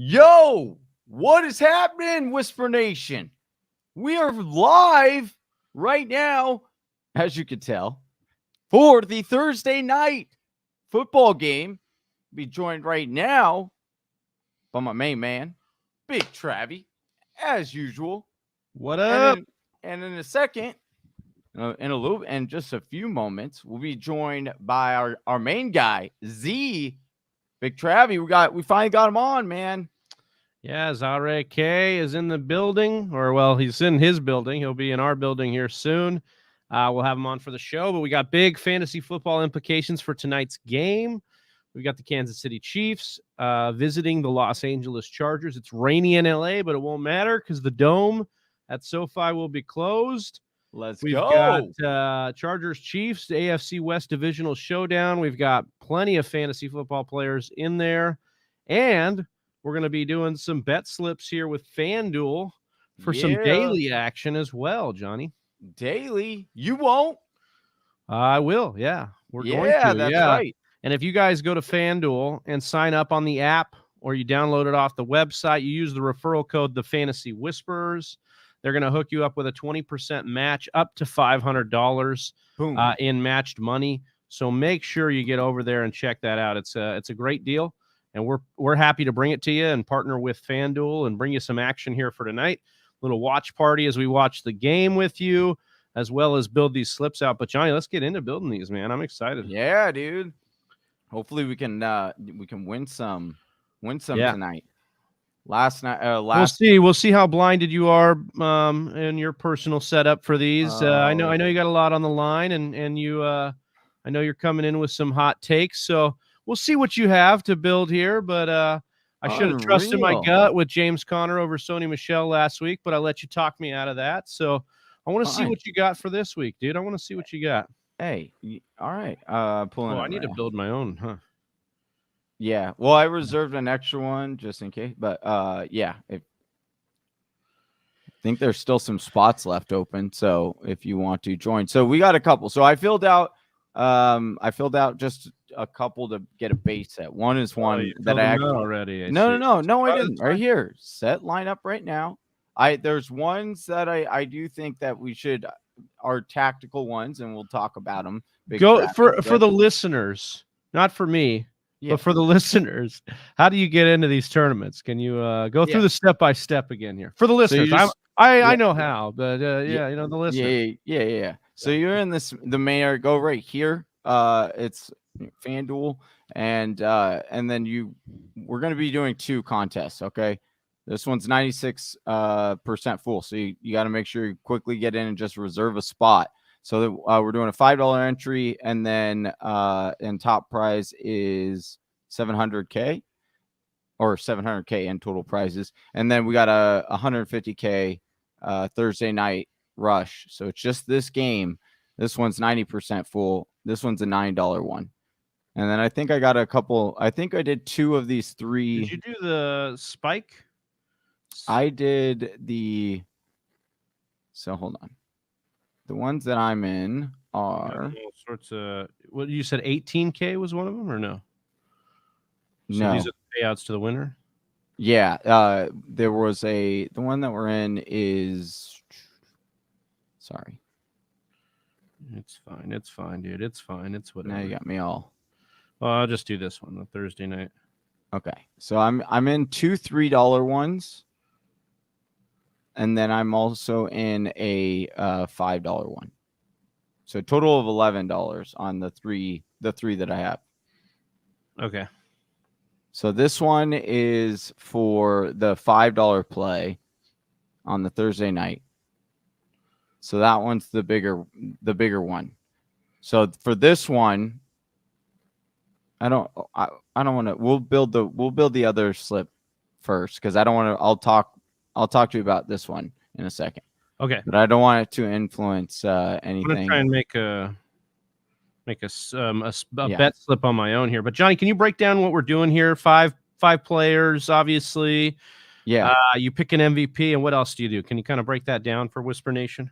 Yo, what is happening, Whisper Nation? We are live right now, as you can tell, for the Thursday night football game. Be joined right now by my main man, Big Travie, as usual. What up? And in a second, in just a few moments, we'll be joined by our main guy, Z. Big Travie. We finally got him on, man. Yeah, Zareh K is in the building, he's in his building. He'll be in our building here soon. We'll have him on for the show, but we got big fantasy football implications for tonight's game. We got the Kansas City Chiefs visiting the Los Angeles Chargers. It's rainy in LA, but it won't matter because the dome at SoFi will be closed. We've got Chargers Chiefs, the AFC West Divisional Showdown. We've got plenty of fantasy football players in there, and we're going to be doing some bet slips here with Fanduel for some daily action as well, Johnny. Daily? You won't? I will, yeah. We're going to. That's right. And if you guys go to Fanduel and sign up on the app or you download it off the website, you use the referral code, The Fantasy Whisperers. They're going to hook you up with a 20% match up to $500 in matched money. So make sure you get over there and check that out. It's a great deal. And we're happy to bring it to you and partner with FanDuel and bring you some action here for tonight. Little watch party as we watch the game with you, as well as build these slips out. But Johnny, let's get into building these, man. I'm excited. Yeah, dude. Hopefully we can win some tonight. We'll see how blinded you are in your personal setup for these. I know you got a lot on the line, and you I know you're coming in with some hot takes. So we'll see what you have to build here, but I should have trusted my gut with James Conner over Sony Michel last week, but I let you talk me out of that. So I want to see what you got for this week, dude. I want to see what you got. Hey, all right. I need to build my own, huh? Yeah. Well, I reserved an extra one just in case, but yeah. I think there's still some spots left open, so if you want to join. So we got a couple. So I filled out just a couple to get a base set. One is one that I actually already. No, I didn't. Right here. Set lineup right now. There's ones that I do think that we should are tactical ones, and we'll talk about them. Go for the listeners, not for me, but for the listeners. How do you get into these tournaments? Can you go through the step by step again here for the listeners? So I know how, but you know the listeners. Yeah. So you're in the main area. Go right here. It's FanDuel, and then we're going to be doing two contests. Okay. This one's 96% full, so you got to make sure you quickly get in and just reserve a spot. So we're doing a $5 entry, and then and top prize is $700K or $700K in total prizes, and then we got a $150K Thursday night rush. So it's just this game. This one's 90% full. This one's a $9 one. And then I think I got a couple. I think I did two of these three. Did you do the spike? I did the. So hold on. The ones that I'm in are all sorts of. What you said? 18K was one of them, or no? So no. These are the payouts to the winner. Yeah. There was the one that we're in is. Sorry. It's fine, dude. It's fine. It's whatever. Now you got me all. Well, I'll just do this one, the Thursday night. Okay. So I'm in two $3 ones. And then I'm also in a $5 one. So a total of $11 on the three that I have. Okay. So this one is for the $5 play on the Thursday night. So that one's the bigger one. So for this one, I don't want to. We'll build the other slip first because I don't want to. I'll talk to you about this one in a second. Okay. But I don't want it to influence anything. I'm gonna try and make a bet slip on my own here. But Johnny, can you break down what we're doing here? Five players, obviously. Yeah. You pick an MVP, and what else do you do? Can you kind of break that down for Whisper Nation?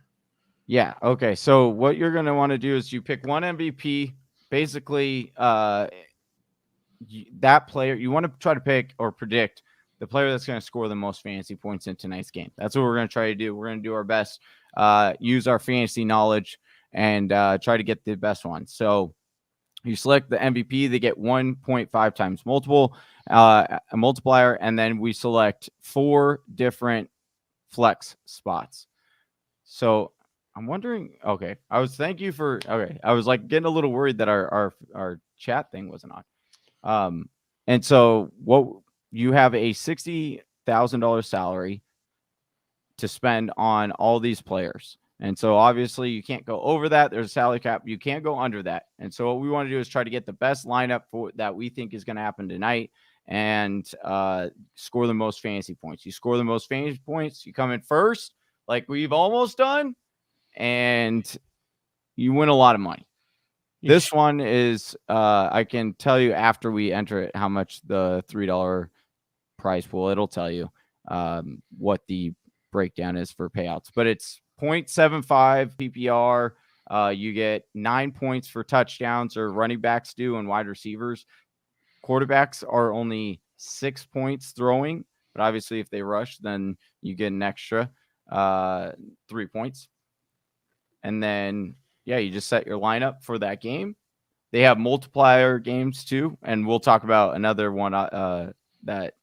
Yeah. Okay. So what you're gonna want to do is you pick one MVP. Basically, that player you want to try to pick or predict the player that's going to score the most fantasy points in tonight's game. That's what we're going to try to do. We're going to do our best, use our fantasy knowledge, and try to get the best one. So you select the MVP, they get 1.5 times a multiplier, and then we select 4 different flex spots. So I'm wondering, okay, I was like getting a little worried that our chat thing wasn't on. And so what you have a $60,000 salary to spend on all these players. And so obviously you can't go over that. There's a salary cap. You can't go under that. And so what we want to do is try to get the best lineup for that we think is going to happen tonight and score the most fantasy points. You score the most fantasy points, you come in first, like we've almost done, and you win a lot of money. This one is, I can tell you after we enter it how much the $3 prize pool, it'll tell you what the breakdown is for payouts, but it's 0.75 PPR. You get 9 points for touchdowns, or running backs do, and wide receivers. Quarterbacks are only 6 points throwing, but obviously if they rush, then you get an extra 3 points. And then, yeah, you just set your lineup for that game. They have multiplier games too, and we'll talk about another one that,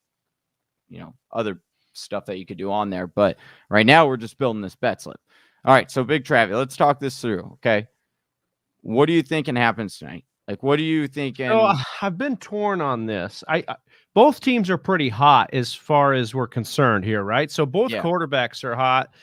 other stuff that you could do on there. But right now we're just building this bet slip. All right, so Big Travi, let's talk this through, okay? What do you thinking happens tonight? Like, what do you thinking? So I've been torn on this. Both teams are pretty hot as far as we're concerned here, right? So both quarterbacks are hot.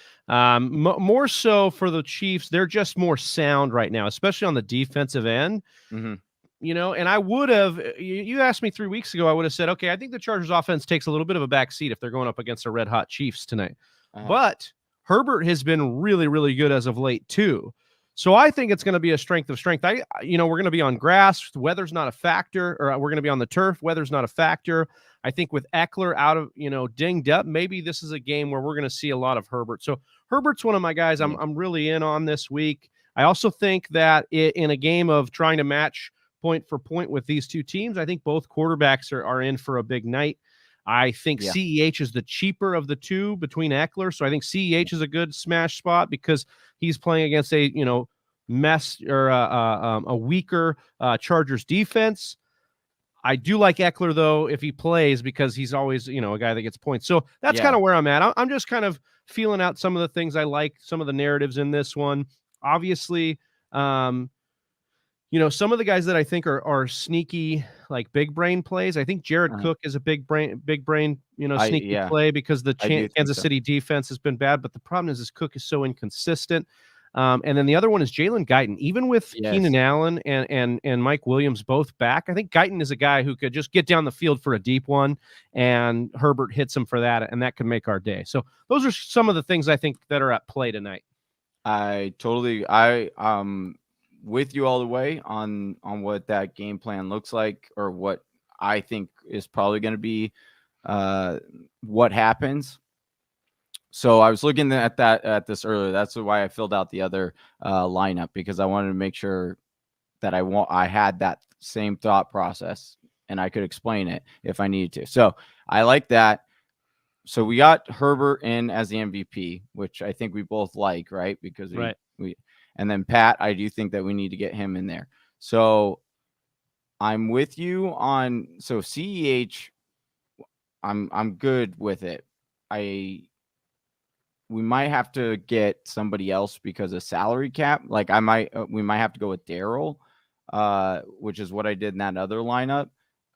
More so for the Chiefs, they're just more sound right now, especially on the defensive end. Mm-hmm. And I would have, you asked me 3 weeks ago, I would have said, okay, I think the Chargers offense takes a little bit of a back seat if they're going up against the red hot Chiefs tonight. But Herbert has been really, really good as of late too. So I think it's going to be a strength of strength. We're going to be on grass. Weather's not a factor, or we're going to be on the turf. Weather's not a factor. I think with Ekeler out of, dinged up, maybe this is a game where we're going to see a lot of Herbert. So Herbert's one of my guys I'm really in on this week. I also think that in a game of trying to match point for point with these two teams, I think both quarterbacks are in for a big night. I think CEH is the cheaper of the two between Ekeler. So I think CEH is a good smash spot because he's playing against a, mess or a weaker Chargers defense. I do like Ekeler, though, if he plays, because he's always, a guy that gets points. So that's kind of where I'm at. I'm just kind of feeling out some of the things I like, some of the narratives in this one. Obviously, some of the guys that I think are sneaky, like big brain plays. I think Jared Cook is a big brain, sneaky play because the Kansas City defense has been bad. But the problem is Cook is so inconsistent. And then the other one is Jalen Guyton. Even with Keenan Allen and Mike Williams both back, I think Guyton is a guy who could just get down the field for a deep one, and Herbert hits him for that, and that could make our day. So those are some of the things I think that are at play tonight. With you all the way on what that game plan looks like, or what I think is probably going to be what happens. So I was looking at this earlier. That's why I filled out the other lineup, because I wanted to make sure that I had that same thought process and I could explain it if I needed to. So I like that. So we got Herbert in as the MVP, which I think we both like, right? Because we and then Pat, I do think that we need to get him in there. So I'm with you on, so CEH, I'm good with it. We might have to get somebody else because of salary cap. Like we might have to go with Darryl, which is what I did in that other lineup.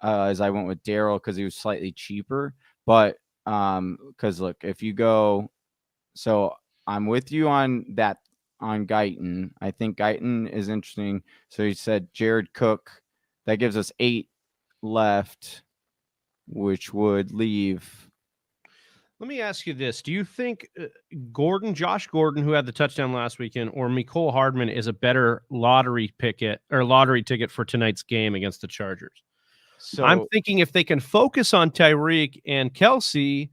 As I went with Darryl because he was slightly cheaper. But because look, if you go, so I'm with you on that on Guyton. I think Guyton is interesting. So he said Jared Cook. That gives us 8 left, which would leave. Let me ask you this. Do you think Josh Gordon, who had the touchdown last weekend, or Mecole Hardman is a better lottery ticket for tonight's game against the Chargers? So I'm thinking if they can focus on Tyreek and Kelsey,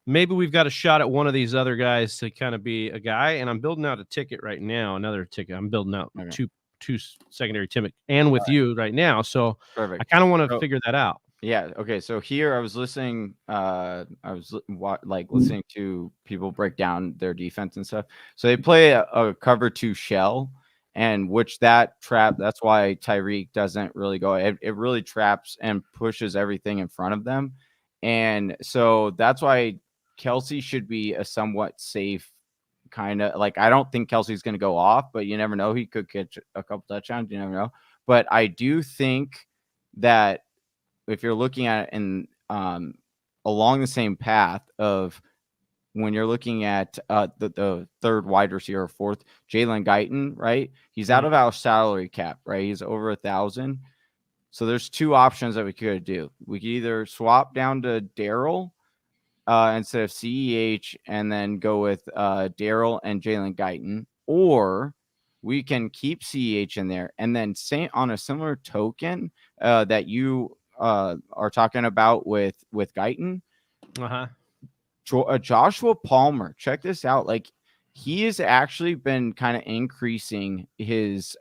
maybe we've got a shot at one of these other guys to kind of be a guy. And I'm building out a ticket right now, another ticket. I'm building out two secondary ticket and with you right now. So perfect. I kind of want to figure that out. Yeah. Okay. So here I was listening. Listening to people break down their defense and stuff. So they play a cover 2 shell, and which that trap. That's why Tyreek doesn't really go. It really traps and pushes everything in front of them, and so that's why Kelsey should be a somewhat safe kind of like. I don't think Kelsey's going to go off, but you never know. He could catch a couple touchdowns. You never know. But I do think that if you're looking at it in along the same path of when you're looking at the third wide receiver, fourth, Jalen Guyton, right? He's out of our salary cap, right? He's over 1,000. So there's 2 options that we could do. We could either swap down to Daryl instead of CEH and then go with Daryl and Jalen Guyton, or we can keep CEH in there and then say on a similar token that you are talking about with Guyton. Joshua Palmer, check this out. Like, he has actually been kind of increasing his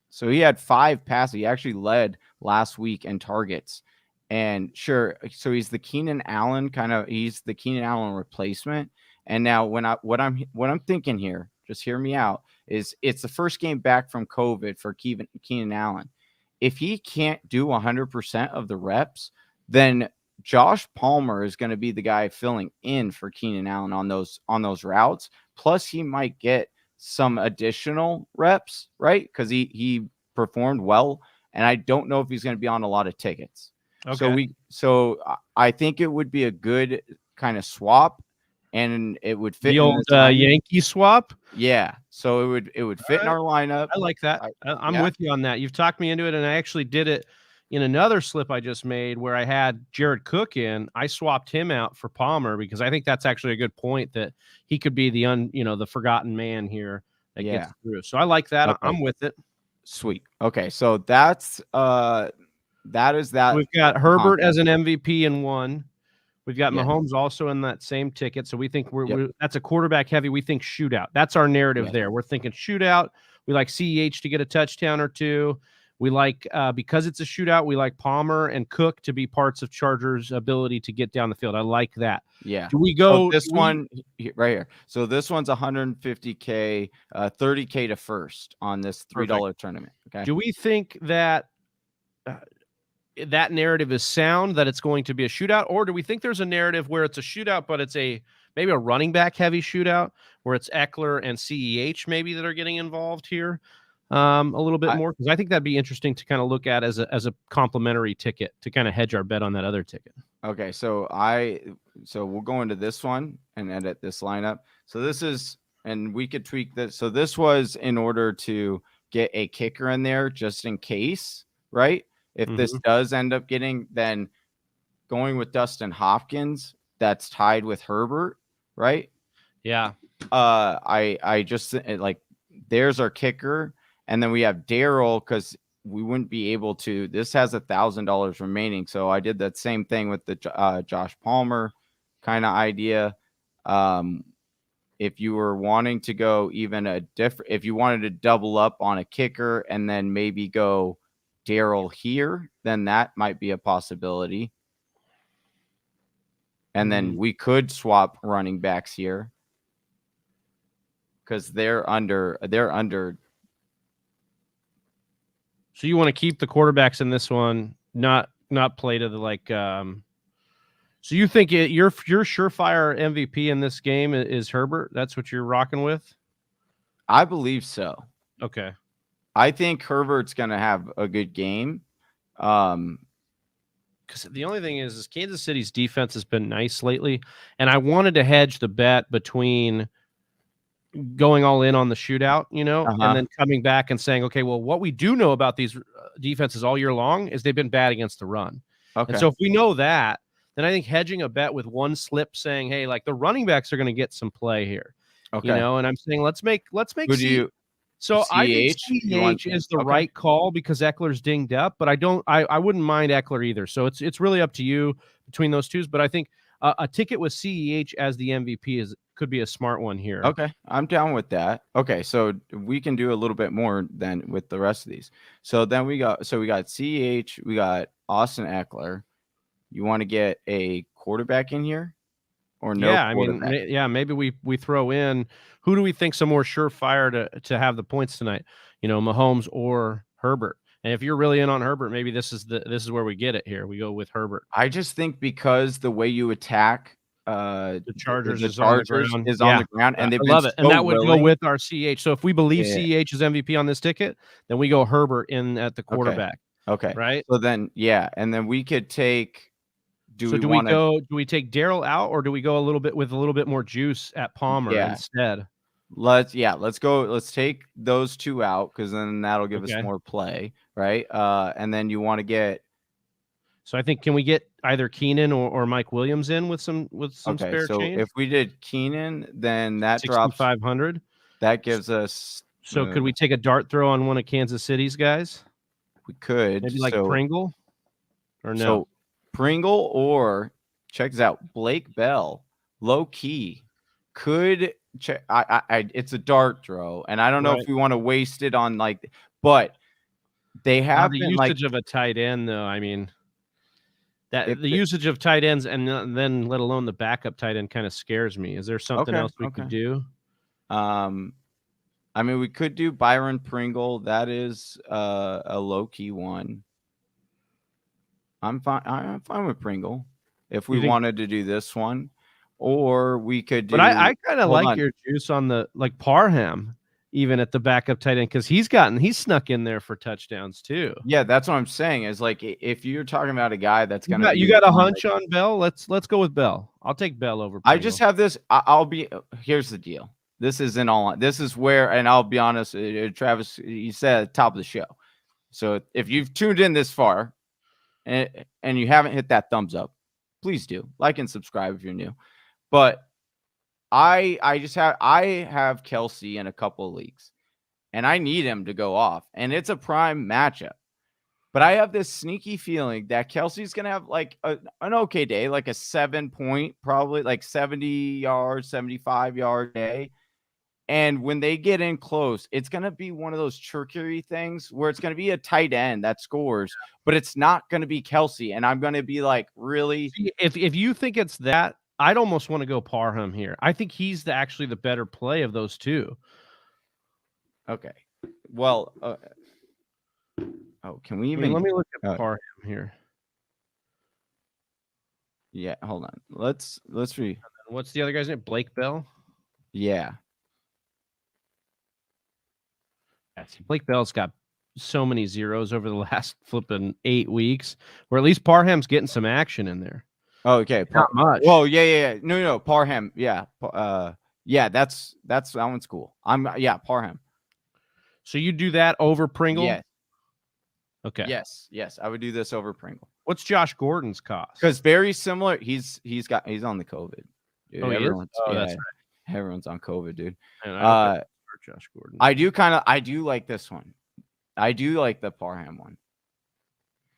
so he had 5 passes. He actually led last week in targets. And sure, so he's the Keenan Allen he's the Keenan Allen replacement. And now what I'm thinking here, just hear me out, is it's the first game back from COVID for Keenan Allen. If he can't do 100% of the reps, then Josh Palmer is going to be the guy filling in for Keenan Allen on those routes. Plus, he might get some additional reps, right? Because he performed well, and I don't know if he's going to be on a lot of tickets. Okay. So I think it would be a good kind of swap, and it would fit the old Yankee swap. Yeah, so it would fit in our lineup. I like that. I'm with you on that. You've talked me into it, and I actually did it in another slip I just made where I had Jared Cook in. I swapped him out for Palmer because I think that's actually a good point that he could be the forgotten man here that gets through. So I like that. Okay. I'm with it. Sweet. Okay, so that is that. We've got Herbert as an MVP in 1. We've got Mahomes also in that same ticket. So we think that's a quarterback heavy. We think shootout. That's our narrative there. We're thinking shootout. We like CEH to get a touchdown or 2. We like, because it's a shootout, we like Palmer and Cook to be parts of Chargers' ability to get down the field. I like that. Yeah. Do we go one right here? So this one's $150K, $30K to first on this $3 tournament. Okay. Do we think that that narrative is sound, that it's going to be a shootout, or do we think there's a narrative where it's a shootout, but it's maybe a running back heavy shootout where it's Ekeler and CEH maybe that are getting involved here a little bit more? Because I think that'd be interesting to kind of look at as a complimentary ticket to kind of hedge our bet on that other ticket. Okay, so we'll go into this one and edit this lineup. So this is, and we could tweak this. So this was in order to get a kicker in there just in case, right? If this does end up then going with Dustin Hopkins, that's tied with Herbert, right? Yeah. I just there's our kicker, and then we have Daryl because we wouldn't be able to. This has $1,000 remaining, so I did that same thing with the Josh Palmer kind of idea. If you were wanting to go if you wanted to double up on a kicker and then maybe go Daryl here, then that might be a possibility. And then we could swap running backs here because they're under. So you want to keep the quarterbacks in this one, not play to the So you think your surefire MVP in this game is Herbert? That's what you're rocking with? I believe so. Okay. I think Herbert's going to have a good game. Because the only thing is Kansas City's defense has been nice lately, and I wanted to hedge the bet between going all in on the shootout, and then coming back and saying, okay, well, what we do know about these defenses all year long is they've been bad against the run. Okay. And so if we know that, then I think hedging a bet with one slip saying, hey, the running backs are going to get some play here. Okay. And I'm saying let's make Who do you So I think CEH is the right call because Eckler's dinged up, but I wouldn't mind Ekeler either. So it's really up to you between those two. But I think a ticket with CEH as the MVP could be a smart one here. Okay, I'm down with that. Okay, so we can do a little bit more than with the rest of these. So then we got CH, we got Austin Ekeler. You want to get a quarterback in here or no Yeah, I mean, quarterback? maybe we throw in, who do we think's a more surefire to have the points tonight? Mahomes or Herbert. And if you're really in on Herbert, maybe this is where we get it here. We go with Herbert. I just think because the way you attack The Chargers the is on the Chargers ground. is on the ground, and I they've been love it. And so that would go willing. with our CH. So if we believe Yeah. CH is MVP on this ticket, then we go Herbert in at the quarterback. Okay. Right? So then, yeah, and then we could take. Do Do we take Darrell out, or do we go a little bit more juice at Palmer instead? Let's go. Let's take those two out because then that'll give us more play, right? And then you want to get. So I think, can we get either Keenan or Mike Williams in with some spare so change? if we did Keenan, then that drops 6,500. That gives us. So could we take a dart throw on one of Kansas City's guys? We could. Maybe like Pringle, or no? So Pringle, or check this out, Blake Bell, low key could check. It's a dart throw, and I don't know if we want to waste it on but they have the been usage of a tight end, though. I mean, the usage of tight ends, and then let alone the backup tight end, kind of scares me. Is there something else we could do? I mean, we could do Byron Pringle. That is a low key one. I'm fine with Pringle if we wanted to do this one, or we could do. But I kind of like your juice on the Parham, even at the backup tight end, because he's snuck in there for touchdowns too. Yeah, that's what I'm saying. Is if you're talking about a guy that's gonna, you got a hunch on Bell. Let's go with Bell. I'll take Bell over Pringle. I just have this. Here's the deal. This isn't all. This is where, and I'll be honest, Travis, you said at the top of the show. So if you've tuned in this far, and you haven't hit that thumbs up, please do like and subscribe if you're new. But I have Kelsey in a couple of leagues, and I need him to go off, and it's a prime matchup. But I have this sneaky feeling that Kelsey's gonna have an okay day, like a 7-point, probably like 70 yards, 75-yard day. And when they get in close, it's going to be one of those trickery things where it's going to be a tight end that scores, but it's not going to be Kelsey. And I'm going to be like, really? If you think it's that, I'd almost want to go Parham here. I think he's actually the better play of those two. Okay. Well, can we even? Let me look at Parham here. Yeah, hold on. Let's read. What's the other guy's name? Blake Bell? Yeah. Blake Bell's got so many zeros over the last flipping 8 weeks, where at least Parham's getting some action in there. Oh, okay. Not much. Oh, yeah. No, Parham. Yeah. That's that one's cool. Parham. So you do that over Pringle? Yes. Okay. Yes. I would do this over Pringle. What's Josh Gordon's cost? Because very similar. He's on the COVID. Dude. Oh, everyone's, that's right. Everyone's on COVID, dude. Josh Gordon. I do like this one. I do like the Parham one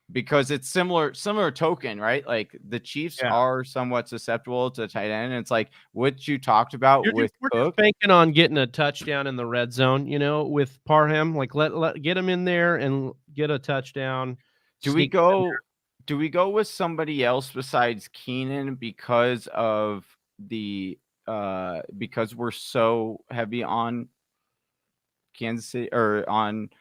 because it's similar token, right? Like the Chiefs are somewhat susceptible to tight end. And it's like what you talked about with we're Cook. Just banking on getting a touchdown in the red zone, with Parham. Like let get him in there and get a touchdown. Do we go with somebody else besides Keenan because of the because we're so heavy on Kansas City or on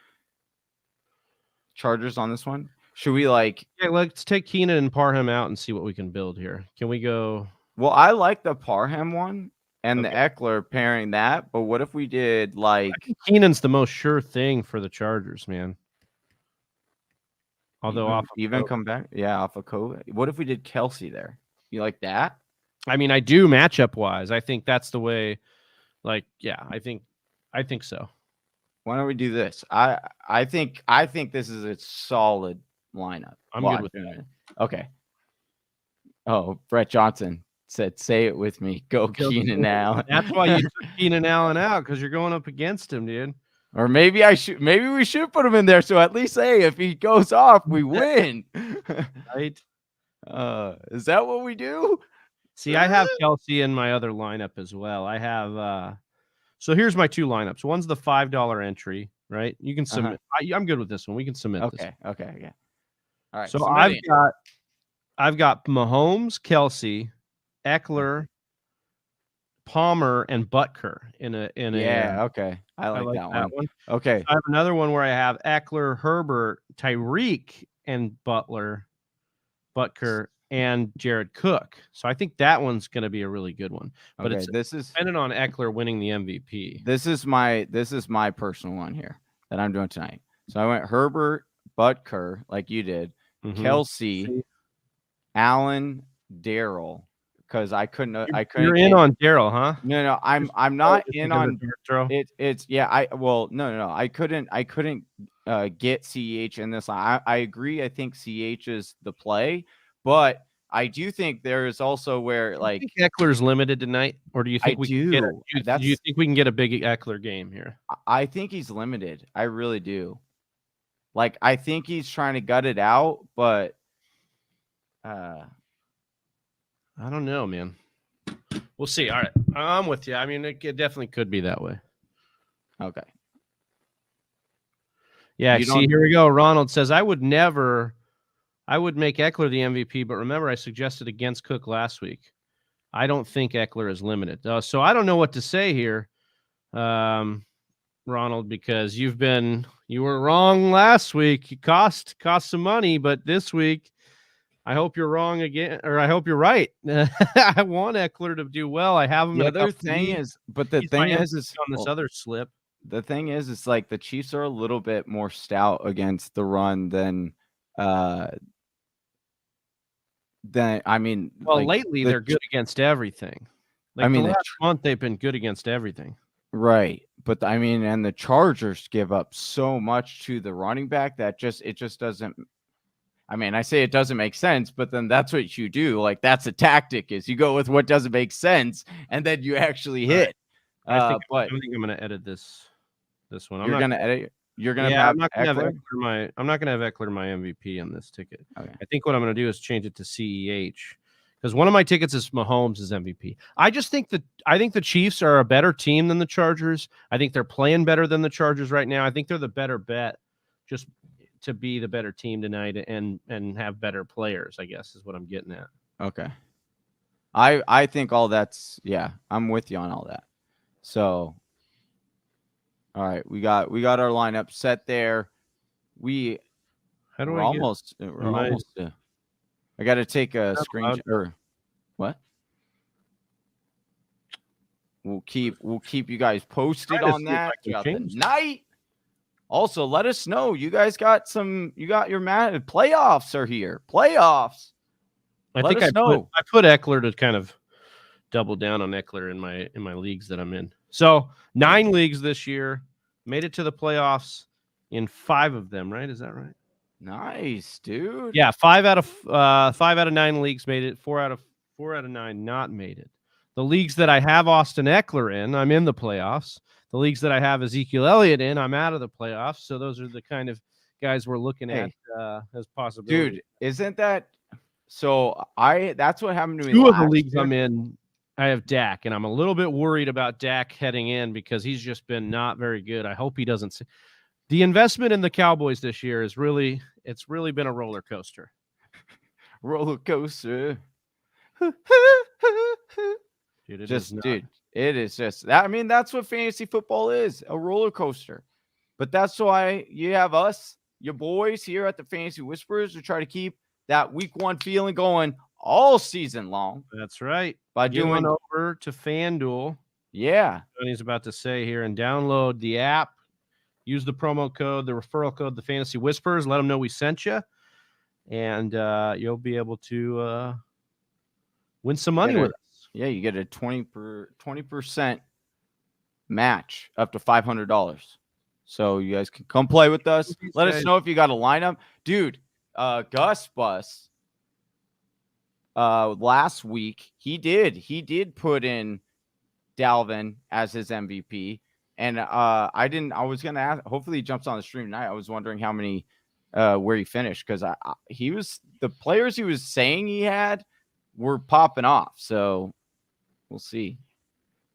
Chargers on this one? Should we let's take Keenan and Parham out and see what we can build here. Can we go? Well, I like the Parham one and the Ekeler pairing that, but what if we did I think Keenan's the most sure thing for the Chargers, man. Although come back, off of COVID. What if we did Kelsey there? You like that? I mean, I do matchup wise. I think that's the way. I think so. Why don't we do this? I think this is a solid lineup. I'm good with that. Okay. Oh, Brett Johnson said, "Say it with me. Go Keenan Allen." That's why you took Keenan Allen out, because you're going up against him, dude. Or maybe we should put him in there, so at least if he goes off, we win. Right? Is that what we do? See, I have Kelsey in my other lineup as well. I have so here's my two lineups. One's the $5 entry, right? You can submit. I'm good with this one. We can submit this. Okay, yeah. All right. So submitting. I've got Mahomes, Kelsey, Ekeler, Palmer, and Butker in a okay. I like that one. So Okay. I have another one where I have Ekeler, Herbert, Tyreek, and Butker, and Jared Cook. So I think that one's going to be a really good one. But this is dependent on Ekeler winning the MVP. This is my personal one here that I'm doing tonight. So I went Herbert, Butker, like you did, Kelsey, Allen, Darrell, because I couldn't. You're in on Darrell, huh? No, I'm not in on it. No. I couldn't get CEH in this line. I agree. I think CEH is the play, but I do think there is also where like do you think Eckler's limited tonight, or do you think do you think we can get a big Ekeler game here? I think he's limited. I really do. Like I think he's trying to gut it out, but I don't know, man. We'll see. All right. I'm with you. I mean, it definitely could be that way. Okay. Yeah, here we go. Ronald says, I would make Ekeler the MVP, but remember I suggested against Cook last week. I don't think Ekeler is limited. So I don't know what to say here, Ronald, because you were wrong last week. You cost some money, but this week I hope you're wrong again, or I hope you're right. I want Ekeler to do well. I have him. The other thing is, but the thing is on this other slip. The thing is, it's like the Chiefs are a little bit more stout against the run than I mean. Well, like lately they're good against everything. Like I mean, the last month they've been good against everything. Right, but I mean, and the Chargers give up so much to the running back that it just doesn't. I mean, I say it doesn't make sense, but then that's what you do. Like that's a tactic is you go with what doesn't make sense, and then you actually hit. I think I'm going to edit this one. You're going to edit. You're going to have I'm not going to have Ekeler my MVP on this ticket. Okay. I think what I'm going to do is change it to CEH because one of my tickets is Mahomes as MVP. I think the Chiefs are a better team than the Chargers. I think they're playing better than the Chargers right now. I think they're the better bet, just to be the better team tonight and have better players, I guess is what I'm getting at. Okay. I think all that's I'm with you on all that. So all right, we got our lineup set there. We're almost I got to take a screen or what? We'll keep you guys posted on that throughout the night. Also, let us know. You guys got your playoffs are here. Playoffs. I put Ekeler to kind of double down on Ekeler in my leagues that I'm in. So 9 leagues this year, made it to the playoffs in 5 of them, right? Is that right? Nice, dude. Yeah, 5 out of 9 leagues made it. 4 out of 9 not made it. The leagues that I have Austin Ekeler in, I'm in the playoffs. The leagues that I have Ezekiel Elliott in, I'm out of the playoffs. So those are the kind of guys we're looking at as possibilities. Dude, isn't that so? That's what happened to me. 2 of the leagues I'm in, I have Dak, and I'm a little bit worried about Dak heading in because he's just been not very good. I hope he doesn't see. The investment in the Cowboys this year it's really been a roller coaster. Roller coaster. Dude, it is just that. I mean, that's what fantasy football is, a roller coaster. But that's why you have us, your boys here at the Fantasy Whisperers, to try to keep that week 1 feeling going all season long. That's right. By doing over to Fanduel. Yeah. He's about to say here and download the app. Use the promo code, the referral code, the Fantasy Whisperers. Let them know we sent you. And you'll be able to win some money with us. Yeah, you get a 20% match up to $500. So you guys can come play with us. Let us know if you got a lineup. Dude, Gus Bus last week, he did put in Dalvin as his MVP. And I was gonna ask, hopefully he jumps on the stream tonight. I was wondering how many where he finished, because he was the players he was saying he had we're popping off. So we'll see.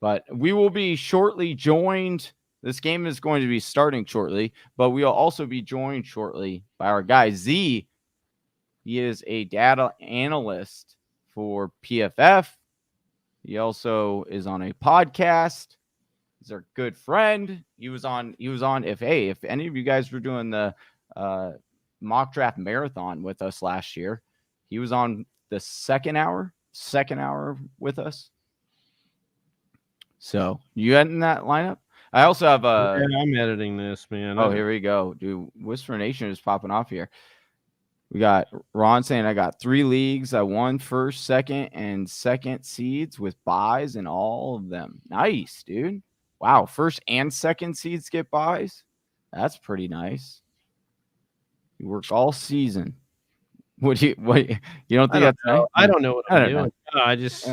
But we will be shortly joined. This game is going to be starting shortly, but we'll also be joined shortly by our guy Z. He is a data analyst for PFF. He also is on a podcast. He's our good friend. He was on if any of you guys were doing the mock draft marathon with us last year, he was on the second hour with us. So you had in that lineup. I also have I'm editing this, man. Oh, here we go, dude. Whisper Nation is popping off here. We got Ron saying I got 3 leagues. I won first, second, and second seeds with buys in all of them. Nice, dude. Wow, first and second seeds get buys. That's pretty nice. You work all season. What you don't think that's nice? I don't know what I'm doing. No, I just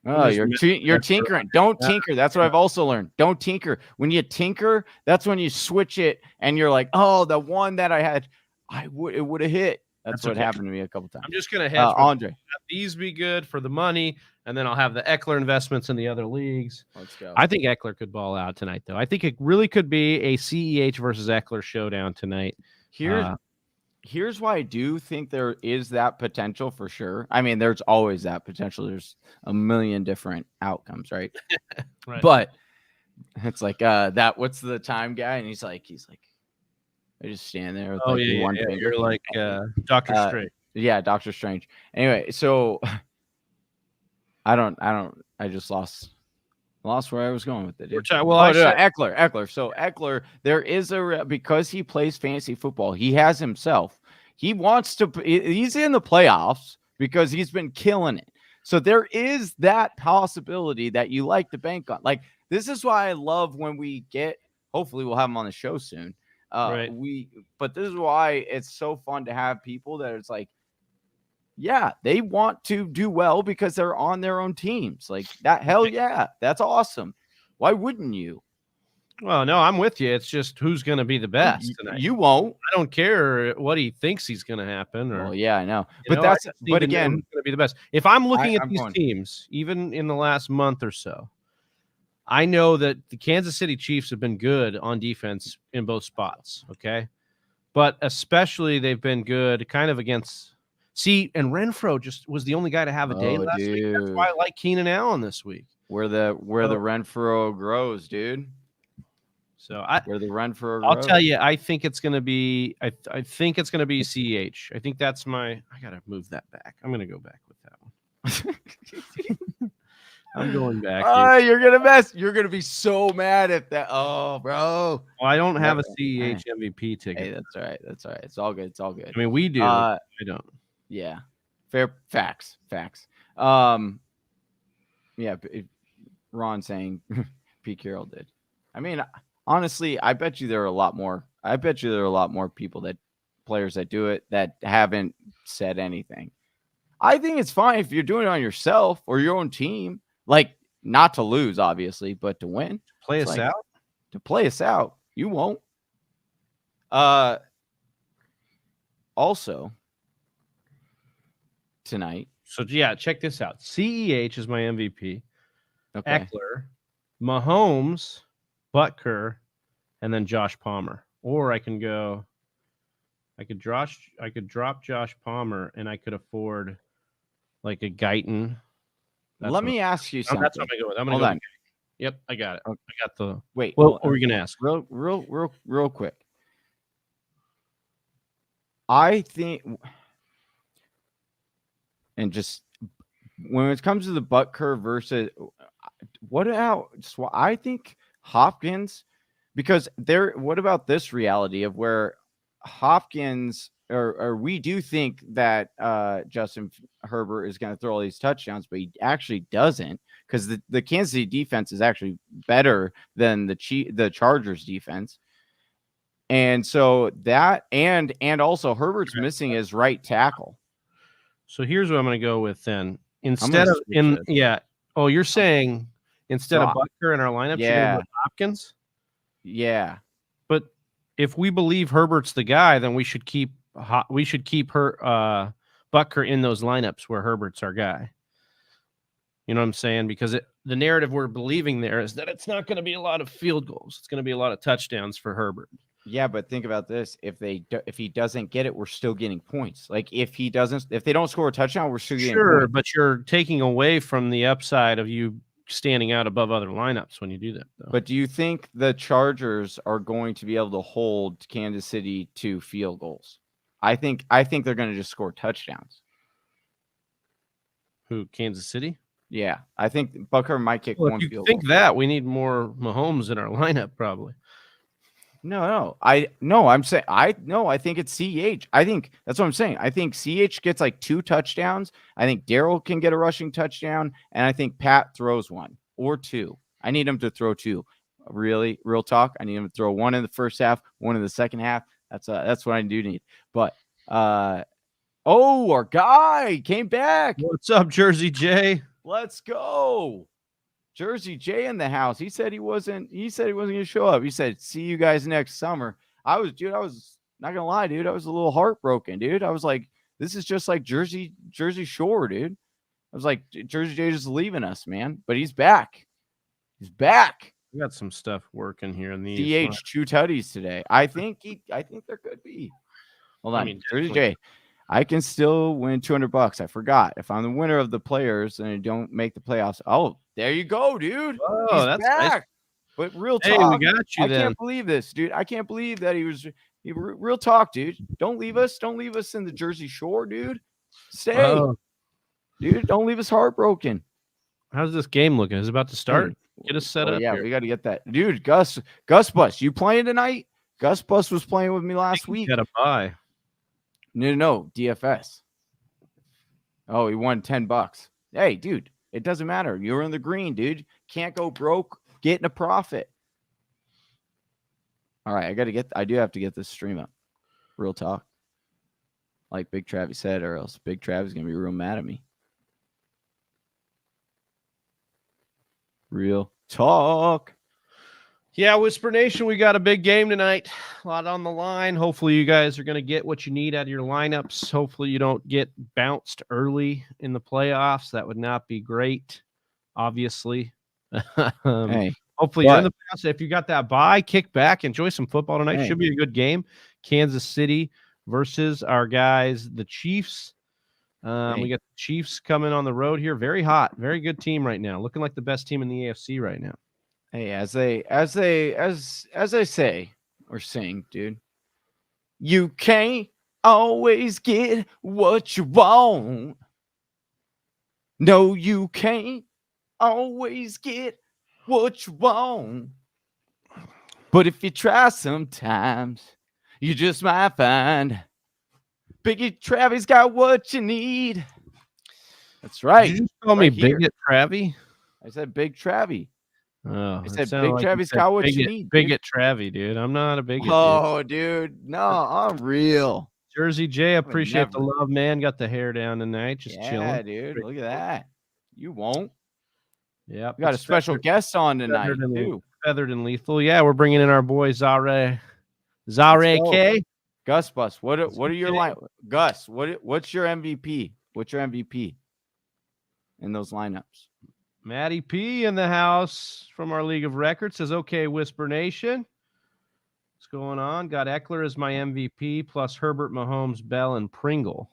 Oh, you're tinkering. Don't tinker. That's what I've also learned. Don't tinker. When you tinker, that's when you switch it and you're like, oh, the one that I had, it would have hit. That's what happened to me a couple times. I'm just gonna hedge. Andre, have these be good for the money, and then I'll have the Ekeler investments in the other leagues. Let's go. I think Ekeler could ball out tonight, though. I think it really could be a CEH versus Ekeler showdown tonight. Here's why I do think there is that potential for sure. I mean, there's always that potential. There's a million different outcomes, right? Right. But it's like that. What's the time guy? And he's like, I just stand there with one finger. You're like Doctor Strange. Yeah, Doctor Strange. Anyway, so I just lost where I was going with it. Ekeler. So Ekeler, there is because he plays fantasy football, he has himself. He wants to. He's in the playoffs because he's been killing it. So there is that possibility that you like to bank on. Like, this is why I love when we get. Hopefully, we'll have him on the show soon. Right. But this is why it's so fun to have people that it's like, yeah, they want to do well because they're on their own teams. Like that. Hell yeah, that's awesome. Why wouldn't you? Well, no, I'm with you. It's just who's going to be the best tonight. You won't. I don't care what he thinks he's going to happen. Or, well, yeah, I know. But again, going to be the best. If I'm looking at these teams, even in the last month or so, I know that the Kansas City Chiefs have been good on defense in both spots. Okay, but especially they've been good kind of against. See, and Renfro just was the only guy to have a day last week. That's why I like Keenan Allen this week. Where the Renfro grows, dude. So where the Renfro grows. I'll tell you, I think it's going to be. I think it's going to be CH. I think that's my. I gotta move that back. I'm going to go back with that one. I'm going back. Oh, you're gonna mess. You're gonna be so mad if that. Oh, bro. Well, I don't have a CEH MVP ticket. Hey, that's all right. That's all right. It's all good. It's all good. I mean, we do. I don't. Yeah. Fair facts. Yeah. Ron saying Pete Carroll did. I mean, honestly, I bet you there are a lot more. Players that do it that haven't said anything. I think it's fine if you're doing it on yourself or your own team. Like, not to lose, obviously, but to win. Play us out? To play us out. You won't. Also, tonight. So, yeah, check this out. CEH is my MVP. Okay. Ekeler, Mahomes, Butker, and then Josh Palmer. Or I can go... I could drop Josh Palmer, and I could afford like a Guyton. Let me ask you something. That's what I'm going to go with. I'm going to go. Yep, I got it. Okay. I got the. Wait. What were we going to ask? Real quick. I think, and just when it comes to the Butker versus I think Hopkins, because what about this reality of where Hopkins, or we do think that Justin Herbert is going to throw all these touchdowns, but he actually doesn't, because the Kansas City defense is actually better than the Chargers defense. And so that, and also Herbert's missing his right tackle. So here's what I'm going to go with then. Instead of you're saying instead of Butker in our lineup, you're going to put Hopkins? Yeah. But if we believe Herbert's the guy, then we should keep Butker Butker in those lineups where Herbert's our guy. You know what I'm saying? Because the narrative we're believing there is that it's not going to be a lot of field goals. It's going to be a lot of touchdowns for Herbert. Yeah, but think about this: if he doesn't get it, we're still getting points. Like if they don't score a touchdown, we're still getting points. But you're taking away from the upside of you standing out above other lineups when you do that, though. But do you think the Chargers are going to be able to hold Kansas City to field goals? I think they're going to just score touchdowns. Who, Kansas City? Yeah, I think Butker might kick one field goal. If you think that, we need more Mahomes in our lineup, probably. I think it's CEH. I think that's what I'm saying. I think CEH gets like 2 touchdowns. I think Daryl can get a rushing touchdown, and I think Pat throws 1 or 2. I need him to throw 2. Really, real talk. I need him to throw 1 in the first half, 1 in the second half. That's what I do need. But our guy came back. What's up, Jersey J? Let's go. Jersey J in the house. He said he wasn't going to show up. He said, see you guys next summer. I was not gonna lie, dude. I was a little heartbroken, dude. I was like, this is just like Jersey Shore, dude. I was like, Jersey J just leaving us, man. But he's back. He's back. We got some stuff working here in the DH 2 tutties today. I think there could be. Hold on, Jersey J. I can still win $200. I forgot. If I'm the winner of the players and I don't make the playoffs. Oh, there you go, dude. Oh, he's that's back. nice. But real talk. Hey, we got you I then. can't believe this, dude. I can't believe that he was real talk, dude. Don't leave us. Don't leave us in the Jersey Shore, dude. Stay. Dude, don't leave us heartbroken. How's this game looking? Is it about to start? Get us set up. Yeah, here. we got to get that. Dude, Gus Bus, you playing tonight? Gus Bus was playing with me last week. Got a bye. No, DFS. Oh, he won $10. Hey, dude, it doesn't matter. You're in the green, dude. Can't go broke. Getting a profit. All right, I do have to get this stream up. Real talk. Like Big Travis said, or else Big Travis is going to be real mad at me. Real talk. Yeah, Whisper Nation, we got a big game tonight. A lot on the line. Hopefully you guys are going to get what you need out of your lineups. Hopefully you don't get bounced early in the playoffs. That would not be great, obviously. Hey, hopefully you're in the playoffs. If you got that bye, kick back, enjoy some football tonight. Should be a good game. Kansas City versus our guys, the Chiefs. We got the Chiefs coming on the road here. Very hot. Very good team right now. Looking like the best team in the AFC right now. Hey, as I say or sing, dude, you can't always get what you want. No, you can't always get what you want. But if you try sometimes, you just might find Biggie Travis got what you need. That's right. Did you call me Bigot Travie? I said Big Travie. Oh, I said Big Travis got what you need. Bigot Travie, dude. I'm not a bigot. Oh, dude. No, I'm real. Jersey J, appreciate the love, man. Got the hair down tonight. Just chilling. Yeah, dude. Look at that. You won't. Yeah. We got a special guest on tonight, too. Feathered and Lethal. Yeah, we're bringing in our boy Zareh K. Gus Bus. What are your line? Gus, what's your MVP? What's your MVP in those lineups? Matty P in the house from our League of Records says, okay, Whisper Nation. What's going on? Got Ekeler as my MVP plus Herbert, Mahomes, Bell, and Pringle.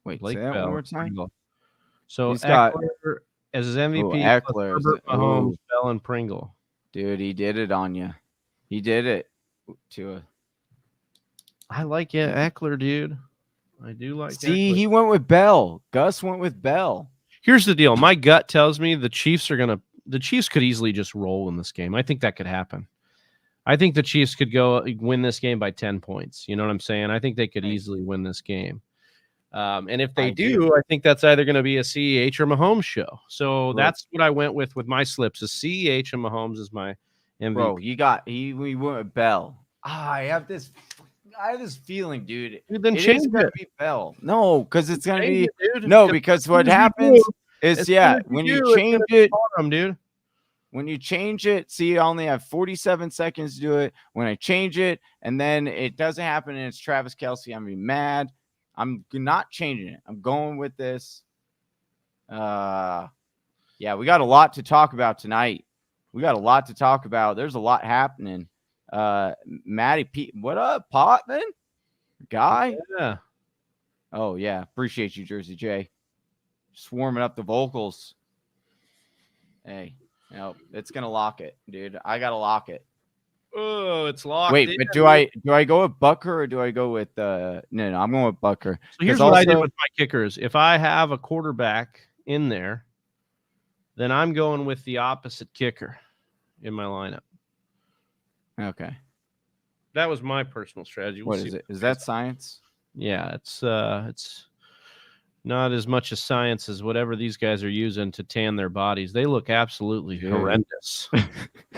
Wait, Blake say that Bell, one more time. Pringle. So he's Ekeler as his MVP plus Herbert, Mahomes, Bell, and Pringle. Dude, he did it on you. He did it to a. I like Ekeler, dude. I do like. See, he went with Bell. Gus went with Bell. Here's the deal. My gut tells me the Chiefs could easily just roll in this game. I think that could happen. I think the Chiefs could go win this game by 10 points. You know what I'm saying? I think they could easily win this game. And if they do, I think that's either going to be a CEH or Mahomes show. So that's what I went with my slips. A CEH and Mahomes is my MVP. Bro, we went with Bell. I have this feeling, dude. Then change it. Gonna be Bell. No, because it's gonna be it, no. Because what happens is when you change it, dude. when you change it, see, I only have 47 seconds to do it. When I change it and then it doesn't happen and it's Travis Kelce, I'm gonna be mad. I'm not changing it. I'm going with this. Yeah, we got a lot to talk about tonight. There's a lot happening. Matty Pete, what up, Potman? Guy? Yeah. Oh, yeah. Appreciate you, Jersey J. Just warming up the vocals. Hey, it's gonna lock it, dude. I gotta lock it. Oh, it's locked. Wait, but do I go with Bucker or do I go with no, I'm going with Bucker. So here's what I did with my kickers. If I have a quarterback in there, then I'm going with the opposite kicker in my lineup. Okay. That was my personal strategy. What is it? Is that science? Yeah, it's not as much as science as whatever these guys are using to tan their bodies. They look absolutely horrendous.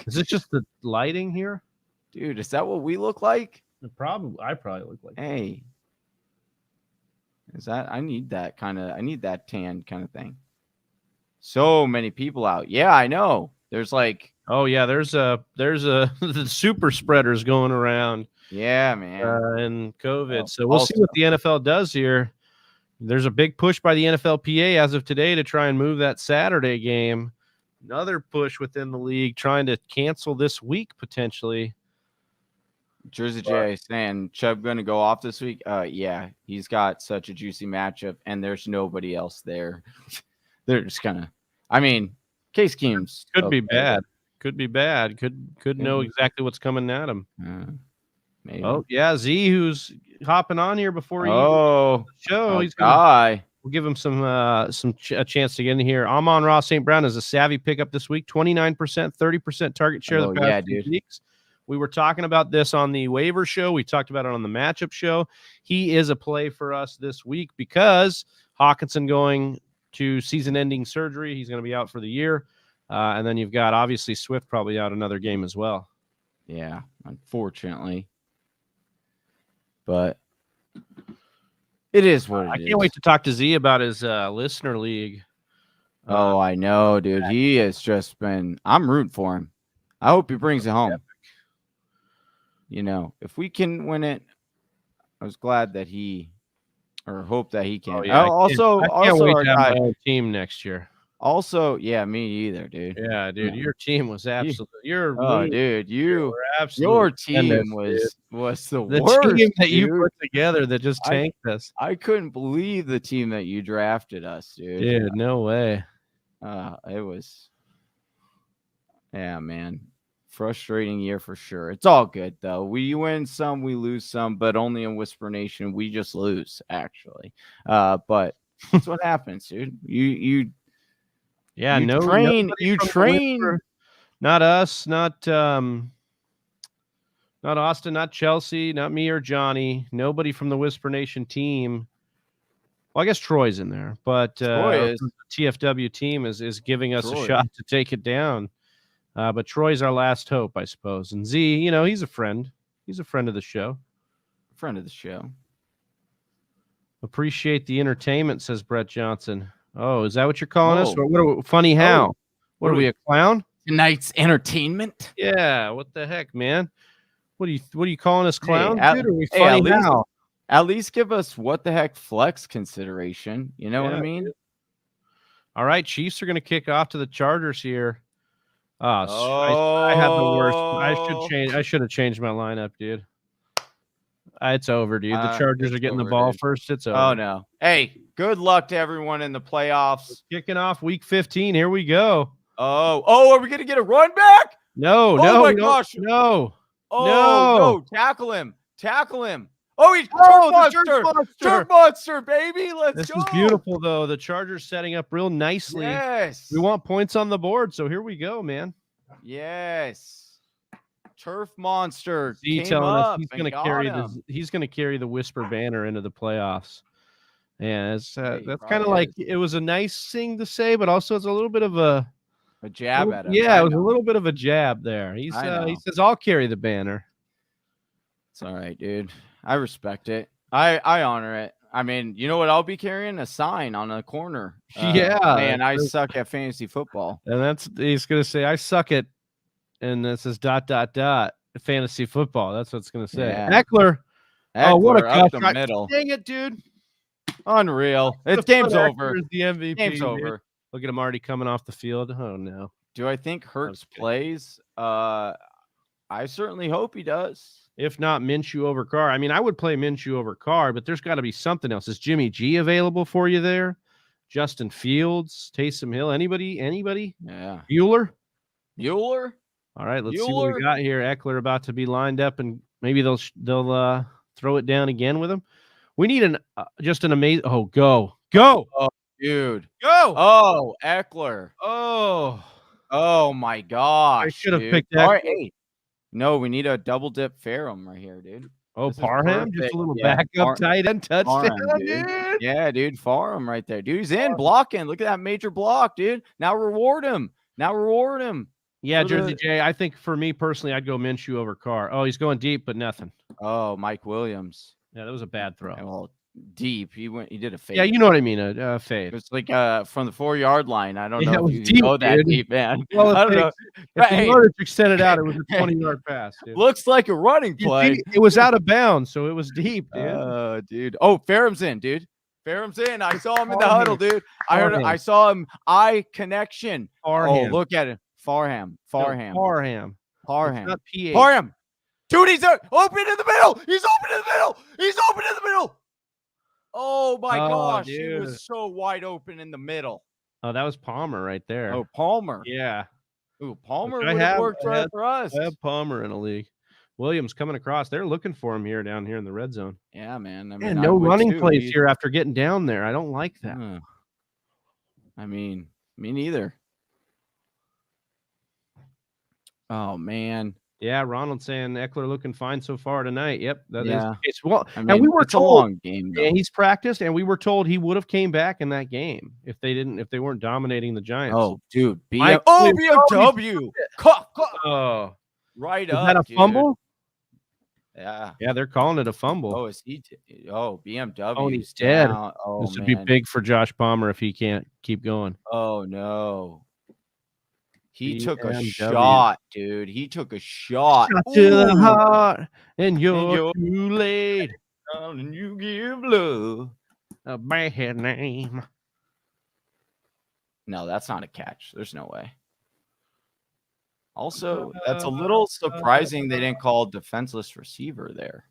Is it just the lighting here? Dude, is that what we look like? I probably look like. Hey. Is that I need that tan kind of thing. So many people out. Yeah, I know. There's like there's the super spreaders going around. Yeah, man. And COVID. So we'll see what the NFL does here. There's a big push by the NFLPA as of today to try and move that Saturday game. Another push within the league trying to cancel this week potentially. Jersey J saying Chubb going to go off this week. Yeah, he's got such a juicy matchup, and there's nobody else there. They're just gonna. I mean, Case Keenum's could be bad. Could be bad. Could know exactly what's coming at him. Maybe. Oh yeah, Z, who's hopping on here before he show. He's gonna. We'll give him a chance to get in here. Amon-Ra St. Brown is a savvy pickup this week. 29%, 30% target share the past 2 weeks. We were talking about this on the waiver show. We talked about it on the matchup show. He is a play for us this week because Hawkinson going to season-ending surgery. He's going to be out for the year. And then you've got, obviously, Swift probably out another game as well. Yeah, unfortunately. But it is what it is. I can't wait to talk to Z about his listener league. Oh, I know, dude. He has just been – I'm rooting for him. I hope he brings it home. You know, if we can win it, I was glad that hope that he can. Oh, yeah. I can't wait to have my own team next year. Also, yeah, me either, dude. Yeah, dude, your team was absolutely. Your team was the worst team that you put together that just tanked us. I couldn't believe the team that you drafted us, dude. Dude, no way. It was, yeah, man. Frustrating year for sure. It's all good though. We win some, we lose some, but only in Whisper Nation we just lose actually. But that's what happens, dude. You train. Not us, not Austin, not Chelsea, not me or Johnny. Nobody from the Whisper Nation team. Well, I guess Troy's in there, but the TFW team is giving us a shot to take it down. But Troy's our last hope, I suppose. And Z, he's a friend. He's a friend of the show. Appreciate the entertainment, says Brett Johnson. Oh, is that what you're calling us? Funny how? What are we, a clown? Tonight's entertainment? Yeah, what the heck, man? What are you calling us clowns, dude? Are we funny how? At least give us what the heck flex consideration. You know what I mean? Dude. All right, Chiefs are going to kick off to the Chargers here. I had the worst. I should have changed my lineup, dude. It's over, dude. The Chargers are getting the ball first. It's over. Oh no. Hey, good luck to everyone in the playoffs. Kicking off week 15. Here we go. Oh, are we gonna get a run back? No. Oh my gosh. No. No. Tackle him. Oh, he's Turf Monster, baby. Let's go. This is beautiful, though. The Chargers setting up real nicely. Yes. We want points on the board, so here we go, man. Yes. Turf Monster. He's telling us he's going to carry the Whisper banner into the playoffs. And that's kind of like it was a nice thing to say, but also it's a little bit of a jab at him. Yeah, it was a little bit of a jab there. He says, "I'll carry the banner." It's all right, dude. I respect it. I honor it. I mean, you know what? I'll be carrying a sign on a corner. Yeah, man, I suck at fantasy football. and he's gonna say I suck at, and this is ... fantasy football. That's what it's gonna say. Yeah. Ekeler. Oh, what a Ekeler up guy! the middle. Dang it, dude! Unreal. It's game's over. The MVP. Game's dude. over. Look at him already coming off the field. Oh no. Do I think Hurts plays? I certainly hope he does. If not Minshew over Carr. I mean, I would play Minshew over Carr, but there's got to be something else. Is Jimmy G available for you there? Justin Fields, Taysom Hill, anybody? Yeah. Bueller? All right, let's see what we got here. Ekeler about to be lined up, and maybe they'll throw it down again with him. We need just an amazing. Oh, go! Oh, dude, go! Oh, Ekeler! Oh my gosh! I should have picked that. All right, hey. No, we need a double dip Ferrum right here, dude. Oh, Parham, just a little backup tight end touchdown, dude. Yeah, dude, Farham right there, dude. He's in blocking. Look at that major block, dude. Now reward him. Yeah, Jersey J. I think for me personally, I'd go Minshew over Carr. Oh, he's going deep, but nothing. Oh, Mike Williams. Yeah, that was a bad throw. Well, deep. He did a fade. Yeah, you know what I mean. A fade. It's like from the 4-yard line. I don't know if you can go that deep, man. Well, I don't know. If the yardage extended out, it was a 20-yard pass. Dude. Looks like a running play. It was out of bounds, so it was deep, dude. Dude. Oh, Farham's in, dude. Farham's in. I saw him in the huddle, dude. I saw him. Eye connection. Farham. Oh, look at it. Farham. Not PH. Farham. Dude, he's open in the middle. He's open in the middle. Oh my gosh, dude. He was so wide open in the middle. Oh, that was Palmer right there. Oh, Palmer. Yeah. Ooh, Palmer would have worked right for us. I have Palmer in a league. Williams coming across. They're looking for him down here in the red zone. Yeah, man. I mean, no running plays here after getting down there. I don't like that. I mean, me neither. Oh man. Yeah, Ronald saying Ekeler looking fine so far tonight. Yep, that is the case. Well, I mean, and we were told, a long game. Though. Yeah, he's practiced, and we were told he would have came back in that game if they weren't dominating the Giants. Oh, dude, BMW. Oh, right is up. That a fumble? Yeah, they're calling it a fumble. Oh, is he? BMW. Oh, he's dead. Oh, this would be big for Josh Palmer if he can't keep going. Oh no. He took a shot, dude. He took a shot to the heart, and you're too late. And you give love a bad name. No, that's not a catch. There's no way. Also, that's a little surprising they didn't call defenseless receiver there.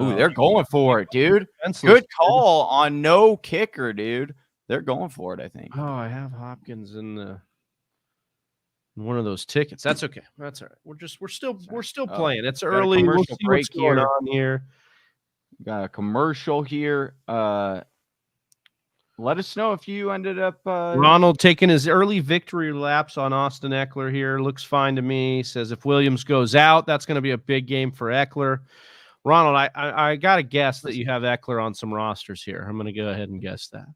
Ooh, they're going for it, dude. Good call on no kicker, dude. They're going for it, I think. Oh, I have Hopkins in one of those tickets. That's okay. That's all right. We're still playing. It's early. We'll see what's going on here. Got a commercial here. Let us know if you ended up Ronald taking his early victory laps on Austin Ekeler here. Looks fine to me. Says if Williams goes out, that's going to be a big game for Ekeler. Ronald, I got to guess that you have Ekeler on some rosters here. I'm going to go ahead and guess that.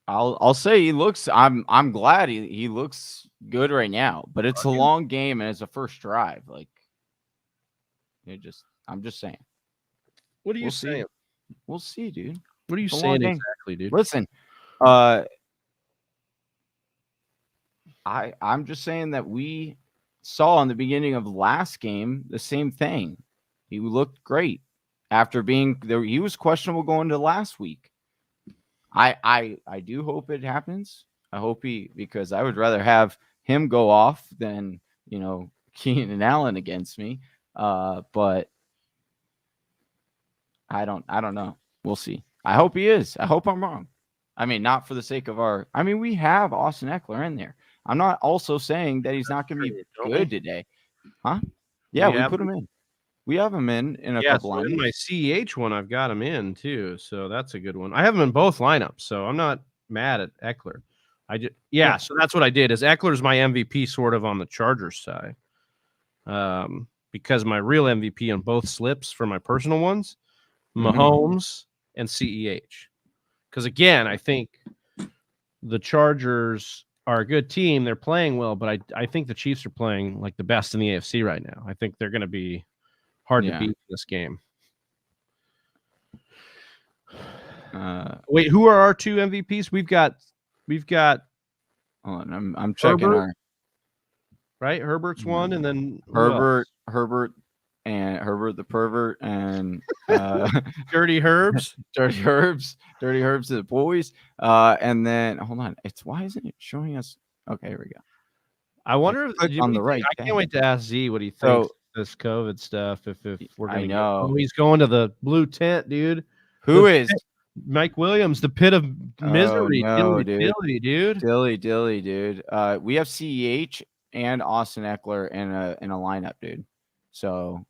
I'll say he looks. I'm glad he looks good right now, but it's a long game and it's a first drive. Like, I'm just saying. What are you saying? We'll see, dude. What are you saying exactly, dude? Listen, I'm just saying that we saw in the beginning of the last game the same thing. He looked great after being there. He was questionable going to last week. I do hope it happens. I hope because I would rather have him go off than, Keenan Allen against me. But I don't know. We'll see. I hope he is. I hope I'm wrong. I mean, not for the sake of we have Austin Ekeler in there. I'm not also saying that he's not going to be good today. Huh? Yeah, we put him in. We have him in a couple lineups. In my CEH one, I've got him in too, so that's a good one. I have him in both lineups, so I'm not mad at Ekeler. So that's what I did. Is Eckler's my MVP sort of on the Chargers side, because my real MVP on both slips for my personal ones, Mahomes and CEH. Because again, I think the Chargers are a good team. They're playing well, but I think the Chiefs are playing like the best in the AFC right now. I think they're going to be hard to beat in this game. Wait, who are our 2 MVPs? We've got. Hold on, I'm checking Herbert, right? Herbert's one, and then Herbert the pervert, and Dirty Herbs. Dirty Herbs to the boys. And then hold on, why isn't it showing us? Okay, here we go. I wonder if on the right. I can't wait to ask Z what he thinks of this COVID stuff. If we're gonna, I know he's going to the blue tent, dude. Who is Mike Williams, the pit of misery? No, Dilly, dude. Dilly, dude. We have CEH and Austin Ekeler in a lineup, dude. So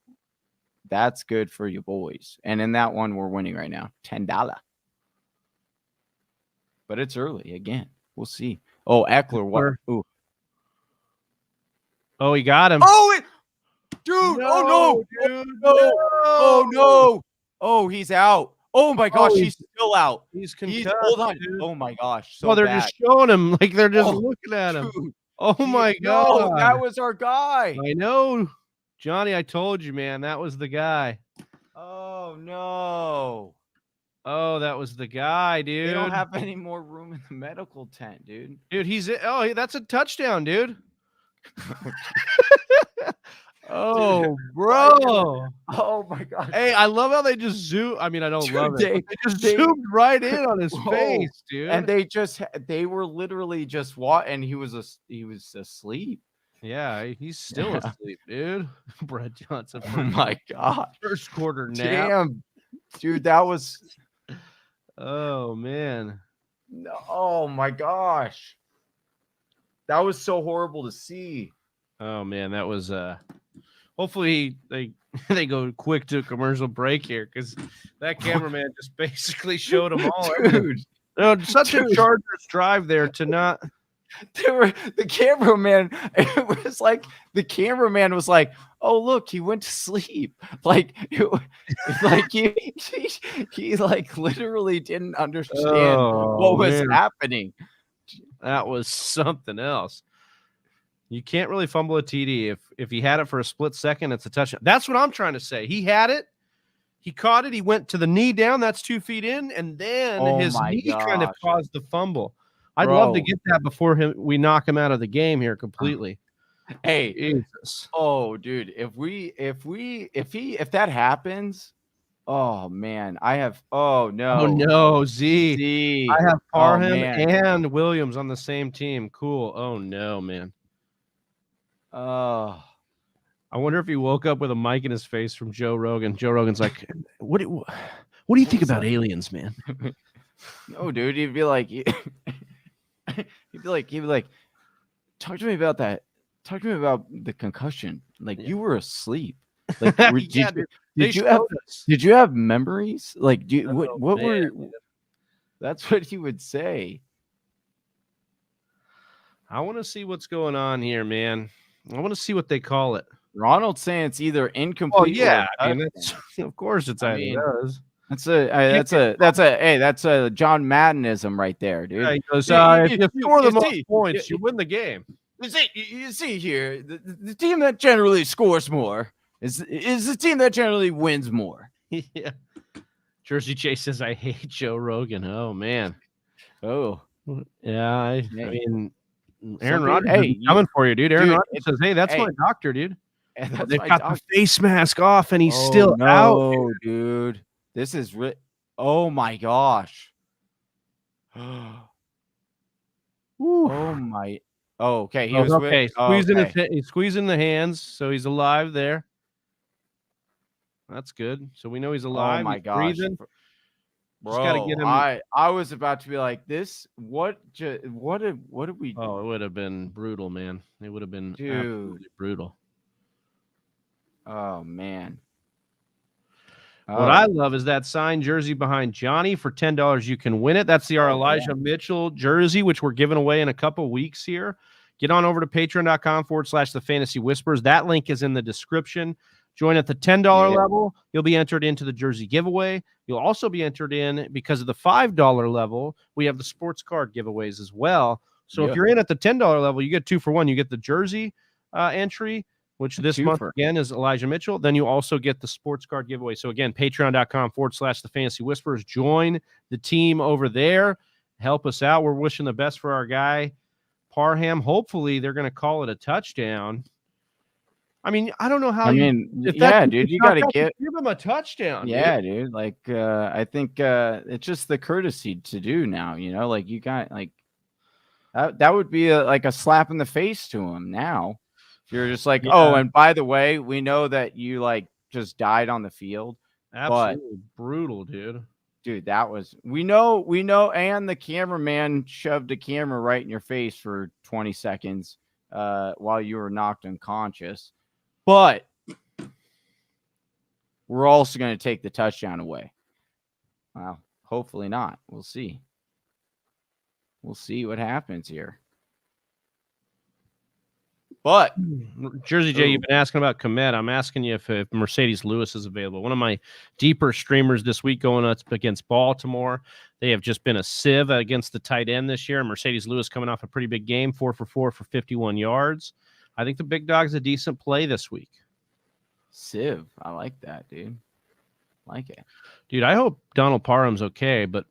that's good for you boys. And in that one, we're winning right now, $10. But it's early again. We'll see. Oh, Ekeler, what? Ooh. Oh, he got him. Oh, dude! No, oh no! Dude, no! Oh no! Oh, he's out. Oh my gosh, he's still out. He's concussed. Hold on. Dude. Oh my gosh. So they're bad. just showing him like they're just looking at him. Dude. Oh my god. No, that was our guy. I know. Johnny, I told you, man. That was the guy. Oh no. Oh, that was the guy, dude. They don't have any more room in the medical tent, dude. Dude, that's a touchdown, dude. Oh, bro. Oh my god. Hey, I love how they just zoom. I mean, I don't love it. They just zoomed right in on his face, dude. And they were literally just and he was asleep. Yeah, he's still asleep, dude. Brett Johnson. Oh my god. First quarter nap. Damn. Dude, that was oh man. No, oh my gosh. That was so horrible to see. Oh man, that was hopefully they go quick to a commercial break here because that cameraman just basically showed them all. Dude. No, such a Chargers drive there to not. The cameraman. It was like the cameraman was like, "Oh look, he went to sleep." Like, he like literally didn't understand what was happening. That was something else. You can't really fumble a TD if he had it for a split second. It's a touchdown. That's what I'm trying to say. He had it. He caught it. He went to the knee down. That's 2 feet in, and then his knee kind of caused the fumble. I'd love to get that before we knock him out of the game here completely. Hey, Jesus. Oh, dude, if that happens, oh man, I have. Oh no, Z. I have Parham and Williams on the same team. Cool. Oh no, man. I wonder if he woke up with a mic in his face from Joe Rogan. Joe Rogan's like, "What do you think about aliens, man?" No, dude, he'd be like, talk to me about that. Talk to me about the concussion. Like you were asleep. Like did you have memories? Like what were? That's what he would say. I want to see what's going on here, man. I want to see what they call it. Ronald's saying it's either incomplete. Oh yeah, I mean, of course it's does. That's a John Maddenism right there, dude. Yeah, he goes, if you score the most points, you win the game. You see here, the team that generally scores more is the team that generally wins more. Yeah. Jersey Chase says, "I hate Joe Rogan." Oh man. Oh yeah. I mean, Aaron Rodgers coming for you, dude. Aaron Rodgers says, "Hey, that's my doctor, dude." They've got the face mask off, and he's still out, dude. This is oh my gosh. Oh my. Oh, okay. He was okay. He's squeezing the hands, so he's alive there. That's good. So we know he's alive. Oh my gosh. Breathing. Bro, gotta get him. I was about to be like, this. What did we? Oh, it would have been brutal, man. It would have been absolutely brutal. Oh man. What I love is that signed jersey behind Johnny for $10. You can win it. That's our Elijah Mitchell jersey, which we're giving away in a couple weeks here. Get on over to patreon.com/the Fantasy Whispers. That link is in the description. Join at the $10 level. You'll be entered into the jersey giveaway. You'll also be entered in because of the $5 level. We have the sports card giveaways as well. So if you're in at the $10 level, you get 2 for 1. You get the jersey entry which this month again is Elijah Mitchell. Then you also get the sports card giveaway. So again, patreon.com/the Fantasy Whisperers. Join the team over there. Help us out. We're wishing the best for our guy, Parham. Hopefully they're going to call it a touchdown. I mean, I don't know how dude, you got to give him a touchdown. Yeah, dude. Like, I think it's just the courtesy to do now, like you got like that would be like a slap in the face to him now. If you're just like, oh, and by the way, we know that you like just died on the field. Absolutely brutal, dude. Dude, that was we know, and the cameraman shoved a camera right in your face for 20 seconds while you were knocked unconscious. But we're also going to take the touchdown away. Well, hopefully not. We'll see. We'll see what happens here. But Jersey J, you've been asking about Komet. I'm asking you if Mercedes Lewis is available. One of my deeper streamers this week going up against Baltimore. They have just been a sieve against the tight end this year. Mercedes Lewis coming off a pretty big game, 4 for 4 for 51 yards. I think the big dog's a decent play this week. Sieve. I like that, dude. Like it. Dude, I hope Donald Parham's okay, but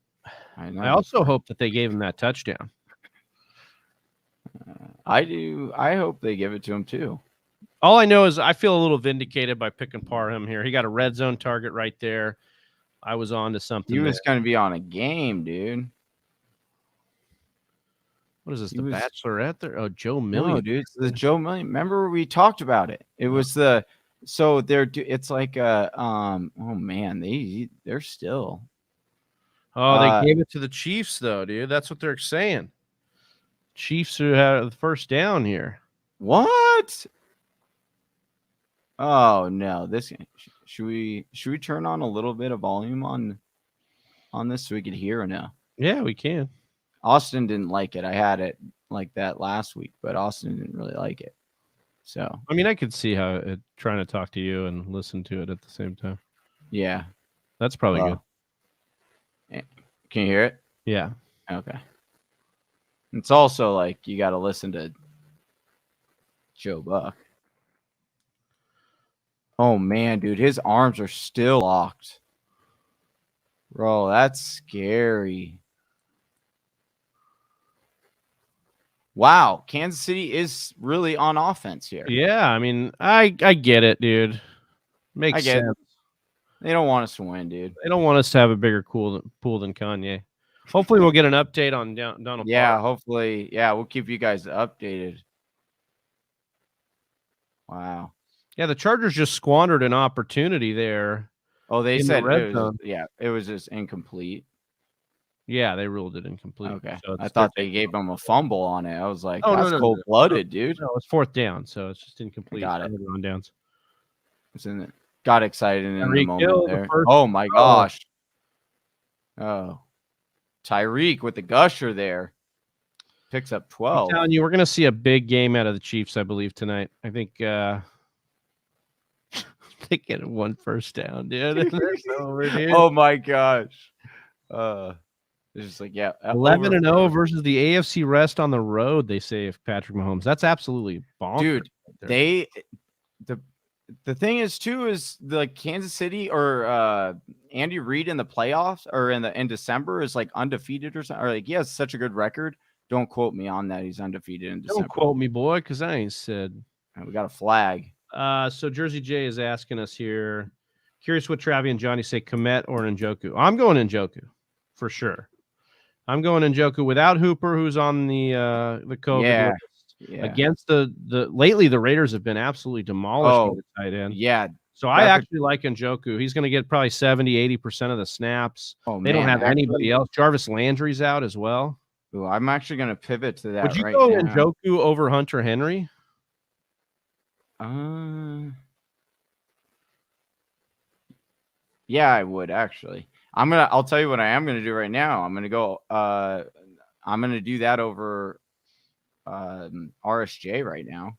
I also hope that they gave him that touchdown. I do. I hope they give it to him too. All I know is I feel a little vindicated by picking Parham here. He got a red zone target right there. I was on to something. He was going to be on a game, dude. What is this? The Bachelorette there? Oh, Joe Million. No, dude. It's the Joe Million. Remember we talked about it. It was so it's like oh man, they're still. Oh, they gave it to the Chiefs though, dude. That's what they're saying. Chiefs who had the first down here. What? Oh no! Should we turn on a little bit of volume on this so we could hear or no? Yeah, we can. Austin didn't like it. I had it like that last week, but Austin didn't really like it. So I mean, I could see how trying to talk to you and listen to it at the same time. Yeah, that's probably good. Can you hear it? Yeah. Okay. It's also like you got to listen to Joe Buck. Oh man, dude, his arms are still locked. Bro, that's scary. Wow, Kansas City is really on offense here. Yeah, I mean, I get it, dude. Makes sense. They don't want us to win, dude. They don't want us to have a bigger pool than Kanye. Hopefully, we'll get an update on Donald. Yeah, hopefully. Yeah, we'll keep you guys updated. Wow. Yeah, the Chargers just squandered an opportunity there. Oh, they said it was just incomplete. Yeah, they ruled it incomplete. Okay. So I thought they gave him a fumble on it. I was like, that's cold-blooded, dude. No, it's fourth down, so it's just incomplete. Got it. On downs. Got excited in the moment there. Oh, my gosh. Oh. Tyreek with the gusher there. Picks up 12. I'm telling you, we're going to see a big game out of the Chiefs, I believe, tonight. I think they get one first down, dude. Over, dude. Oh, my gosh. It's just like, 11-0 versus the AFC rest on the road, they say, if Patrick Mahomes. That's absolutely bonkers. Dude, the thing is, too, is the Kansas City or Andy Reid in the playoffs or in December is like undefeated or something. Or like he has such a good record. Don't quote me on that. He's undefeated in December. Don't quote me, boy, because I ain't said. We got a flag. So Jersey J is asking us here. Curious what Travi and Johnny say, Komet or Njoku. I'm going Njoku for sure. I'm going Njoku without Hooper, who's on the COVID list. Yeah. Against the lately, the Raiders have been absolutely demolished by the tight end. Yeah. So I actually like Njoku. He's going to get probably 70-80% of the snaps. They don't have anybody else. Jarvis Landry's out as well. Ooh, I'm actually going to pivot to that. Would you go Njoku over Hunter Henry? Yeah, I would actually. I'll tell you what I am gonna do right now. I'm gonna go. I'm gonna do that over RSJ right now.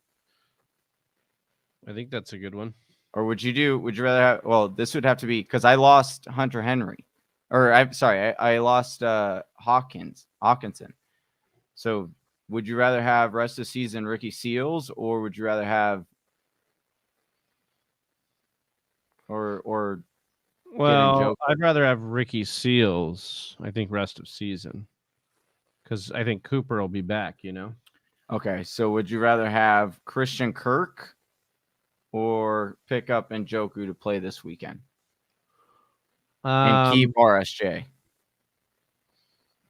I think that's a good one. Or would you rather have? Well, this would have to be because I lost Hunter Henry, or I lost Hawkinson. So would you rather have rest of season Ricky Seals, or would you rather have or Well, Njoku? I'd rather have Ricky Seals, I think, rest of season. Because I think Cooper will be back, Okay, so would you rather have Christian Kirk or pick up Njoku to play this weekend and keep RSJ?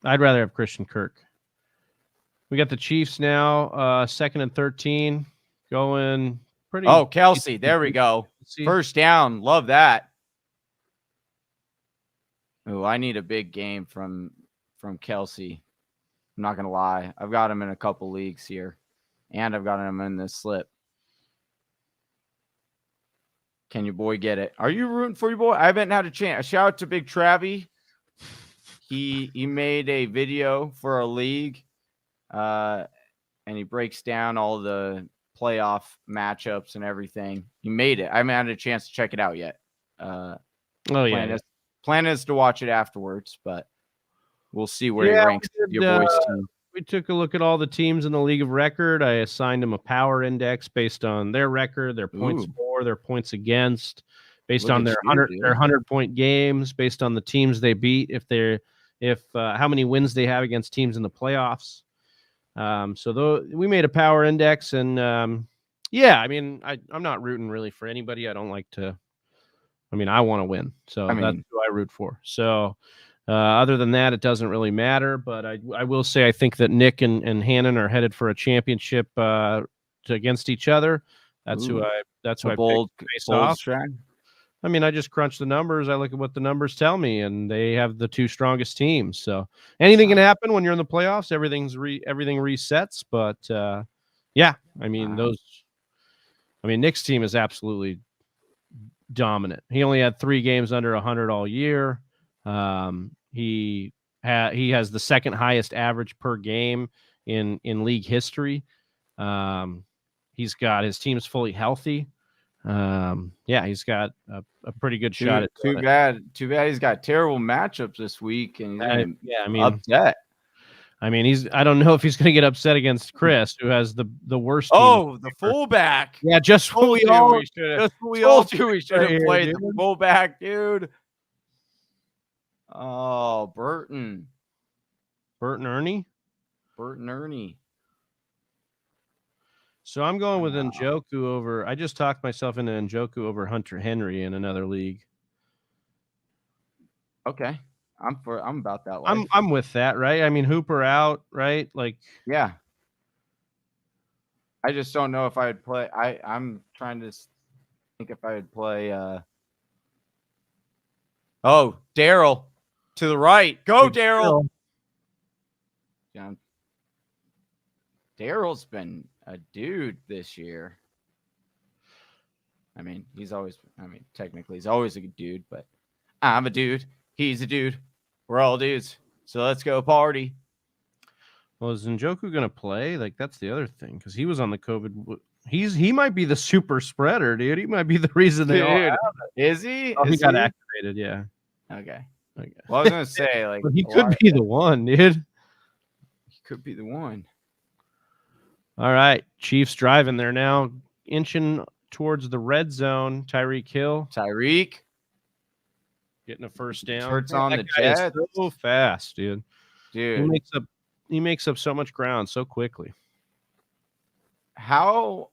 I'd rather have Christian Kirk. We got the Chiefs now, 2nd and 13, going pretty. Oh, Kelsey, there we go. First down, love that. Oh, I need a big game from Kelsey. I'm not gonna lie, I've got him in a couple leagues here, and I've got him in this slip. Can your boy get it? Are you rooting for your boy? I haven't had a chance. Shout out to Big Travie. He made a video for a league, and he breaks down all the playoff matchups and everything. He made it. I haven't had a chance to check it out yet. Plan is to watch it afterwards, but we'll see where he ranks your boys' team. We took a look at all the teams in the league of record. I assigned them a power index based on their record, their points for, their points against, based on their 100-point games, based on the teams they beat, how many wins they have against teams in the playoffs. We made a power index, and I'm not rooting really for anybody. I don't like to. I want to win, so that's who I root for. So. Other than that, it doesn't really matter. But I will say I think that Nick and Hannon are headed for a championship against each other. That's who I picked based off. I just crunch the numbers. I look at what the numbers tell me, and they have the 2 strongest teams. So anything can happen when you're in the playoffs. Everything resets. But Nick's team is absolutely dominant. He only had 3 games under 100 all year. He has the 2nd highest average per game in league history. He's got his team's fully healthy. He's got a pretty good shot at too bad he's got terrible matchups this week, and he's upset. I don't know if he's going to get upset against Chris, who has the worst team. Oh, the fullback. Yeah, just what we should have played the fullback, dude. Oh, Burton Ernie. So I'm going with Njoku over. I just talked myself into Njoku over Hunter Henry in another league. Okay, I'm about that life. I'm with that, right? Hooper out, right? Yeah. I just don't know if I would play. I'm trying to think if I would play. Oh, Daryl. To the right. Go, Daryl. Daryl's been a dude this year. Technically he's always a good dude, but I'm a dude. He's a dude. We're all dudes. So let's go party. Well, is Njoku going to play? That's the other thing, because he was on the COVID. He might be the super spreader, dude. He might be the reason they all have it. Is he? He got activated, yeah. Okay. Well, I was gonna say, he could be the one, dude. He could be the one. All right, Chiefs driving. They're now inching towards the red zone. Tyreek Hill. Getting a first down. Turns on the Jets. So fast, dude. He makes up so much ground so quickly. How?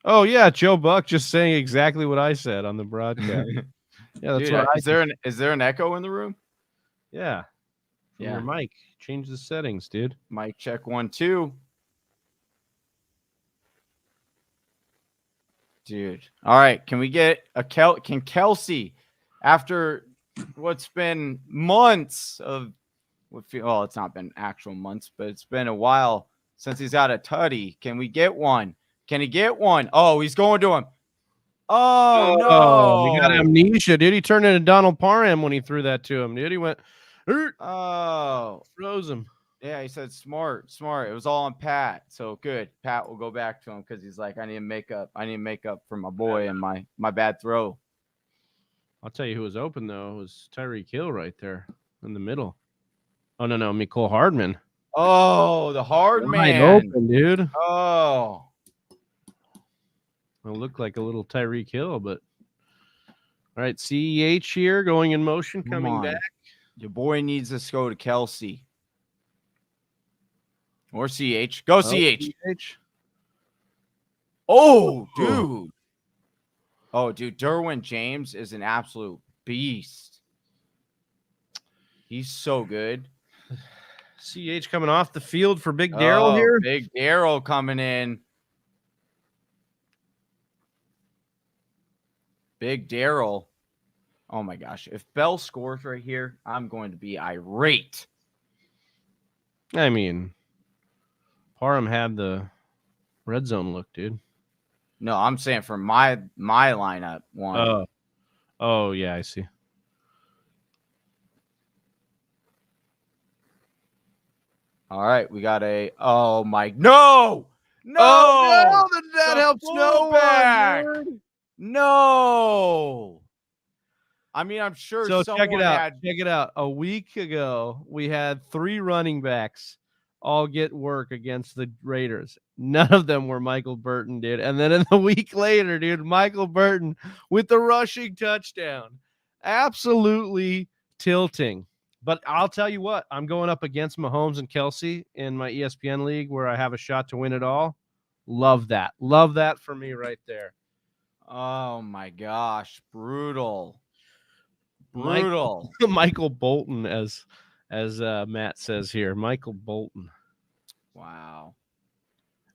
Oh yeah, Joe Buck just saying exactly what I said on the broadcast. Yeah, that's right. Is there an echo in the room? Yeah. Your mic. Change the settings, dude. Mic check 1 2. Dude. All right. Can we get can Kelsey, after what's been months of it's not been actual months, but it's been a while since he's got a tutty. Can we get one? Can he get one? Oh, he's going to him. Oh, no. He got amnesia, dude. He turned into Donald Parham when he threw that to him, dude. He went, froze him. Yeah, he said smart. It was all on Pat. So good. Pat will go back to him because he's like, I need to make up for my boy and my bad throw. I'll tell you who was open, though. It was Tyreek Hill right there in the middle. Oh, no, Mecole Hardman. Oh, the Hardman. Open, dude. Oh. It looked like a little Tyreek Hill, but All right, CEH here going in motion, Come coming on. back. Your boy needs to go to Kelsey. Or CH. Go CH. CEH. Oh, dude. Oh, dude. Derwin James is an absolute beast. He's so good. CH coming off the field for Big Daryl here. Big Daryl coming in. Big Daryl. Oh, my gosh. If Bell scores right here, I'm going to be irate. I mean, Parham had the red zone look, dude. No, I'm saying for my lineup one. Oh, yeah, I see. All right, we got a. Oh my! No, that helps fullback. no one. No. I mean, I'm sure. So check it out. had... Check it out. A week ago, we had 3 running backs all get work against the Raiders. None of them were Michael Burton, dude. And then in the week later, dude, Michael Burton with the rushing touchdown. Absolutely tilting. But I'll tell you what, I'm going up against Mahomes and Kelsey in my ESPN league where I have a shot to win it all. Love that. Love that for me right there. Oh my gosh, brutal. Michael Bolton, as Matt says here. Michael Bolton. Wow.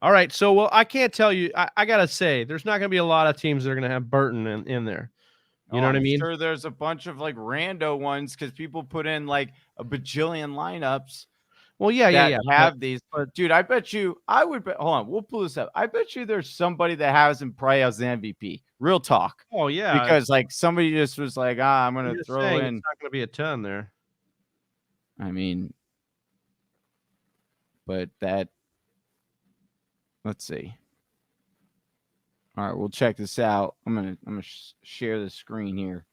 All right, so well, I can't tell you. I gotta say, there's not gonna be a lot of teams that are gonna have Burton in there. You know what I mean? Sure, there's a bunch of like rando ones because people put in like a bajillion lineups. Well, yeah. Have these, but dude, I bet you I would bet. Hold on, we'll pull this up. I bet you there's somebody that has him probably as the MVP. Real talk. Oh yeah, because like somebody just was like, I'm gonna throw in. It's not gonna be a ton there. I mean, but that. Let's see. All right, we'll check this out. I'm gonna share the screen here.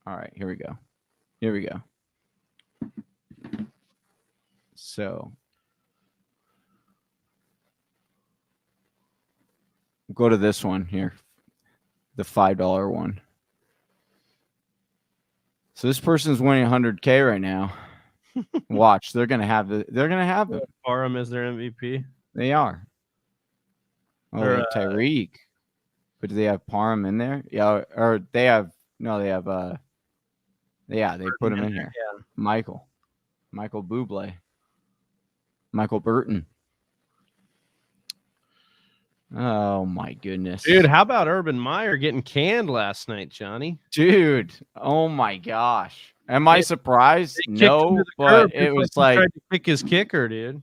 All right, here we go. So go to this one here, the $5 one. So this person's winning 100K right now. Watch, they're gonna have it. Parham is their MVP. They are. Oh, Tyreek. But do they have Parham in there? Yeah, or they have they have yeah, they put him in here. Yeah. Michael Bublé. Michael Burton. Oh my goodness. Dude, how about Urban Meyer getting canned last night, Johnny? Dude, oh my gosh. Am I surprised? No, but it was like tried to kick his kicker, dude.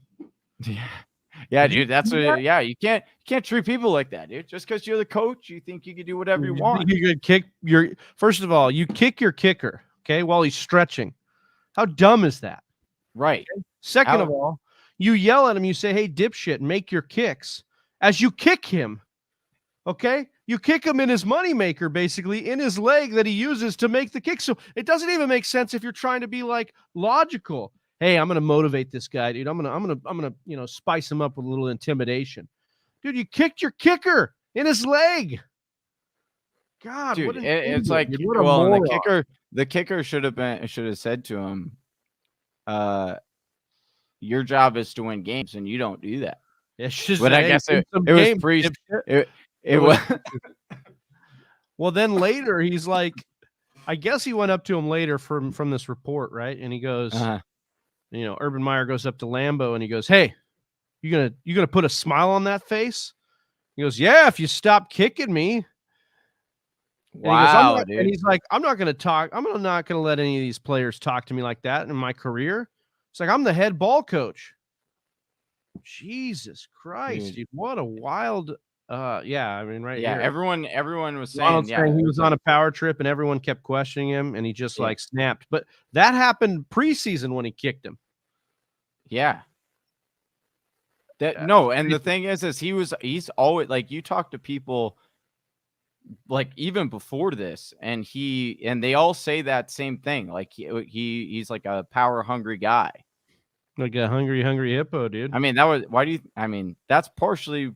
Yeah, dude, that's what. Yeah, you can't treat people like that, dude. Just because you're the coach, you think you can do whatever you want. You could kick your. First of all, you kick your kicker, okay, while he's stretching. How dumb is that? Right. Okay? Second of all, you yell at him. You say, "Hey, dipshit, make your kicks." As you kick him, okay, you kick him in his moneymaker, basically in his leg that he uses to make the kick. So it doesn't even make sense if you're trying to be like logical. Hey, I'm going to motivate this guy, dude. I'm going to spice him up with a little intimidation. Dude, you kicked your kicker in his leg. God, dude, what it's like, dude, well, the kicker should have said to him, your job is to win games, and you don't do that. But I guess it was pre. It was. Well, then later he's like, I guess he went up to him later from this report, right? And he goes, Urban Meyer goes up to Lambeau and he goes, "Hey, you gonna put a smile on that face?" He goes, "Yeah, if you stop kicking me." Wow, dude. And he's like, "I'm not gonna talk. I'm not gonna let any of these players talk to me like that in my career." It's like, I'm the head ball coach. Jesus Christ, dude, what a wild here. Everyone was saying he was on a power trip and everyone kept questioning him and he just like snapped. But that happened preseason when he kicked him. Yeah. The thing is he's always like, you talk to people like even before this and they all say that same thing. Like he's like a power hungry guy. Like a hungry hippo, dude. I mean, that's partially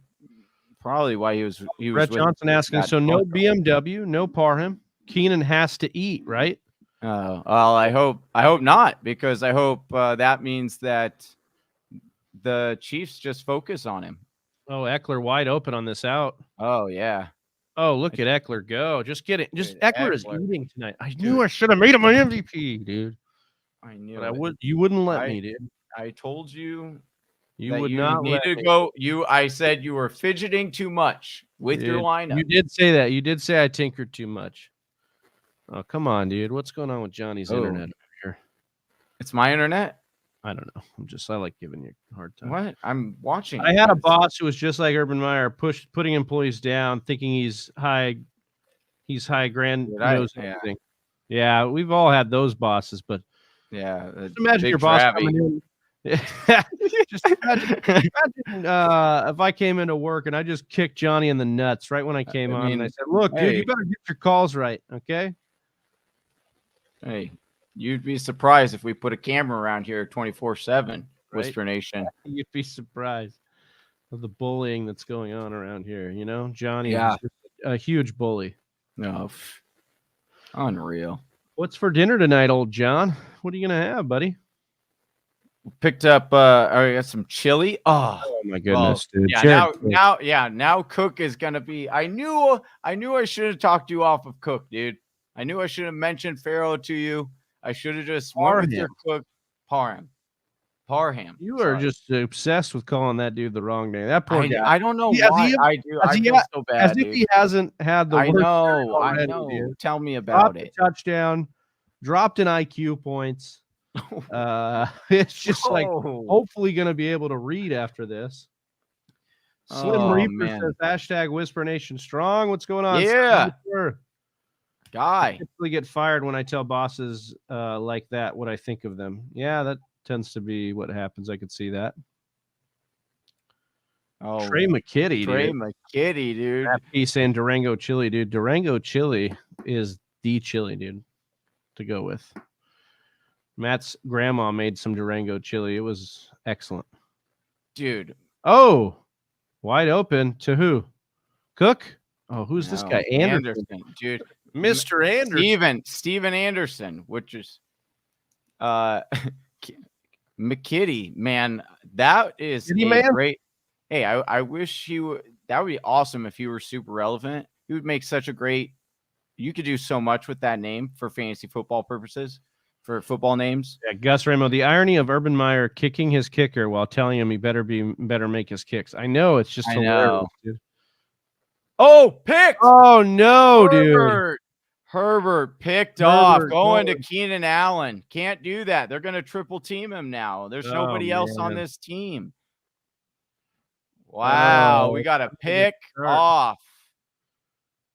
probably why he was Brett with Johnson asking, that so no bunker. BMW, no Parham. Keenan has to eat, right? Well, I hope not, because I hope that means that the Chiefs just focus on him. Oh, Ekeler wide open on this out. Oh yeah. Oh, look at Ekeler go. Just get it. Just Dude, Ekeler is Ekeler. eating tonight. I Dude. knew I should have made him my MVP, dude. I knew But you wouldn't let me, dude. I told you You that would you not need let to me. go. I said you were fidgeting too much with your Dude, lineup. You did say that. You did say I tinkered too much. Oh, come on, dude. What's going on with Johnny's internet over here? It's my internet. I don't know. I like giving you a hard time. What? I'm watching. I had a boss who was just like Urban Meyer, putting employees down, thinking he's high grandiose. Yeah, we've all had those bosses, but just imagine your boss coming in. Just imagine if I came into work and I just kicked Johnny in the nuts right when I came on, and I said, "Look, dude, you better get your calls right, okay?" Hey, you'd be surprised if we put a camera around here 24/7. Whisper Nation. You'd be surprised of the bullying that's going on around here. You know, Johnny is just a huge bully. No, unreal. What's for dinner tonight, old John? What are you gonna have, buddy? Picked up I got some chili. Oh my goodness, dude. Now Cook is gonna be. I knew I should have talked you off of Cook, dude. I knew I should have mentioned Pharaoh to you. I should have just went with your Cook. Parham. You are just obsessed with calling that dude the wrong name. That poor guy. I don't know why I do. I feel so bad. As if he hasn't had the worst I know. Dude. Tell me about it. Touchdown, dropped in IQ points. It's just like hopefully going to be able to read after this. Slim Reaper says hashtag Whisper Nation strong. What's going on? Yeah, guy. I typically get fired when I tell bosses like that what I think of them. Yeah, that tends to be what happens. I could see that. Oh, Trey McKitty, dude. That piece saying Durango chili, dude. Durango chili is the chili, dude, to go with. Matt's grandma made some Durango chili. It was excellent. Dude. Oh, wide open to who? Cook? Oh, who's this guy? Anderson, dude. Mr. Anderson. Steven Anderson, which is McKitty, man. That is great. Hey, I wish he would. That would be awesome if he were super relevant. He would make such a great. You could do so much with that name for fantasy football purposes. For football names. Yeah, Gus Ramo, the irony of Urban Meyer kicking his kicker while telling him he better make his kicks. I know, it's just hilarious, dude. Oh, picked! Oh no, dude. Herbert picked off, going to Keenan Allen. Can't do that. They're going to triple team him now. There's nobody else on this team. Wow, we got a pick off.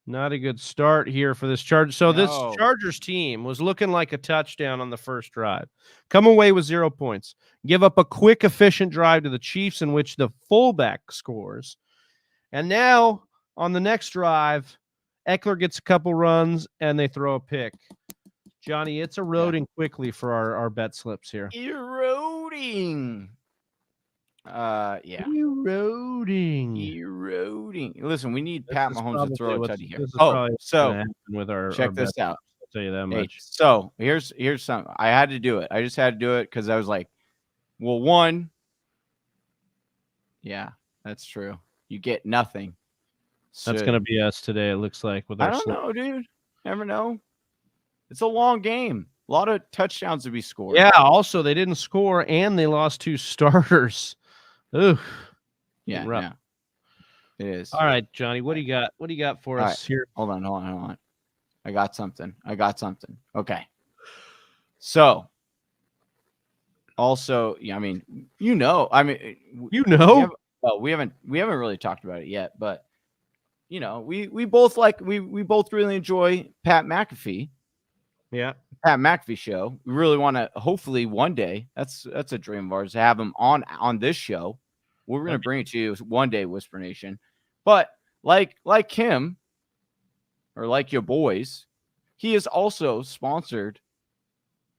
Not a good start here for this Charger. So this Chargers team was looking like a touchdown on the first drive. Come away with 0 points. Give up a quick, efficient drive to the Chiefs in which the fullback scores. And now on the next drive, Ekeler gets a couple runs and they throw a pick. Johnny, it's eroding quickly for our bet slips here. Eroding. Eroding. Listen, we need Pat Mahomes to throw a tutty here. So with our check this out. I'll tell you that much. So here's something. I had to do it. I just had to do it because I was like, well, one. Yeah, that's true. You get nothing. That's gonna be us today. It looks like with our. I don't know, dude. Never know. It's a long game. A lot of touchdowns to be scored. Yeah. Also, they didn't score and they lost 2 starters. Ooh. Yeah. Rough. Yeah. It is. All right, Johnny. What do you got? What do you got for us here? Hold on. I got something. Okay. So. Also, yeah. I mean, we haven't really talked about it yet, but we both really enjoy Pat McAfee. Yeah. Pat McAfee show. We really want to hopefully one day. That's a dream of ours to have him on this show. We're going to bring it to you one day, Whisper Nation. But like him or like your boys, he is also sponsored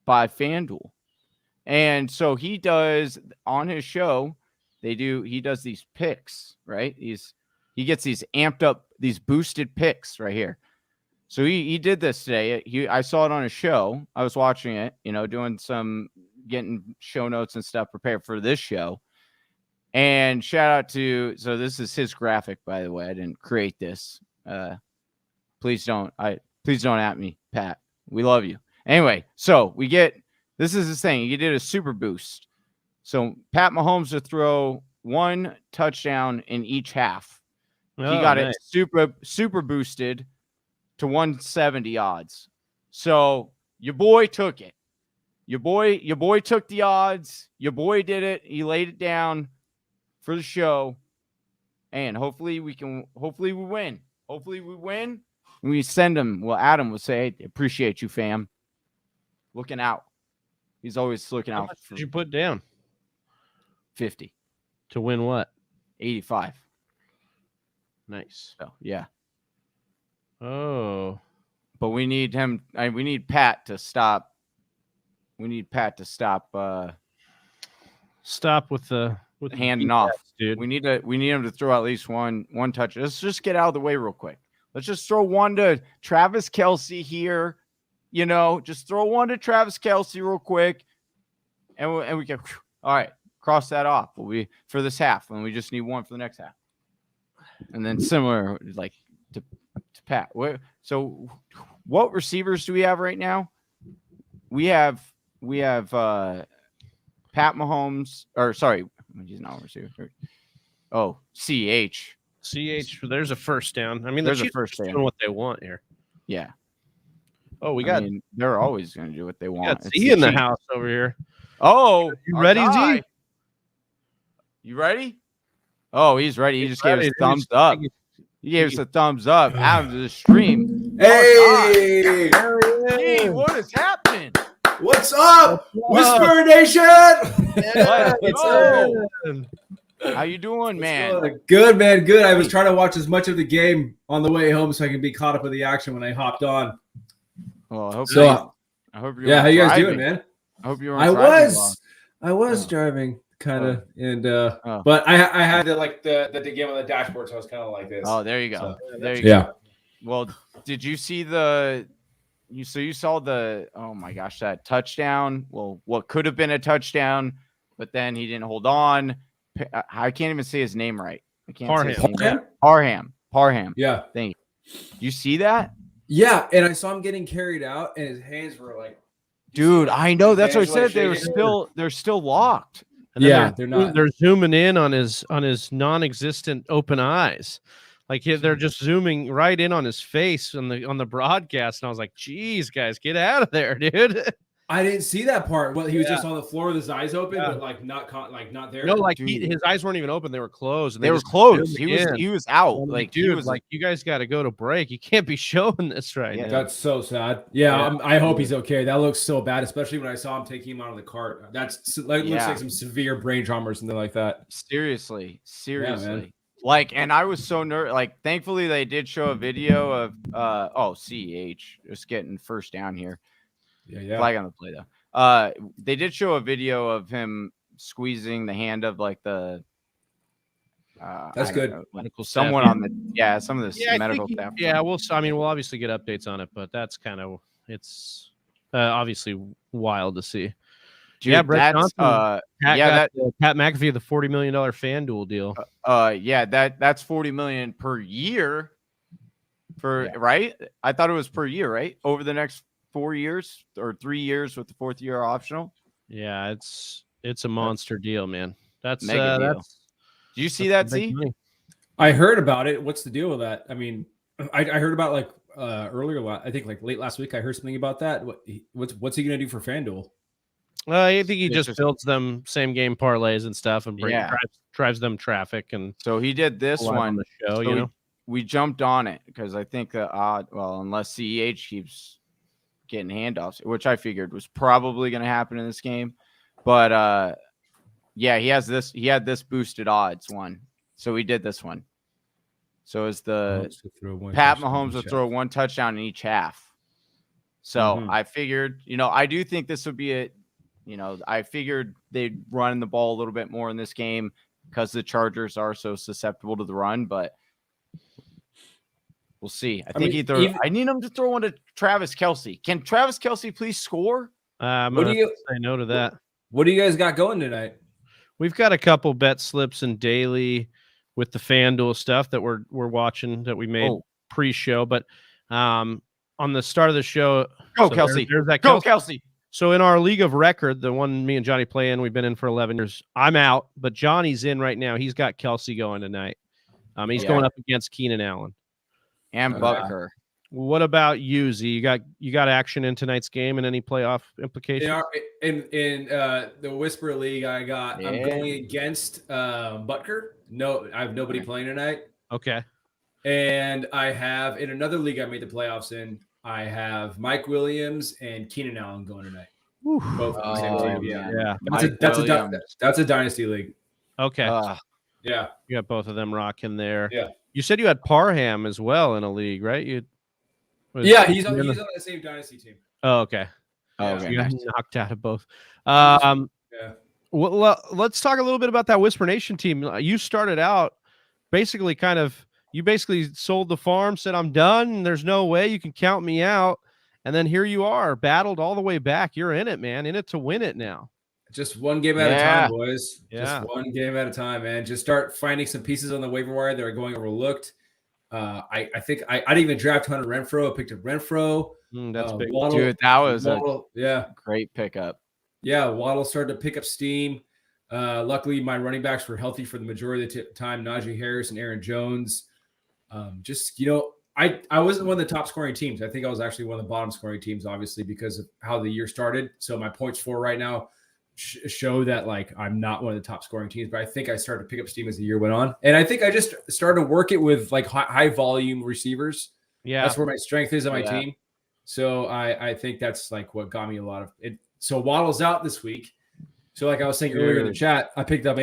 by Fanduel. And so he does on his show, he does these picks, right? He he gets these amped up, these boosted picks right here. So he did this today. I saw it on a show. I was watching it, getting show notes and stuff prepared for this show. And shout out to, so this is his graphic, by the way. I didn't create this. Please don't at me, Pat. We love you. Anyway, so this is his thing. He did a super boost. So Pat Mahomes to throw 1 touchdown in each half. He got it super boosted to 170 odds. So your boy took it. Your boy took the odds. Your boy did it. He laid it down for the show. And hopefully we win. Hopefully we win. And we send him. Well, Adam will say, hey, appreciate you, fam. Looking out. He's always looking out. How much did you put down? 50. To win what? 85. Nice. So, yeah. Oh. But we need him. We need Pat to stop. We need Pat to stop. Stop with handing off, dude. We need him to throw at least one touch. Let's just get out of the way real quick. Let's just throw one to Travis Kelce here. Just throw one to Travis Kelce real quick, and we can. All right, cross that off. For this half, and we just need one for the next half, and then similar like to Pat. So what receivers do we have right now? We have Pat Mahomes, or sorry, he's not a receiver. Oh, CH. There's a first down. I mean, there's a first down. Doing what they want here. Yeah. Oh, they're always going to do what they want. It's Z in the house over here. Oh, you ready, Z? You ready? Oh, he's ready. He just gave us a thumbs up. He gave us a thumbs up out of the stream. Hey! Hey, what is happening? What's up? Whisper Nation! Let's go. How you doing, man? Good, man. Good. I was trying to watch as much of the game on the way home so I can be caught up with the action when I hopped on. Well, I hope you're. Yeah, how you guys doing, man? I hope you're. I was driving, kind of, and but I had the game on the dashboard, so I was kind of like this. Oh, there you go. So, there you go. Well, did you see you saw the, oh my gosh, that touchdown? Well, what could have been a touchdown, but then he didn't hold on. I can't even say his name right. I can't say his name right. Parham. Yeah. Thank you. You see that? Yeah, and I saw him getting carried out, and his hands were like, dude, I know. That's what I said. They're still locked. And yeah, they're not. They're zooming in on his non-existent open eyes. Like they're just zooming right in on his face on the broadcast, and I was like, "Geez, guys, get out of there, dude!" I didn't see that part. Well, he was just on the floor with his eyes open, but not there. No, his eyes weren't even open; they were closed. And they were closed. He was out. Like, dude, he was like, "You guys got to go to break. You can't be showing this right now." That's so sad. Yeah, I hope he's okay. That looks so bad, especially when I saw him taking him out of the cart. Looks like some severe brain trauma or something like that. Seriously. Yeah, and I was so nervous. Like, thankfully, they did show a video of CH just getting first down here. Yeah. Flag on the play though. They did show a video of him squeezing the hand of like the. That's good. Medical someone on the some of this medical staff. Yeah, we'll obviously get updates on it, but that's kind of it's obviously wild to see. Dude, Brett Johnson. Pat McAfee, the $40 million Fanduel deal. That's $40 million per year. Right? I thought it was per year, right? Over the next 4 years or 3 years with the fourth year optional. Yeah, it's a monster deal, man. That's mega deal. Do you see that, Z? I heard about it. What's the deal with that? I mean, I heard about earlier. I think late last week. I heard something about that. What's he gonna do for FanDuel? I think he just builds them same game parlays and stuff, and drives them traffic. And so he did this one on the show. So we jumped on it because I think the unless CEH keeps getting handoffs, which I figured was probably going to happen in this game, but he had this boosted odds one, so we did this one. So it's the Pat Mahomes will throw one touchdown in each half. So I figured, I do think this would be I figured they'd run the ball a little bit more in this game because the Chargers are so susceptible to the run. But We'll see. I mean, think I need him to throw one to Travis Kelce. Can Travis Kelce please score? I'm What going do to say no to that. What do you guys got going tonight? We've got a couple bet slips and daily with the FanDuel stuff that we're watching that we made pre-show. But on the start of the show, go Kelce. There's that go Kelce. Kelce. So in our league of record, the one me and Johnny play in, we've been in for 11 years. I'm out, but Johnny's in right now. He's got Kelce going tonight. He's going up against Keenan Allen and Butker. What about you, Z? You got action in tonight's game and any playoff implications? In the Whisper League, I'm going against Butker. No, I have nobody playing tonight. Okay. And I have in another league I made the playoffs in. I have Mike Williams and Keenan Allen going tonight. Both on the same team. Yeah. That's a dynasty league. Okay. Yeah. You got both of them rocking there. Yeah. You said you had Parham as well in a league, right? He's on the same dynasty team. Oh, okay. Okay. You got knocked out of both. Well, let's talk a little bit about that Whisper Nation team. You started out basically you basically sold the farm, said I'm done. There's no way you can count me out. And then here you are, battled all the way back. You're in it, man. In it to win it now. Just one game at a time, boys. Yeah. Just one game at a time, man. Just start finding some pieces on the waiver wire that are going overlooked. I think I didn't even draft Hunter Renfrow. I picked up Renfrow. That's big. Waddle, dude, that was Waddle, great pickup. Yeah, Waddle started to pick up steam. Luckily, my running backs were healthy for the majority of the time. Najee Harris and Aaron Jones. I wasn't one of the top scoring teams. I think I was actually one of the bottom scoring teams, obviously, because of how the year started. So my points for right now show that like I'm not one of the top scoring teams, but I think I started to pick up steam as the year went on. And I think I just started to work it with like high volume receivers. Yeah. That's where my strength is on my team. So I think that's like what got me a lot of it. So Waddle's out this week. So like I was saying earlier in the chat, I picked up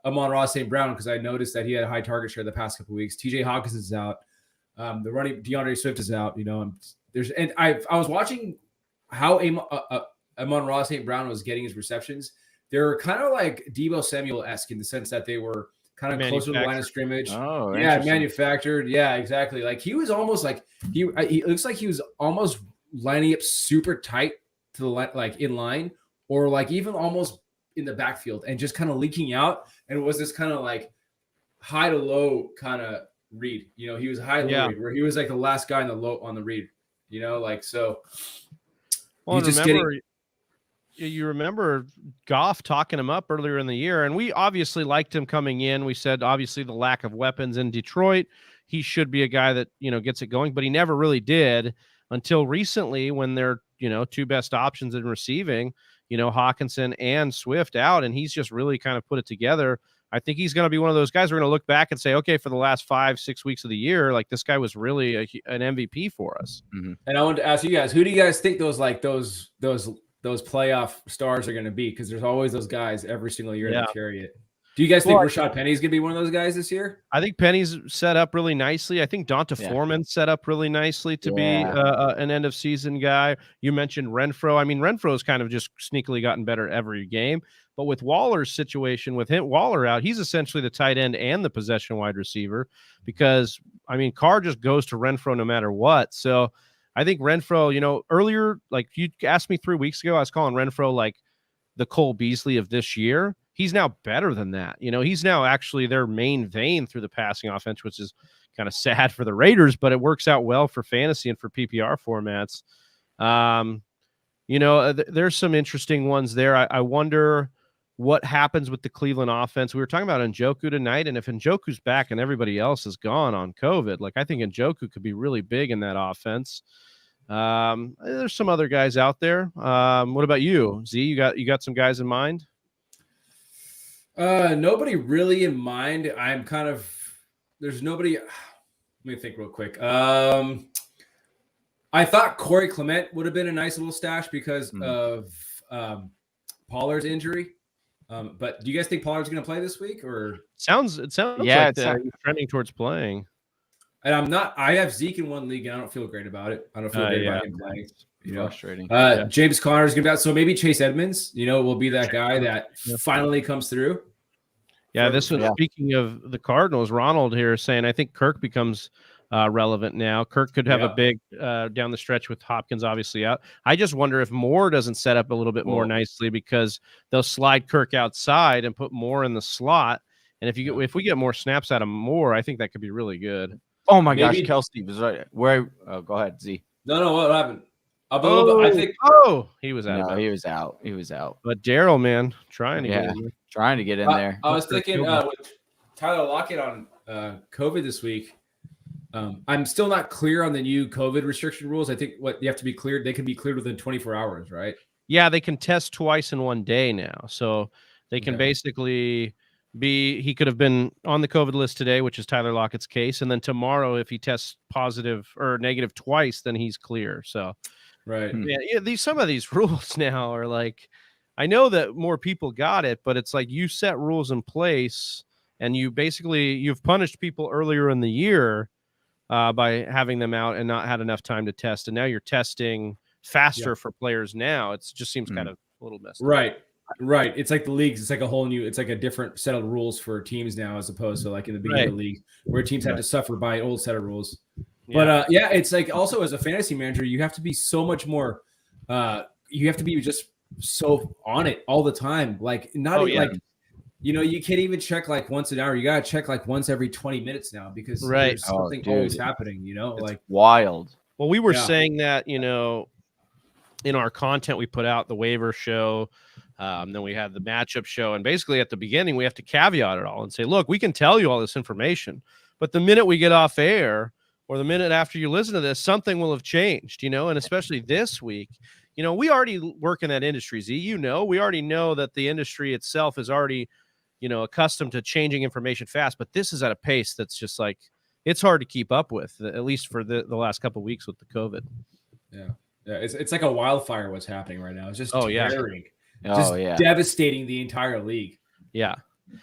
Amon-Ra St. Brown because I noticed that he had a high target share the past couple of weeks. TJ Hawkins is out. The running DeAndre Swift is out. I was watching how Amon-Ra St. Brown was getting his receptions. They were kind of like Deebo Samuel-esque in the sense that they were kind of closer to the line of scrimmage. Oh, yeah, manufactured. Yeah, exactly. Like he was almost like he looks like he was almost lining up super tight to the like in line, or like even almost in the backfield and just kind of leaking out. And it was this kind of like high to low kind of read. He was high to low read where he was like the last guy on the read. So. Well, you remember Goff talking him up earlier in the year, and we obviously liked him coming in. We said, obviously, the lack of weapons in Detroit, he should be a guy that, gets it going, but he never really did until recently when their, two best options in receiving, Hawkinson and Swift out, and he's just really kind of put it together. I think he's going to be one of those guys we're going to look back and say, okay, for the last 5-6 weeks of the year, like this guy was really an MVP for us. Mm-hmm. And I wanted to ask you guys, who do you guys think those playoff stars are going to be? Because there's always those guys every single year that carry it. Do you guys think Rashad Penny's going to be one of those guys this year? I think Penny's set up really nicely. I think Donta Foreman set up really nicely to be an end of season guy. You mentioned Renfrow. I mean, Renfrow's kind of just sneakily gotten better every game. But with Waller's situation, with Waller out, he's essentially the tight end and the possession wide receiver because, I mean, Carr just goes to Renfrow no matter what. So I think Renfrow, earlier, like you asked me 3 weeks ago, I was calling Renfrow like the Cole Beasley of this year. He's now better than that. He's now actually their main vein through the passing offense, which is kind of sad for the Raiders, but it works out well for fantasy and for PPR formats. There's some interesting ones there. I wonder what happens with the Cleveland offense. We were talking about Njoku tonight, and if Njoku's back and everybody else is gone on COVID, like I think Njoku could be really big in that offense. There's some other guys out there. What about you, Z? You got some guys in mind? Nobody really in mind. There's nobody. Let me think real quick. I thought Corey Clement would have been a nice little stash because of Pollard's injury. But do you guys think Pollard's going to play this week? Or sounds like they're trending towards playing. And I have Zeke in one league, and I don't feel great about it. I don't feel great about him playing. Frustrating. James Conner's going to be out, so maybe Chase Edmonds, will be that guy that finally comes through. Yeah, this was speaking of the Cardinals. Ronald here saying, I think Kirk becomes relevant now. Kirk could have a big down the stretch with Hopkins obviously out. I just wonder if Moore doesn't set up a little bit more nicely, because they'll slide Kirk outside and put Moore in the slot. And if we get more snaps out of Moore, I think that could be really good. Oh my gosh, Kelsey was right. Where? Go ahead, Z. No, what happened? I think. He was out. No, he was out. He was out. But Daryl, man, trying to get in there. I was thinking with Tyler Lockett on COVID this week. I'm still not clear on the new COVID restriction rules. I think you have to be cleared. They can be cleared within 24 hours, right? Yeah, they can test twice in one day now. So they can basically he could have been on the COVID list today, which is Tyler Lockett's case. And then tomorrow, if he tests positive or negative twice, then he's clear. So, right. Yeah. Some of these rules now are like, I know that more people got it, but it's like you set rules in place and you've punished people earlier in the year by having them out and not had enough time to test. And now you're testing faster for players now. It just seems kind of a little messed up. Right. It's like the leagues. It's like it's like a different set of rules for teams now, as opposed to like in the beginning of the league where teams had to suffer by an old set of rules. But it's like also as a fantasy manager, you have to be so much more, you have to be just so on it all the time. Like like, you can't even check like once an hour. You got to check like once every 20 minutes now, because there's something always happening, it's like wild. Well, we were saying that, in our content we put out, the waiver show, then we had the matchup show. And basically at the beginning, we have to caveat it all and say, look, we can tell you all this information, but the minute we get off air or the minute after you listen to this, something will have changed, and especially this week, we already work in that industry, Z, we already know that the industry itself is already, accustomed to changing information fast, but this is at a pace that's just like, it's hard to keep up with, at least for the last couple of weeks with the COVID. Yeah. It's like a wildfire what's happening right now. It's just tearing. Devastating the entire league. Yeah.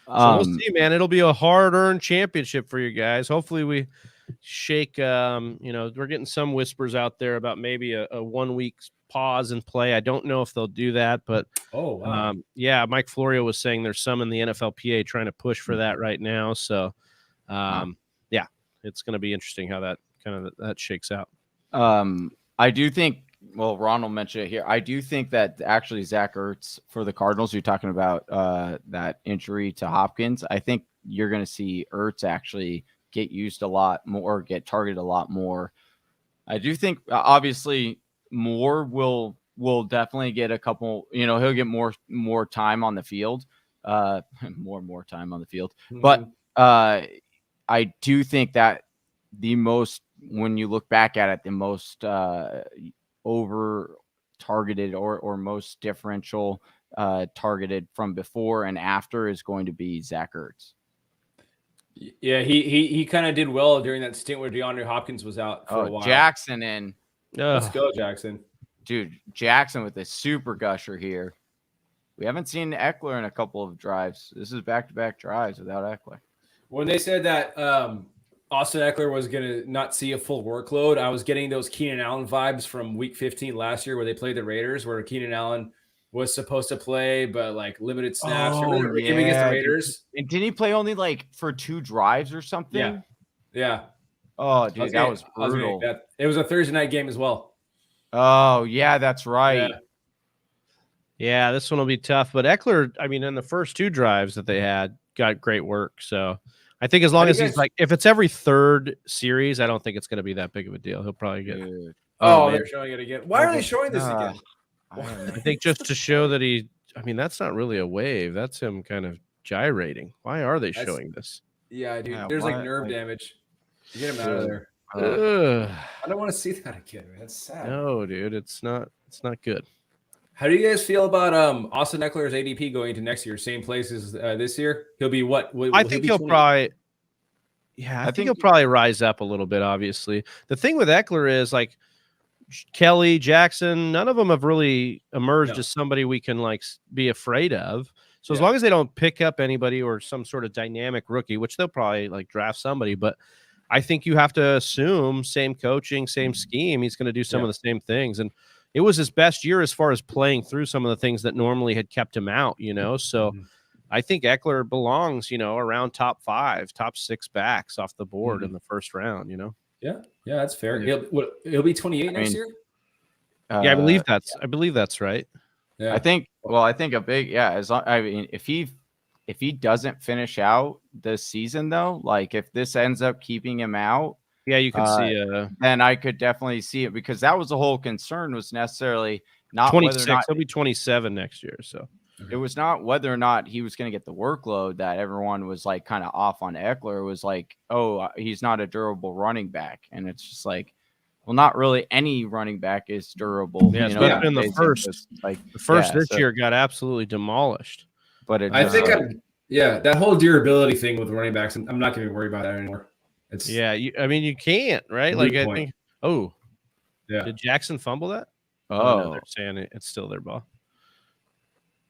So we'll see, man. It'll be a hard-earned championship for you guys. Hopefully we shake, we're getting some whispers out there about maybe a 1 week pause and play. I don't know if they'll do that, but Mike Florio was saying there's some in the NFLPA trying to push for that right now. So, it's going to be interesting how that shakes out. I do think, Ronald mentioned it here. I do think that actually Zach Ertz for the Cardinals, you're talking about that injury to Hopkins. I think you're going to see Ertz actually get used a lot more, get targeted a lot more. I do think obviously Moore will definitely get a couple, he'll get more time on the field, more time on the field. But I do think that when you look back at it, the most over targeted or most differential targeted from before and after is going to be Zach Ertz. Yeah, he kind of did well during that stint where DeAndre Hopkins was out for a while. Jackson in. Let's go, Jackson. Dude, Jackson with a super gusher here. We haven't seen Ekeler in a couple of drives. This is back-to-back drives without Ekeler. When they said that Austin Ekeler was going to not see a full workload, I was getting those Keenan Allen vibes from week 15 last year where they played the Raiders, where Keenan Allen was supposed to play, but like limited snaps. Against the Raiders. And didn't he play only like for 2 drives or something? Yeah. Oh, dude, that was brutal. It was a Thursday night game as well. Oh, yeah, that's right. Yeah, this one will be tough. But Ekeler, in the first 2 drives that they had, got great work. So I think as long as he's if it's every third series, I don't think it's going to be that big of a deal. He'll probably get. They're showing it again. Why are they showing this again? I think just to show that that's not really a wave. That's him kind of gyrating. Why are they showing this? Yeah, dude. There's like nerve damage. Get him out of there. I don't want to see that again, man. That's sad. No, dude. It's not good. How do you guys feel about Austin Ekeler's ADP going into next year? Same place as this year? He'll be what? I think he'll probably. Yeah, I think he'll probably rise up a little bit. Obviously, the thing with Ekeler is like Kelly, Jackson. None of them have really emerged as somebody we can like be afraid of. So as long as they don't pick up anybody or some sort of dynamic rookie, which they'll probably like draft somebody, but I think you have to assume same coaching, same scheme. He's going to do some of the same things. And it was his best year as far as playing through some of the things that normally had kept him out, So I think Ekeler belongs, around top 5, top 6 backs off the board in the first round, Yeah, that's fair. It'll be 28 next year. Yeah, I believe that's right. Yeah. I think a big if he doesn't finish out this season though, like if this ends up keeping him out, yeah, you could see then I could definitely see it, because that was the whole concern, was necessarily not 26. whether or not He'll be 27 next year. So it was not whether or not he was going to get the workload that everyone was like kind of off on Ekeler. It was like, oh, he's not a durable running back, and it's just like, well, not really. Any running back is durable. Yeah, especially in the first. This year got absolutely demolished. But that whole durability thing with running backs, I'm not going to worry about that anymore. You can't, right? Like I think. Oh, yeah. Did Jackson fumble that? Oh, no, they're saying it's still their ball.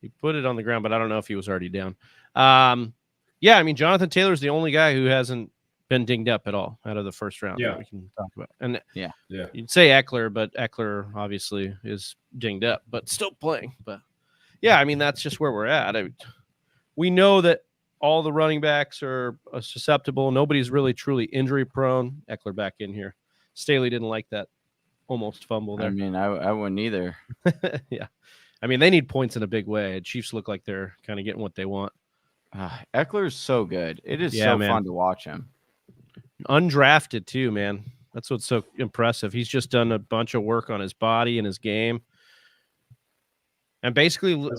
He put it on the ground, but I don't know if he was already down. Jonathan Taylor's the only guy who hasn't been dinged up at all out of the first round that we can talk about. And you'd say Ekeler, but Ekeler obviously is dinged up, but still playing. But that's just where we're at. We know that all the running backs are susceptible. Nobody's really truly injury prone. Ekeler back in here. Staley didn't like that almost fumble there. I wouldn't either. Yeah. They need points in a big way. Chiefs look like they're kind of getting what they want. Eckler's so good. It is fun to watch him. Undrafted too, man. That's what's so impressive. He's just done a bunch of work on his body and his game, and basically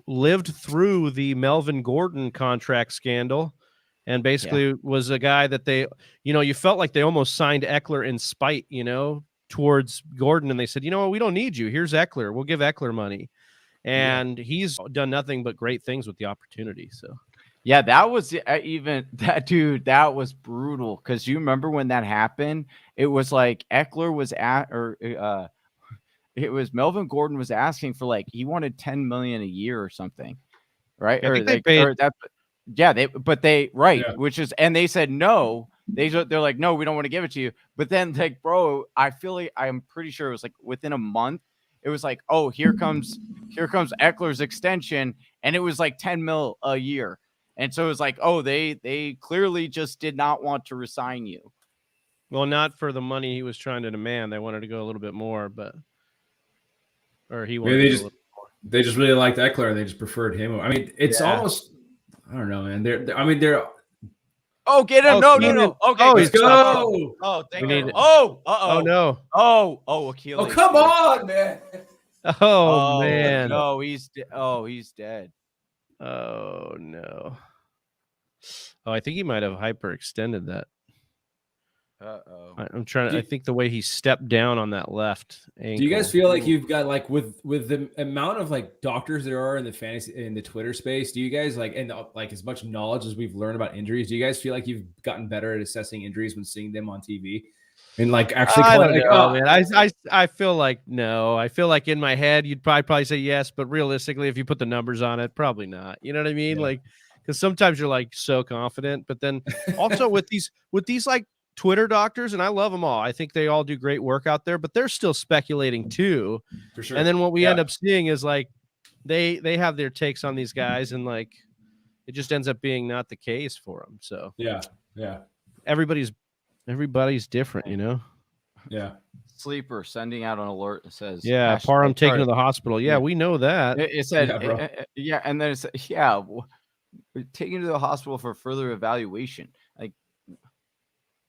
lived through the Melvin Gordon contract scandal, and basically was a guy that they, you felt like they almost signed Ekeler in spite, towards Gordon, and they said, we don't need you. Here's Ekeler. We'll give Ekeler money. And he's done nothing but great things with the opportunity. So, yeah, that was that was brutal. Because you remember when that happened, it was like Ekeler was it was Melvin Gordon was asking for he wanted $10 million a year or something, right? Which is, and they said no. They're like, no, we don't want to give it to you. But then bro, I feel like I'm pretty sure it was within a month. It was like, oh, here comes Eckler's extension, and it was like 10 mil a year. And so it was like, oh, they clearly just did not want to resign you. Well, not for the money he was trying to demand. They wanted to go a little bit more, he wanted to go a little bit more. They just really liked Ekeler, and they just preferred him. It's almost, I don't know, man. They're Oh, get him! No. Okay, let's go. Oh, thank you. Oh no. Achilles. Oh, come on, man. Oh man. No, he's dead. Oh no. Oh, I think he might have hyperextended that. I'm trying to. I think the way he stepped down on that left ankle. Do you guys feel like you've got with the amount of doctors there are in the Twitter space? Do you guys and as much knowledge as we've learned about injuries? Do you guys feel like you've gotten better at assessing injuries when seeing them on TV? And actually, man. I feel like no. I feel like in my head you'd probably say yes, but realistically, if you put the numbers on it, probably not. You know what I mean? Yeah. Because sometimes you're so confident, but then also with these Twitter doctors, and I love them all. I think they all do great work out there, but they're still speculating too. For sure. And then what we end up seeing is they have their takes on these guys, and it just ends up being not the case for them. So yeah. Everybody's different, Yeah. Sleeper sending out an alert that says, Parham taken to the hospital. Yeah, we know that. It said, and then it said, taken to the hospital for further evaluation.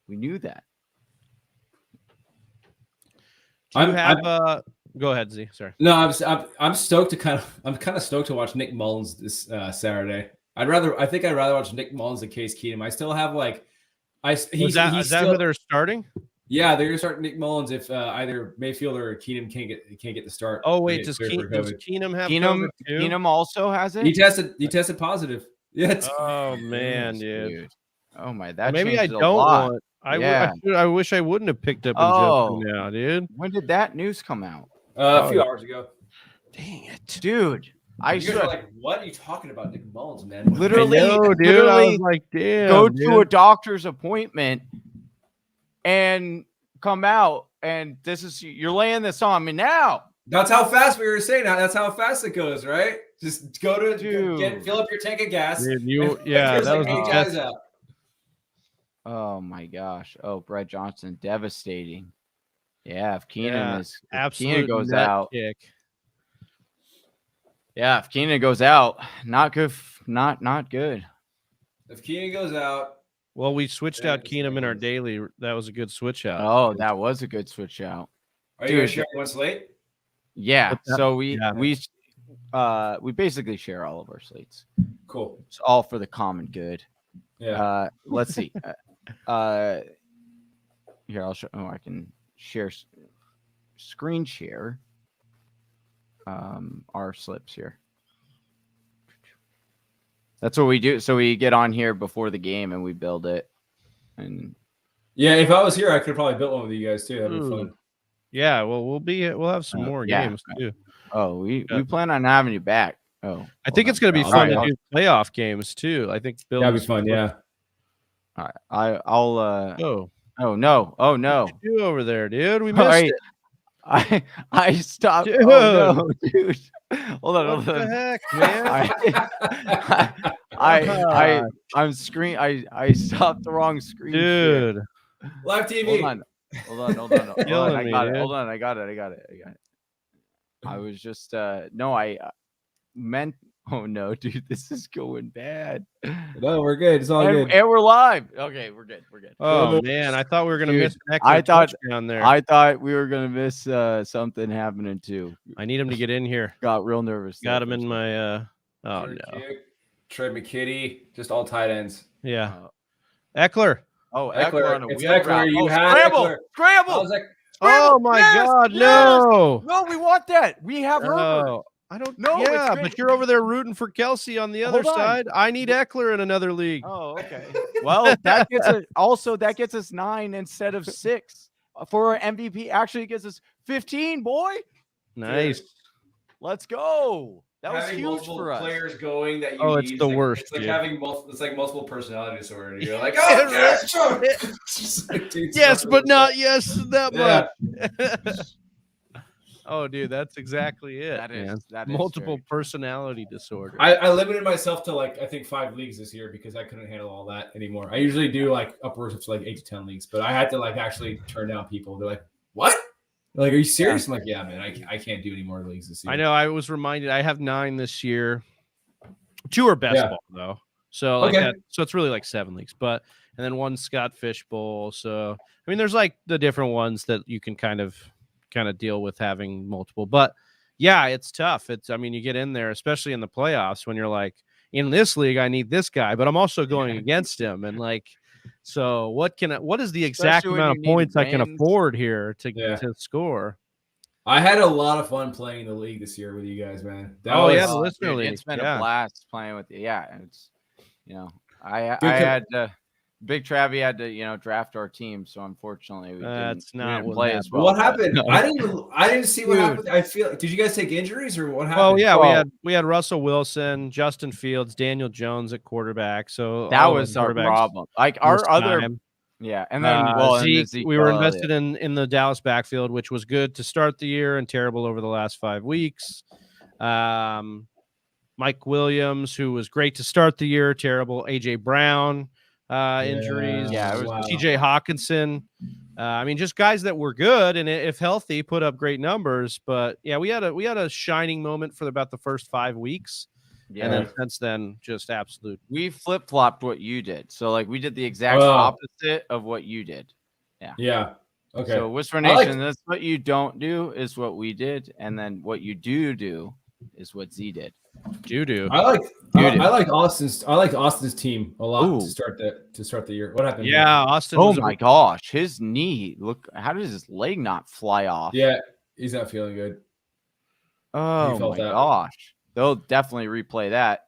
We knew that. Go ahead, Z. Sorry. No, I'm stoked to I'm kind of stoked to watch Nick Mullins this Saturday. I think I'd rather watch Nick Mullins than Case Keenum. I still have is that who they're starting? Yeah, they're gonna start Nick Mullins if either Mayfield or Keenum can't get the start. Oh wait, does Keenum have Keenum? Keenum also has it. He tested positive. Yeah. Oh man, dude. Oh my, that maybe I don't want. I wish I wouldn't have picked up and jumped now, dude. When did that news come out? A few hours ago. Dang it, dude. I was what are you talking about, Nick Mullins, man? Literally, dude. I was like, damn. Go to a doctor's appointment and come out, and you're laying this on me now. That's how fast we were saying that. That's how fast it goes, right? Just go to fill up your tank of gas. Dude, that was guys out. Oh my gosh. Oh, Brett Johnson, devastating. Yeah, if Keenan absolute goes nut out. kick. Yeah, if Keenan goes out, not good. Not good. If Keenan goes out, Well, we switched out it's Keenum in our ridiculous. daily. That was a good switch out. Oh, that was a good switch out. Are you guys sharing one slate? Yeah. So we basically share all of our slates. Cool. It's all for the common good. Yeah. Let's see. Here, I'll show. Oh, I can share screen share. Our slips here. That's what we do. So we get on here before the game and we build it. And yeah, if I was here, I could probably build one with you guys too. That'd be fun. Yeah, well, we'll have some more games too. Oh, we plan on having you back. Oh, I think it's going to be fun to do playoff games too. I think that'd be fun. Yeah. All right. I'll. Oh no! Oh no! What you do over there, dude? We missed it. I stopped. Dude. Oh no, dude! Hold on. What the heck, man? I'm screen. I stopped the wrong screen. Dude. Live TV. Hold on. I got it. I was just no. I meant. Oh no, dude, this is going bad. No, we're good. It's all good. And we're live. Okay, we're good. Oh man, I thought we were gonna miss an I thought down there. I thought we were gonna miss something happening too. I need him to get in here. Got real nervous. Got him in my oh no. Trey McKitty, just all tight ends. Yeah. Ekeler. Oh, Ekeler. It's Ekeler. You had scramble. I was like, oh my God, no. No, we want that. We have Herbert. Oh, I don't know. No, yeah, but you're over there rooting for Kelsey on the other side. I need Ekeler in another league. Oh, okay. Well, that gets us 9 instead of 6 for our MVP. Actually, it gets us 15, boy. Nice. Dude. Let's go. That was having huge multiple for us. Players going that you it's the worst. It's like dude. having it's like multiple personality disorder. You're like, oh yes, yes, but not yes that much. Oh, dude, that's exactly it. That is multiple personality disorder. I limited myself to like I think 5 leagues this year because I couldn't handle all that anymore. I usually do like upwards of like 8 to 10 leagues, but I had to like actually turn down people. They're like, what? They're like, are you serious? I'm like, yeah, man, I can't do any more leagues this year. I know. I was reminded. I have 9 this year. 2 are best ball though, so like that. So it's really like 7 leagues, but and then 1 Scott Fish Bowl. So I mean, there's like the different ones that you can kind of deal with having multiple, but yeah, it's tough. I mean, you get in there, especially in the playoffs when you're like, in this league, I need this guy, but I'm also going against him. And like, so what is the exact amount of points I can afford here to score? I had a lot of fun playing the league this year with you guys, man. The listener league. It's been a blast playing with you. Yeah. It's, I had Big Travie had to, draft our team, so unfortunately we didn't play as well. What happened? No. I didn't see what happened. I feel. Did you guys take injuries or what happened? Oh yeah, we had Russell Wilson, Justin Fields, Daniel Jones at quarterback. So that was our problem. Like our other, and then Zeke, we were invested in the Dallas backfield, which was good to start the year and terrible over the last 5 weeks. Mike Williams, who was great to start the year, terrible. AJ Brown. Injuries. Yeah, it was TJ Hawkinson. I mean, just guys that were good and if healthy, put up great numbers. But yeah, we had a shining moment for about the first 5 weeks, and then since then, just absolute. We flip flopped what you did, so like we did the exact opposite of what you did. Yeah. Okay. So Whisper Nation, that's what you don't do is what we did, and then what you do is what Z did. I like Austin's team a lot to start the year. What happened? Yeah, Austin. Oh my gosh, his knee. Look, how does his leg not fly off? Yeah, he's not feeling good. Oh my gosh, they'll definitely replay that.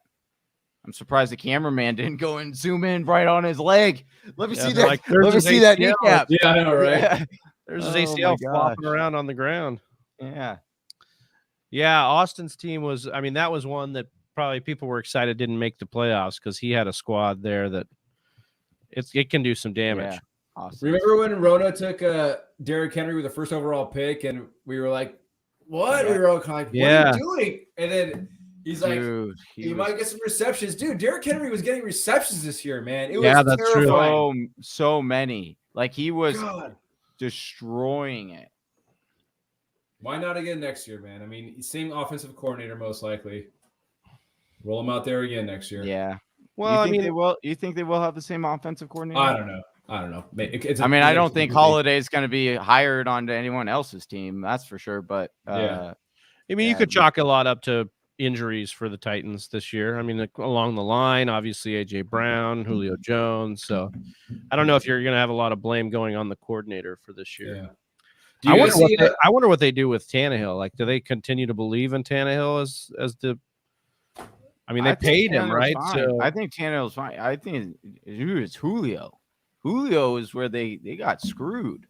I'm surprised the cameraman didn't go and zoom in right on his leg. Let me see that. Like, let me see that kneecap. Yeah, I know, right? Yeah. There's his ACL flopping around on the ground. Yeah, Austin's team was, I mean, that was one that probably people were excited didn't make the playoffs because he had a squad there that it can do some damage. Yeah. Awesome. Remember when Rona took Derrick Henry with the first overall pick and we were like, what? Yeah. We were all kind of like, what are you doing? And then He's like, dude, he might get some receptions. Dude, Derrick Henry was getting receptions this year, man. It Yeah, was that's true. terrifying. So many. Like he was God. destroying it. Why not again next year, man? I mean, same offensive coordinator most likely. Roll him out there again next year. Yeah. Well, I mean, they will. You think they will have the same offensive coordinator? I don't know. I don't think Holiday's going to be hired onto anyone else's team. That's for sure. But I mean, you could chalk a lot up to injuries for the Titans this year. I mean, along the line, obviously AJ Brown, Julio Jones. So I don't know if you're going to have a lot of blame going on the coordinator for this year. Yeah. I wonder what they do with Tannehill. Like, do they continue to believe in Tannehill as the? I mean, they paid him, right? So I think Tannehill's fine. I think it's Julio. Julio is where they got screwed.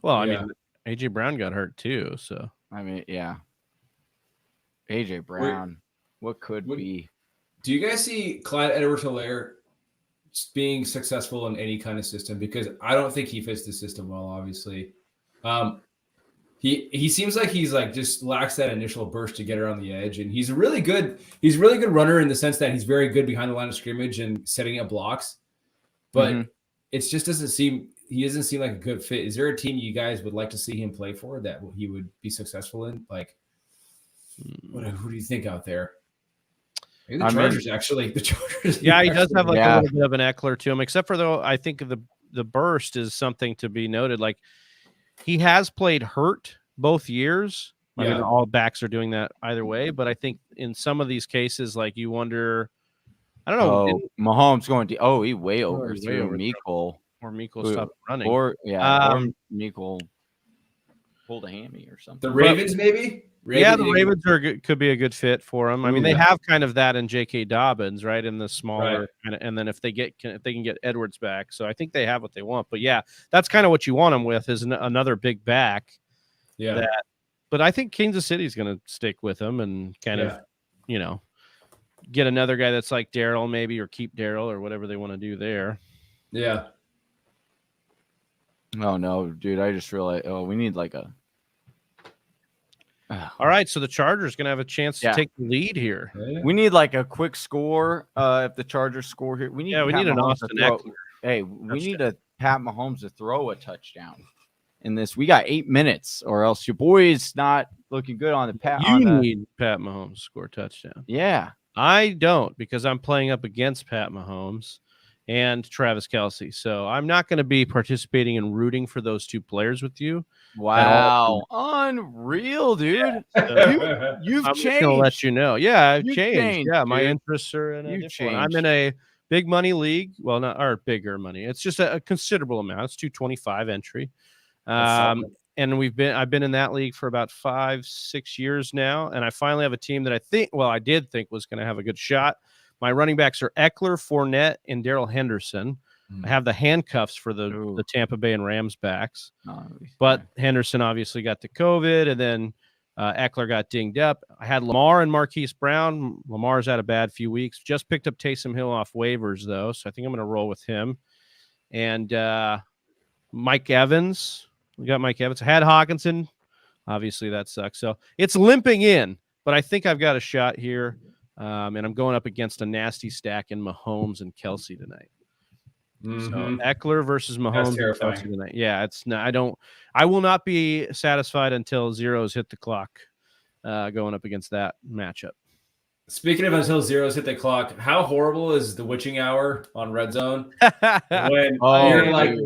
Well, I mean, AJ Brown got hurt too. So I mean, yeah. AJ Brown, what could be? Do you guys see Clyde Edwards-Helaire being successful in any kind of system? Because I don't think he fits the system well, obviously. He seems like he's like just lacks that initial burst to get around the edge, and he's a really good runner in the sense that he's very good behind the line of scrimmage and setting up blocks. But it just doesn't seem like a good fit. Is there a team you guys would like to see him play for that he would be successful in? Like, who do you think out there? Maybe the Chargers, actually. The Chargers. Yeah, he does have like a little bit of an Ekeler to him, except for though I think the burst is something to be noted. Like he has played hurt both years. I mean, all backs are doing that either way, but I think in some of these cases, like you wonder. I don't know. Mahomes going to he way overthrew Mecole. Or Mecole stopped running. Or Mecole pulled a hammy or something. The Ravens, maybe? The Ravens could be a good fit for him. I mean, they have kind of that in J.K. Dobbins, right? In the smaller and then if they can get Edwards back. So I think they have what they want. But yeah, that's kind of what you want them with is another big back. Yeah. But I think Kansas City's going to stick with him and kind of, get another guy that's like Darrell maybe, or keep Darrell or whatever they want to do there. Yeah. Oh no, dude! I just realized. We need like a. All right, so the Chargers going to have a chance to take the lead here. We need like a quick score. If the Chargers score here, we need an Austin Ekeler. Hey, we need a Pat Mahomes to throw a touchdown in this. We got 8 minutes, or else your boy's not looking good on the Pat. You need Pat Mahomes to score a touchdown. Yeah. I don't, because I'm playing up against Pat Mahomes and Travis Kelce. So I'm not going to be participating in rooting for those two players with you. Wow. Unreal, dude. Yeah. You've I'm changed. just going to let you know. Yeah, I've You've changed. Yeah, my dude. interests are in a You've different changed. I'm in a big money league. Well, not our bigger money. It's just a considerable amount. It's 225 entry. And I've been in that league for about 5-6 years now, and I finally have a team that I did think was going to have a good shot. My running backs are Ekeler, Fournette, and Darrell Henderson. I have the handcuffs for the Tampa Bay and Rams backs, but Henderson obviously got the COVID, and then Ekeler got dinged up. I had Lamar and Marquise Brown. Lamar's had a bad few weeks. Just picked up Taysom Hill off waivers though, so I think I'm going to roll with him. And Mike Evans. We got Mike Evans. I had Hawkinson. Obviously, that sucks. So it's limping in, but I think I've got a shot here. And I'm going up against a nasty stack in Mahomes and Kelce tonight. So Ekeler versus Mahomes and Kelce tonight. Yeah, it's not. I will not be satisfied until zeros hit the clock. Going up against that matchup. Speaking of until zeros hit the clock, how horrible is the witching hour on Red Zone? When you're like.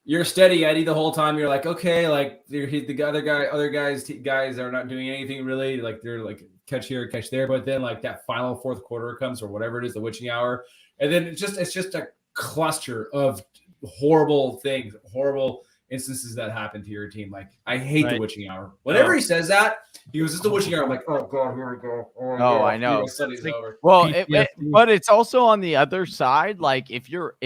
You're steady Eddie the whole time. You're like, okay, like the other guys are not doing anything really. Like they're like catch here, catch there. But then like that final fourth quarter comes or whatever it is, the witching hour, and then it's just a cluster of horrible things, horrible instances that happen to your team. Like I hate the witching hour. Whenever he says that, he goes, "It's the witching hour." I'm like, oh god, here we go. Oh I know. Study's over. Well, but it's also on the other side. Like if you're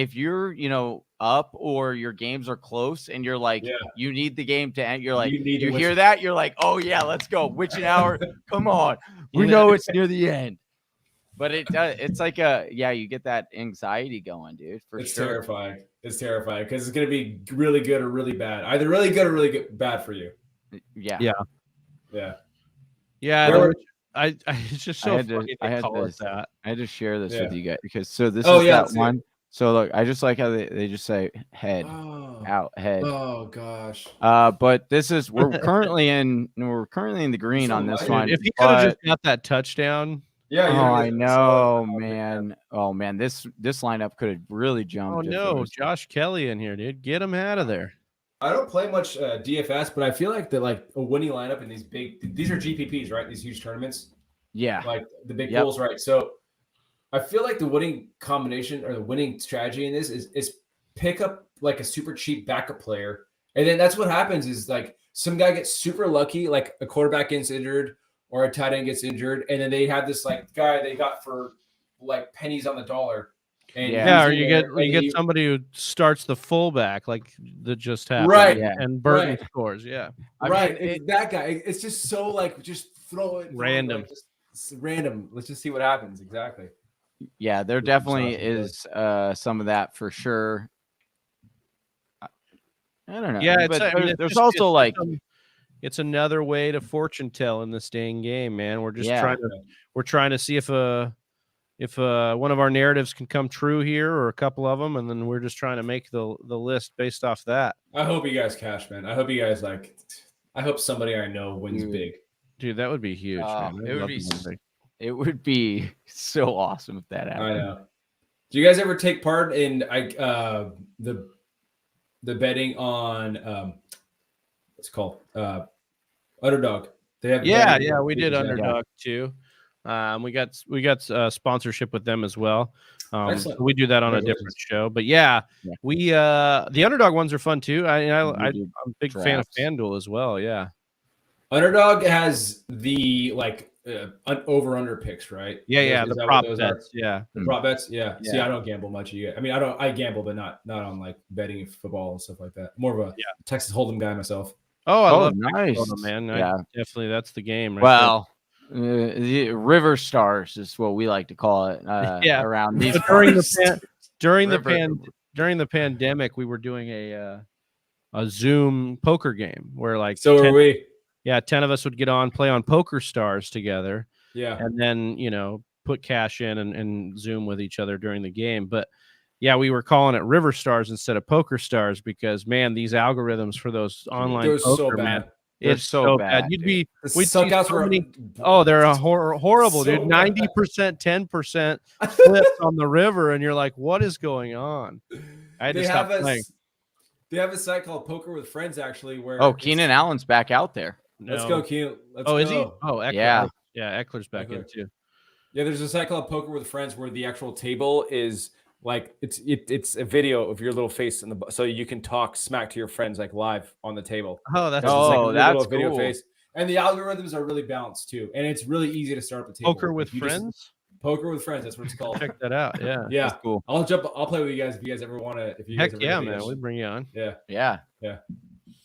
up or your games are close and you're like you need the game to end, you're like you hear that, you're like, oh yeah, let's go. Witching hour, come on. We know it's near the end. But it's like you get that anxiety going, dude. It's terrifying. It's terrifying because it's gonna be really good or really bad. Either really good or really bad for you. Yeah. Yeah. Yeah. Yeah. it's just so funny they call it that. I had to share this with you guys because this is that one. So look, I just like how they just say head out head. Oh gosh. But this is we're currently in the green on this one. If he could have just got that touchdown. Yeah. I know, man. Oh man, this lineup could have really jumped. Oh no, Josh Kelly in here, dude. Get him out of there. I don't play much DFS, but I feel like a winning lineup in these are GPPs, right? These huge tournaments. Yeah. Like the big pools, right? So I feel like the winning combination or the winning strategy in this is pick up like a super cheap backup player. And then that's what happens is like some guy gets super lucky, like a quarterback gets injured or a tight end gets injured. And then they have this like guy they got for like pennies on the dollar. And or you get somebody who starts the fullback like that just happened. Right. And Burton scores. Yeah. That guy. It's just so like just throw it random. Like, just random. Let's just see what happens. Exactly. Yeah, there definitely is some of that for sure. I don't know. Yeah, but there's also like it's another way to fortune tell in this dang game, man. We're just trying to see if one of our narratives can come true here or a couple of them, and then we're just trying to make the list based off that. I hope you guys cash, man. I hope you guys I hope somebody I know wins big. Dude, that would be huge, man. It would be so awesome if that happened. I know. Do you guys ever take part in the betting on what's it called Underdog? They have we did Underdog too. We got sponsorship with them as well. So we do that on a different show, but we the Underdog ones are fun too. I'm a big fan of Fanduel as well. Yeah, Underdog has the over under picks, right? The prop bets. Yeah, the prop bets. Yeah. See, I don't gamble much. I gamble, but not on like betting football and stuff like that. More of a Texas Hold'em guy myself. Oh, I love nice, Hold'em, man. Definitely, that's the game. Right the River Stars is what we like to call it. Around these during the pandemic, we were doing a Zoom poker game where were we. Yeah, 10 of us would get on, play on Poker Stars together. Yeah. And then, put cash in and Zoom with each other during the game. But yeah, we were calling it River Stars instead of Poker Stars because, man, these algorithms for those online poker, so bad. Man, it's so bad. We'd suck out for they're horrible, dude. 90%, 10% flips on the river, and you're like, what is going on? I had to stop playing. They have a site called Poker with Friends, actually, where Keenan Allen's back out there. No. Let's go, Keenan. Is he? Oh, Ekeler. Yeah, Eckler's back in too. Yeah, there's a site called Poker with Friends where the actual table is like it's a video of your little face so you can talk smack to your friends live on the table. Oh, that's that's video cool. face. And the algorithms are really balanced too, and it's really easy to start up a table. Poker with Friends. Poker with Friends. That's what it's called. Check that out. Yeah, yeah, that's cool. I'll play with you guys if you guys ever want to. Man, we bring you on. Yeah.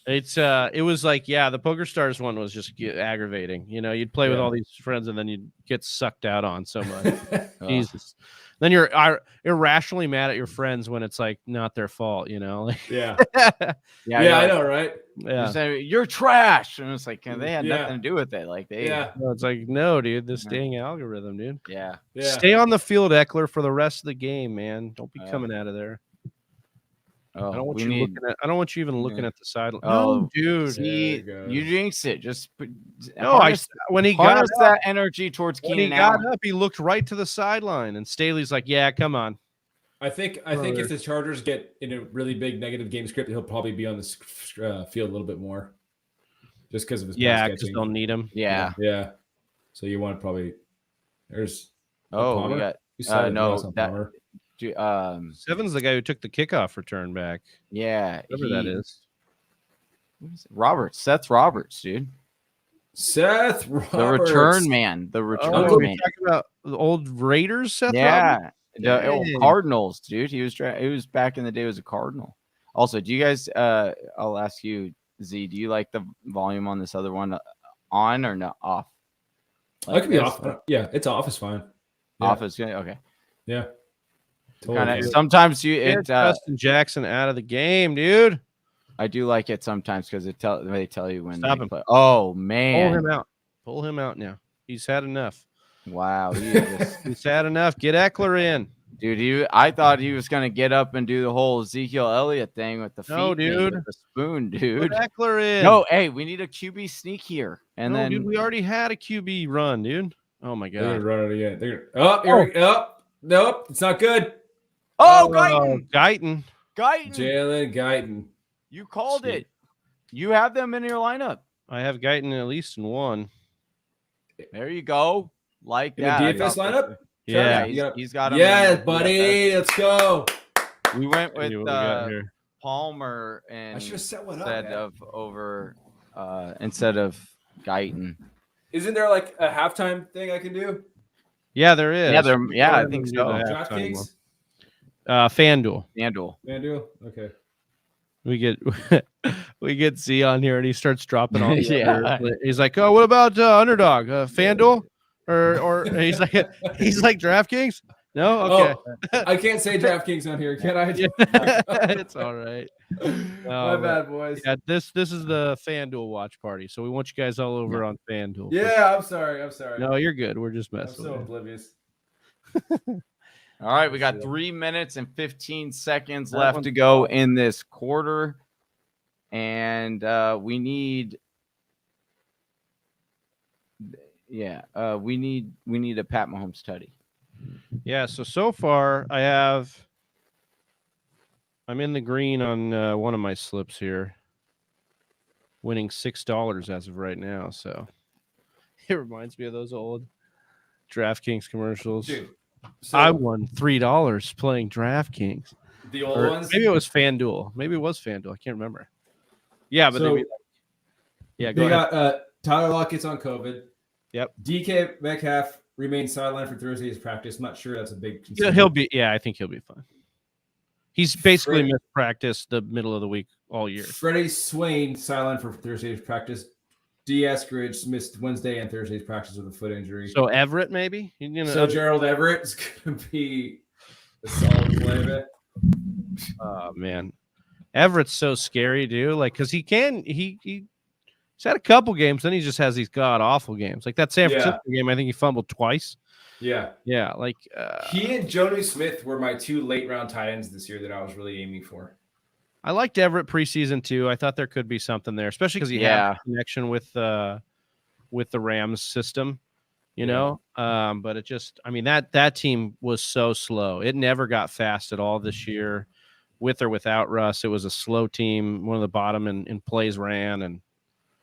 It was the Poker Stars one was just aggravating. You'd play with all these friends and then you'd get sucked out on so much. Jesus. Then you're irrationally mad at your friends when it's not their fault, Yeah, I know, right? Yeah, you're trash, and it's they had nothing to do with it. It's no, dude, this dang algorithm, dude. Yeah. Stay on the field, Ekeler, for the rest of the game, man. Don't be coming out of there. I don't want you even looking at the sideline. Oh, no, dude, you jinxed it. Just when he got that energy towards Keenan Allen. Got up, he looked right to the sideline, and Staley's like, "Yeah, come on." I think if the Chargers get in a really big negative game script, he'll probably be on the field a little bit more, just because of his because they'll need him. Yeah. So you want to probably we got Palmer. Seven's the guy who took the kickoff return back. Yeah, whoever that is. Seth Roberts, dude. Seth Roberts, the return man. The return man. Talking about the old Raiders. Seth Roberts? The old Cardinals, dude. He was back in the day. He was a Cardinal. Also, do you guys? I'll ask you, Z. Do you like the volume on this other one on or not off? I could be off. Yeah, it's off. Is fine. Yeah. Off is good. Okay. Yeah. Totally. Sometimes Justin Jackson out of the game, dude. I do like it sometimes because they tell you when Stop him. play. Oh man, Pull him out now. He's had enough. Wow. He's had enough. Get Ekeler in. Dude, I thought he was going to get up and do the whole Ezekiel Elliott thing with the feet. No, dude. With the spoon, dude. Put Ekeler in. No, hey, we need a QB sneak here. And then dude, we already had a QB run, dude. Oh, my God. They're going to run it again. Nope. It's not good. Oh, Guyton. Jalen Guyton. You called it. You have them in your lineup. I have Guyton at least in one. There you go. Like in that. The DFS lineup? Yeah, he's got him. Yes, buddy. Let's go. We went with Palmer and I should have set one instead of Guyton. Isn't there like a halftime thing I can do? Yeah, there is. Yeah, I think so. DraftKings? Fanduel. Okay. We get Z on here and he starts dropping all. Yeah. He's like, oh, what about Underdog? Fanduel? Or he's like DraftKings? No, okay. Oh, I can't say DraftKings on here, can I? It's all right. My bad, boys. Yeah, this is the FanDuel watch party, so we want you guys all over on FanDuel. Yeah, I'm sorry. No, you're good. We're just messing. I'm so oblivious. All right, we got 3 minutes and 15 seconds left to go in this quarter, and we need a Pat Mahomes tutty. Yeah, so far I'm in the green on one of my slips here, winning $6 as of right now. So it reminds me of those old DraftKings commercials. Dude, so I won $3 playing DraftKings. The old ones? Maybe it was FanDuel. I can't remember. Yeah, but so, go ahead. Got Tyler Lockett's on COVID. Yep. DK Metcalf remains sidelined for Thursday's practice. I'm not sure that's a big concern. I think he'll be fine. He's basically missed practice the middle of the week all year. Freddie Swain sidelined for Thursday's practice. D. Eskridge missed Wednesday and Thursday's practice with a foot injury. So Everett, maybe? So Gerald Everett is going to be a solid play of it. Oh, man. Everett's so scary, dude. Like, because he's had a couple games, then he just has these god-awful games. Like that San Francisco game, I think he fumbled twice. Yeah. Yeah, like... he and Jonnu Smith were my two late-round tight ends this year that I was really aiming for. I liked Everett preseason, too. I thought there could be something there, especially because he had a connection with the Rams system, you know? But it just... I mean, that team was so slow. It never got fast at all this year, with or without Russ. It was a slow team, one of the bottom in plays ran, and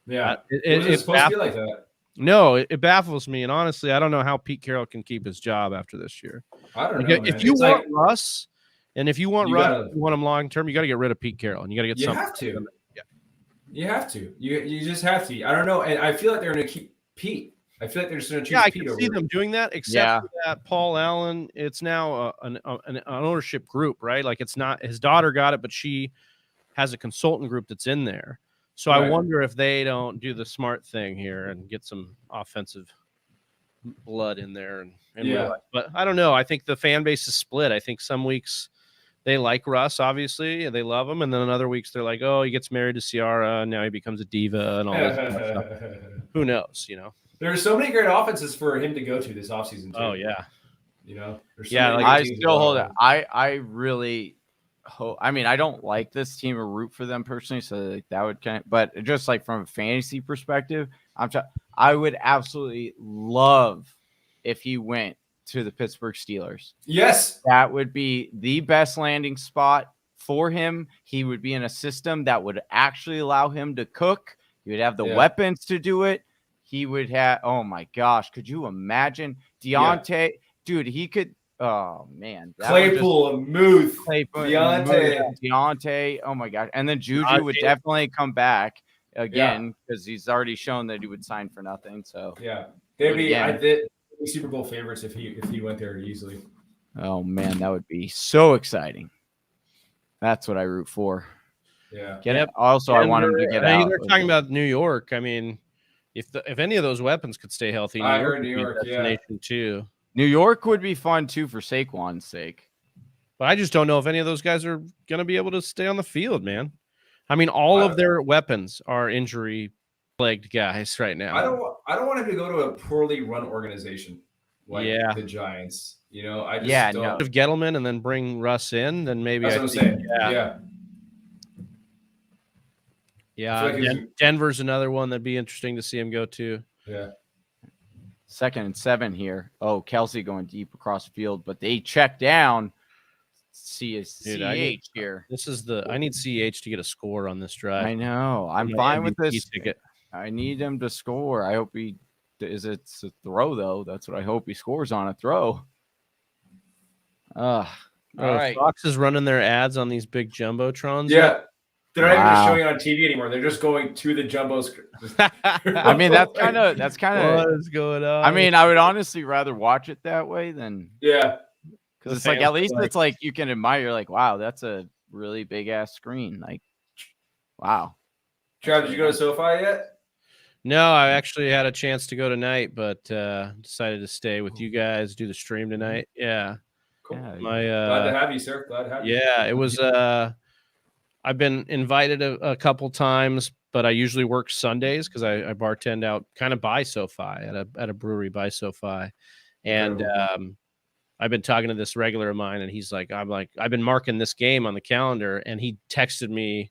yeah, it's supposed to be like that. No, it baffles me, and honestly, I don't know how Pete Carroll can keep his job after this year. I don't know. If you want Russ, and if you want Russ, you want him long term, you got to get rid of Pete Carroll, and you got to get something. You have to. Yeah, you have to. You just have to. I don't know, and I feel like they're going to keep Pete. I feel like they're just going to choose Pete. I can see them doing that, except for that Paul Allen. It's now an ownership group, right? Like it's not his daughter got it, but she has a consultant group that's in there. So I wonder if they don't do the smart thing here and get some offensive blood in there. But I don't know. I think the fan base is split. I think some weeks they like Russ, obviously, and they love him. And then other weeks they're like, oh, he gets married to Ciara, and now he becomes a diva and all that stuff. Who knows, you know? There are so many great offenses for him to go to this offseason, too. Oh, yeah. You know? I still hold it. I really... I mean, I don't like this team or root for them personally, so that would but just like from a fantasy perspective, I would absolutely love if he went to the Pittsburgh Steelers. Yes, that would be the best landing spot for him. He would be in a system that would actually allow him to cook. He would have the weapons to do it. He would have. Oh my gosh, could you imagine Deontay? Dude, he could. Oh man, Claypool and Muth, Deontay. Oh my god, and then Juju would definitely come back again because he's already shown that he would sign for nothing. So they'd be Super Bowl favorites if he went there easily. Oh man, that would be so exciting. That's what I root for. Yeah. Also, I want him to get out. They're talking about New York. I mean, if any of those weapons could stay healthy, I heard New York, too. New York would be fun, too, for Saquon's sake. But I just don't know if any of those guys are going to be able to stay on the field, man. I mean, all of their weapons are injury-plagued guys right now. want him to go to a poorly run organization like Yeah. the Giants. You know, I just don't. If Gettleman and then bring Russ in, then maybe That's what I'm saying. Yeah. Like Denver's another one that'd be interesting to see him go to. Yeah. 2nd and 7 here. Oh, Kelsey going deep across the field, but they check down. CH here. This is I need CH to get a score on this drive. I know. I'm fine with this. Ticket. I need him to score. I hope it's a throw though. That's what I hope he scores on, a throw. All right. Fox is running their ads on these big jumbotrons. Yeah. They're not even showing it on TV anymore. They're just going to the jumbos. I mean, that's kind of what is going on. I mean, I would honestly rather watch it that way than because it's like at least it's like you can admire, like, wow, that's a really big ass screen. Like, wow. Trav, did you go to SoFi yet? No, I actually had a chance to go tonight, but decided to stay with you guys, do the stream tonight. Yeah. Cool. Yeah, glad to have you, sir. Glad to have you. Yeah, it was I've been invited a couple times, but I usually work Sundays because I bartend out kind of by SoFi at a brewery by SoFi. And I've been talking to this regular of mine, and he's like, I've been marking this game on the calendar, and he texted me.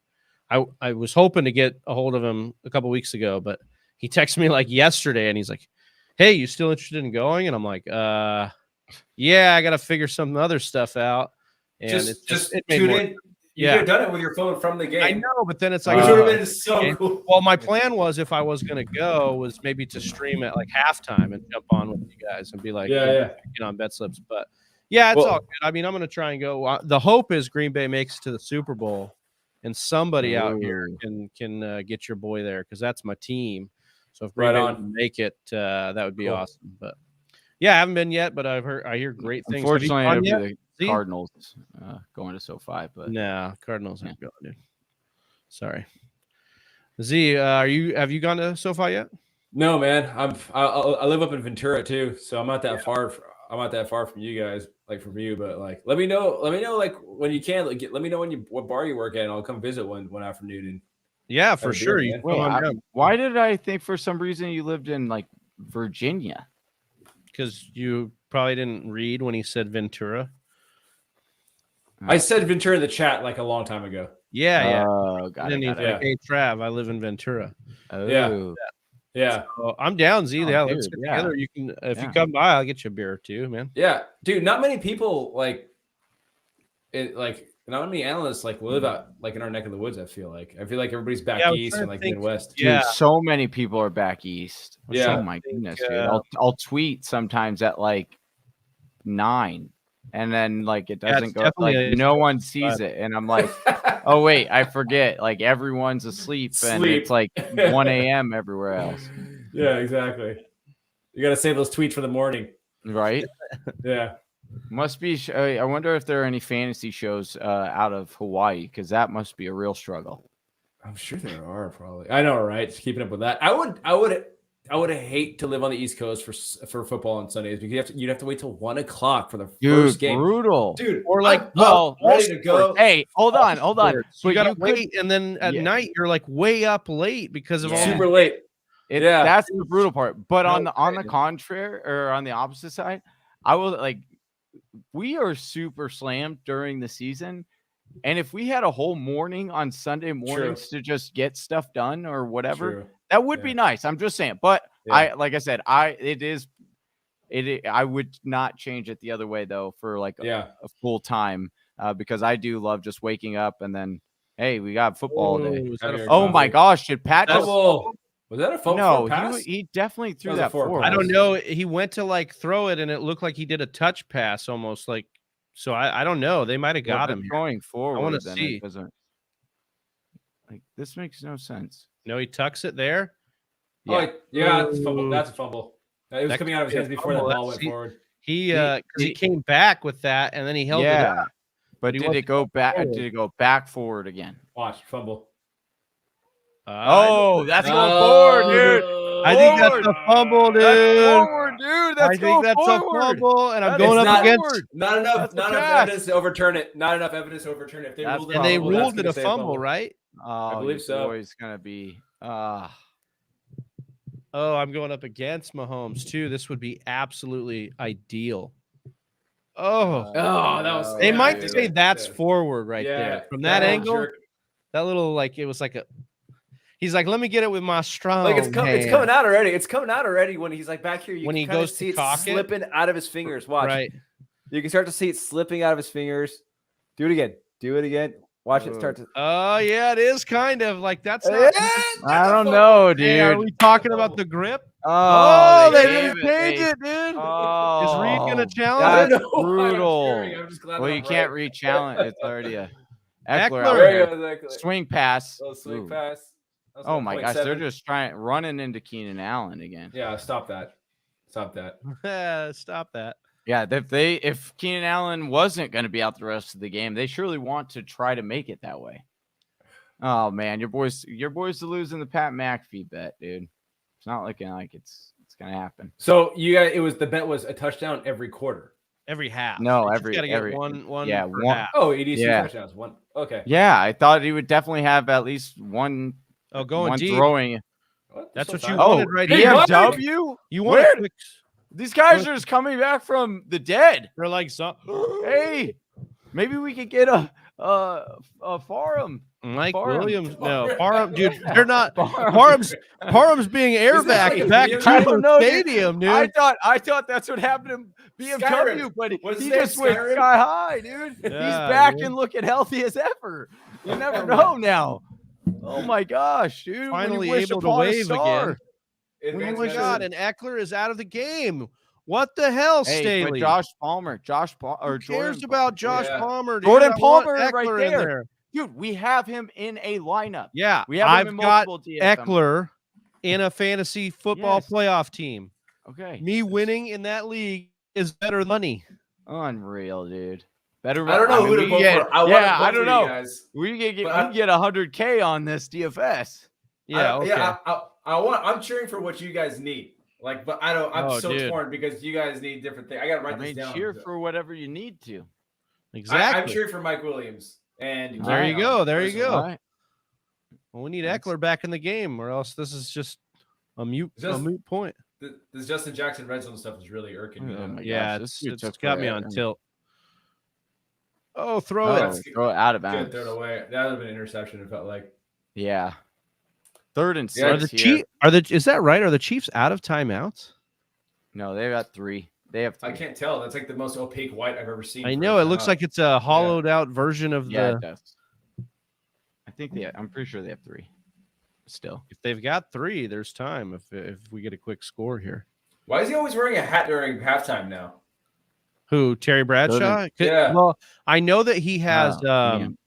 I was hoping to get a hold of him a couple weeks ago, but he texted me like yesterday, and he's like, hey, you still interested in going? And I'm like, yeah, I got to figure some other stuff out. And just tune in. You could have done it with your phone from the game. I know, but then it's like, which would have been so cool. Well, my plan was, if I was going to go, was maybe to stream at like halftime and jump on with you guys and be like, get on bet slips. But yeah, it's all good. I mean, I'm going to try and go. The hope is Green Bay makes it to the Super Bowl, and somebody out here can get your boy there, because that's my team. So if Green Bay can make it, that would be awesome. But yeah, I haven't been yet, but I hear great things. Unfortunately, it'll be the Cardinals going to SoFi, but no, Cardinals aren't going, dude. Sorry. Z, have you gone to SoFi yet? No, man. I live up in Ventura too, so I'm not that far. I'm not that far from you guys, like from you. But like, let me know, like when you can. Like, let me know what bar you work at, and I'll come visit one afternoon. And yeah, for sure. Why did I think for some reason you lived in like Virginia? Because you probably didn't read when he said Ventura. I said Ventura in the chat like a long time ago. Yeah. Oh, got it. Hey, Trav, I live in Ventura. Oh. Yeah. So I'm down, Z. Let's get together. You can, if you come by, I'll get you a beer or two, man. Yeah, dude. Not many people not many analysts live out like in our neck of the woods. I feel like everybody's back east and like Midwest. Dude, so many people are back east. Yeah. Oh my goodness, dude. I'll tweet sometimes at like 9. And then like it doesn't go, like no one sees it, and I'm like, oh wait, I forget. Like everyone's asleep, and it's like 1 a.m. everywhere else. Yeah, exactly. You got to save those tweets for the morning, right? Yeah. Must be. I wonder if there are any fantasy shows out of Hawaii, because that must be a real struggle. I'm sure there are, probably. I know, right? Just keeping up with that. I would hate to live on the East Coast for football on Sundays, because you'd have to wait till 1 o'clock for the first game. Brutal, dude. Or like, ready to go. Hey, hold on. So you gotta wait, and then at night you're like way up late because of all super late. That's the brutal part. But on the contrary, or on the opposite side, I will we are super slammed during the season. And if we had a whole morning on Sunday mornings to just get stuff done or whatever, that would be nice. I'm just saying. But I would not change it the other way though for like a full time, because I do love just waking up and then, hey, we got football today. Oh my gosh, did Pat was that a fumble? No, he definitely threw that forward. I don't know. He went to like throw it, and it looked like he did a touch pass almost like. So I don't know. They might have got him going forward. I want to see. Like this makes no sense. No, he tucks it there. Yeah, that's a fumble. That's a fumble. It was coming out of his hands before that ball went forward. He came back with that, and then he held it up. But did it go back? Did it go back forward again? Watch fumble. That's going forward, dude. I think that's a fumble, dude. That's forward, dude. I think that's a fumble, and I'm going up against. Not enough evidence to overturn it. Not enough evidence to overturn it. They ruled it a fumble, right? I believe so. It's gonna be. Oh, I'm going up against Mahomes too. This would be absolutely ideal. Oh, that was. they yeah, I might think say that's yeah. forward right Yeah, there. From that little angle, jerk. that little like it was like a. He's like, let me get it with my strong. Like it's hand. coming out already. It's coming out already when he's like back here. You When can he kinda goes to see it cock it? slipping out of his fingers. Watch. Right. You can start to see it slipping out of his fingers. Do it again. Do it again. Watch it start to. Oh yeah, it is kind of like that's not. I don't know, dude. Hey, are we talking about the grip? Oh, they gave didn't change it, dude. Oh, Is Reed gonna challenge? that's I don't know why I'm brutal. cheering. I'm just glad Well, that you I'm can't right. re-challenge. It's already a Ekeler. Ekeler. out There there. you go, exactly. Swing pass. Little swing Ooh. pass. That was Oh my gosh, they're 1.7. just running into Keenan Allen again. Yeah, stop that. Stop that. Stop that. Yeah, if Keenan Allen wasn't going to be out the rest of the game, they surely want to try to make it that way. Oh man, your boys to lose in the Pat McAfee bet, dude. It's not looking like it's going to happen. So the bet was a touchdown every quarter. Every half. No, You just gotta get every one. yeah, per one- half. Oh, EDC Yeah. touchdowns. One. Okay. Yeah, I thought he would definitely have at least one. Oh, going one deep. throwing. What? That's what So you fast. wanted right Big here. Mike! BMW. You want Where? a quick. These guys are just coming back from the dead. They're like so. Hey, maybe we could get a Farham. Mike Parham. Williams. No, Parham, dude. They're not. Parham's being airbacked back to I don't know, the dude. stadium, dude. I thought that's what happened to BMW, Skyrim. but What's he his name, just went Skyrim? sky high, dude. He's Yeah, back dude. and looking healthy as ever. You never know now. Oh my gosh, dude! When you Finally wish able to upon a wave star. again. Oh Advanced my measure. God! And Eckler is out of the game. What the hell, Hey, Staley? but Josh Palmer, or Who cares Jordan about Josh Yeah. Palmer? Dude? Jordan I want Palmer right Eckler in there. Dude, we have him in a lineup. Yeah, We have him I've in got multiple DFM. Eckler in a fantasy football Yes. playoff team. Okay, Me winning in that league is better than money. unreal, dude. Better. I don't know who to we vote get- for. I yeah, want to vote I don't for know. you guys. We can But I- get 100K on this DFS. Yeah, okay. I'm cheering for what you guys need. Like, but I don't. I'm Oh, so dude. torn because you guys need different things. I got to I write mean, this down. cheer for whatever you need to. Exactly. I'm cheering for Mike Williams. And There you go. There you go. All right. Well, we need Eckler back in the game, or else this is just a moot point. This Justin Jackson red zone stuff is really irking me. Oh my Yeah, gosh, this it's dude took got me on forever. tilt. Oh, throw Oh, it. throw it out of Good, bounds. throw it away. That would have been an interception. It felt like. Yeah. 3rd and 6 Yeah, Are the here. Chiefs? Is that right? Are the Chiefs out of timeouts? No, they got 3. They have 3. I can't tell. That's like the most opaque white I've ever seen. I for know a it looks timeout. like it's a hollowed out version of Yeah, the. it does. I think I'm pretty sure they have 3. Still. If they've got 3, there's time. If we get a quick score here. Why is he always wearing a hat during halftime now? Who? Terry Bradshaw? Yeah. Well, I know that he has damn.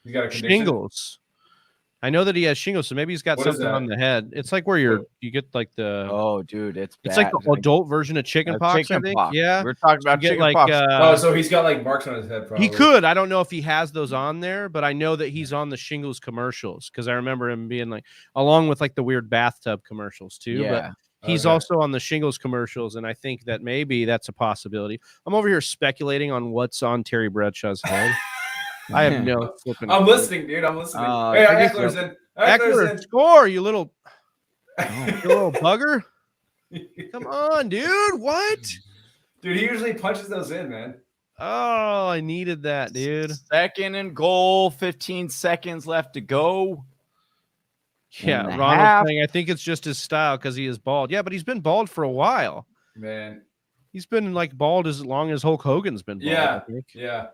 He's got a condition. shingles. I know that he has shingles, so maybe he's got What is something that? on the head. It's like where you get like the. Oh, dude, it's it's bad. like the adult version of chicken pox. I chicken think. pox. Yeah. We're talking about get chicken like pox. Oh, so he's got like marks on his head. Probably. he could. I don't know if he has those on there, but I know that he's on the shingles commercials because I remember him being like, along with like the weird bathtub commercials too. Yeah. But he's Okay. also on the shingles commercials, and I think that maybe that's a possibility. I'm over here speculating on what's on Terry Bradshaw's head. I have no flipping. I'm listening, dude. I'm listening. I Hey, think Eckler's in. Eckler, Eckler's score, you little bugger. in. Come on, dude. What? Dude, he usually punches those in, man. Oh, I needed that, dude. 2nd and goal, 15 seconds left to go. Yeah, And a Ronald's half. saying I think it's just his style because he is bald. Yeah, but he's been bald for a while. Man. He's been like bald as long as Hulk Hogan's been bald. Yeah. I think. Yeah.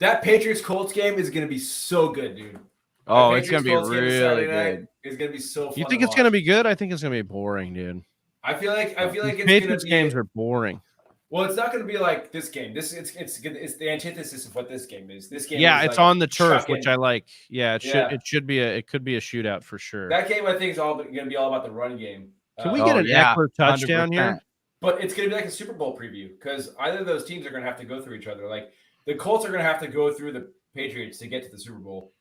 That Patriots Colts game is going to be so good, dude. Oh, That it's going to be Patriots-Colts game really Saturday night good. is going to be so fun. You think it's going to be good? I think it's going to be boring, dude. I feel like it's going to Patriots be. games are boring. Well, it's not going to be like this game. It's the antithesis of what this game is. This game. Yeah, is it's like on the turf, chucking. which I like. Yeah, it Yeah. could be a shootout for sure. That game, I think, is all going to be all about the run game. Can we Oh, get an yeah, Eckler touchdown here? 100%. But it's going to be like a Super Bowl preview because either of those teams are going to have to go through each other. Like the Colts are going to have to go through the Patriots to get to the Super Bowl.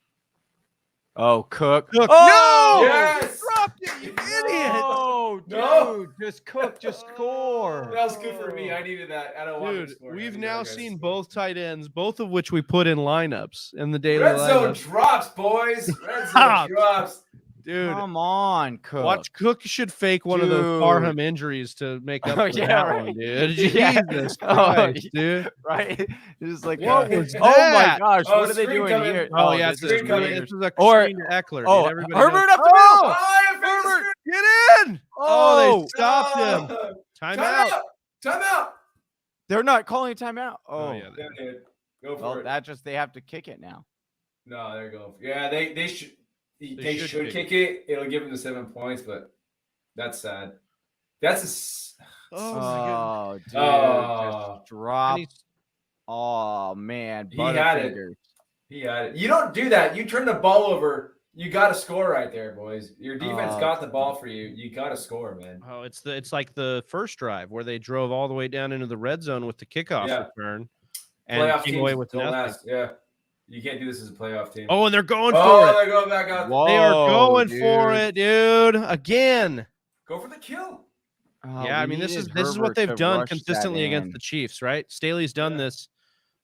Oh, Cook. Cook. Oh! No! Yes! Dropped it, you idiot! No, dude. No! Just Cook. Just score. That was good for me. I needed that. I don't want to Dude, score. I we've need now other guys to seen score. both tight ends, both of which we put in lineups in the daily Red zone lineup. drops, boys. Red zone Stop. drops. Dude, Come on, Cook. watch Cook should fake one of those Parham injuries to make up for that one, dude. Jesus Christ, dude. Right? It's just like, What was oh my that? gosh, Oh, what are they screen doing coming. here? Oh, yeah, this this is is Raiders. a Or- screen to Ekeler. Oh, dude. Everybody Herbert knows. up the middle. Herbert, Get in! Oh, they stopped him. him. Timeout. Timeout. They're not calling a timeout. Oh, Oh, yeah. Yeah, dude. Go for well, it. they have to kick it now. No, they're going. Yeah, they should. They should should kick it. It'll give them the 7 points, but that's sad. That's Oh, my Oh, dude, Oh. just drop. goodness. Oh man, He had it. Butterfingers. He had it. You don't do that. You turn the ball over. You got to score right there, boys. Your defense got the ball for you. You got to score, man. Oh, it's like the first drive where they drove all the way down into the red zone with the kickoff Yeah. return and Playoff came teams away with don't nothing. last. Yeah, you can't do this as a playoff team. Oh, and they're going for Oh, it. they're going back out. Whoa, They are going for dude. it, dude. Again. Go for the kill. Oh, Yeah, I we mean this is needed what Herbert they've to done rush that consistently against in. the Chiefs, right? Staley's done Yeah. this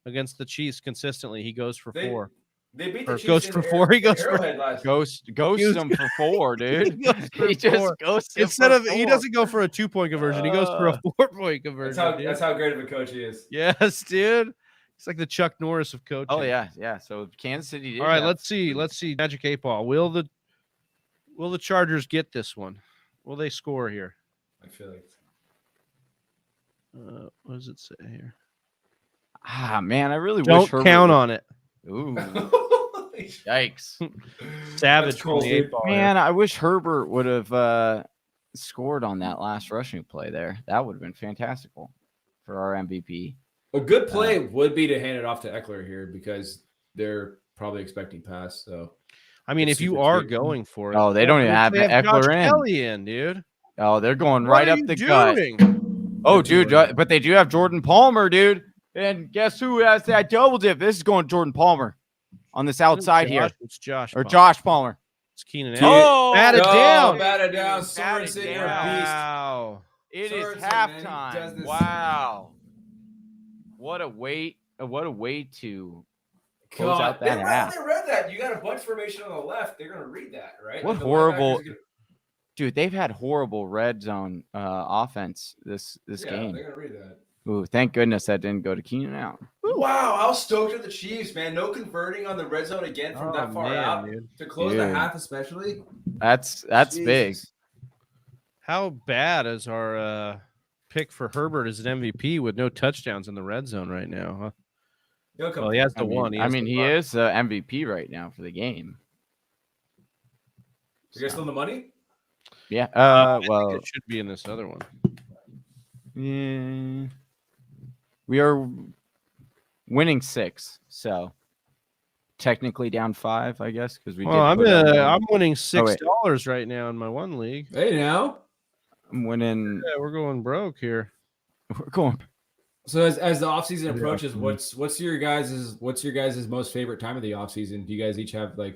against the Chiefs consistently. He goes for They- 4. They beat Or the Chiefs goes in for Arrow- 4, he in goes for- Arrowhead last year. Ghost He him for 4, dude. He goes for He just 4. ghosts him Instead for of he 4. doesn't go for a 2-point conversion, he goes for a 4-point conversion. dude. That's how great of a coach he is. Yes, dude. It's like the Chuck Norris of coaching. Oh yeah. So Kansas City did All right, have- let's see. Magic 8-Ball. Will the Chargers get this one? Will they score here? I feel like What does it say here? Ah man, I really Don't wish Herbert count would- on it. Ooh, Holy shit. yikes. Savage cold, from the dude. 8-Ball. Man, I wish Herbert would have scored on that last rushing play there. That would have been fantastical for our MVP. A good play would be to hand it off to Ekeler here because they're probably expecting pass. So I mean, It's if you super are sweet. going for it, Oh, they don't even have they Ekeler Josh in. Kelly in, dude. Oh, they're going What right are up you the gut. doing? Oh, They're dude, doing it. but they do have Jordan Palmer, dude. And guess who has that double dip? This is going Jordan Palmer on this outside here. It's Josh. Or Palmer. Josh Palmer. It's Keenan Dude. Allen. Oh, Bat it no, down. Bat it down. Bat it Sorensen, you're a down. beast. Wow. It is Sorensen, man, he does halftime. this. Wow. What a way to close God, out that they half. read that. You got a bunch formation on the left. They're going to read that, right? What Like the horrible- linebackers are gonna- Dude, they've had horrible red zone offense this Yeah, game. they're going to read that. Ooh, thank goodness that didn't go to Keenan Allen. Wow, how stoked are the Chiefs, man? No converting on the red zone again from that far out dude. to close the Dude. half, especially. That's big. Jesus. How bad is our pick for Herbert as an MVP with no touchdowns in the red zone right now? Huh? He'll come Well, he has I the mean, one. I mean, he is MVP right now for the game. You guys still the money? Yeah. I think Well, it should be in this other one. yeah. We are winning 6, so technically down 5, I guess, because we. Well, I'm did put up one. I'm winning Oh, wait. $6 right now in my one league. Hey, now. I'm winning. Yeah, we're going broke here. We're going. So as the offseason Yeah. approaches, what's your guys' most favorite time of the offseason? Do you guys each have do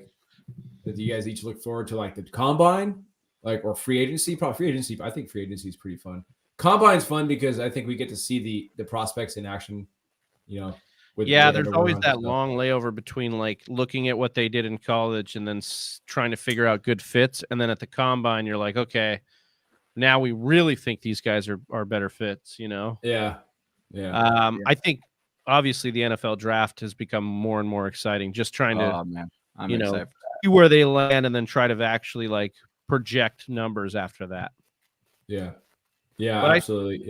you guys each look forward to like the combine, or free agency? Probably free agency. I think free agency is pretty fun. Combine's fun because I think we get to see the prospects in action. With There's whatever always round that stuff. long layover between like looking at what they did in college and then trying to figure out good fits, and then at the combine you're like, okay, now we really think these guys are better fits. Yeah. I think obviously the NFL draft has become more and more exciting. Just trying to Oh man, I'm you excited know, for that. see where they land and then try to actually like project numbers after that. Yeah, But absolutely.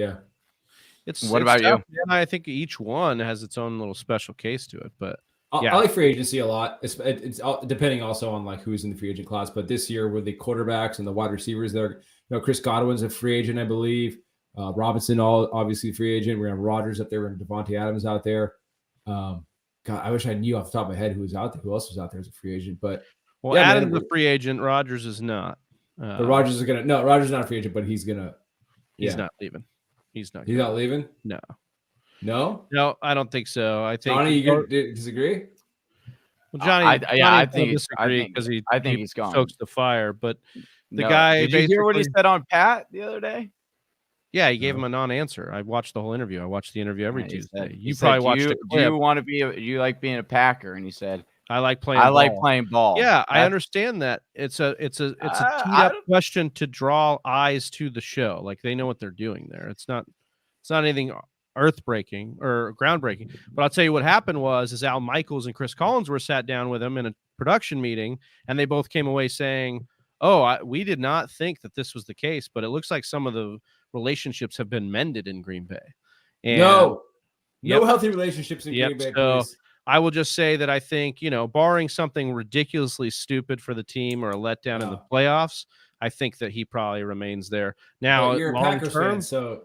It's What about tough, man. I think each one has its own little special case to it, but I like free agency a lot. It's depending also on like who's in the free agent class. But this year with the quarterbacks and the wide receivers, there, Chris Godwin's a free agent, I believe. Robinson, obviously free agent. We're gonna have Rodgers up there. We're gonna have Devontae Adams out there. God, I wish I knew off the top of my head who was out there. Who else was out there as a free agent? But well, yeah, Adams man, is a free agent. Rodgers is not. but Rodgers is gonna Rodgers is not a free agent, but he's gonna. He's not leaving. He's not. He's not leaving. No. No, I don't think so. I think Johnny, you disagree? Well, Johnny, I think he's- disagree because I think he he's gone. stokes the fire. But the No. guy, Did you hear what he basically- said on Pat the other day? Yeah, he gave him a non-answer. I watched the whole interview. I watched the interview every Yeah, he Tuesday. said- he You said, probably "Do watched you, a Do clip. you want to be? You like being a Packer?" And he said, I like playing. I like playing ball. Yeah, I understand that. It's a teed up question to draw eyes to the show. Like they know what they're doing there. It's not anything earth-breaking or groundbreaking. But I'll tell you what happened is Al Michaels and Chris Collinsworth sat down with him in a production meeting, and they both came away saying, we did not think that this was the case, but it looks like some of the relationships have been mended in Green Bay. And no healthy relationships in Green Bay, please. I will just say that I think, barring something ridiculously stupid for the team or a letdown in the playoffs, I think that he probably remains there. Now, you're a Packers fan, so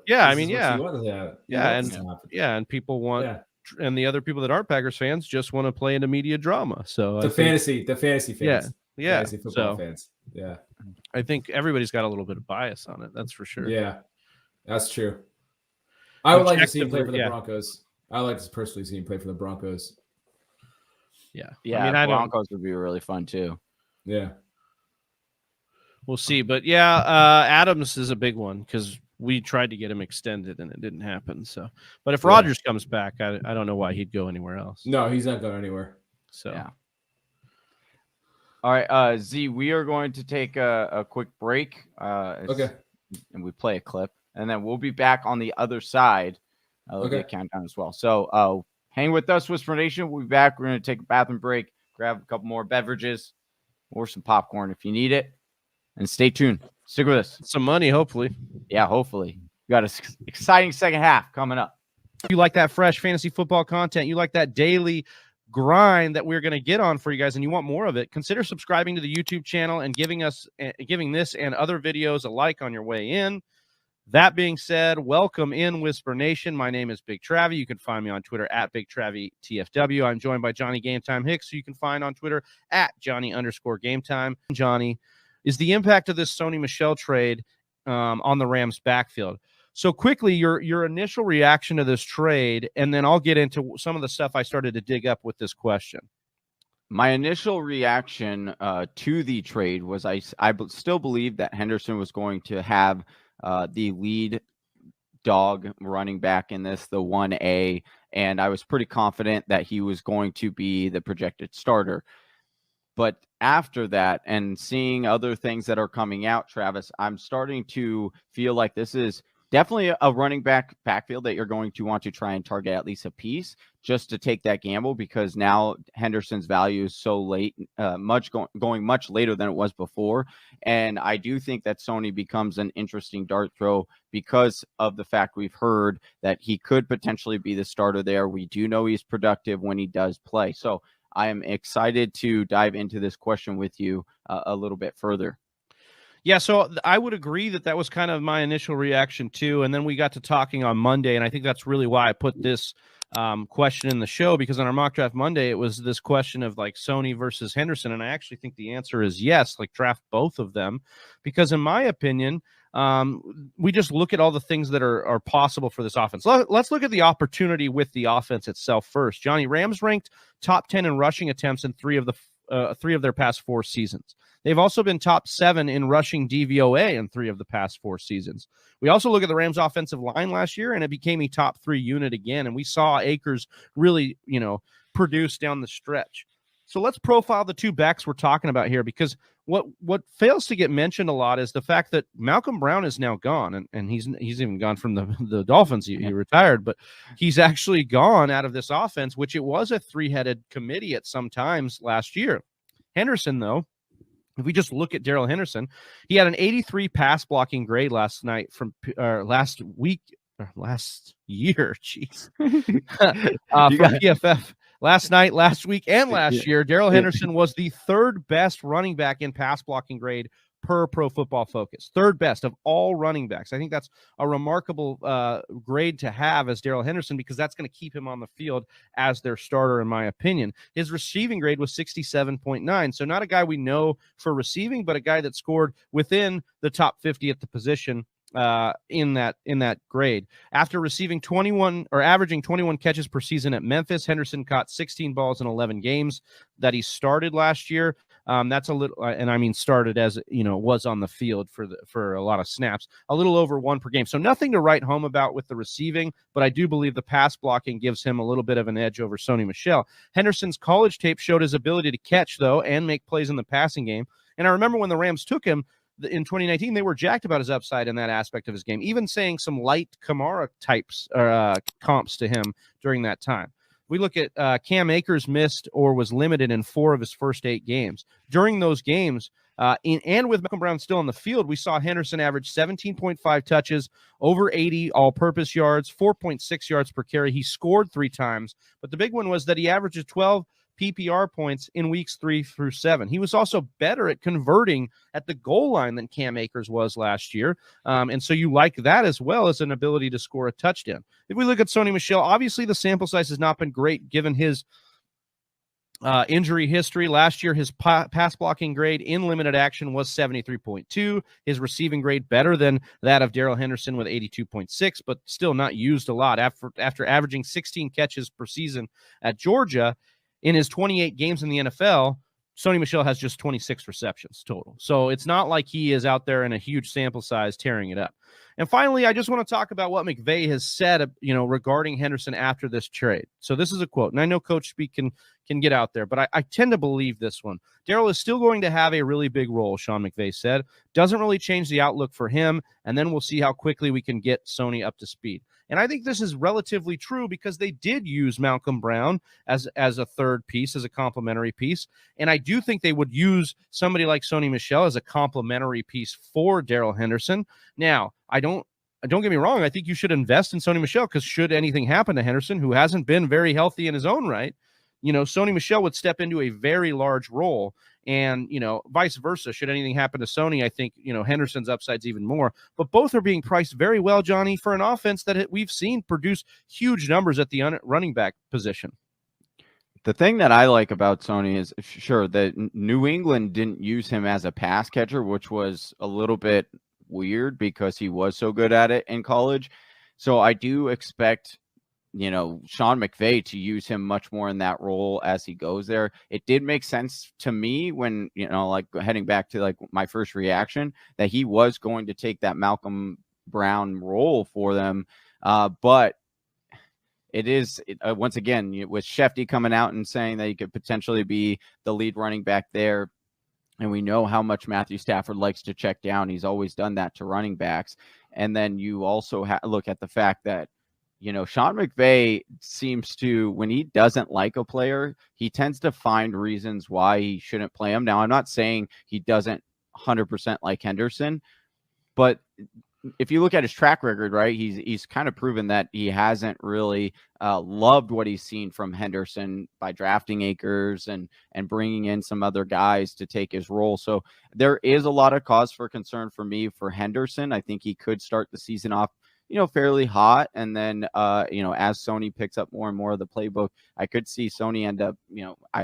and people want, and the other people that aren't Packers fans just want to play into media drama. So the fantasy fans, fantasy football fans, I think everybody's got a little bit of bias on it. That's for sure. Yeah, that's true. I would like to see him play for the Broncos. I like to personally see him play for the Broncos. Yeah. I mean, Broncos would be really fun too. Yeah. We'll see. But Adams is a big one because we tried to get him extended and it didn't happen. So, but if Rodgers comes back, I don't know why he'd go anywhere else. No, he's not going anywhere. So, All right, Z, we are going to take a quick break. Okay. And we play a clip, and then we'll be back on the other side. There'll be a countdown as well. So, hang with us, Whisper Nation. We'll be back. We're going to take a bathroom break, grab a couple more beverages or some popcorn if you need it. And stay tuned. Stick with us. Some money, hopefully. Yeah, hopefully. We got an exciting second half coming up. If you like that fresh fantasy football content, you like that daily grind that we're going to get on for you guys, and you want more of it, consider subscribing to the YouTube channel and giving this and other videos a like on your way in. That being said, welcome in Whisper Nation. My name is Big Travie. You can find me on Twitter at Big Travie TFW. I'm joined by Johnny Game Time Hicks, who you can find on Twitter at Johnny_Game Time. Johnny, is the impact of this Sony Michel trade on the Rams backfield? So quickly, your initial reaction to this trade, and then I'll get into some of the stuff I started to dig up with this question. My initial reaction to the trade was I still believe that Henderson was going to have the lead dog running back in this, the 1A, and I was pretty confident that he was going to be the projected starter. But after that, and seeing other things that are coming out, Travis, I'm starting to feel like this is definitely a running backfield that you're going to want to try and target at least a piece just to take that gamble, because now Henderson's value is so late, going much later than it was before. And I do think that Sony becomes an interesting dart throw because of the fact we've heard that he could potentially be the starter there. We do know he's productive when he does play. So I am excited to dive into this question with you a little bit further. Yeah, so I would agree that was kind of my initial reaction too. And then we got to talking on Monday, and I think that's really why I put this question in the show, because on our mock draft Monday, it was this question of like Sony versus Henderson. And I actually think the answer is yes, like draft both of them, because in my opinion, we just look at all the things that are possible for this offense. Let's look at the opportunity with the offense itself first. Johnny, Rams ranked top 10 in rushing attempts in three of their past 4 seasons. They've also been top 7 in rushing DVOA in 3 of the past 4 seasons. We also look at the Rams offensive line last year, and it became a top 3 unit again. And we saw Akers really, produce down the stretch. So let's profile the 2 backs we're talking about here, because what fails to get mentioned a lot is the fact that Malcolm Brown is now gone, and he's even gone from the Dolphins. He retired, but he's actually gone out of this offense, which it was a 3-headed committee at some times last year. Henderson, though, if we just look at Darrell Henderson, he had an 83 pass blocking grade last year. Jeez. From PFF. Last week, and last year, Darrell Henderson was the 3rd best running back in pass blocking grade per Pro Football Focus. 3rd best of all running backs. I think that's a remarkable grade to have as Darrell Henderson, because that's going to keep him on the field as their starter, in my opinion. His receiving grade was 67.9. So not a guy we know for receiving, but a guy that scored within the top 50 at the position in that grade. After averaging 21 catches per season at Memphis, Henderson caught 16 balls in 11 games that he started last year. That's a little, and I mean started as was on the field for a lot of snaps, a little over 1 per game. So nothing to write home about with the receiving, but I do believe the pass blocking gives him a little bit of an edge over Sony Michel. Henderson's college tape showed his ability to catch though and make plays in the passing game. And I remember when the Rams took him in 2019, they were jacked about his upside in that aspect of his game, even saying some light Kamara types or comps to him during that time. We look at Cam Akers missed or was limited in 4 of his first 8 games. During those games, and with Malcolm Brown still on the field, we saw Henderson average 17.5 touches, over 80 all-purpose yards, 4.6 yards per carry. He scored 3 times, but the big one was that he averages 12 PPR points in weeks 3 through 7. He was also better at converting at the goal line than Cam Akers was last year. And so you like that as well as an ability to score a touchdown. If we look at Sony Michel, obviously the sample size has not been great given his injury history. Last year, his pass blocking grade in limited action was 73.2. His receiving grade better than that of Darrell Henderson with 82.6, but still not used a lot. After averaging 16 catches per season at Georgia, in his 28 games in the NFL, Sony Michel has just 26 receptions total. So it's not like he is out there in a huge sample size tearing it up. And finally, I just want to talk about what McVay has said, regarding Henderson after this trade. So this is a quote, and I know Coach Speak can get out there, but I tend to believe this one. Darrell is still going to have a really big role, Sean McVay said. Doesn't really change the outlook for him, and then we'll see how quickly we can get Sony up to speed. And I think this is relatively true because they did use Malcolm Brown as a third piece, as a complementary piece. And I do think they would use somebody like Sony Michel as a complementary piece for Darrell Henderson. Now, don't get me wrong. I think you should invest in Sony Michel because should anything happen to Henderson, who hasn't been very healthy in his own right, Sony Michel would step into a very large role. And, vice versa. Should anything happen to Sony, I think, Henderson's upside's even more. But both are being priced very well, Johnny, for an offense that we've seen produce huge numbers at the running back position. The thing that I like about Sony is, sure, that New England didn't use him as a pass catcher, which was a little bit weird because he was so good at it in college. So I do expect Sean McVay to use him much more in that role as he goes there. It did make sense to me when, like heading back to like my first reaction that he was going to take that Malcolm Brown role for them. But it is once again, with Shefty coming out and saying that he could potentially be the lead running back there. And we know how much Matthew Stafford likes to check down. He's always done that to running backs. And then you also look at the fact that, Sean McVay seems to, when he doesn't like a player, he tends to find reasons why he shouldn't play him. Now, I'm not saying he doesn't 100% like Henderson, but if you look at his track record, right, he's kind of proven that he hasn't really loved what he's seen from Henderson by drafting Akers and bringing in some other guys to take his role. So there is a lot of cause for concern for me for Henderson. I think he could start the season off fairly hot. And then, as Sony picks up more and more of the playbook, I could see Sony end up,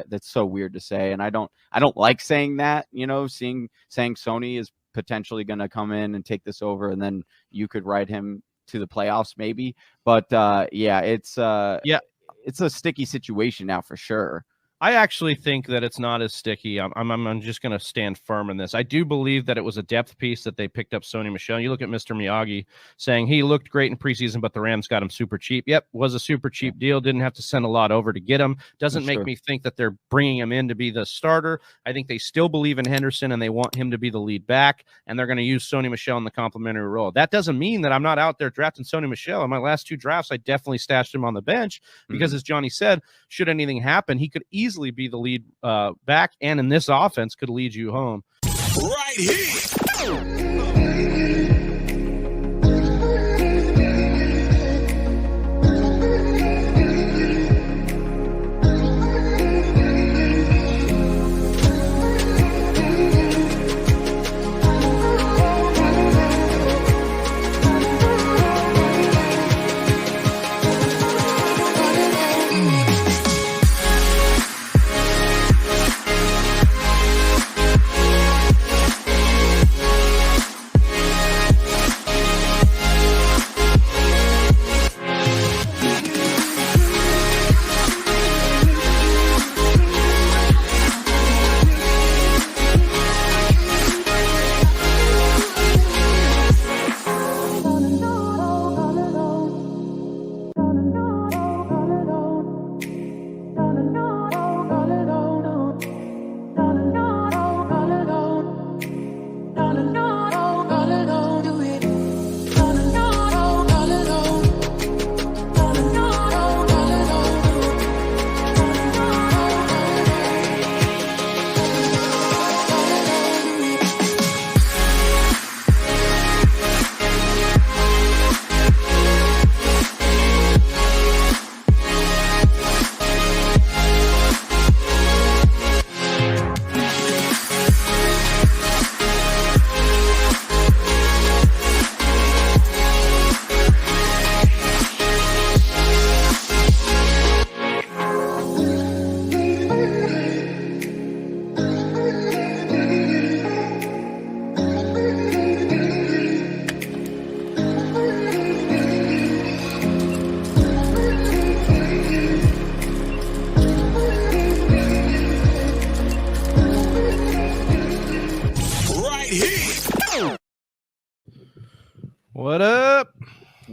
that's so weird to say. And I don't like saying that, saying Sony is potentially going to come in and take this over and then you could ride him to the playoffs maybe. But it's a sticky situation now for sure. I actually think that it's not as sticky. I'm just going to stand firm in this. I do believe that it was a depth piece that they picked up Sony Michel. You look at Mr. Miyagi saying he looked great in preseason, but the Rams got him super cheap. Yep, was a super cheap deal. Didn't have to send a lot over to get him. Doesn't make me think that they're bringing him in to be the starter. I think they still believe in Henderson and they want him to be the lead back, and they're going to use Sony Michel in the complementary role. That doesn't mean that I'm not out there drafting Sony Michel. In my last 2 drafts, I definitely stashed him on the bench because, as Johnny said, should anything happen, he could easily be the lead back, and in this offense could lead you home. Right here.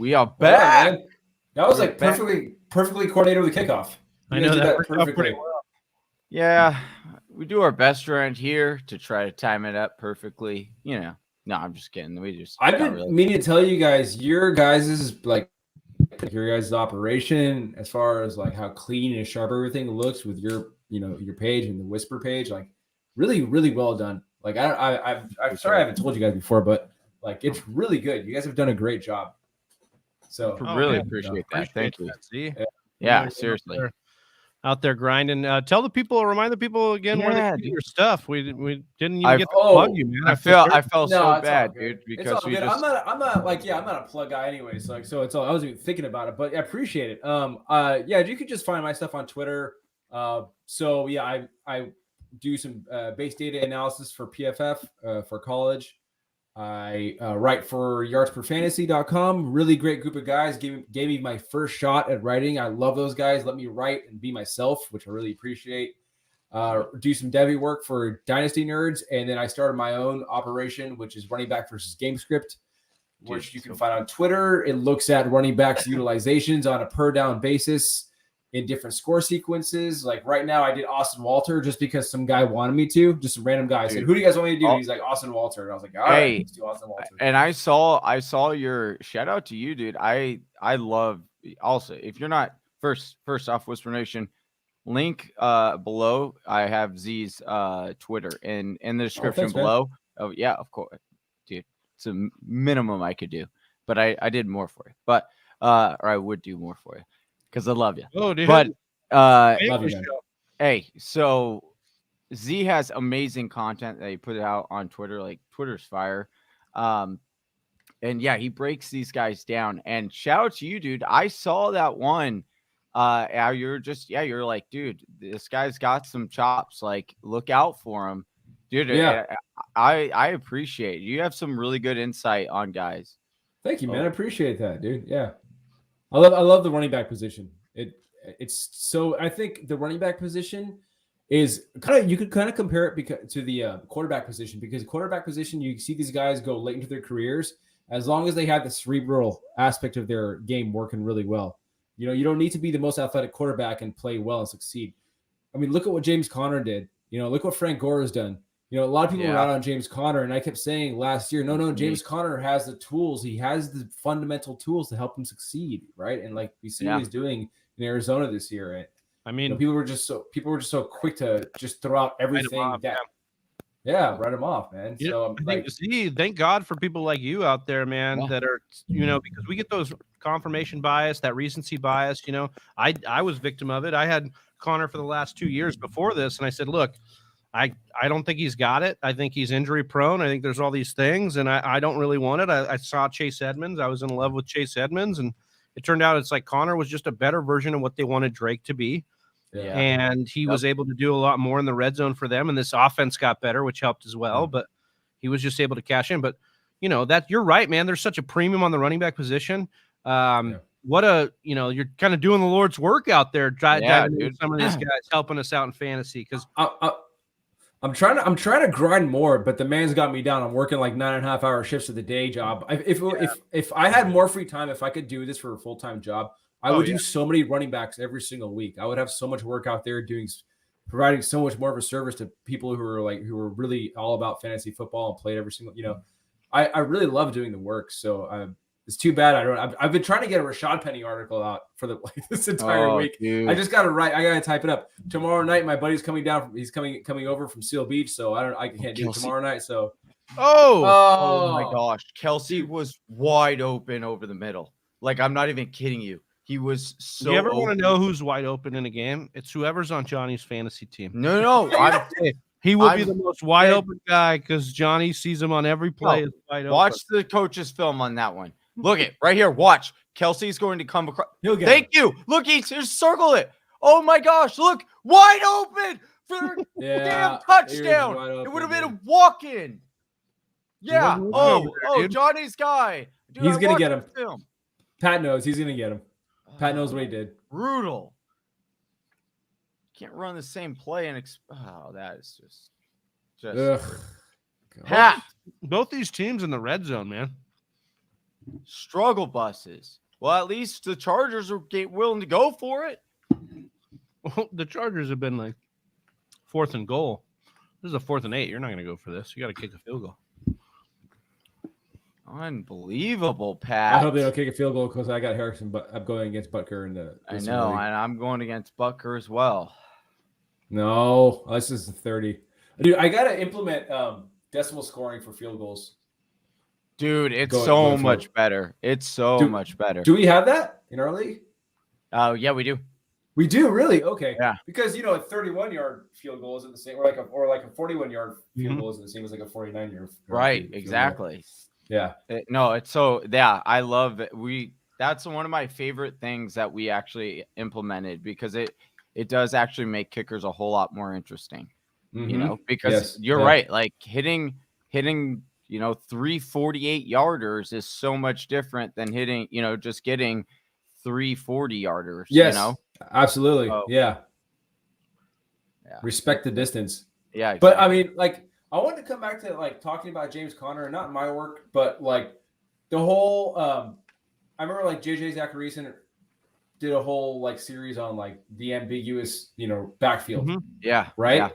We are Well, back. man. That was We're like back. perfectly coordinated with the kickoff. I You know guys did that worked out pretty well. Yeah, we do our best around here to try to time it up perfectly. No, I'm just kidding. I've been meaning to tell you guys, your guys' operation, as far as like how clean and sharp everything looks with your page and the Whisper page, like really, really well done. Like I'm sorry I haven't told you guys before, but like it's really good. You guys have done a great job. So really appreciate that. Thank you. See? Yeah, seriously. Out there grinding. Remind the people again where they can get your stuff. We didn't even get to plug you, man. I felt so bad, dude, because we just. I'm not a plug guy anyways. Like, so it's all, I wasn't even thinking about it, but I appreciate it. Yeah, you could just find my stuff on Twitter. So yeah, I do some base data analysis for PFF for college. I write for yardsperfantasy.com. Really great group of guys. Gave me my first shot at writing. I love those guys. Let me write and be myself, which I really appreciate. Do some devy work for Dynasty Nerds. And then I started my own operation, which is running back versus game script, which you can find on Twitter. It looks at running backs utilizations on a per down basis in different score sequences. Like right now, I did Austin Walter just because some guy wanted me to. Just a random guy said, "Who do you guys want me to do?" And he's like, Austin Walter. And I was like, "All right, let's do Austin Walter." And I saw your shout out to you, dude. I love also, if you're not first off, Whisper Nation, link below. I have Z's Twitter in the description below. Man. Oh yeah, of course, dude. It's a minimum I could do, but I did more for you. But or I would do more for you. Because I love you. Oh, dude. But love you, hey, so Z has amazing content that he put out on Twitter. Like Twitter's fire. And yeah, he breaks these guys down. And shout out to you, dude. I saw that one. You're like, dude, this guy's got some chops. Like, look out for him. Dude, yeah. I appreciate it. You have some really good insight on guys. Thank you, man. I appreciate that, dude. Yeah. I love the running back position. It's so I think the running back position is you could compare it to the quarterback position, because quarterback position, you see these guys go late into their careers as long as they have the cerebral aspect of their game working really well. You don't need to be the most athletic quarterback and play well and succeed. I mean, look at what James Conner did. Look what Frank Gore has done. A lot of people were out on James Conner, and I kept saying last year, no, James Conner has the tools. He has the fundamental tools to help him succeed, right? And like we see what he's doing in Arizona this year. And I mean, people were just so quick to just throw out everything write him off, man. So thank God for people like you out there, man, that are because we get those confirmation bias, that recency bias. I was victim of it. I had Connor for the last 2 years before this, and I said, look, I don't think he's got it. I think he's injury prone. I think there's all these things, and I don't really want it. I saw Chase Edmonds. I was in love with Chase Edmonds, and it turned out it's like Connor was just a better version of what they wanted Drake to be. Yeah. And he was able to do a lot more in the red zone for them, and this offense got better, which helped as well. But he was just able to cash in. But that you're right, man. There's such a premium on the running back position. You're kind of doing the Lord's work out there, diving into some of these guys, helping us out in fantasy, because I'm trying to grind more, but the man's got me down. I'm working like 9.5 hour shifts of the day job. If I had more free time, if I could do this for a full-time job, I would do so many running backs every single week. I would have so much work out there providing so much more of a service to people who are really all about fantasy football and played every single, I really love doing the work. So it's too bad I've been trying to get a Rashad Penny article out for this entire week. Dude. I just got to write. I got to type it up. Tomorrow night, my buddy's coming down. He's coming over from Seal Beach, so I can't do it tomorrow night. So oh my gosh, Kelsey was wide open over the middle. Like, I'm not even kidding you. He was so. You ever want to know who's wide open in a game? It's whoever's on Johnny's fantasy team. No. He will be the most wide open guy because Johnny sees him on every play. Watch the coach's film on that one. Look it right here. Watch. Kelsey's going to come across. Thank you. Look, he's just circle it. Oh my gosh. Look, wide open for damn touchdown. It would have been a walk-in. Yeah. Johnny's guy. Dude, he's going to get him. Film. Pat knows he's going to get him. Pat knows what he did. Brutal. Can't run the same play and that is just Both these teams in the red zone, man. struggle buses. Well, at least the Chargers are willing to go for it. Well, the Chargers have been like 4th and goal. This is a 4th and 8. You're not going to go for this. You got to kick a field goal. Unbelievable, Pat. I hope they don't kick a field goal because I got Harrison, but I'm going against Butker in the. I know, and I'm going against Butker as well. No, this is the 30. Dude, I gotta implement decimal scoring for field goals. Dude, it's so much better. It's so much better. Do we have that in our league? Oh, yeah, we do. We do, really? Okay. Yeah. Because a 31-yard field goal isn't the same, or like a 41-yard field goal isn't the same as like a 49-yard. Right, exactly. Yeah. I love it. That's one of my favorite things that we actually implemented because it does actually make kickers a whole lot more interesting. Because you're right, like hitting 3 48-yarders is so much different than hitting, just getting 3 40-yarders. Yes, absolutely. So, yeah. Respect the distance. Yeah, exactly. But I mean, like, I wanted to come back to like talking about James Conner, not in my work, but like the whole. I remember like JJ Zacharyson did a whole like series on like the ambiguous, backfield. Mm-hmm. Yeah. Right. Yeah.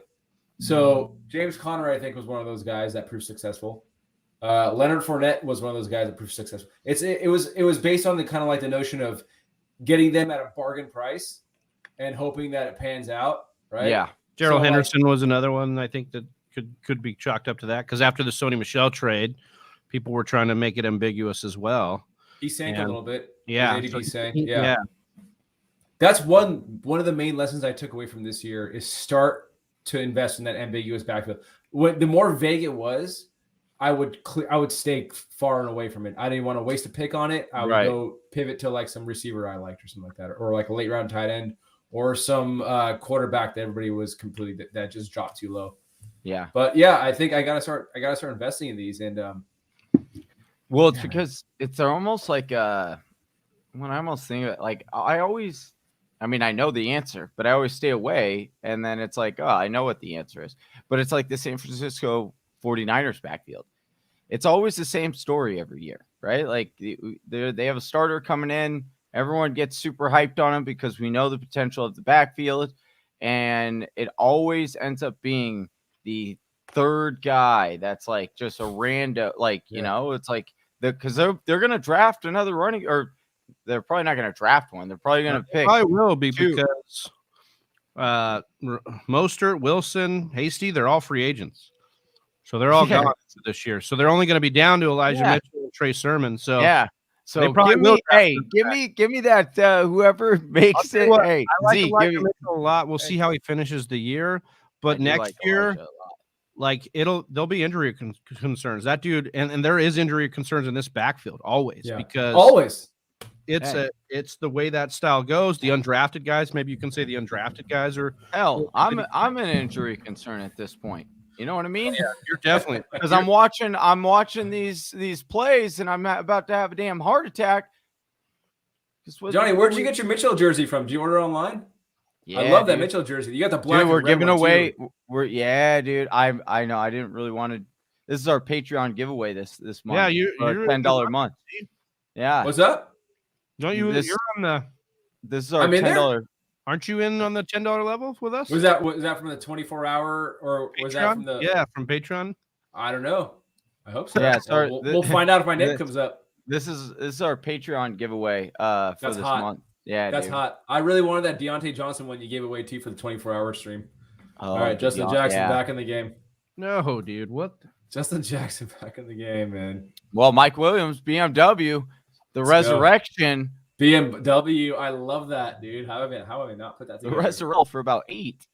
So James Conner, I think, was one of those guys that proved successful. Leonard Fournette was one of those guys that proved successful. It was based on the kind of like the notion of getting them at a bargain price and hoping that it pans out. Right. Yeah. Gerald Henderson was another one I think that could be chalked up to that because after the Sony Michel trade, people were trying to make it ambiguous as well. He sank a little bit. Yeah. Yeah. That's one of the main lessons I took away from this year is start to invest in that ambiguous backfield. The more vague it was, I would stay far and away from it. I didn't want to waste a pick on it. I would go pivot to like some receiver I liked or something like that, or like a late round tight end or some quarterback that everybody was completely that just dropped too low. Yeah. But yeah, I think I gotta start investing in these and well, it's because they're almost like when I almost think of it, like I know the answer, but I always stay away. And then it's like, oh, I know what the answer is. But it's like the San Francisco 49ers backfield. It's always the same story every year, right? Like they have a starter coming in. Everyone gets super hyped on him because we know the potential of the backfield. And it always ends up being the third guy that's like just a random, like, it's like because they're going to draft another running or they're probably not going to draft one. They're probably going to pick. Probably will be because Mostert, Wilson, Hasty, they're all free agents. So they're all gone this year. So they're only going to be down to Elijah Mitchell and Trey Sermon. So So give me that whoever makes it. Hey, I like Elijah Mitchell a lot. We'll see how he finishes the year. But next year, like there'll be injury concerns. That dude, and there is injury concerns in this backfield always because it's the way that style goes. The undrafted guys, maybe you can say the undrafted guys are I'm an injury concern at this point. You know what I mean? Yeah, you're definitely because I'm watching these plays and I'm about to have a damn heart attack. Johnny, where'd you get your Mitchell jersey from? Do you order online? Yeah, I love that Mitchell jersey. You got the black. Dude, we're giving away. Dude. I know. I didn't really want to. This is our Patreon giveaway this month. Yeah, you're $10 month. Yeah. What's up? Don't you? You're on the. This is our $10. Aren't you in on the $10 level with us? Was that from the 24-hour or Patreon? Was that from the? From Patreon. I don't know. I hope so. Yeah, we'll find out if my name comes up. This is our Patreon giveaway for this month. Yeah, that's hot. I really wanted that Deontay Johnson one you gave away too for the 24-hour stream. All right, Justin Jackson back in the game. No, dude, what? Justin Jackson back in the game, man. Well, Mike Williams, BMW, resurrection. BMW, I love that, dude. How have I not put that together? The resurrection for about 8.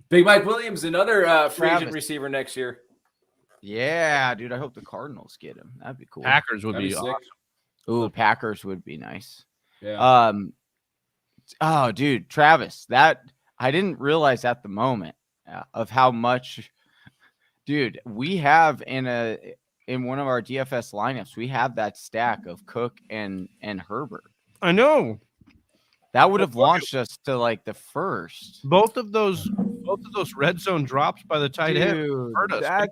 Big Mike Williams, another free agent receiver next year. Yeah, dude. I hope the Cardinals get him. That'd be cool. Packers would be awesome. Ooh, Packers would be nice. Yeah. Oh, dude, Travis, that I didn't realize at the moment of how much, dude, we have in one of our DFS lineups, we have that stack of Cook and Herbert. I know. That would have launched us to like the first. Both of those red zone drops by the tight end hurt us.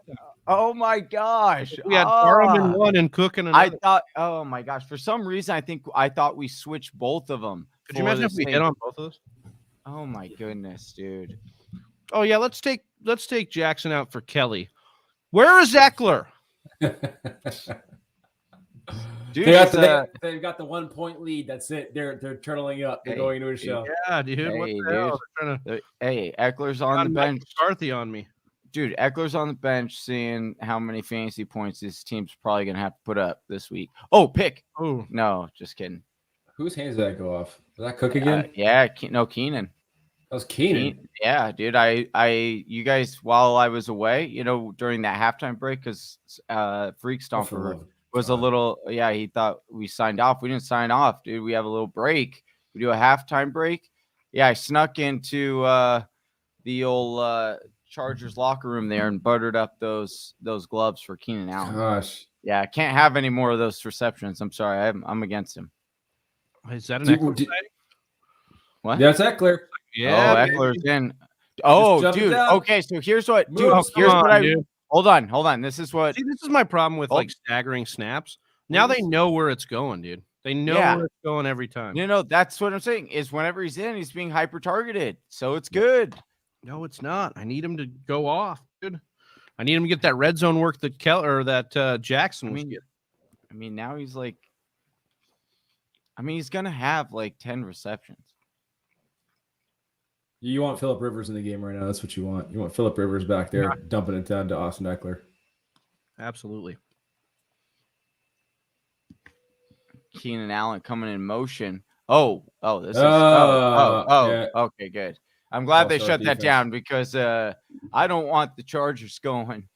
Oh my gosh. We had Parham in one and Cook in another. I thought, oh my gosh, for some reason, I thought we switched both of them. Could you imagine if we hit on both of those? Oh my goodness, dude. Oh yeah, let's take Jackson out for Kelly. Where is Ekeler? Dude, they've got the 1 point lead. That's it. They're turtling up. They're going into a show. Yeah, dude. What the hell? They're trying to Eckler's on the bench. McCarthy on me. Dude, Eckler's on the bench seeing how many fantasy points this team's probably going to have to put up this week. Oh, pick. Oh. No, just kidding. Whose hands did that go off? Was that Cook again? Keenan. That was Keenan. Yeah, dude. You guys, while I was away, during that halftime break, because Freak Stomper was a little, he thought we signed off. We didn't sign off, dude. We have a little break. We do a halftime break. Yeah, I snuck into the old Chargers locker room there and buttered up those gloves for Keenan Allen. Gosh. Yeah, I can't have any more of those receptions. I'm sorry. I'm against him. Is that an Ekeler? What? Yeah, it's Ekeler. Yeah, Eckler's in. Oh, dude. Okay, so here's what. Dude, Hold on. This is what. See, this is my problem with like staggering snaps. Now they know where it's going, dude. They know where it's going every time. That's what I'm saying. Is whenever he's in, he's being hyper targeted, so it's good. No, it's not. I need him to go off, dude. I need him to get that red zone work that Jackson was getting. I mean, now he's like. He's gonna have like 10 receptions. You want Phillip Rivers in the game right now. That's what you want. You want Phillip Rivers back there dumping it down to Austin Ekeler. Absolutely. Keenan Allen coming in motion. This is okay, good. I'm glad they shut that down because I don't want the Chargers going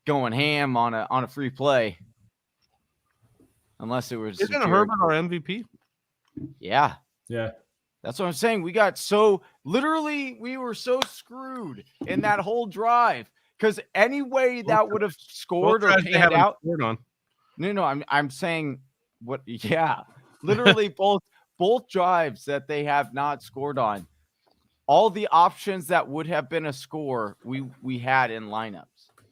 ham on a free play. Unless it was Isn't Herbert our MVP? Yeah. Yeah. That's what I'm saying. We got we were so screwed in that whole drive because any way that would have scored or panned out. No, I'm saying what? Yeah, literally both drives that they have not scored on. All the options that would have been a score we had in lineups.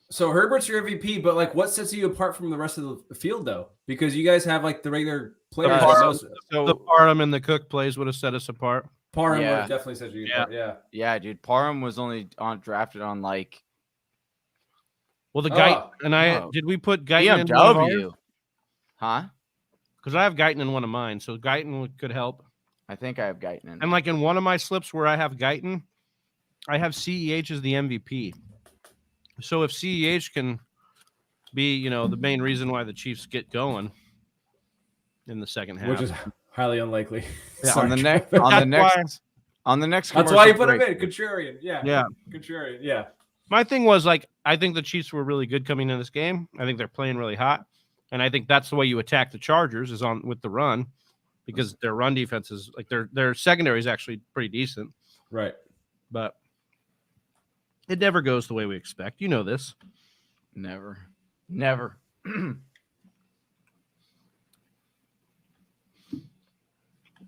So Herbert's your MVP, but like, what sets you apart from the rest of the field, though? Because you guys have like the regular players. The Parham and the Cook plays would have set us apart. Parham would have definitely set you apart. Yeah, dude. Parham was only drafted on like. Well, the guy did we put Guyton in BMW? Huh? Because I have Guyton in one of mine, so Guyton could help. I think I have Guyton in. And like in one of my slips where I have Guyton, I have CEH as the MVP. So if CEH can be, the main reason why the Chiefs get going in the second half, which is highly unlikely. Yeah, on the next. That's why you put him in Contrarian. Yeah. Contrarian. Yeah. My thing was like, I think the Chiefs were really good coming in this game. I think they're playing really hot, and I think that's the way you attack the Chargers is with the run, because their run defense is like their secondary is actually pretty decent. Right. But it never goes the way we expect. You know this. Never.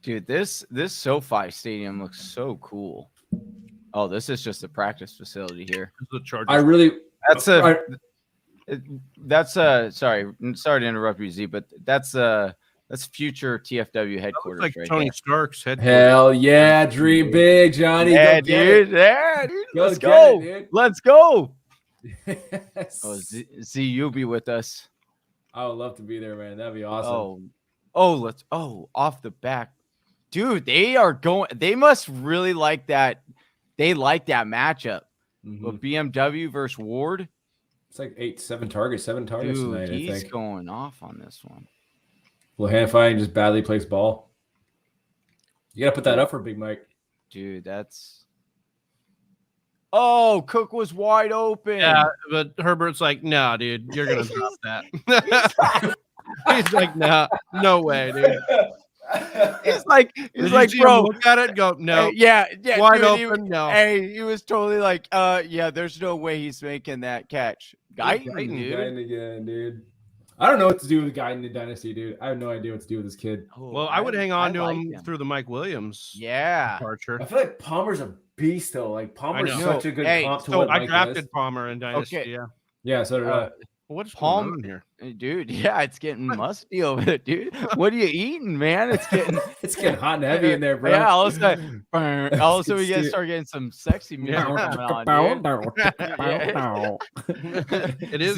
Dude, this SoFi Stadium looks so cool. Oh, this is just a practice facility here. The Chargers. Sorry to interrupt you, Z, but that's future TFW headquarters. Like right Tony there. Stark's headquarters. Hell yeah, dream big, Johnny. Yeah, dude. Let's go. Let's go. Yes. Oh, Z, you'll be with us. I would love to be there, man. That'd be awesome. Off the back. Dude, they must really like that. They like that matchup. With BMW versus Ward. It's like 7 targets Dude, tonight, I think. He's going off on this one. Well, Hanify just badly plays ball. You got to put that up for Big Mike. Dude, that's... Oh, Cook was wide open. Yeah, but Herbert's like, no, dude, you're going to drop that. He's like, no way, dude. He's like, bro, look at it, go, no. Yeah, wide dude, open, no. Hey, he was totally like, there's no way he's making that catch. Guyton again, dude. I don't know what to do with Guyton in Dynasty, dude. I have no idea what to do with this kid. Well, I would hang on to him through the Mike Williams departure. I feel like Palmer's a beast, though. Like, Palmer's such a good comp to what I Mike drafted does. Palmer in Dynasty, Yeah, so did I. What's Palm- going on here? Dude, yeah, it's getting musty over there, dude. What are you eating, man? It's getting It's getting hot and heavy in there, bro. Yeah, all of a sudden, all of a sudden we It's start getting some sexy music coming on, dude. It is.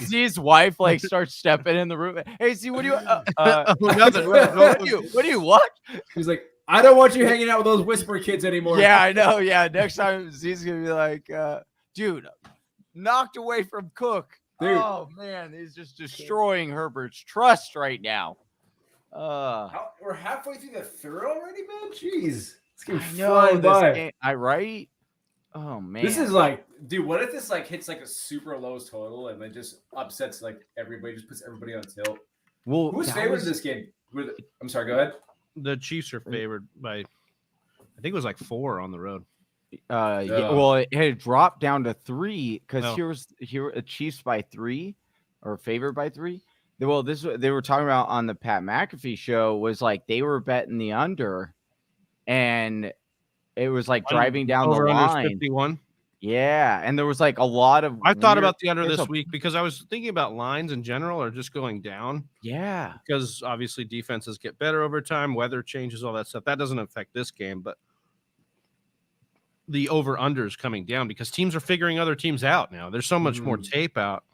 Z's wife like starts stepping in the room. Hey, Z, what do you? Nothing. What do you? What? He's like, I don't want you hanging out with those whisper kids anymore. Yeah, I know. Yeah, next time Z's gonna be like, dude, knocked away from Cook. Dude. Oh man, he's just destroying Herbert's trust right now. We're halfway through the third already, man. Jeez, it's gonna I fly know this by. game. I right. Oh man, This is like, dude, what if this like hits like a super low total and then just upsets like everybody, just puts everybody on tilt? well. Who's favored in this game? I'm sorry, go ahead. The Chiefs are favored by, I think it was like 4 on the road. Yeah, well, it had dropped down to 3 because Oh. here Chiefs by 3 or favored by 3. Well, they were talking about on the Pat McAfee show was like they were betting the under, and it was like driving down the Over under line. 51. Yeah, and there was like a lot of. I thought weird- about the under there's this a- week because I was thinking about lines in general are just going down Yeah, because obviously defenses get better over time, weather changes, all that stuff. That doesn't affect this game, but the over-under is coming down because teams are figuring other teams out now. There's so much more tape out.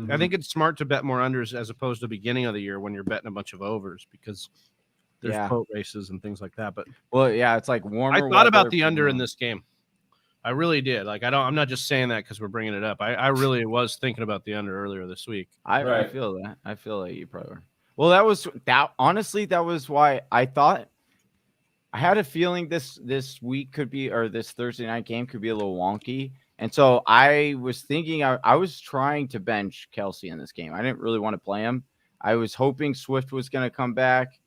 I think it's smart to bet more unders as opposed to beginning of the year when you're betting a bunch of overs because there's Yeah. boat races and things like that. But well, yeah, it's like warmer. I thought about weather, the under in warmer. this game. I really did. Like I'm not just saying that because we're bringing it up. I really was thinking about the under earlier this week. I Right. feel that. I feel like you probably were. Well, that was honestly, that was why I thought I had a feeling this week could be, or this Thursday night game could be a little wonky. And so I was thinking I was trying to bench Kelsey in this game. I didn't really want to play him. I was hoping Swift was going to come back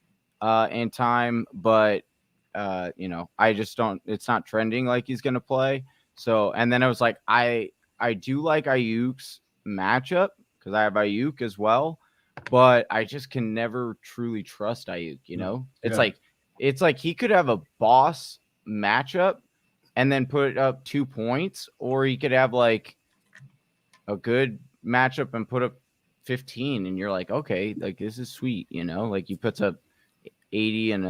in time, but I just don't, it's not trending like he's going to play. So, and then I was like, I do like Ayuk's matchup because I have Ayuk as well, but I just can never truly trust Ayuk, It's like he could have a boss matchup and then put up 2 points, or he could have like a good matchup and put up 15, and you're like, okay, like this is sweet, like he puts up 80 and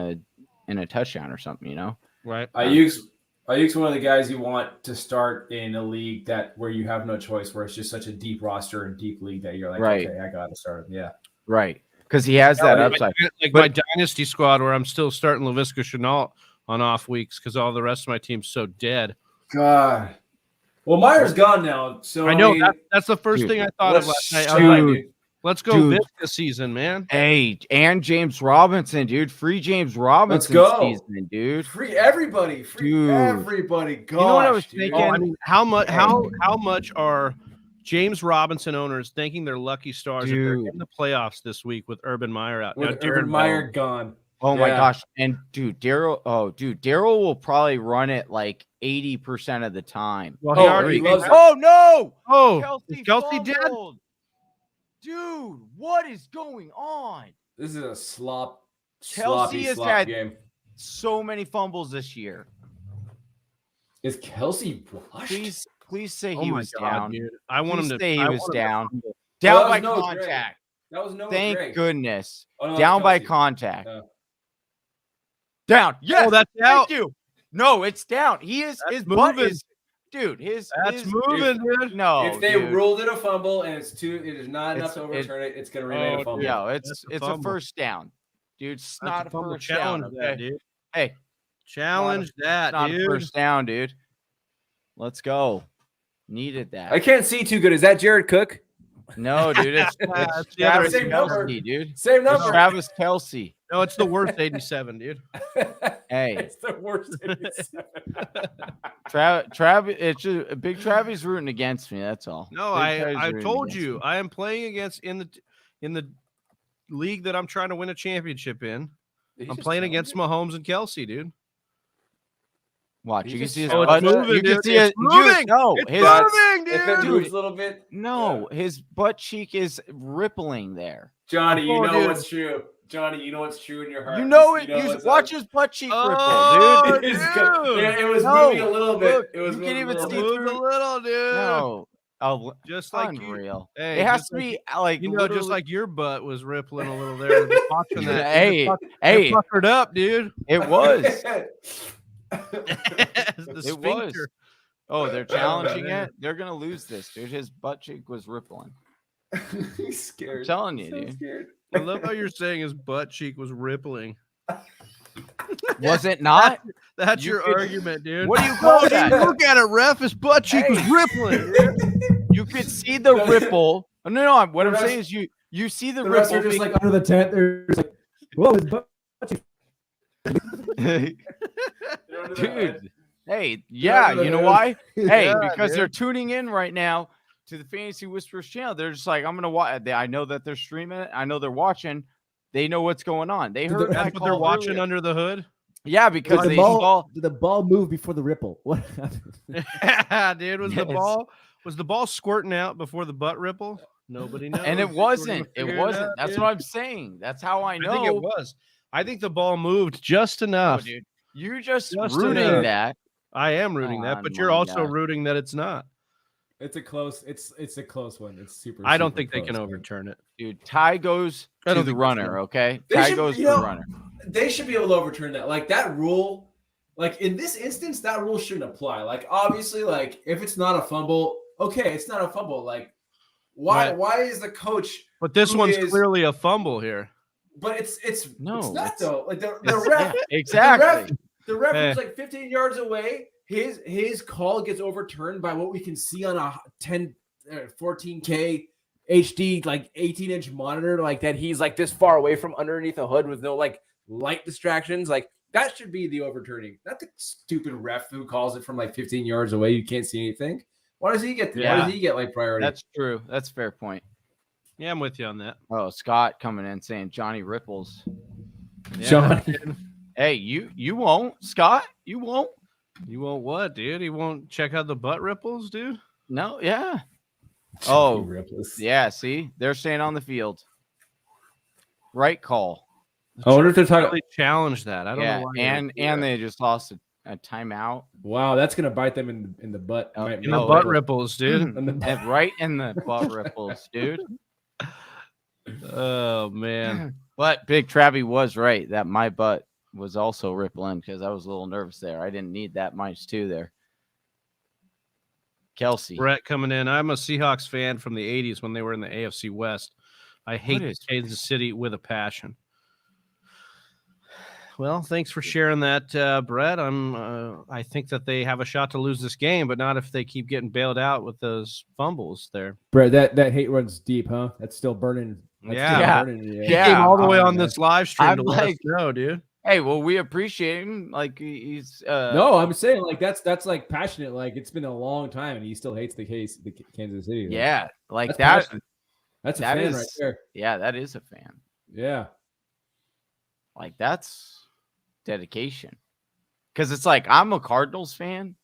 a touchdown or something, Right. Ayuk's one of the guys you want to start in a league where you have no choice, where it's just such a deep roster and deep league that you're like, Right. okay, I got to start him. Yeah. Right. Because he has that upside. My dynasty squad where I'm still starting Laviska Shenault on off weeks because all the rest of my team's so dead. God. Well, Meyer's gone now, so I know mean, that's the first dude, thing I thought of last night. I was dude. like, let's go Dude. Visca season, man. Hey, and James Robinson, dude. Free James Robinson go. season, dude. free everybody. Dude. Everybody. Gosh, know what I was dude. thinking? I mean, how much are James Robinson owners thanking their lucky stars if they're Dude. in the playoffs this week with Urban Meyer out? With Now, Urban Darren Meyer Bell- gone. Oh my Yeah. gosh. And dude, Daryl will probably run it like 80% of the time. Well, Oh, he already he loves it. Oh no! Oh, is Kelsey dead? fumbled. Dude, what is going on? This is a sloppy has had- game. So many fumbles this year. Is Kelsey washed? Please say Oh he my was God, down. dude. I want him Please to say he I was want him to down. fumble. Down Well, that by was Noah Gray. contact. That was Noah Thank Gray. goodness. Oh, no, that Down was by Kelsey. contact. Yeah. Down. Yes. Oh, that's out. Thank you. No, it's down. He is That's his butt moving. is, dude. His That's his, moving, dude. No, If they dude. ruled it a fumble and it is not enough It's- to overturn it, it's going to remain Oh, a fumble. dude. No, That's a it's a fumble. first down, dude. It's That's not a fumble. first down. Challenge that, Okay? dude. Hey, Challenge that, not a dude. first down, dude. Let's go. Needed that. I can't see too good. Is that Jared Cook? No, dude. It's It's the other Travis same number. Kelsey, dude. Same It's number. Travis Kelsey. No, it's the worst 87, dude. Hey, It's the worst. Travis. It's just Big Travis rooting against me. That's all. No, Big Travis I rooting told against you me. I am playing against in the league that I'm trying to win a championship in. I'm playing against Mahomes and Kelsey, dude. Watch, He you can just see his Oh, it's butt. moving, You can dude. see It's it. moving. No, It's his moving, If it dude. moves a little bit. no, his butt cheek is rippling there. Johnny, you Oh, know dude. what's true. Johnny, you know what's true in your heart. You know it. what's Watch up. his butt cheek Oh, ripple, dude. It's good. dude. Yeah, it was No, moving a little bit. look, It was you moving can't a even little see bit. Moved a little, dude. No, Oh, Just like unreal. Hey, it has just to like be like you know, just literally- like your butt was rippling a little there watching that. Hey, It puckered up, dude. it was. The It was. sphincter. Oh, they're challenging man. it. They're gonna lose this, dude. His butt cheek was rippling. He's scared. I'm telling you, So dude. scared. I love how you're saying his butt cheek was rippling. Was it not? That's You your could- argument, dude. What do you call Oh, that? dude, look at it, ref. His butt cheek was rippling. You could see the ripple. No. What The I'm rest- saying is you see the The rest ripple. are just like under the tent. They're just like, whoa, his butt. Dude. Hey, yeah, under you the know hood. why? Hey, Yeah, because they're dude. tuning in right now to the Fantasy Whispers channel. They're just like, I'm gonna watch. I know that they're streaming it. I know they're watching. They know what's going on. They heard That's what they're watching under the hood. Yeah, because Did they the ball, saw. did the ball move before the ripple? What happened? Yeah, dude, was Yes. the ball squirting out before the butt ripple? Nobody knows. And it We're wasn't. gonna It figure wasn't. out, That's dude. what I'm saying. That's how I know. I think it was. I think the ball moved just No, enough. dude. You're just Just rooting enough. that. I am rooting Oh that, but my you're also God. rooting that it's not. It's a close. It's a close one. It's super. I don't super think they can close, man. overturn it. Dude, tie goes I to don't the think that's runner, okay? They Tie should- goes to you the know, runner. They should be able to overturn that. Like that rule, like in this instance, that rule shouldn't apply. Like obviously, like if it's not a fumble, okay, it's not a fumble. Like why? Right. Why is the coach? But this Who one's is- clearly a fumble here. But it's No, it's not it's- though. Like the It's- ref, yeah, exactly. the ref Hey. was like 15 yards away. His call gets overturned by what we can see on a 14K HD like 18-inch monitor, like that. He's like this far away from underneath the hood with no like light distractions. Like that should be the overturning, not the stupid ref who calls it from like 15 yards away. You can't see anything. Why does he get? Why Yeah. does he get like priority? That's true. That's a fair point. Yeah, I'm with you on that. Oh, Scott coming in saying Johnny Ripples. Yeah. Johnny. Hey, you won't, Scott. You won't. You won't what, dude? He won't check out the butt ripples, dude? No, yeah. Oh, Ripless. yeah. See, they're staying on the field. Right call. I wonder if they're talking. Really challenge that. I don't Yeah, know why. and they just lost a timeout. Wow, that's gonna bite them in the butt. Oh, Might in make the Oh, butt it- ripples, dude. in the butt. And right in the butt ripples, dude. Oh man. But Big Travie was right that my butt was also rippling because I was a little nervous there. I didn't need that much too there. Kelsey. Brett coming in. I'm a Seahawks fan from the 80s when they were in the AFC West. I hate is- Kansas City with a passion. Well, thanks for sharing that, Brett. I think that they have a shot to lose this game, but not if they keep getting bailed out with those fumbles there. Brett, that hate runs deep, huh? That's still burning. That's Yeah. still Yeah. burning in you. He Yeah. came all the way Oh, on man. this live stream I'm to let us like- know, dude. Hey, well, we appreciate him. Like he's No, I'm saying like that's like passionate. Like it's been a long time, and he still hates the Kansas City. Like, yeah, like that's that. passionate. That's a that fan is- right there. Yeah, that is a fan. Yeah. Like that's dedication. Because it's like I'm a Cardinals fan,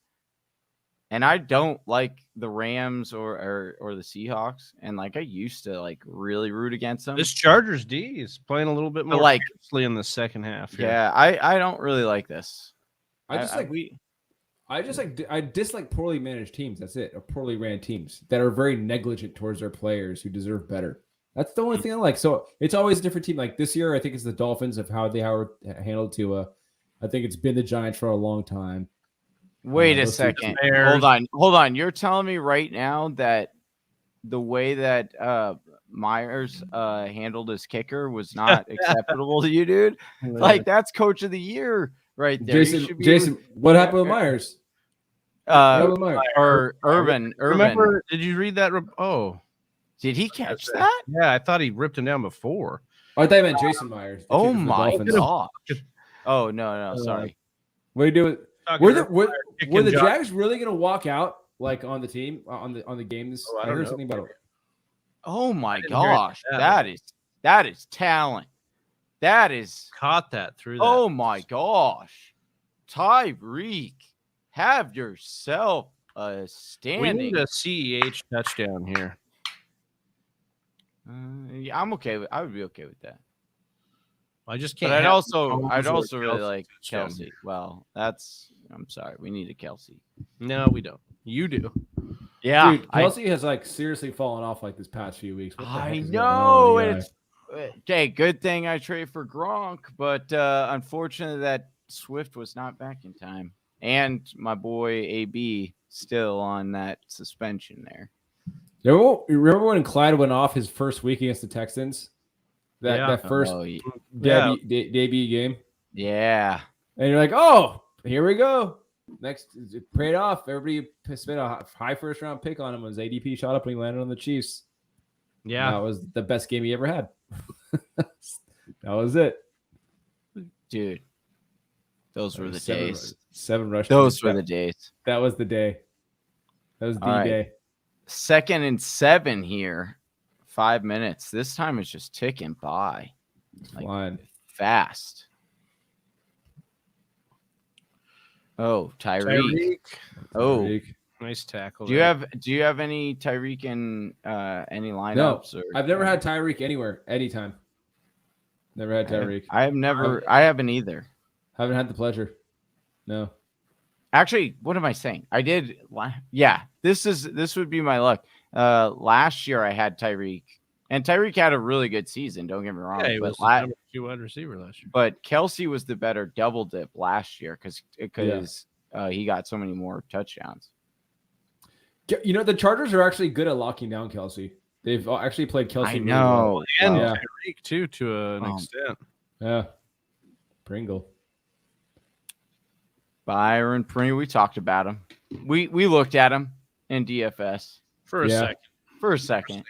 and I don't like the Rams or the Seahawks, and like I used to like really root against them. This Chargers D is playing a little bit But, more like- fiercely in the second half. Here. Yeah, I don't really like this. I dislike poorly managed teams. That's it. Or poorly ran teams that are very negligent towards their players who deserve better. That's the only thing I like. So it's always a different team. Like this year, I think it's the Dolphins of how they handled Tua. I think it's been the Giants for a long time. Wait a let's see. second. Bears. Hold on. You're telling me right now that the way that Myers handled his kicker was not acceptable to you, dude? Like that's coach of the year right there. You should be Jason, what happened with Myers? What happened with Myers? or Urban. Remember? Did you read that? Did he catch that? Yeah, I thought he ripped him down before. Oh, I thought you meant Jason Myers. the Oh kicker for the my Dolphins. gosh. Oh no, sorry. What are you doing? Talking Were about the Josh- Jags really going to walk out like on the team on the games? Oh, I I don't heard know. something about it. Oh my didn't hear gosh. that. That is talent. That is Caught that through that. oh my gosh. Tyreek, have yourself a we standing. need a CEH touchdown here. Yeah, I'm okay with. I would be okay with that. I just can't. But I'd have also Mahomes or really Kelsey like touchdown. Kelsey. Well, that's. I'm sorry. We need a Kelsey. No, we don't. You do. Yeah, Dude, Kelsey has like seriously fallen off like this past few weeks. What the I heck is know. going on with the It's okay. Good thing I traded for Gronk, but unfortunately that Swift was not back in time, and my boy AB still on that suspension there. guy? Remember when Clyde went off his first week against the Texans? That first Oh, debut game, yeah. and you're like, oh, here we go. Next, it paid off. Everybody spent a high first round pick on him. His ADP shot up when he landed on the Chiefs. Yeah. That was the best game he ever had. That was it. Dude, those were the days. 7 rush. Those were the days. That was the day. That was the All right. day. 2nd and 7 here. 5 minutes. This time is just ticking by. Like, Flying. fast. Oh, Tyreek. Oh, Tyreek. Nice tackle. do you have any Tyreek in any lineups? Or I've never had Tyreek anywhere, anytime. Never had Tyreek. I haven't either. Haven't had the pleasure. No. Actually, what am I saying? I did. Yeah, this would be my luck. Last year I had Tyreek, and Tyreek had a really good season. Don't get me wrong. Yeah, he but was the number 2 wide receiver last year. But Kelsey was the better double dip last year because he got so many more touchdowns. You know, the Chargers are actually good at locking down Kelsey. They've actually played Kelsey. I really know. well. And Yeah. Tyreek, too, to an extent. Yeah. Pringle. Byron Pringle, we talked about him. We looked at him in DFS For a second.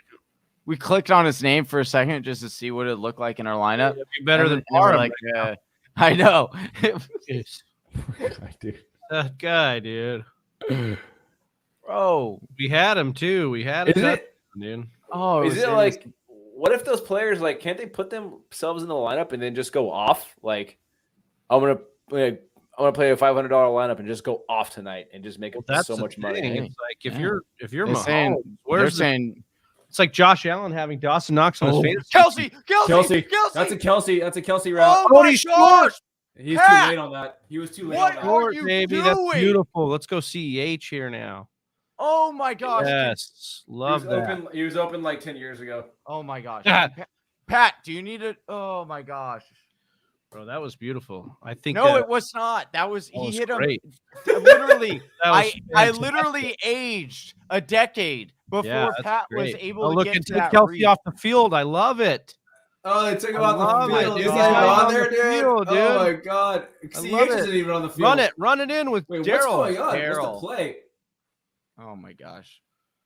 We clicked on his name for a second just to see what it looked like in our lineup. It'd be better And than then we're Barham like, right I know. Jeez. Dude. That guy, dude. Bro. We had him, too. We had him, dude. Oh, Is it like, what if those players, like, can't they put themselves in the lineup and then just go off? Like, I'm gonna play a $500 lineup and just go off tonight and just make That's so the much thing. money. It's like if you're They're Mahomes, saying, where's they're the, saying it's like Josh Allen having Dawson Knox on his fantasy. Kelsey. That's a Kelsey route. Oh my gosh. He's Pat! too late on that. He was too late What on that. are Short, you baby. doing? That's beautiful. Let's go CEH here now. Oh my gosh. Yes, love that. He was open like 10 years ago. Oh my gosh. Ah. Pat, do you need it? Oh my gosh. Bro, that was beautiful. I think No, it was not. That was was he hit great. him. Literally, That was I fantastic. literally aged a decade before that's Pat was great. able Oh, to look get and to take that Kelsey read. off the field. I love it. Oh, they took him I out love the it, field. dude. Is he He's even not on on there, the dude? field, dude. Oh my god. I CH love isn't it. even on the field. Run it in with Wait, what's Daryl. going on? Daryl. What's the play? Oh my gosh.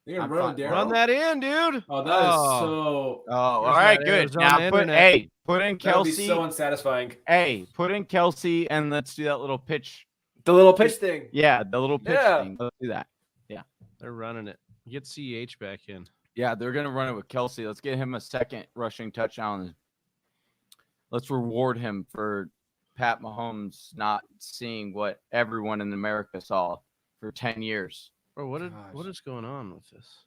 You're I'm gonna run fine. Daryl? Run that in, dude. Oh, that is so. Oh, all There's right, that good. Arizona Now put internet. put in That would be Kelsey. so unsatisfying. Hey, put in Kelsey and let's do that little pitch. The little pitch thing. Yeah, the little pitch Yeah. thing. Let's do that. They're running it. Get CH back in. Yeah, they're gonna run it with Kelsey. Let's get him a second rushing touchdown. Let's reward him for Pat Mahomes not seeing what everyone in America saw for 10 years. Bro, what Gosh. is going on with this?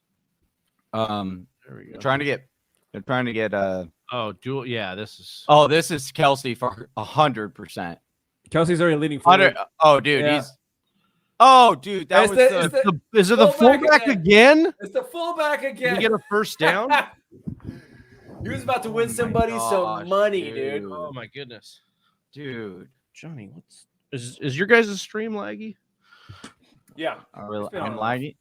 There we go. They're trying to get Oh, dual. Yeah, this is. Oh, this is Kelsey for 100%. Kelsey's already leading forward. Oh, dude, Yeah. he's. Oh, dude, that It's was the- Is it the fullback fullback again. again? It's the fullback Did again. he get a first down? He was about to win my somebody gosh, some money, dude. Oh my goodness, dude. Johnny, what's is your guys' stream laggy? Yeah. I'm been on and lagging.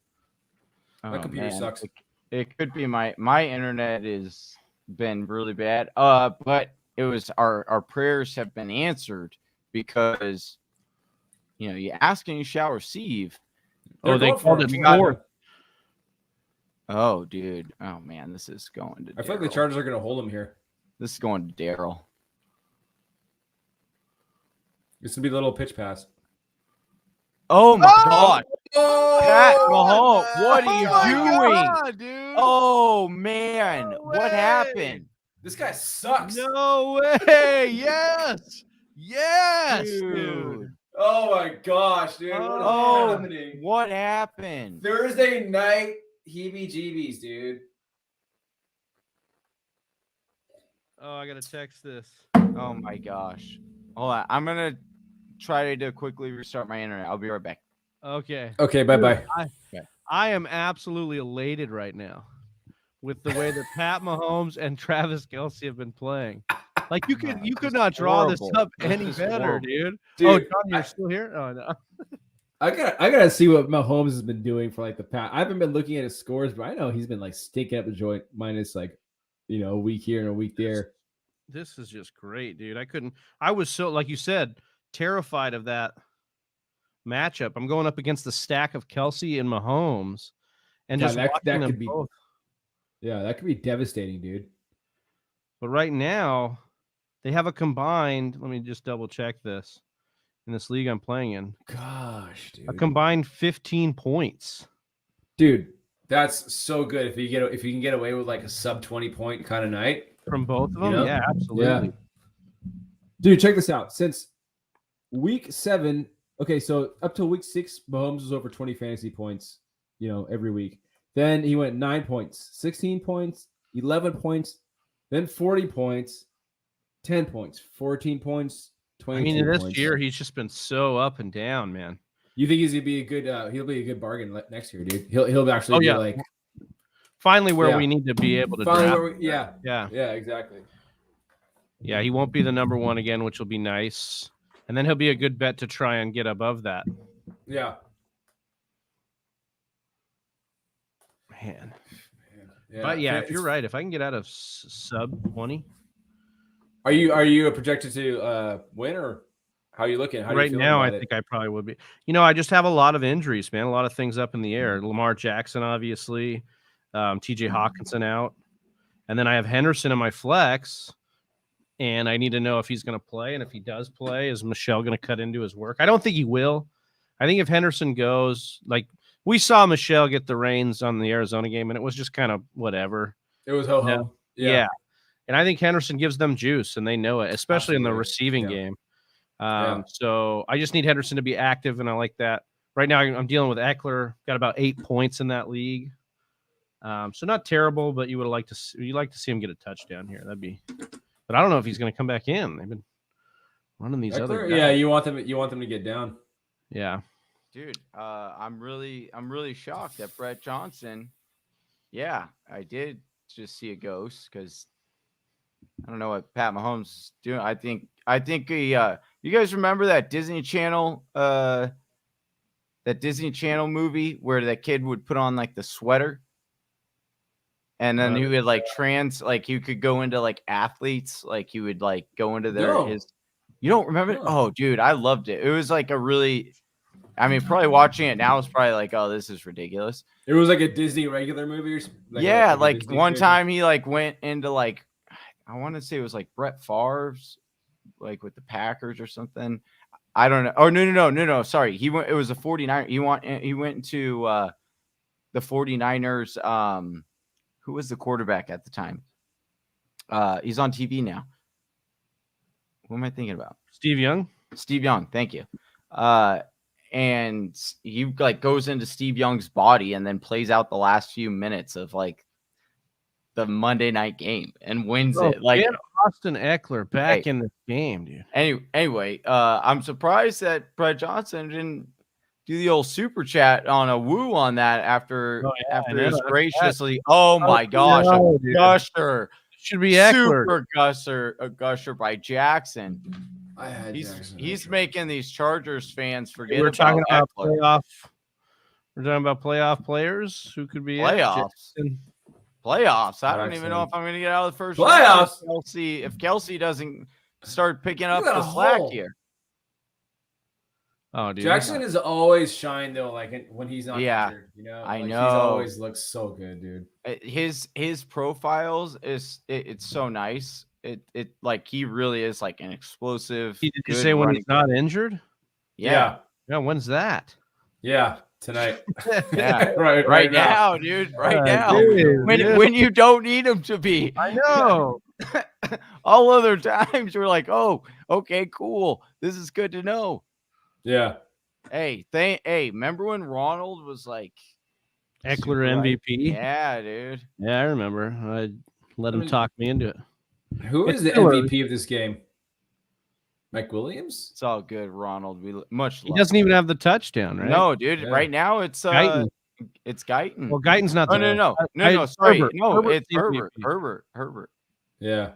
My Oh, computer man. sucks. It could be my internet is been really bad. But it was our prayers have been answered because you ask and you shall receive. Oh, they going for called it. it We got fourth. him. Oh, dude. Oh man, this is going to I feel like the Daryl. Chargers are going to hold him here. This is going to Daryl. It's going to be a little pitch pass. Oh my god. Pat Mahomes, what Oh are you doing? dude? Oh man, No what way. happened? This guy sucks. No way! Yes, dude. Dude. Oh my gosh, dude. What is Oh, happening? what happened? Thursday night heebie-jeebies, dude. Oh, I gotta text this. Oh my gosh. Hold on. I'm gonna try to quickly restart my internet. I'll be right back. Okay. Okay, bye-bye. I am absolutely elated right now with the way that Pat Mahomes and Travis Kelce have been playing. Like you could not draw this up any better, dude. Oh, John, you're still here? Oh no. I gotta see what Mahomes has been doing for like the past. I haven't been looking at his scores, but I know he's been like stinking up the joint minus like, a week here and a week there. This is just great, dude. I was so, like you said, terrified of that matchup. I'm going up against the stack of Kelce and Mahomes, and just that watching them could be both. Yeah, that could be devastating, dude. But right now, they have a combined. Let me just double check this. In this league I'm playing in, gosh, dude, a combined 15 points, dude. That's so good if you can get away with like a sub 20 point kind of night from both of them. Yeah, absolutely. Yeah. Dude, check this out. Since week 7, okay, so up to week 6, Mahomes was over 20 fantasy points, every week. Then he went 9 points, 16 points, 11 points, then 40 points, 10 points, 14 points. I mean, this year he's just been so up and down, man. You think he'll be a good bargain next year, dude? He'll actually be like finally where we need to be able to draft. Yeah, exactly. Yeah, he won't be the number 1 again, which will be nice. And then he'll be a good bet to try and get above that. Yeah. Man. Yeah. But yeah, if you're right, if I can get out of sub 20. Are you projected to win, or how are you looking? How right now, I think I probably would be. I just have a lot of injuries, man. A lot of things up in the air. Lamar Jackson, obviously. TJ Hawkinson out. And then I have Henderson in my flex. And I need to know if he's going to play. And if he does play, is Michelle going to cut into his work? I don't think he will. I think if Henderson goes, like we saw Michelle get the reins on the Arizona game, and it was just kind of whatever. It was ho-ho. Yeah. And I think Henderson gives them juice, and they know it, especially in the receiving game. So I just need Henderson to be active, and I like that. Right now, I'm dealing with Ekeler. Got about 8 points in that league. So not terrible, but you'd like to see him get a touchdown here. But I don't know if he's going to come back in. They've been running these other guys. Yeah, you want them to get down. Yeah. Dude, I'm really shocked at Brett Johnson. Yeah, I did just see a ghost because I don't know what Pat Mahomes is doing. I think he you guys remember that Disney Channel movie where that kid would put on like the sweater and then he would like you could go into like athletes, like you would like go into you don't remember it? Oh dude, I loved it. It was like probably watching it now is probably like, oh, this is ridiculous. It was like a Disney regular movie or something. Like one time he like went into like, I want to say it was like Brett Favre's, like with the Packers or something. I don't know. Oh no. Sorry, it was a 49er. He went into the 49ers. Who was the quarterback at the time? He's on TV now. Who am I thinking about? Steve Young. Steve Young. Thank you. And he like goes into Steve Young's body and then plays out the last few minutes of like the Monday night game and wins it. Like Austin Ekeler back in the game, dude. Anyway, I'm surprised that Brett Johnson didn't do the old super chat on a woo on that after he was graciously. Oh my gosh, a gusher. Should be Ekeler. Super gusher by Jackson. He's making these Chargers fans forget. We're talking about playoff. We're talking about playoff players who could be playoffs. I don't even know if I'm going to get out of the first playoffs. If Kelce doesn't start picking up the slack here. Oh, dude, Jackson has always shined though, like when he's not injured, I know. He's always looks so good, dude. His profiles it's so nice. It like he really is like an explosive. Did you say when he's not injured? Yeah. When's that? Yeah, tonight. Yeah, right now, dude. Right now, when you don't need him to be. I know. All other times you're like, oh, okay, cool. This is good to know. Yeah. Hey, remember when Ronald was like Ekeler MVP? Yeah, dude. Yeah, I remember. I let him talk me into it. Who is the MVP of this game? Mike Williams? It's all good, Ronald. We much love He doesn't even have the touchdown, right? No, dude. Yeah. Right now it's It's Guyton. Well, Guyton's not. Oh, there. no. Sorry, Herbert. no, Herbert's it's the Herbert. MVP. Herbert. Yeah.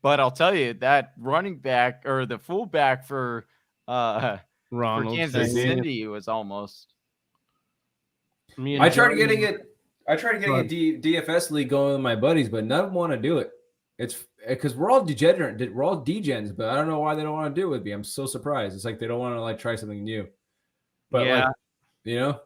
But I'll tell you that running back or the fullback for Ronald Kansas Sagan. City was almost. I tried getting it a DFS league going with my buddies, but none of them want to do it. It's because we're all degenerate. We're all degens, but I don't know why they don't want to do it with me. I'm so surprised. It's like they don't want to like try something new. But Yeah. like, you know,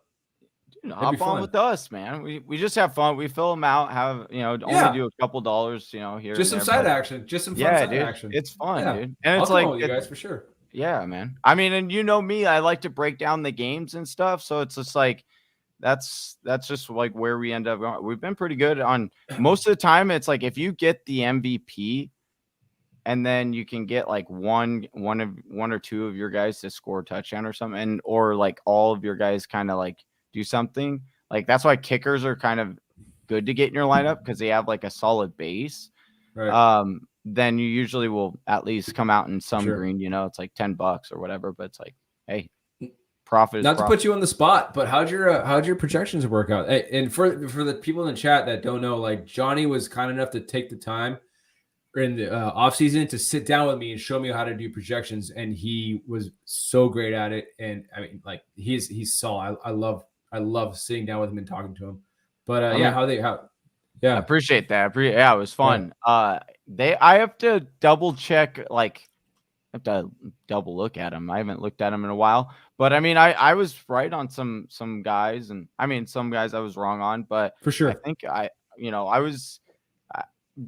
Dude, hop on with us, man. We just have fun. We fill them out. Have only do a couple dollars. Here. Just some side action. Just some fun side action. It's fun, Yeah. dude. And it's I'll like come with you guys for sure. Yeah, man. I mean, and you know me, I like to break down the games and stuff. So it's just like that's just like where we end up going. We've been pretty good on most of the time. It's like if you get the MVP, and then you can get like one or two of your guys to score a touchdown or something, or like all of your guys kind of like do something. Like that's why kickers are kind of good to get in your lineup because they have like a solid base. Right. Then you usually will at least come out in some Sure. green. It's like $10 or whatever, but it's like, hey, profit. Not to put you on the spot, but how'd your projections work out? And for the people in the chat that don't know, like Johnny was kind enough to take the time in the off season to sit down with me and show me how to do projections, and he was so great at it. And I mean, like he's solid. I love sitting down with him and talking to him. But I appreciate that. It was fun. Yeah. I have to double check, like I have to double look at them. I haven't looked at them in a while, but I mean, I was right on some guys, and I mean, some guys I was wrong on, but for sure, I think I was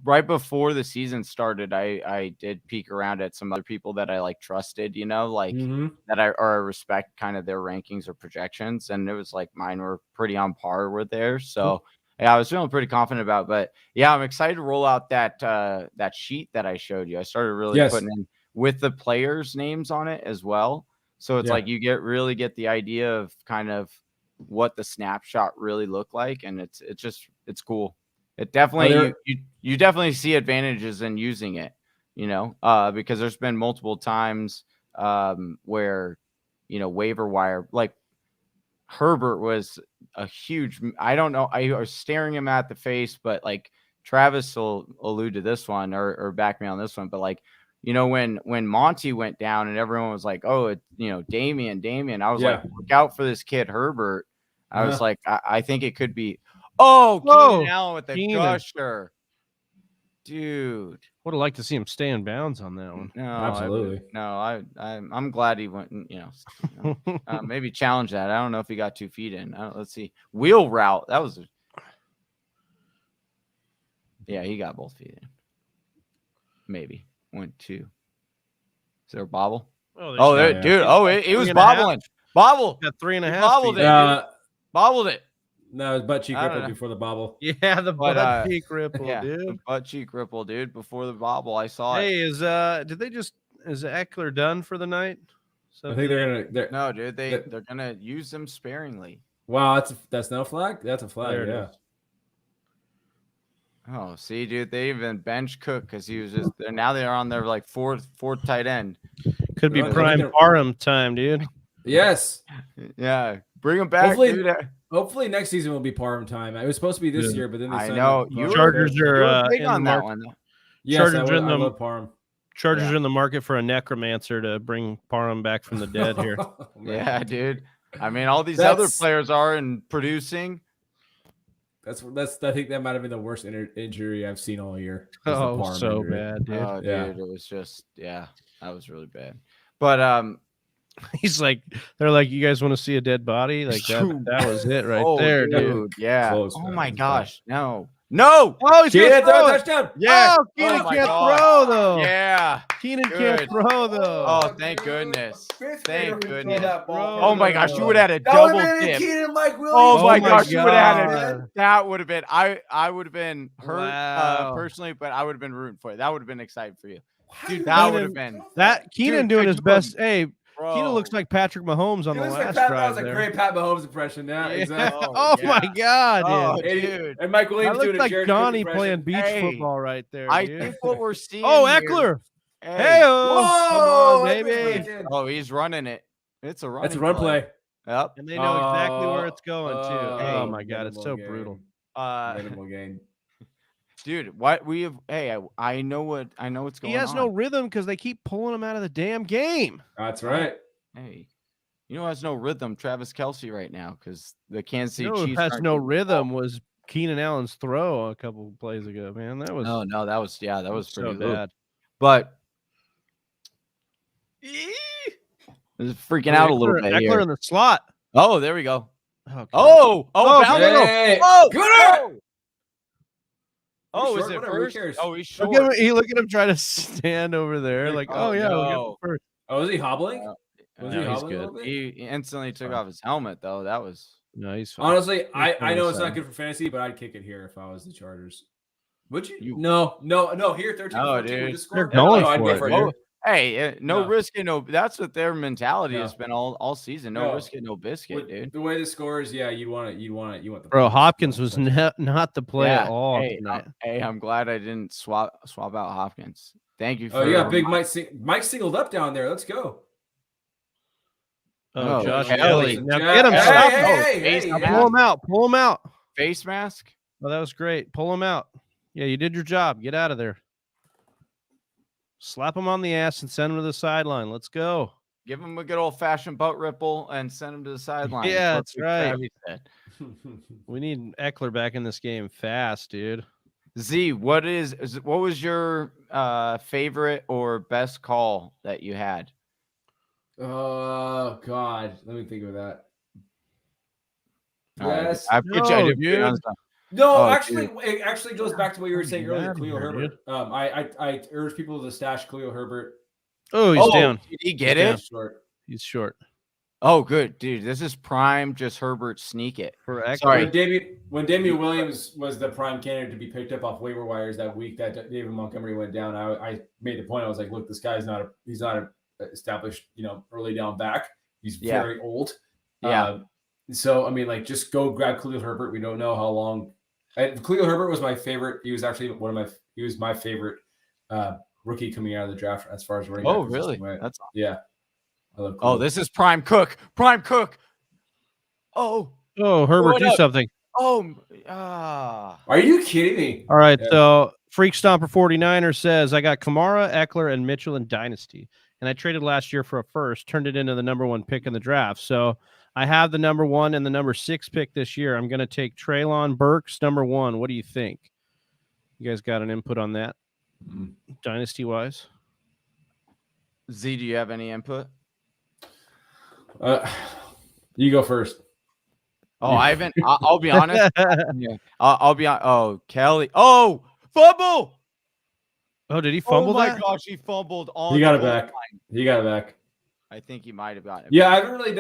right before the season started. I did peek around at some other people that I like trusted, that I respect kind of their rankings or projections, and it was like mine were pretty on par with theirs. So. Yeah, I was feeling pretty confident about, but yeah, I'm excited to roll out that sheet that I showed you. I started really putting in with the players' names on it as well. So it's like you really get the idea of kind of what the snapshot really looked like, and it's cool. It definitely you definitely see advantages in using it, because there's been multiple times where waiver wire, like Herbert was a huge, I don't know, I was staring him at the face, but like Travis will allude to this one or back me on this one, but like, when Monty went down and everyone was like, oh, Damian, I was like, look out for this kid Herbert. I was like, I think it could be, Keenan Allen with the gusher. Dude, would have liked to see him stay in bounds on that one. No, absolutely. I'm glad he went. Maybe challenge that. I don't know if he got 2 feet in. Let's see. Wheel route. That was. Yeah, he got both feet in. Maybe 1, 2. Is there a bobble? Dude. Oh, it was bobbling. Bobble. Got 3.5. Bobbled it. Bobbled it. No, it was butt cheek ripple before the bobble. Yeah, the butt cheek ripple, dude. The butt cheek ripple, dude. Before the bobble, I saw it. Hey, is Ekeler done for the night? I think they're no, dude. They're gonna use them sparingly. Wow, that's no flag. That's a flag. There it is. Oh, see, dude. They even bench Cook because he was just there. Now they're on their like fourth tight end. Could be prime Parham time, dude. Yes. Yeah, bring him back. Hopefully next season will be Parham time. It was supposed to be this year, but then I know Chargers are big on that one. Yes, I love Parham. Chargers are in the market for a necromancer to bring Parham back from the dead here. Yeah, dude. I mean, all these other players are in producing. That's. I think that might have been the worst injury I've seen all year. Oh, so injury. bad, dude. Oh, dude, it was just that was really bad. But he's like, they're like, you guys want to see a dead body? Like that was it right there, dude. Yeah. Close, oh man. my gosh, no. Oh, he's gonna throw a touchdown. Yeah. Oh, Keenan can't throw though. Yeah. Keenan can't throw though. Oh, thank goodness. Thank goodness. Ball. Oh my gosh, you would have had a double dip. Oh my gosh, you would have had it. That would have been. I would have been hurt personally, but I would have been rooting for it. That would have been exciting for you, dude. That would have been. That Keenan doing his best. Hey. Keenan looks like Patrick Mahomes on the last drive. That was a great Pat Mahomes impression. Yeah, exactly. My God, dude. And Mike Williams that doing looks like Johnny playing beach Hey, football right there. I dude. think what we're seeing. Ekeler. Hey, come on, baby. Oh, he's running it. It's a run. That's a run play. Yep. And they know exactly where it's going too. Oh Hey, my god, it's so brutal. Minimal game. Dude, what we have? Hey, I know what's going on. He has no rhythm because they keep pulling him out of the damn game. That's right. Hey, you know who has no rhythm? Travis Kelce right now because the Kansas City You know who Chiefs has aren't no getting the rhythm ball. was Keenan Allen's throw a couple of plays ago. Man, that was No, that was pretty so low. bad. But it's freaking out a little bit Ekeler here. in the slot. Oh, there we go. Okay. Oh, Oh, Bowser. Hey, Oh, good. oh, oh, He's is short, it whatever, who first? cares? Oh, he's short. Look at him trying to stand over there. Like, Oh, oh yeah, we'll get no. the first. Oh, is he hobbling? Was No, he he's hobbling a good. little bit? He instantly took off his helmet, though. That was No, he's fine. Honestly, I fine know with it's not that. good for fantasy, but I'd kick it here if I was the Chargers. Would you? You- No. Here, 13 No, 14 dude. with the score. They're going I'd for go it, for dude. here. hey, no No. risk and no. That's what their mentality No. has been all season. No No. risk and no biscuit, With dude. the way the score is, yeah, you want the Bro, points. Hopkins was not the play Yeah. at all Hey, tonight. I'm glad I didn't swap out Hopkins. Thank you for. Oh, you got big Mike singled up down there. Let's go. Oh, Oh, Josh Kelly. Kelly. Now get him. Hey, Stop hey, him. hey, face hey, now hey. Pull him out. Pull him out. face mask. Oh, that was great. Pull him out. Yeah, you did your job. Get out of there. Slap him on the ass and send him to the sideline. Let's go. Give him a good old fashioned butt ripple and send him to the sideline. Yeah, what that's Big right. Travis said. We need Ekeler back in this game fast, dude. Z, what was your favorite or best call that you had? Oh God, let me think of that. All right, Yes. I put you. I No, did put you on dude. some- No, Oh, actually, dude. it actually goes back to what you were saying earlier, Outta Khalil here, Herbert. dude. I urge people to stash Khalil Herbert. Oh, he's Oh, down. Did he get Yeah. it? Short. He's short. Oh, good, dude. This is prime. Just Herbert sneak it. For Ekeler. Sorry. When Damian Williams was the prime candidate to be picked up off waiver wires that week that David Montgomery went down, I made the point. I was like, look, this guy's not a established, early down back. He's very old. Yeah. So I mean, like, just go grab Khalil Herbert. We don't know how long. Khalil Herbert was my favorite. He was actually he was my favorite rookie coming out of the draft as far as running back. Oh, really? Went. That's Yeah. I love Oh, Khalil. this is prime cook. Prime cook. Oh, Oh, Herbert, What do up? something. oh, Are you kidding me? All right, Yeah. so Freak Stomper 49er says, I got Kamara, Ekeler, and Mitchell in Dynasty. And I traded last year for a first, turned it into the number 1 pick in the draft. So I have the number 1 and the number 6 pick this year. I'm going to take Treylon Burks, number 1. What do you think? You guys got an input on that, Dynasty-wise? Z, do you have any input? You go first. Oh, I haven't. I'll be honest. Yeah. I'll be on. Oh, Kelly. Oh, fumble. Oh, did he fumble Oh my that? gosh, he fumbled on. He got the it back. goal line. He got it back. I think he might have gotten it. Yeah, I haven't really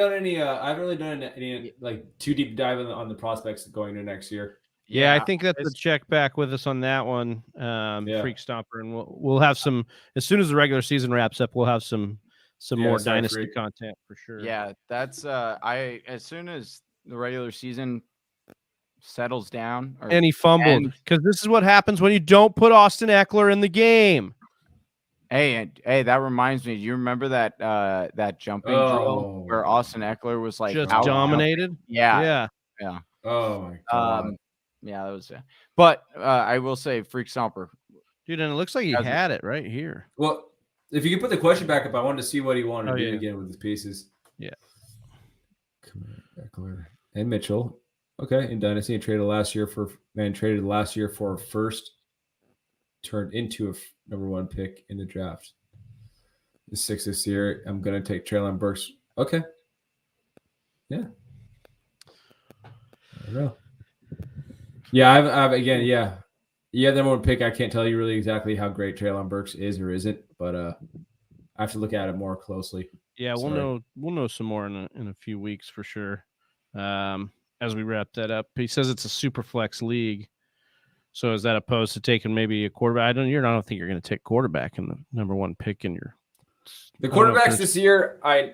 done any like too deep dive on the prospects going into next year. Yeah, I think that's a check back with us on that one, Yeah. Freak Stomper, and we'll have some as soon as the regular season wraps up. We'll have some more sorry, Dynasty Freak. content for sure. Yeah, that's as soon as the regular season settles down. And he fumbled and- because this is what happens when you don't put Austin Ekeler in the game. Hey, that reminds me. Do you remember that jumping drill where Austin Ekeler was like Just out- dominated. Yeah. Oh my god. Yeah, that was. But I will say, Freak Stomper. Dude, and it looks like he had it right here. Well, if you could put the question back up, I wanted to see what he wanted to do yeah. again with his pieces. Yeah. Come on, Ekeler and Mitchell. Okay, in Dynasty, and traded last year for a first, turned into a number 1 pick in the draft. The 6th this year. I'm gonna take Treylon Burks. Okay. Yeah. I don't know. Yeah, I've again, yeah. Yeah, number 1 pick. I can't tell you really exactly how great Treylon Burks is or isn't, but I have to look at it more closely. Yeah, Sorry. we'll know some more in a few weeks for sure. As we wrap that up, he says it's a super flex league. So is that opposed to taking maybe a quarterback? I don't think you're going to take quarterback in the number 1 pick in your. The I don't know if quarterbacks there's- this year, I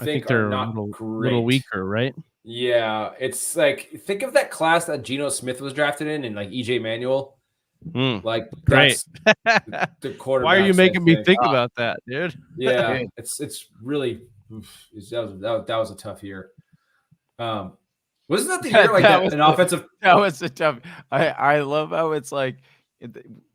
think they're are not a great. little weaker, right? Yeah, it's like think of that class that Geno Smith was drafted in, and like EJ Manuel. Like Great. that's the quarterback. Why are you making me think about that, dude? Yeah, it's really that was a tough year. Wasn't that the year like that? An offensive. That was a tough. I love how it's like.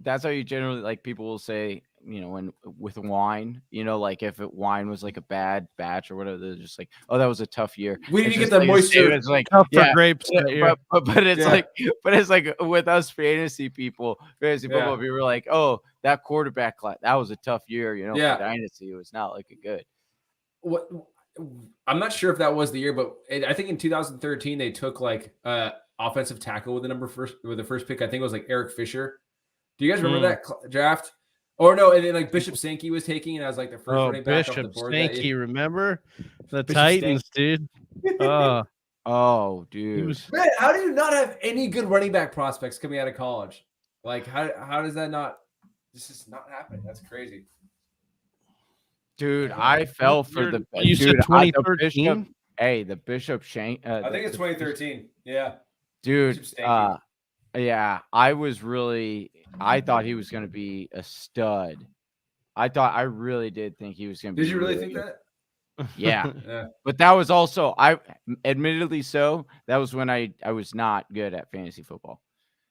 That's how you generally like people will say, when with wine, like if wine was like a bad batch or whatever, they're just like, oh, that was a tough year. We need to get the moisture. It's like tough for grapes. But it's like with us fantasy football people, we were like, oh, that quarterback class, that was a tough year, for dynasty. It was not looking good. What? I'm not sure if that was the year, but I think in 2013 they took like offensive tackle with the first pick. I think it was like Eric Fisher. Do you guys remember that draft? Or no, and then like Bishop Sankey was taking, and I was like the first running back off the board. Sankey, remember the Bishop Titans, dude? Oh, dude, man, how do you not have any good running back prospects coming out of college? Like, how does that not? This is not happening. That's crazy. Dude, I fell for the. You said 2013. The Bishop Shank. I think it's 2013. Yeah, dude. Yeah, I thought he was going to be a stud. I really did think he was going to be. Did you really think that? Yeah. But that was also, admittedly so, that was when I was not good at fantasy football.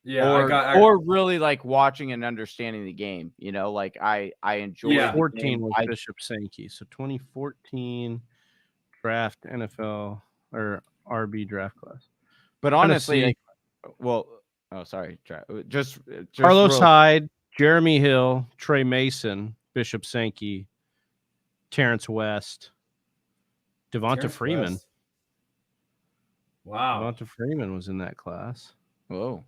Yeah, or really like watching and understanding the game. Like I enjoyed. 2014 was Bishop Sankey, so 2014 draft NFL or RB draft class. But honestly, sorry, just Carlos Hyde, Jeremy Hill, Trey Mason, Bishop Sankey, Terrence West, Devonta Freeman. West. Wow, Devonta Freeman was in that class. Whoa.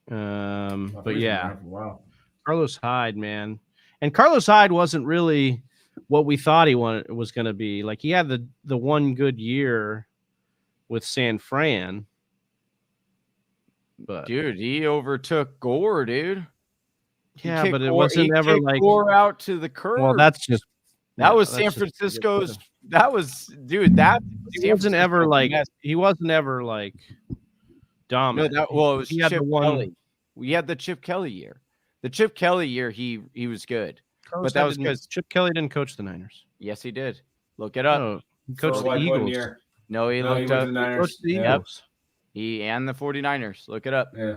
But yeah, wow. Carlos Hyde, man, and Carlos Hyde wasn't really what we thought he was going to be. Like he had the one good year with San Fran, but dude, he overtook Gore, dude. Yeah, but it wasn't ever like Gore out to the curb. Well, that's just that was San Francisco's. That was, dude. That he wasn't ever like dominant. No, it was Chip Kelly. We had the Chip Kelly year. The Chip Kelly year, he was good. But that was because Chip Kelly didn't coach the Niners. Yes, he did. Look it up. No, he coached the Eagles. No, he looked up. He coached the Eagles. He and the 49ers. Look it up. Yeah.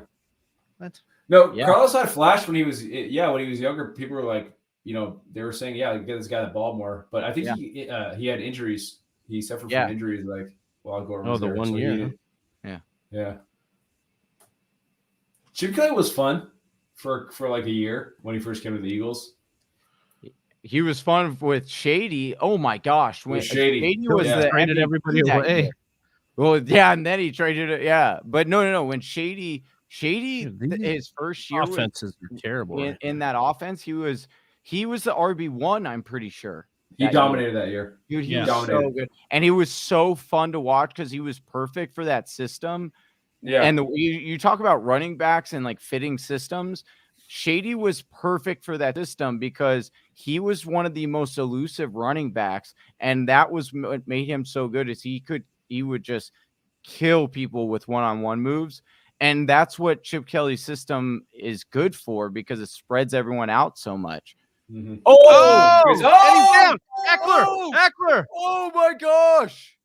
What? No, Carlos had flashed when he was younger. People were like, they were saying, get this guy the ball more. But I think he had injuries. He suffered from injuries while Gore was there. 1 year. Yeah. Chip Kelly was fun for like a year when he first came to the Eagles. He was fun with Shady. Oh my gosh, when Shady was traded everybody away. Well, yeah, and then he traded it. Yeah, but no. When Shady, his first year offenses were terrible. In that offense, he was the RB1. I'm pretty sure he dominated that year. Dude, he was so good, and he was so fun to watch because he was perfect for that system. Yeah, and you talk about running backs and like fitting systems. Shady was perfect for that system because he was one of the most elusive running backs, and that was what made him so good. Is he would just kill people with one-on-one moves, and that's what Chip Kelly's system is good for because it spreads everyone out so much. Mm-hmm. Ekeler! Oh my gosh!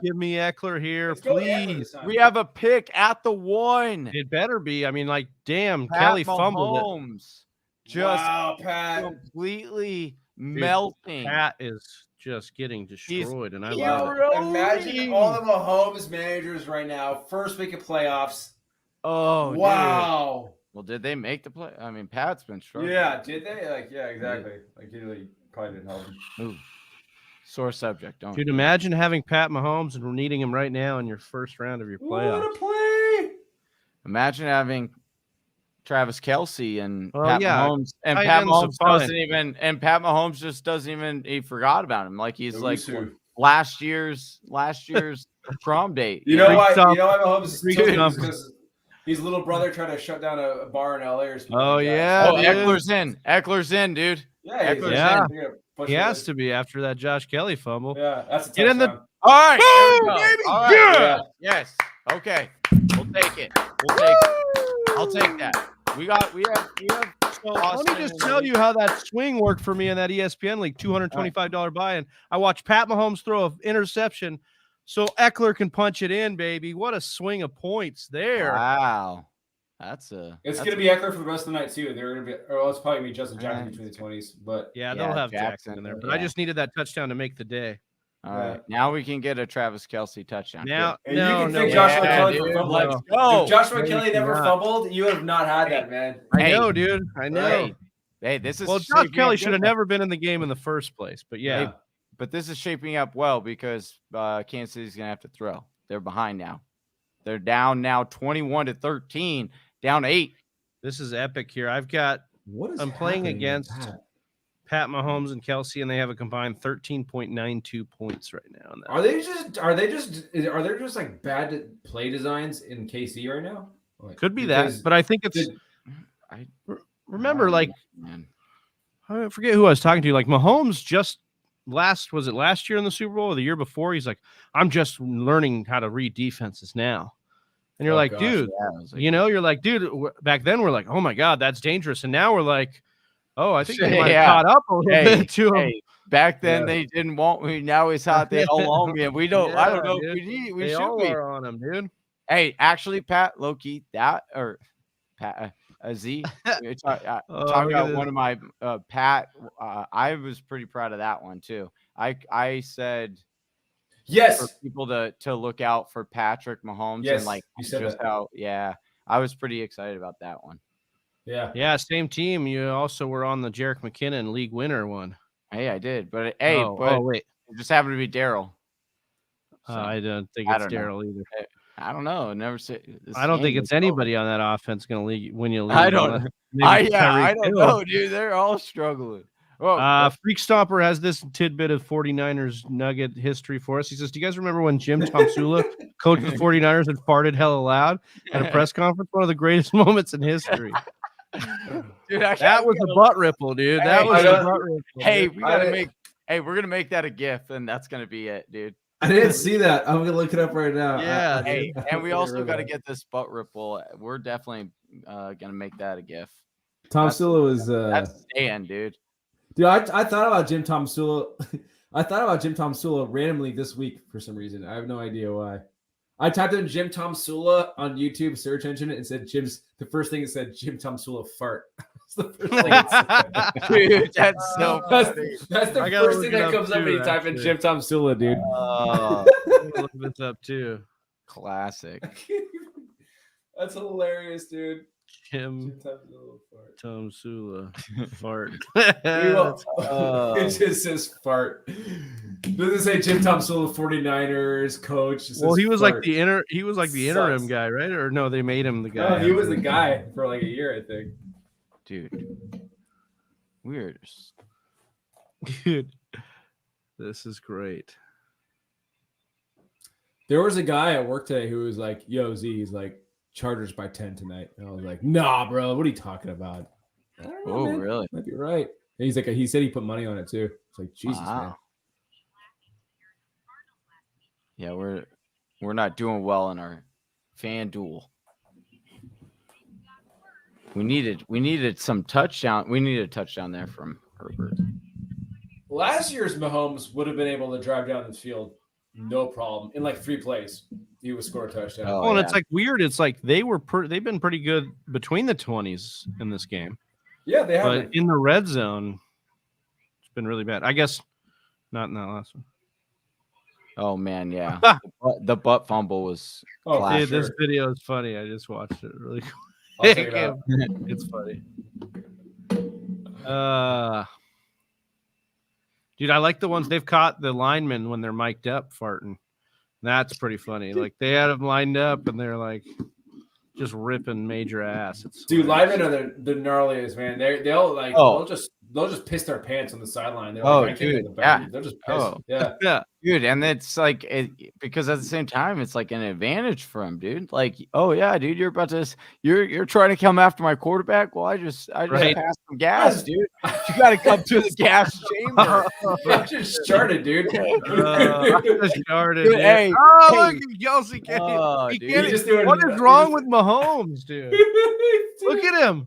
Give me Ekeler here, please. We have a pick at the 1. It better be. I mean, like, damn, Pat Kelly fumbled Mahomes. Just Pat. completely melting. Pat is just getting destroyed, and I love it. Imagine all the Mahomes managers right now, first week of playoffs. Oh, wow. Dude. Well, did they make the play? I mean, Pat's been struggling. Yeah, did they? Exactly. Like, he really probably didn't help him. Ooh. Sore subject, don't Dude, imagine having Pat Mahomes and we're needing him right now in your first round of your playoffs. What a play! Imagine having Travis Kelce and Pat Mahomes, and Pat Mahomes just doesn't even. He forgot about him. Like he's last year's prom date. You know why Mahomes is because his little brother tried to shut down a bar in LA or something. Oh yeah. Eckler's in, dude. Yeah, he has to be after that Josh Kelly fumble. Yeah, that's a get in the. All right, boom, baby. All right. Yeah. Yes. Okay. We'll take it. I'll take that. We have. So let me just tell you how that swing worked for me in that ESPN league, $225 buy-in. I watched Pat Mahomes throw an interception so Ekeler can punch it in, baby. What a swing of points there. Wow. It's going to be Ekeler for the rest of the night, too. They're going to be, or it's probably going to be Justin Jackson between the 20s. But yeah, they'll have Jackson in there. But I just needed that touchdown to make the day. All right. Now we can get a Travis Kelce touchdown. Now, you can thank Joshua Kelly for fumbling. Let's go. If Joshua Kelly never fumbled, you would have not had that, man. I know, dude. I know. Hey, this is Josh Kelly should have never been in the game in the first place. But yeah. Hey, but this is shaping up well because Kansas City's going to have to throw. They're behind now. They're down now 21-13, down 8. This is epic here. I'm playing against Pat Mahomes and Kelce, and they have a combined 13.92 points right now. Are there just like bad play designs in KC right now? Could be that, but I think it's. Remember, like, I forget who I was talking to. Like Mahomes just last year in the Super Bowl or the year before? He's like, I'm just learning how to read defenses now. And you're dude, you're like, dude, back then we're like, oh my God, that's dangerous. And now we're like, oh, I think they might have caught up a little bit to him. Back then they didn't want me. Now he's out there all on me. And we don't, I don't know. Dude. We should all be on him, dude. Hey, actually, Pat, low-key, Pat, Z, talk about one of my Pat. I was pretty proud of that one too. I said, yes, for people to look out for Patrick Mahomes. Yes, and like you said just that. how, I was pretty excited about that one. Yeah, same team. You also were on the Jerick McKinnon league winner one. Hey, I did, but wait, it just happened to be Daryl. So, I don't think it's Daryl either. I don't know. I don't think it's anybody on that offense going to win you a league. I don't know, dude. They're all struggling. Freak Stomper has this tidbit of 49ers Nugget history for us. He says, do you guys remember when Jim Tomsula coached the 49ers and farted hella loud at a press conference? One of the greatest moments in history. Dude, that was a butt ripple, dude. That was a butt ripple. Hey, we're gonna make that a GIF, and that's gonna be it, dude. I didn't see that. I'm gonna look it up right now. Yeah. Hey, and we also got to get this butt ripple. We're definitely gonna make that a GIF. Tomsula was that's staying, dude. Dude, I thought about Jim Tomsula. I thought about Jim Tomsula randomly this week for some reason. I have no idea why. I typed in Jim Tomsula on YouTube search engine and said the first thing it said Jim Tomsula fart. That's the first thing it said. Dude, that's so funny. That's the first thing that comes up when you type in Jim Tomsula, dude. Look this up too. Classic. That's hilarious, dude. Jim Tomsula fart. It just says fart. Doesn't it say Jim Tomsula 49ers coach? Well, he was like the interim guy, right? Or no, they made him the guy. No, he was the guy for like a year, I think. Dude. Weird. Dude. This is great. There was a guy at work today who was like, yo, Z, he's like, Chargers by 10 tonight. And I was like, nah, bro, what are you talking about? Oh, really? Might be right. And he's like, he said he put money on it too. It's like, Jesus, man. Yeah, we're not doing well in our Fanduel. We needed some touchdown. We needed a touchdown there from Herbert. Last year's Mahomes would have been able to drive down this field, no problem. In like 3 plays, he would score a touchdown. And it's like weird. It's like they've been pretty good between the 20s in this game. Yeah, they have. But in the red zone, it's been really bad. I guess not in that last one. Oh man, yeah. the butt fumble was. Dude, this video is funny. I just watched it really quick. It's funny. Dude, I like the ones they've caught the linemen when they're mic'd up farting. That's pretty funny. Like they had them lined up and they're like just ripping major ass. Dude, linemen are the gnarliest, man. They'll they'll just piss their pants on the sideline. They're Oh, like, I can't dude, get the back. yeah. They'll just piss. Oh. Yeah. Yeah. Dude, and it's like because at the same time it's like an advantage for him, dude. Like, oh yeah, dude, you're trying to come after my quarterback. Well, I just Right. passed some gas, dude. You got to come to the gas chamber. I just started, dude. I just started. Dude, Dude. hey, Oh, hey. look at Kelsey. Oh, He dude. can't- He's just doing- what is he's wrong just- with Mahomes, dude? Look at him.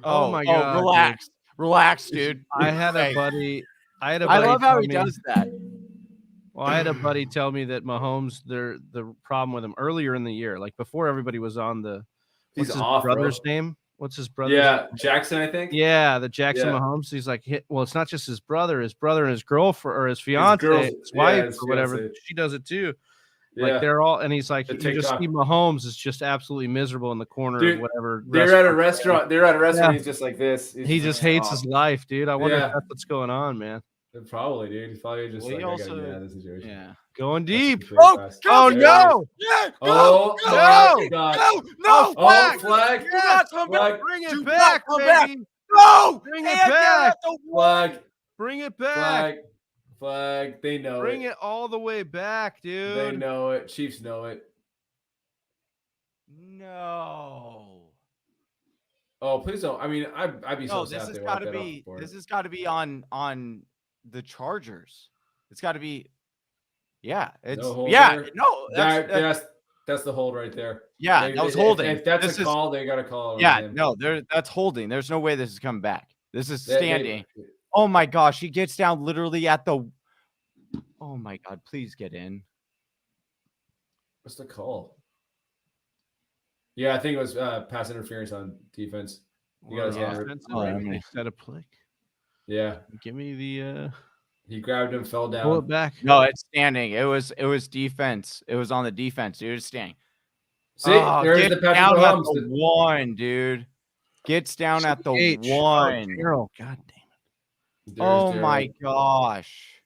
Oh my God, relax, dude. I had a Hey, buddy. I I tell love how he me- does that. Well, I had a buddy tell me that Mahomes, the problem with him earlier in the year, like before everybody was on the He's what's his off, bro. brother's name? What's his brother's Yeah, Jackson, I think. Yeah, the Jackson Yeah. Mahomes. He's like, well, it's not just his brother and his girlfriend or his fiance, his wife his or whatever. fiance. She does it too. Yeah. Like they're all, and he's like, The you just TikTok. see Mahomes is just absolutely miserable in the corner Dude, of whatever. They're at a restaurant. They're at a restaurant. Yeah. He's just like this. He's He just hates off. his life, dude. I wonder Yeah. if that's what's going on, man. Probably, dude. He's probably just Well, like, he I also- gotta get out of this situation. Yeah. Going That's deep. pretty Oh, fast. Oh There it no! is. Yeah, Oh, go, my God. Oh, Oh, flag! flag. Do not come Flag. back. Bring Do it not back, come back. baby! No! Bring it And they're back. at the one. Flag. Bring it back! Flag. Flag. They know Bring it. it all the way back, dude. They know it. Chiefs know it. No. Oh, please don't. I mean, I'd be so No, sad this if has they got walked to that off be. the board. This has got to be on the Chargers. It's got to be. Yeah, it's hold yeah. there. No, That's the hold right there. yeah. They- That was if- holding. If that's This a is- call, they got to call it. on Yeah, him. no, that's holding. There's no way this is coming back. This is They- standing. Oh my gosh, he gets down literally at the. Oh my God, please get in. What's the call? Yeah, I think it was pass interference on defense. You got his Well, hand. offensive, Oh, maybe yeah. they set a play. Yeah, Give me the he grabbed him, fell pull it down. back. No, it's standing. It was defense. It was on the defense. Dude, it's standing. See, Oh, there's gets the Patrick down at Mahomes. the one, dude. Gets down at the H. one. Oh, Carroll. God damn it. Oh There's my Jared gosh.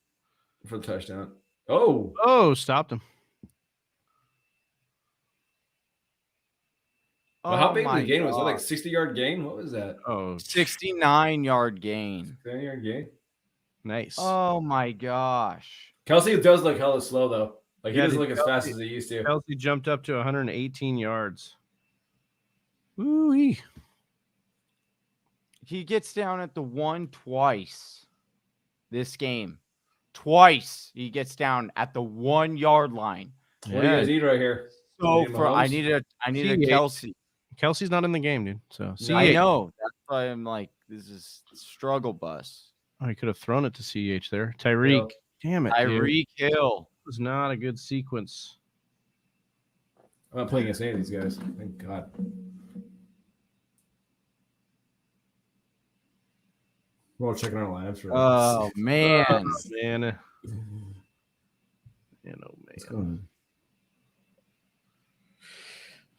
for the touchdown. Oh, Oh, stopped him. well, how Oh big of my the gain was that? Like gosh. 60-yard gain? What was that? Oh, 69-yard gain. 10-yard gain. nice. Oh my gosh. Kelsey does look hella slow though. Like he Yeah, doesn't dude, look as fast Kelce- as he used to. Kelsey jumped up to 118 yards. Ooh-wee. He gets down at the one twice this game. Twice he gets down at the 1 yard line. What do you guys need right here? So You need I Mahomes? need a CH. Kelsey. Kelsey's not in the game, dude. So I CH. know. That's why I'm like, this is struggle bus. Oh, he could have thrown it to CH there. Tyreek. Damn it, dude. Tyreek Hill. It was not a good sequence. I'm not playing against any of these guys. Thank God. We're all checking our lineups for Oh man. Oh, man. Man, oh, What's man. going on?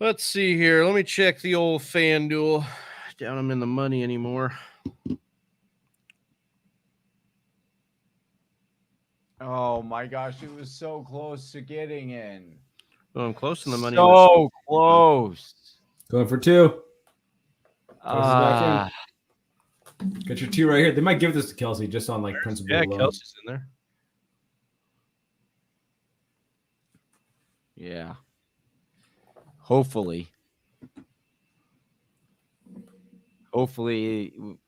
Let's see here. Let me check the old FanDuel. Doubt I'm in the money anymore. Oh my gosh, it was so close to getting in. Oh, I'm close in the money. So close. Going for two. Ah, Got your two right here. They might give this to Kelsey just on like principle Yeah, alone. Kelsey's in there. yeah. Hopefully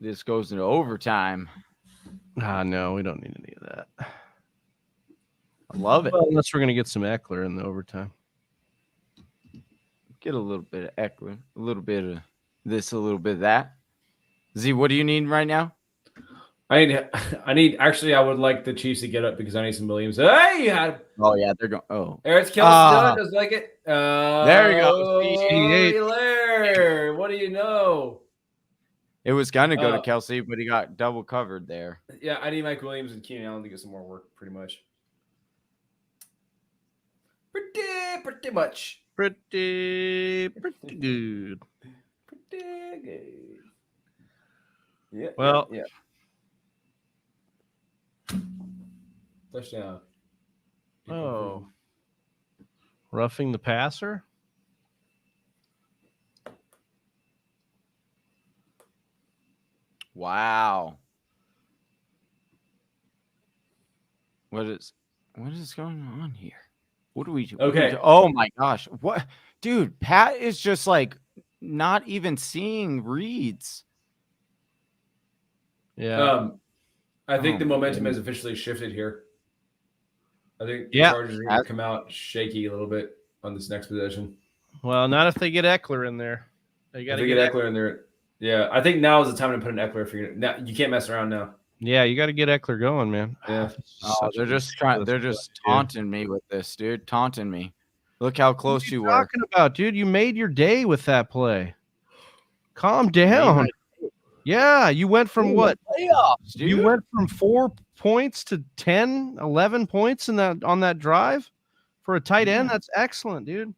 this goes into overtime. Ah, no, we don't need any of that. I love it. Well, unless we're going to get some Ekeler in the overtime. Get a little bit of Ekeler, a little bit of this, a little bit of that. Z, what do you need right now? I need. Actually, I would like the Chiefs to get up because I need some Williams. Hey, you had Oh yeah, they're going. Oh, Eric's Kelsey does like it. There you go. Hilaire. What do you know? it was gonna go to Uh, Kelsey, but he got double covered there. Yeah, I need Mike Williams and Keenan Allen to get some more work. Pretty much. Pretty much. Pretty good. Pretty good. Yeah. Well- yeah. Touchdown. Oh. Roughing the passer? Wow. What is going on here? What do we do? Okay. Oh my gosh. What, dude, Pat is just like not even seeing reads. Yeah. I think Oh the my momentum goodness. has officially shifted here. I think the Yeah. Chargers are going to come out shaky a little bit on this next possession. Well, not if they get Ekeler in there. They got If to they get get Ekeler in there. Yeah, I think now is the time to put an Ekeler. Now you can't mess around now. Yeah, you got to get Ekeler going, man. Yeah. Oh, they're just trying. They're just taunting me with this, dude. Taunting me. Look how close you were. Talking about, dude, you made your day with that play. Calm down. Yeah, you went from what? Playoffs, dude. You went from 4 points to 10, 11 points on that drive for a tight end. That's excellent, dude.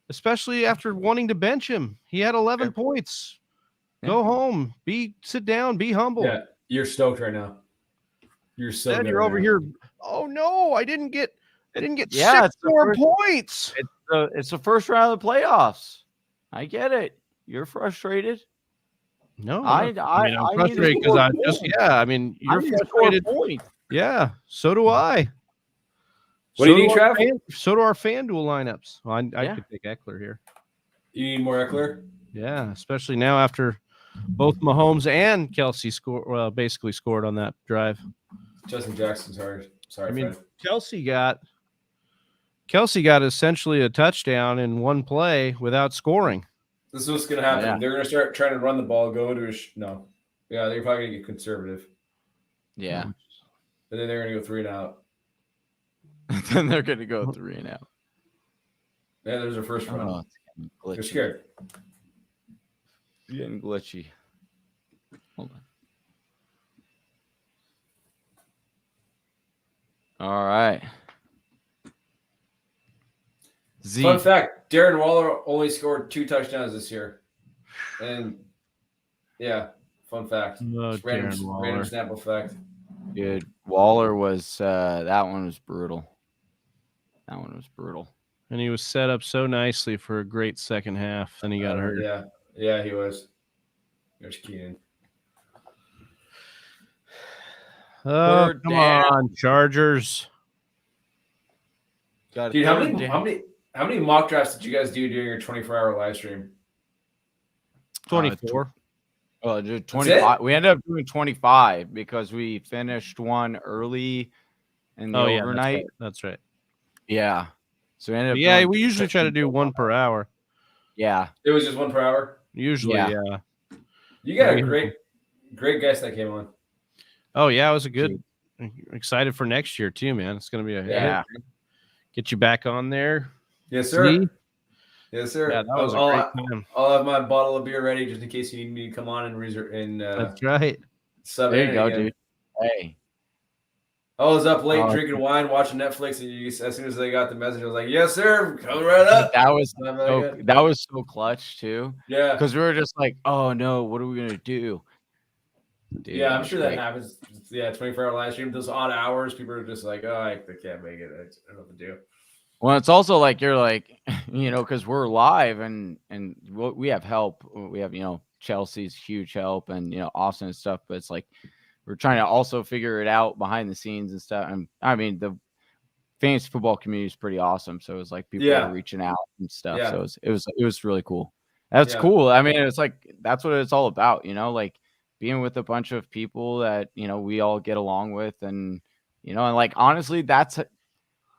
Especially after wanting to bench him. He had 11 points. Go home. Sit down. Be humble. Yeah, you're stoked right now. You're so Then good you're right over now. here. Oh no, I didn't get Yeah, 6 more points. It's the first round of the playoffs. I get it. You're frustrated. No, I'm I'm frustrated because you're frustrated. Yeah, so do I. What do you need, Trav? So do our FanDuel lineups. Well, I Yeah. could take Ekeler here. You need more Ekeler? Yeah, especially now after both Mahomes and Kelsey basically scored on that drive. Justin Jackson, sorry, I mean, Fred. Kelsey got essentially a touchdown in one play without scoring. This is what's going to happen. Yeah. They're going to start trying to run the ball, go to no. Yeah, they're probably going to get conservative. Yeah. And then they're going to go 3 and out. Then they're going to go 3 and out. Yeah, there's their first run. Oh, it's getting glitchy. They're scared. It's getting glitchy. Hold on. All right. Z. Fun fact, Darren Waller only scored 2 touchdowns this year. And, yeah, fun fact. No, Just Darren Waller. random snap effect. Dude, Waller was that one was brutal. That one was brutal. And he was set up so nicely for a great second half. Then he got hurt. Yeah, he was. There's Keenan. Oh, Third come down. on, Chargers. Got Dude, how many mock drafts did you guys do during your 24-hour live stream? 24. Well, dude, That's 25. We ended up doing 25 because we finished one early in the overnight. That's right. Yeah. So we ended up Yeah, doing we usually try to do 1 per hour. Yeah. It was just 1 per hour? Usually, yeah. You got a great guest that came on. Oh, yeah, it was a good. Excited for next year, too, man. It's going to be a hit. Get you back on there. Yes, sir. See? Yes, sir. Yeah, that was a great time. I'll have my bottle of beer ready just in case you need me to come on and reserve. That's right. Sub There in you go, again. dude. Hey. I was up late drinking wine, watching Netflix, and as soon as they got the message, I was like, "Yes, sir, coming right up." That was so clutch too. Yeah, because we were just like, "Oh no, what are we gonna do?" Dude, yeah, I'm sure that happens. Yeah, 24-hour live stream, those odd hours, people are just like, "Oh, I can't make it. I don't know what to do." Well, it's also like you're like, because we're live and we have help. We have Chelsea's huge help and Austin and stuff, but it's like we're trying to also figure it out behind the scenes and stuff. And I mean, the fantasy football community is pretty awesome. So it was like people were reaching out and stuff. Yeah. So it was really cool. That's cool. I mean, it's like that's what it's all about, like being with a bunch of people that we all get along with, and and like honestly,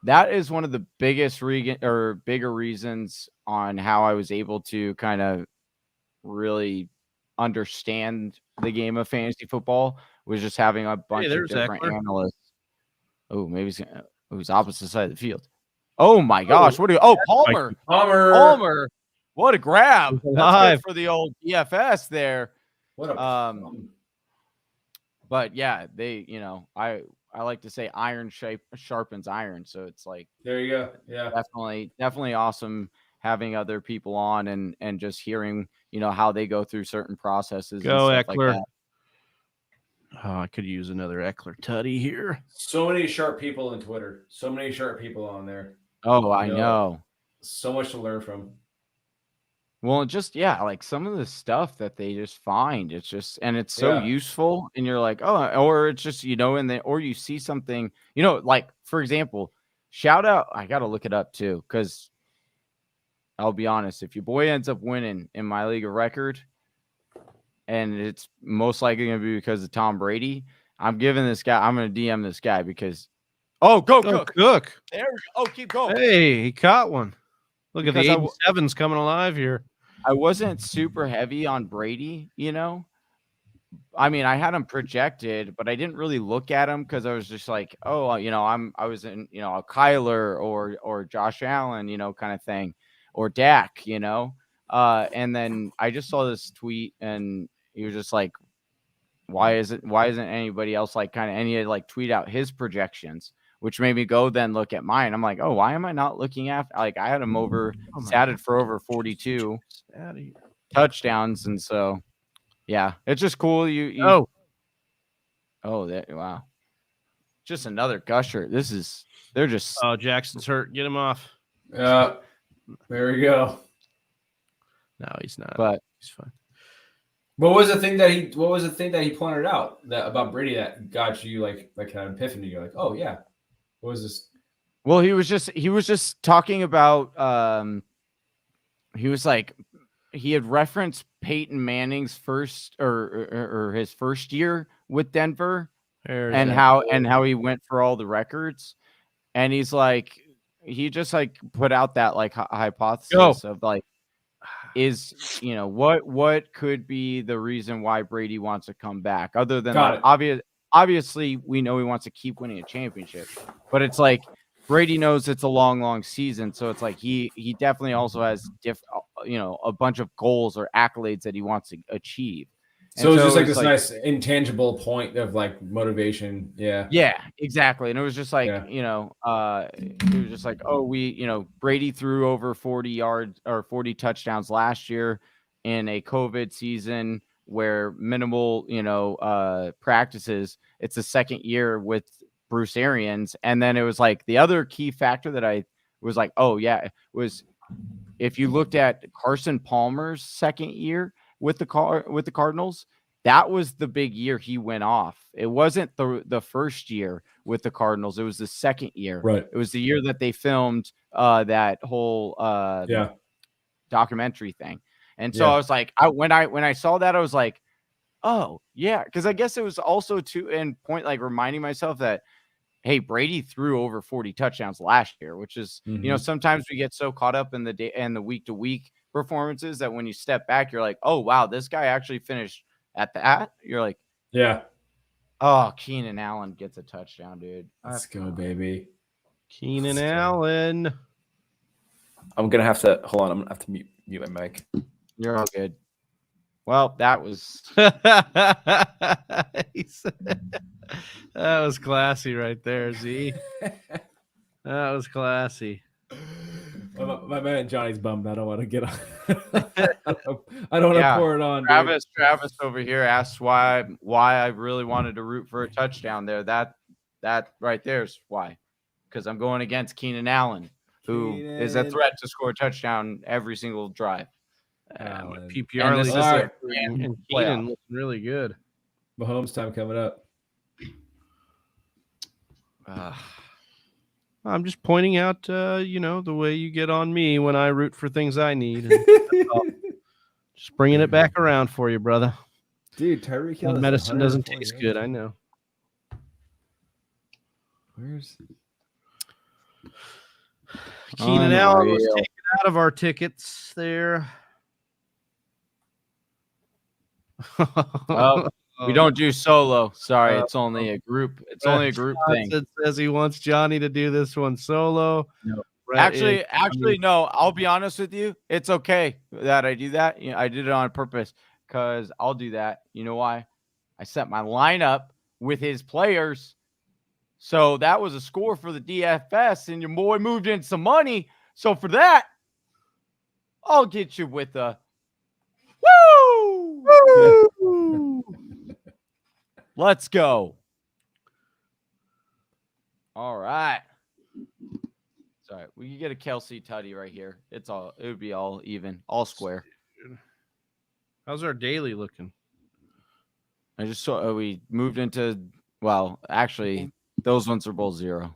that is one of the bigger reasons on how I was able to kind of really understand the game of fantasy football, was just having a bunch of different analysts. Oh, maybe he's opposite side of the field. Oh my gosh. Palmer. What a grab. That's good for the old DFS there. What a but yeah, they, I like to say iron sharpens iron. So it's like, there you go. Yeah, definitely awesome having other people on and just hearing, how they go through certain processes. Go and stuff Ekeler. Like that. Oh, I could use another Ekeler tutty here. So many sharp people on Twitter. So many sharp people on there. Oh, I know. So much to learn from. Well, just like some of the stuff that they just find, it's just and it's so useful, and you're like, oh, or it's just or you see something, like for example, shout out. I gotta look it up too, because I'll be honest, if your boy ends up winning in my league of record, and it's most likely gonna be because of Tom Brady, I'm gonna DM this guy because go Cook. There we go. Oh, keep going. Hey, he caught one. Look Because at the 87's coming alive here. I wasn't super heavy on Brady, I mean, I had him projected, but I didn't really look at him because I was just like, I was in, a Kyler or Josh Allen, kind of thing, or Dak, and then I just saw this tweet and he was just like, why isn't anybody else tweet out his projections, which made me go then look at mine. I'm like, oh, why am I not looking after? Like, I had him statted for over 42 touchdowns, and so it's just cool. Wow, just another gusher. They're just Jackson's hurt. Get him off. There we go. No, he's not. But he's fine. What was the thing that he pointed out about Brady that got you like an epiphany? You're like, oh yeah, what was this? Well, he was just talking about he was like, he had referenced Peyton Manning's first or his first year with Denver and how he went for all the records, and he's like, he just like put out that like hypothesis of like, is what could be the reason why Brady wants to come back, other than obviously we know he wants to keep winning a championship, but it's like Brady knows it's a long season, so it's like he definitely also has a bunch of goals or accolades that he wants to achieve. So it's just like this nice intangible point of like motivation. Yeah, exactly. And it was just like, it was just like, oh, Brady threw over 40 yards or 40 touchdowns last year in a COVID season where minimal, practices. It's the second year with Bruce Arians. And then it was like the other key factor that I was like, was if you looked at Carson Palmer's second year with the Cardinals, that was the big year he went off. It wasn't the first year with the Cardinals. It was the second year. Right. It was the year that they filmed that whole documentary thing. And so I was like, when I saw that, I was like, oh yeah, because I guess it was also like reminding myself that, hey, Brady threw over 40 touchdowns last year, which is, sometimes we get so caught up in the day and the week to week performances that when you step back, you're like, oh wow, this guy actually finished at that. You're like, oh, Keenan Allen gets a touchdown, dude. Let's go, baby. Keenan Allen. I'm gonna have to hold on. I'm gonna have to mute my mic. You're all good. Well, that was that was classy right there, Z. That was classy. My man Johnny's bummed. I don't want to get on. I don't want to pour it on. Travis over here asks why I really wanted to root for a touchdown there. That right there is why. Because I'm going against Keenan Allen, who is a threat to score a touchdown every single drive. PPR and Keenan looking really good. Mahomes time coming up. I'm just pointing out, the way you get on me when I root for things I need. Just bringing it back around for you, brother. Dude, Tyreek Hill. Medicine doesn't taste good. I know. Where's Keenan Allen was taken out of our tickets there. We don't do solo. Sorry, it's only a group. It's only a group thing. It says he wants Johnny to do this one solo. No. Actually, no. I'll be honest with you. It's okay that I do that. I did it on purpose because I'll do that. You know why? I set my lineup with his players. So that was a score for the DFS, and your boy moved in some money. So for that, I'll get you with a woo! Woo! Let's go. All right. Sorry, we can get a Kelsey Tutty right here. It would be all even, all square. How's our daily looking? I just saw we moved into. Well, actually, those ones are both 0.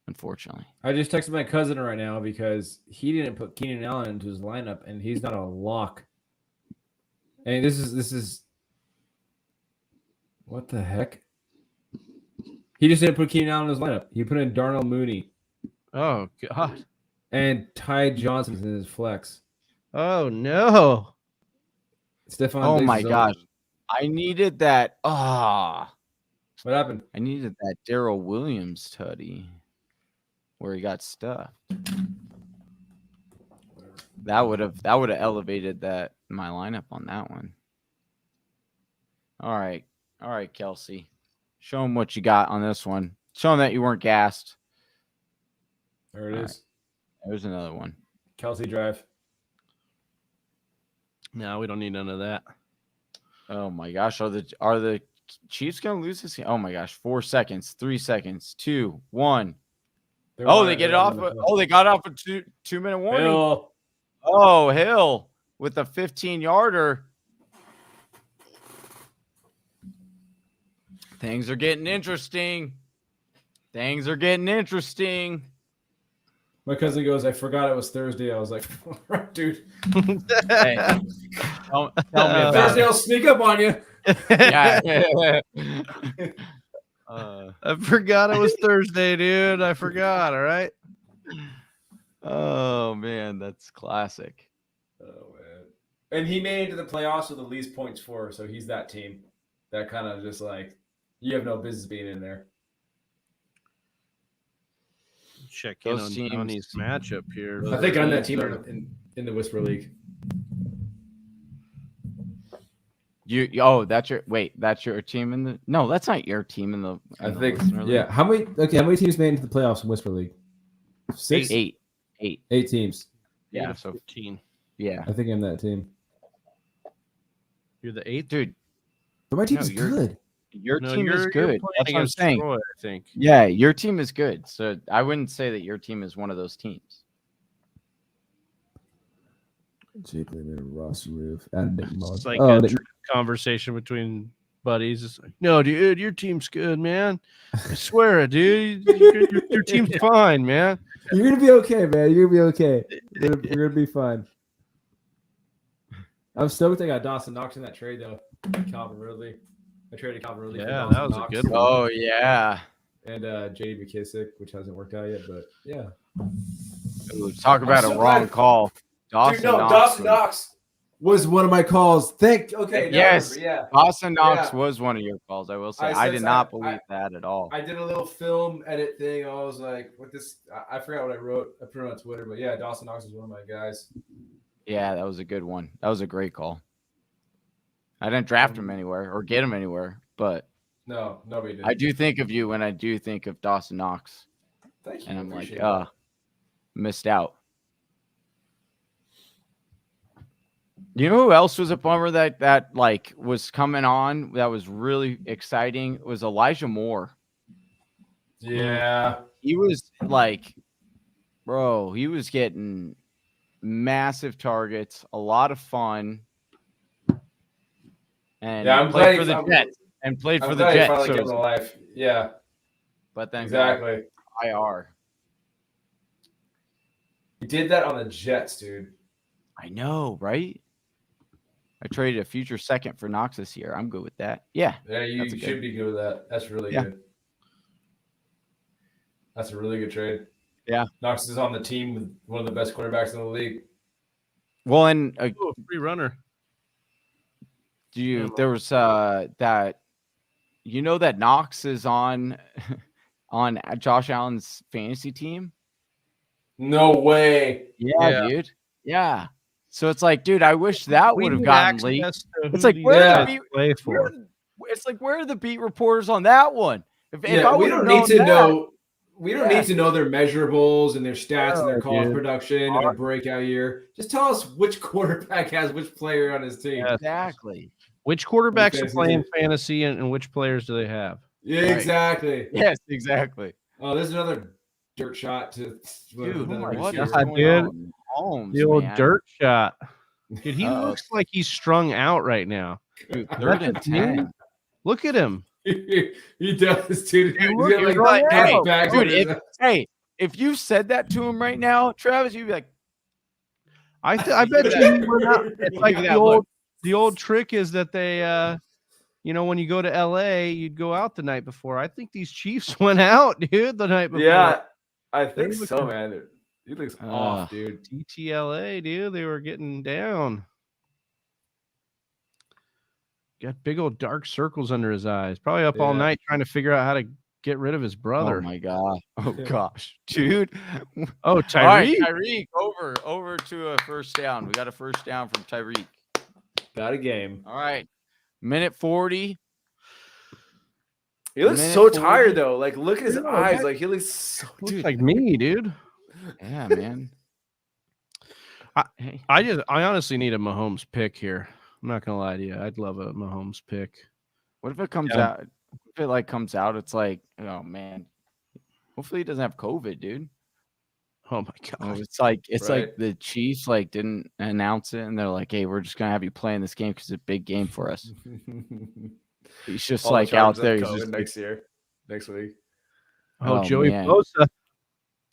Unfortunately, I just texted my cousin right now because he didn't put Keenan Allen into his lineup, and he's not a lock. And this is what the heck? He just didn't put Keenan Allen in his lineup. He put in Darnell Mooney Oh God. and Ty Johnson's in his flex. Oh no. Stephon oh Diggs my is gosh, over. I needed that. What happened? I needed that Darrell Williams tutty where he got stuffed. That would have elevated my lineup on that one. All right, Kelsey, show him what you got on this one. Show him that you weren't gassed. There it All is. right. There's another one. Kelsey Drive. No, we don't need none of that. Oh my gosh, are the Chiefs gonna lose this game? Oh my gosh, 4 seconds, 3 seconds, 2, 1. Oh, they get it off. They got off a 2-minute warning. Hill. Oh, Hill with a 15-yarder. Things are getting interesting. My cousin goes, I forgot it was Thursday. I was like, dude. Hey, tell me about Thursday it. I'll sneak up on you. Yeah. I forgot it was Thursday, dude. I forgot. All right. Oh man, that's classic. Oh man. And he made it to the playoffs with the least points for, so he's that team. That kind of just like you have no business being in there. Check in Those on teams- Tony's matchup here. I think I'm that team in the Whisper League. That's your team in the no, that's not your team in the I think How many teams made it into the playoffs in Whisper League? 6? 8. 8 teams. Yeah, so 15. yeah. I think I'm that team. You're the 8th, Dude, But my team's you're- good. your No, team is you're good. playing That's what I'm against saying. Troy, I think. Yeah, your team is good. So I wouldn't say that your team is one of those teams. Jake Lehman, Ross Roof, and Nick Mullins. It's like Oh, a Nick- conversation between buddies. It's like, no, dude, your team's good, man. I swear it, dude. Your team's fine, man. you're gonna be okay, man. You're gonna be okay. You're gonna be fine. I'm stoked they got Dawson Knox in that trade though. Calvin Ridley. I traded Calvin Ridley. Yeah, for that Dawson was a Knox good one. Oh yeah. And J.D. McKissick, which hasn't worked out yet, but yeah. Ooh, talk about I'm a so wrong glad- call. Dawson Dawson Knox was one of my calls. Yes. Yeah. Dawson Knox Yeah. was one of your calls. I will say. I I said did so. not believe that at all. I did a little film edit thing. I was like, "What this?" I forgot what I wrote. I put it on Twitter, but yeah, Dawson Knox is one of my guys. Yeah, that was a good one. That was a great call. I didn't draft him anywhere or get him anywhere, but No, nobody did. I do think of you when I do think of Dawson Knox, Thank you. and I'm like, Appreciate that. missed out. You know who else was a bummer that like was coming on that was really exciting? It was Elijah Moore. Yeah. He was like, bro, he was getting massive targets, a lot of fun, and Yeah, I'm played glad for the I'm- Jets. And played for I'm the glad you Jets. finally So get the life. Yeah, but then exactly. got IR. You did that on the Jets, dude. I know, right? I traded a future second for Knox this year. I'm good with that. Yeah. Yeah, you That's a should good- be good with that. That's really Yeah. good. That's a really good trade. Yeah. Knox is on the team with one of the best quarterbacks in the league. Well, and Oh, free runner. there was that you know that Knox is on Josh Allen's fantasy team. No way. Yeah. Dude. Yeah. So it's like, dude, I wish that We would have need gotten access leaked. to It's who like, these where Yeah. are guys the beat, play for? it's like, where are the beat reporters on that one? If Yeah, I we would've don't known need to that- know. We don't Yeah. need to know their measurables and their stats and their No, college dude. production and their breakout year. Just tell us which quarterback has which player on his team. Yeah. Exactly. Which quarterbacks are Fantasy playing team. fantasy and which players do they have? Yeah, Right. exactly. Yes, exactly. Oh, there's another dirt shot to Dude, another what receiver. is God, going dude. on? Holmes, The old man. dirt shot. Dude, he looks like he's strung out right now. Dude, 3rd and 10. Look at him. He does, dude. He's look got, right half now. bags Dude, on his- if you said that to him right now, Travis, you'd be like, I bet you he went out. It's like Look at the that old the old trick is that they when you go to LA, you'd go out the night before. I think these Chiefs went out, dude, the night before. Yeah, I think They so, look- man. He looks off, dude. TTLA, dude. They were getting down. Got big old dark circles under his eyes. Probably up all Yeah. night trying to figure out how to get rid of his oh brother. my God. Oh gosh, dude. Oh, All right, Tyreek. Tyreek, over to a first down. We got a first down from Tyreek. Got a game. All right. Minute 40. He looks Minute so 40. tired though. Like, look at his Yeah, eyes. that- Like, he looks so. Looks like me, dude. Yeah, man. Hey. I honestly need a Mahomes pick here. I'm not gonna lie to you. I'd love a Mahomes pick. What if it comes Yeah. out? If it like comes out, it's like, oh man. Hopefully he doesn't have COVID, dude. Oh my Oh, god. it's like Right. like the Chiefs like didn't announce it, and they're like, "Hey, we're just gonna have you play in this game because it's a big game for us." He's just All the like out Chargers there. have He's COVID just like, next week. Oh, Oh, Joey man. Bosa.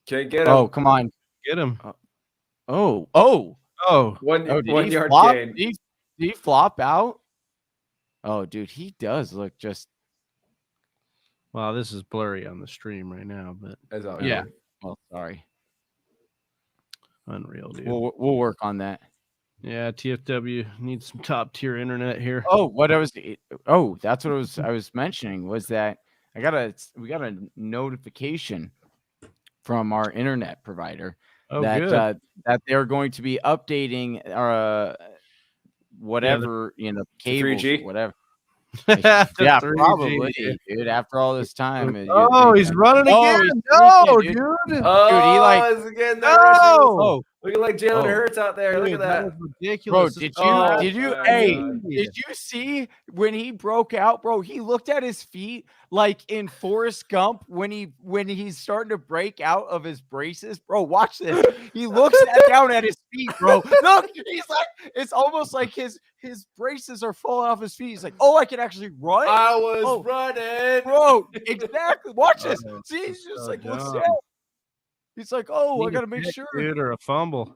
Can't get him. oh, come on. Get him. Oh, Oh, One did 1 he yard flop? gain. Did he flop out? Oh, dude, he does look just. well, this is blurry on the stream right now, but As always. Yeah. Well, sorry. unreal, dude. We'll work on that. Yeah, TFW needs some top tier internet here. Oh, that's what I was mentioning was that we got a notification from our internet provider Oh, that good. that they're going to be updating whatever cables, 3G? whatever. The Yeah, 3G, probably, dude. dude. After all this time, Oh, he's running Oh, again. he's No, streaking, dude. dude. Oh, he like- it's again. No! Oh, Looking like Jalen Oh. Hurts out there. Look Dude, at that. was bro, ridiculous. did Oh, you my hey, God. did you see when he broke out, bro? He looked at his feet like in Forrest Gump when he's starting to break out of his braces, bro. Watch this. He looks down at his feet, bro. Look, he's like, it's almost like his braces are falling off his feet. He's like, oh, I can actually run, I was Oh. running. bro. Exactly. Watch this. Oh, See, he's just so like, looks dumb. down. He's like, oh, I Need a gotta make pick, sure, dude, or a fumble.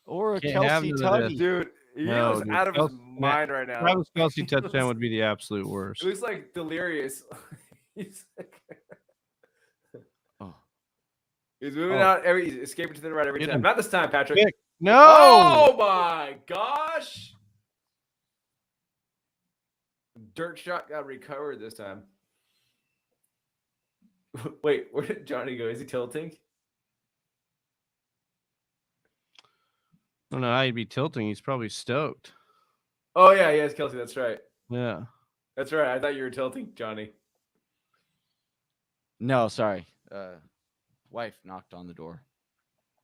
or a Can't have Kelsey none of Tuggy. Dude, he No, was dude. out of his Kelsey- mind right now. Travis Kelsey touchdown would be the absolute worst. It looks like delirious. He's like, Oh. he's moving Oh. out. He's escaping to the right every Get time. him. Not this time, Patrick. Pick. No. Oh my gosh! Dirt shot got recovered this time. Wait, where did Johnny go? Is he tilting? I don't know how he'd be tilting. He's probably stoked. Oh yeah, yes, Kelsey. That's right. Yeah. That's right. I thought you were tilting, Johnny. No, sorry. Wife knocked on the door.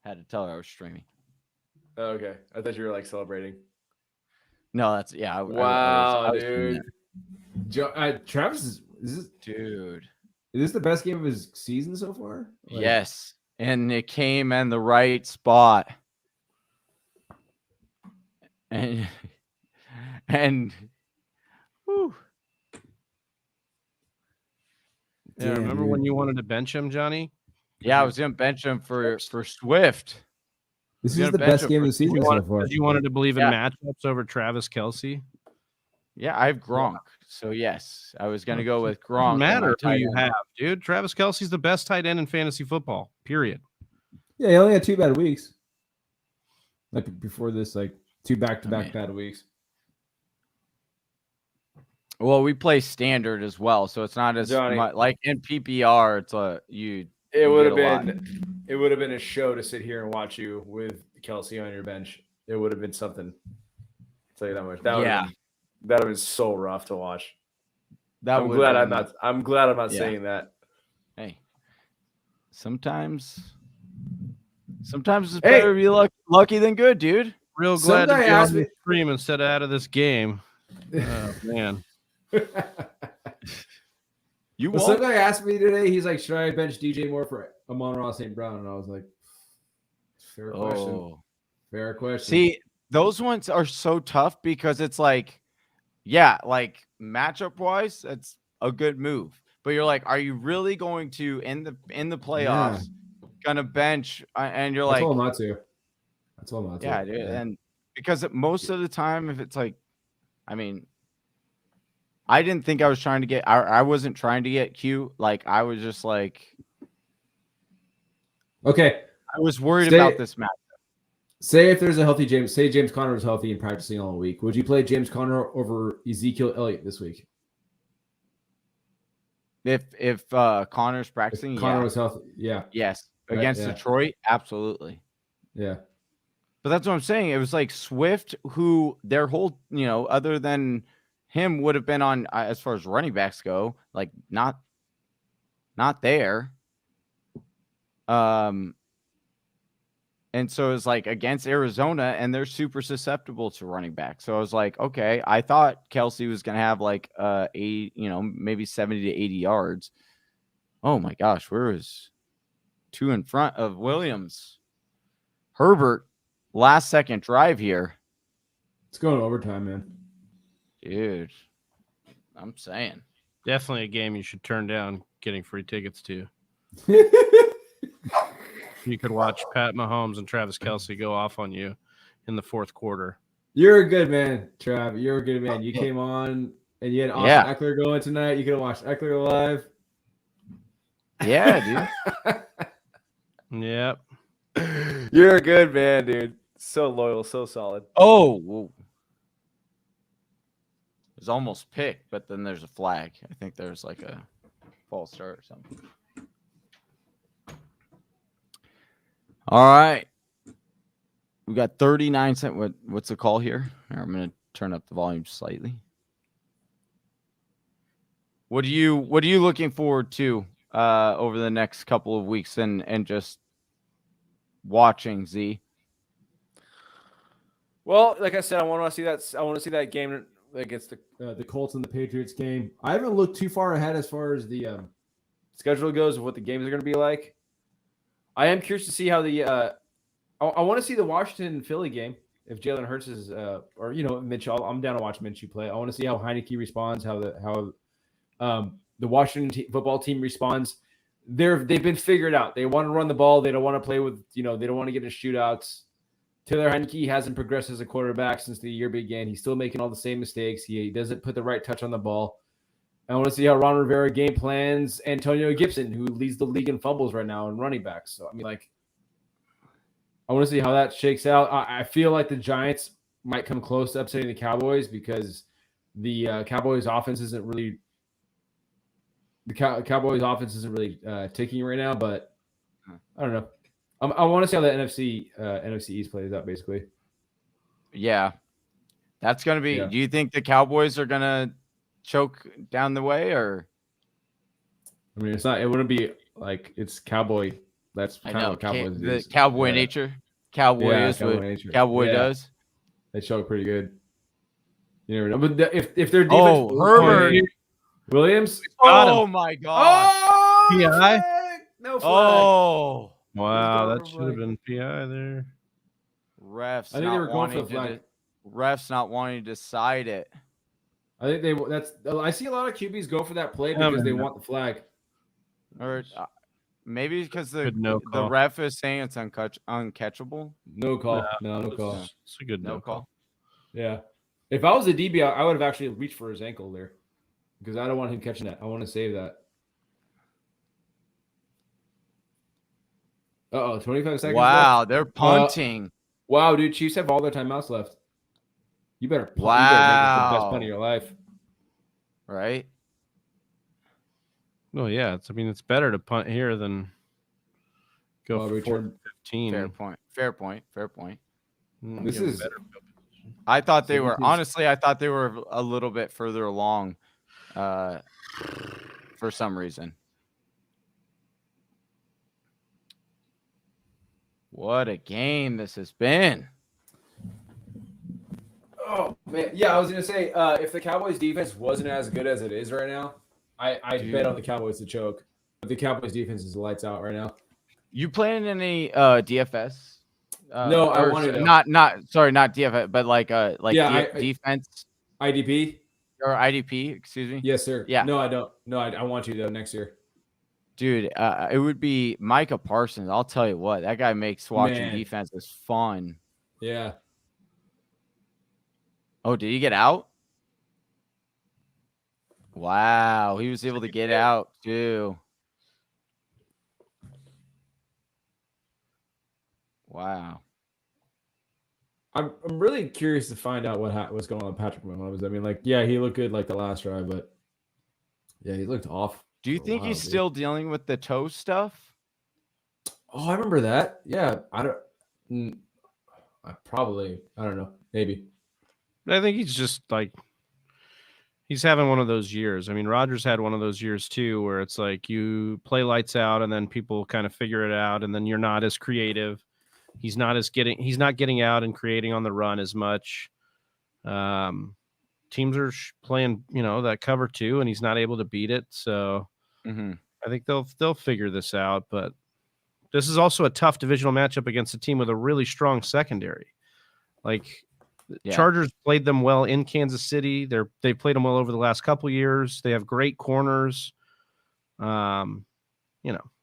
Had to tell her I was streaming. Oh, okay, I thought you were like celebrating. No, that's yeah. Wow, I was doing dude. Travis is that. Dude. this the best game of his season so far? Like, Yes, and it came in the right spot, and whew. Yeah. Damn, Remember dude. when you wanted to bench him, Johnny? Yeah, I was gonna bench him for Swift. This You're is the gonna bench best him game of for- the season You so wanted, far. you wanted to believe in Yeah. matchups over Travis Kelsey. Yeah, I have Gronk, so yes, I was gonna go with Gronk. Doesn't matter and my who tight you end. have, dude. Travis Kelsey's the best tight end in fantasy football. Period. Yeah, he only had 2 bad weeks. Like before this, like 2 back-to-back mean- bad weeks. Well, we play standard as well, so it's not as Johnny. much like in PPR. It's you. It You would have get a lot. been. It would have been a show to sit here and watch you with Kelsey on your bench. It would have been something. I'll tell you that much. That would Yeah. have that would have been so rough to watch. That I'm would glad have I'm been- not. I'm glad I'm not Yeah. saying that. Hey, sometimes it's Hey. better to be lucky than good, dude. Real Some glad to guy be asked on the me- stream instead of out of this game. Oh man. You Well, won't. some guy asked me today, he's like, should I bench DJ Moore for Amon-Ra St. Brown? And I was like, fair question. Oh. Fair question. See, those ones are so tough because it's like, yeah, like matchup wise, it's a good move. But you're like, are you really going to in the playoffs gonna bench? And you're I like, told him not to. I told him not to. yeah, dude. And because most of the time, if it's like, I mean, I didn't think I was trying to get. I wasn't trying to get cute. Like I was just like, okay. I was worried about this match. Say if there's a healthy James, say James Conner is healthy and practicing all week, would you play James Conner over Ezekiel Elliott this week? If Connor's practicing, If Conner was healthy, yeah, yes, Right, against yeah. Detroit, absolutely. yeah. But that's what I'm saying. It was like Swift, who their whole, other than him, would have been on as far as running backs go, like not there. And so it's like against Arizona, and they're super susceptible to running back. So I was like, okay, I thought Kelsey was gonna have like maybe 70 to 80 yards. Oh my gosh, where is 2 in front of Williams? Herbert, last second drive here. It's going overtime, man. Dude, I'm saying. Definitely a game you should turn down getting free tickets to. You could watch Pat Mahomes and Travis Kelce go off on you in the fourth quarter. You're a good man, Trav. You're a good man. You came on and you had Austin Ekeler going tonight. You could have watched Ekeler live. Yeah, dude. Yep. You're a good man, dude. So loyal, so solid. Oh, whoa. It was almost picked, but then there's a flag. I think there's like a false start or something. All right. We got 39 cents. What's the call here? Here, I'm going to turn up the volume slightly. What are you looking forward to over the next couple of weeks and just watching, Z? Well, like I said, I want to see that game against The Colts and the Patriots game. I haven't looked too far ahead as far as the schedule goes of what the games are going to be like. I am curious to see how the I want to see the Washington Philly game if Jalen Hurts is or Mitchell. I'm down to watch Minshew play. I want to see how Heineke responds, how the Washington football team responds. They've been figured out. They want to run the ball. They don't want to play with they don't want to get into shootouts. Taylor Heineke hasn't progressed as a quarterback since the year began. He's still making all the same mistakes. He doesn't put the right touch on the ball. I want to see how Ron Rivera game plans Antonio Gibson, who leads the league in fumbles right now and running backs. So, I mean, I want to see how that shakes out. I feel like the Giants might come close to upsetting the Cowboys because the Cowboys offense isn't really ticking right now, but I don't know. I want to see how the NFC East plays out, basically. Yeah. That's going to be Yeah. Do you think the Cowboys are going to choke down the way, or? I mean, it wouldn't be like it's Cowboy. That's I kind know of what Cowboys the is. Cowboy Yeah. nature. Cowboy Yeah, is Cowboy what nature. Cowboy Yeah. does. They choke pretty good. You never know. But if their defense, Herbert Williams. Got him. Oh my god. Oh, PI? no flag. Oh. Wow, going that for should have flag. been PI there. Refs I think they were going for the flag. refs not wanting to decide it. I think I see a lot of QBs go for that play because they want the flag. Or maybe because the Good no call. ref is saying it's uncatchable. No call. No call. It's a good No call. Yeah. If I was a DB, I would have actually reached for his ankle there because I don't want him catching that. I want to save that. 25 seconds Wow, left. they're punting. Wow, dude. Chiefs have all their timeouts left. You better punt. You better make this the best Wow. punt of your life. Right? Well, yeah. It's better to punt here than go Well, for return. 15. Fair point. Fair point. Fair point. This Get a is better- I thought they were 17. honestly. I thought they were a little bit further along, for some reason. What a game this has been! Oh man, yeah. I was gonna say if the Cowboys defense wasn't as good as it is right now, I'd bet on the Cowboys to choke. But the Cowboys defense is lights out right now. You playing any DFS? No, I or wanted to. not DFS, but like defense IDP. or IDP. Excuse me. Yes, sir. Yeah. No, I don't. No, I want you though next year. Dude, it would be Micah Parsons. I'll tell you what, that guy makes watching Man. defenses fun. Yeah. Oh, did he get out? Wow, he was able to get out too. Wow. I'm really curious to find out what's going on with Patrick Mahomes. I mean, like, yeah, he looked good like the last drive, but yeah, he looked off. Do you think he's still dealing with the toe stuff? Oh, I remember that. Yeah, I don't know. Maybe. I think he's just like he's having one of those years. I mean, Rodgers had one of those years too, where it's like you play lights out and then people kind of figure it out, and then you're not as creative. He's not getting out and creating on the run as much. Teams are playing, that cover 2, and he's not able to beat it. So I think they'll figure this out. But this is also a tough divisional matchup against a team with a really strong secondary. Chargers played them well in Kansas City. They played them well over the last couple years. They have great corners.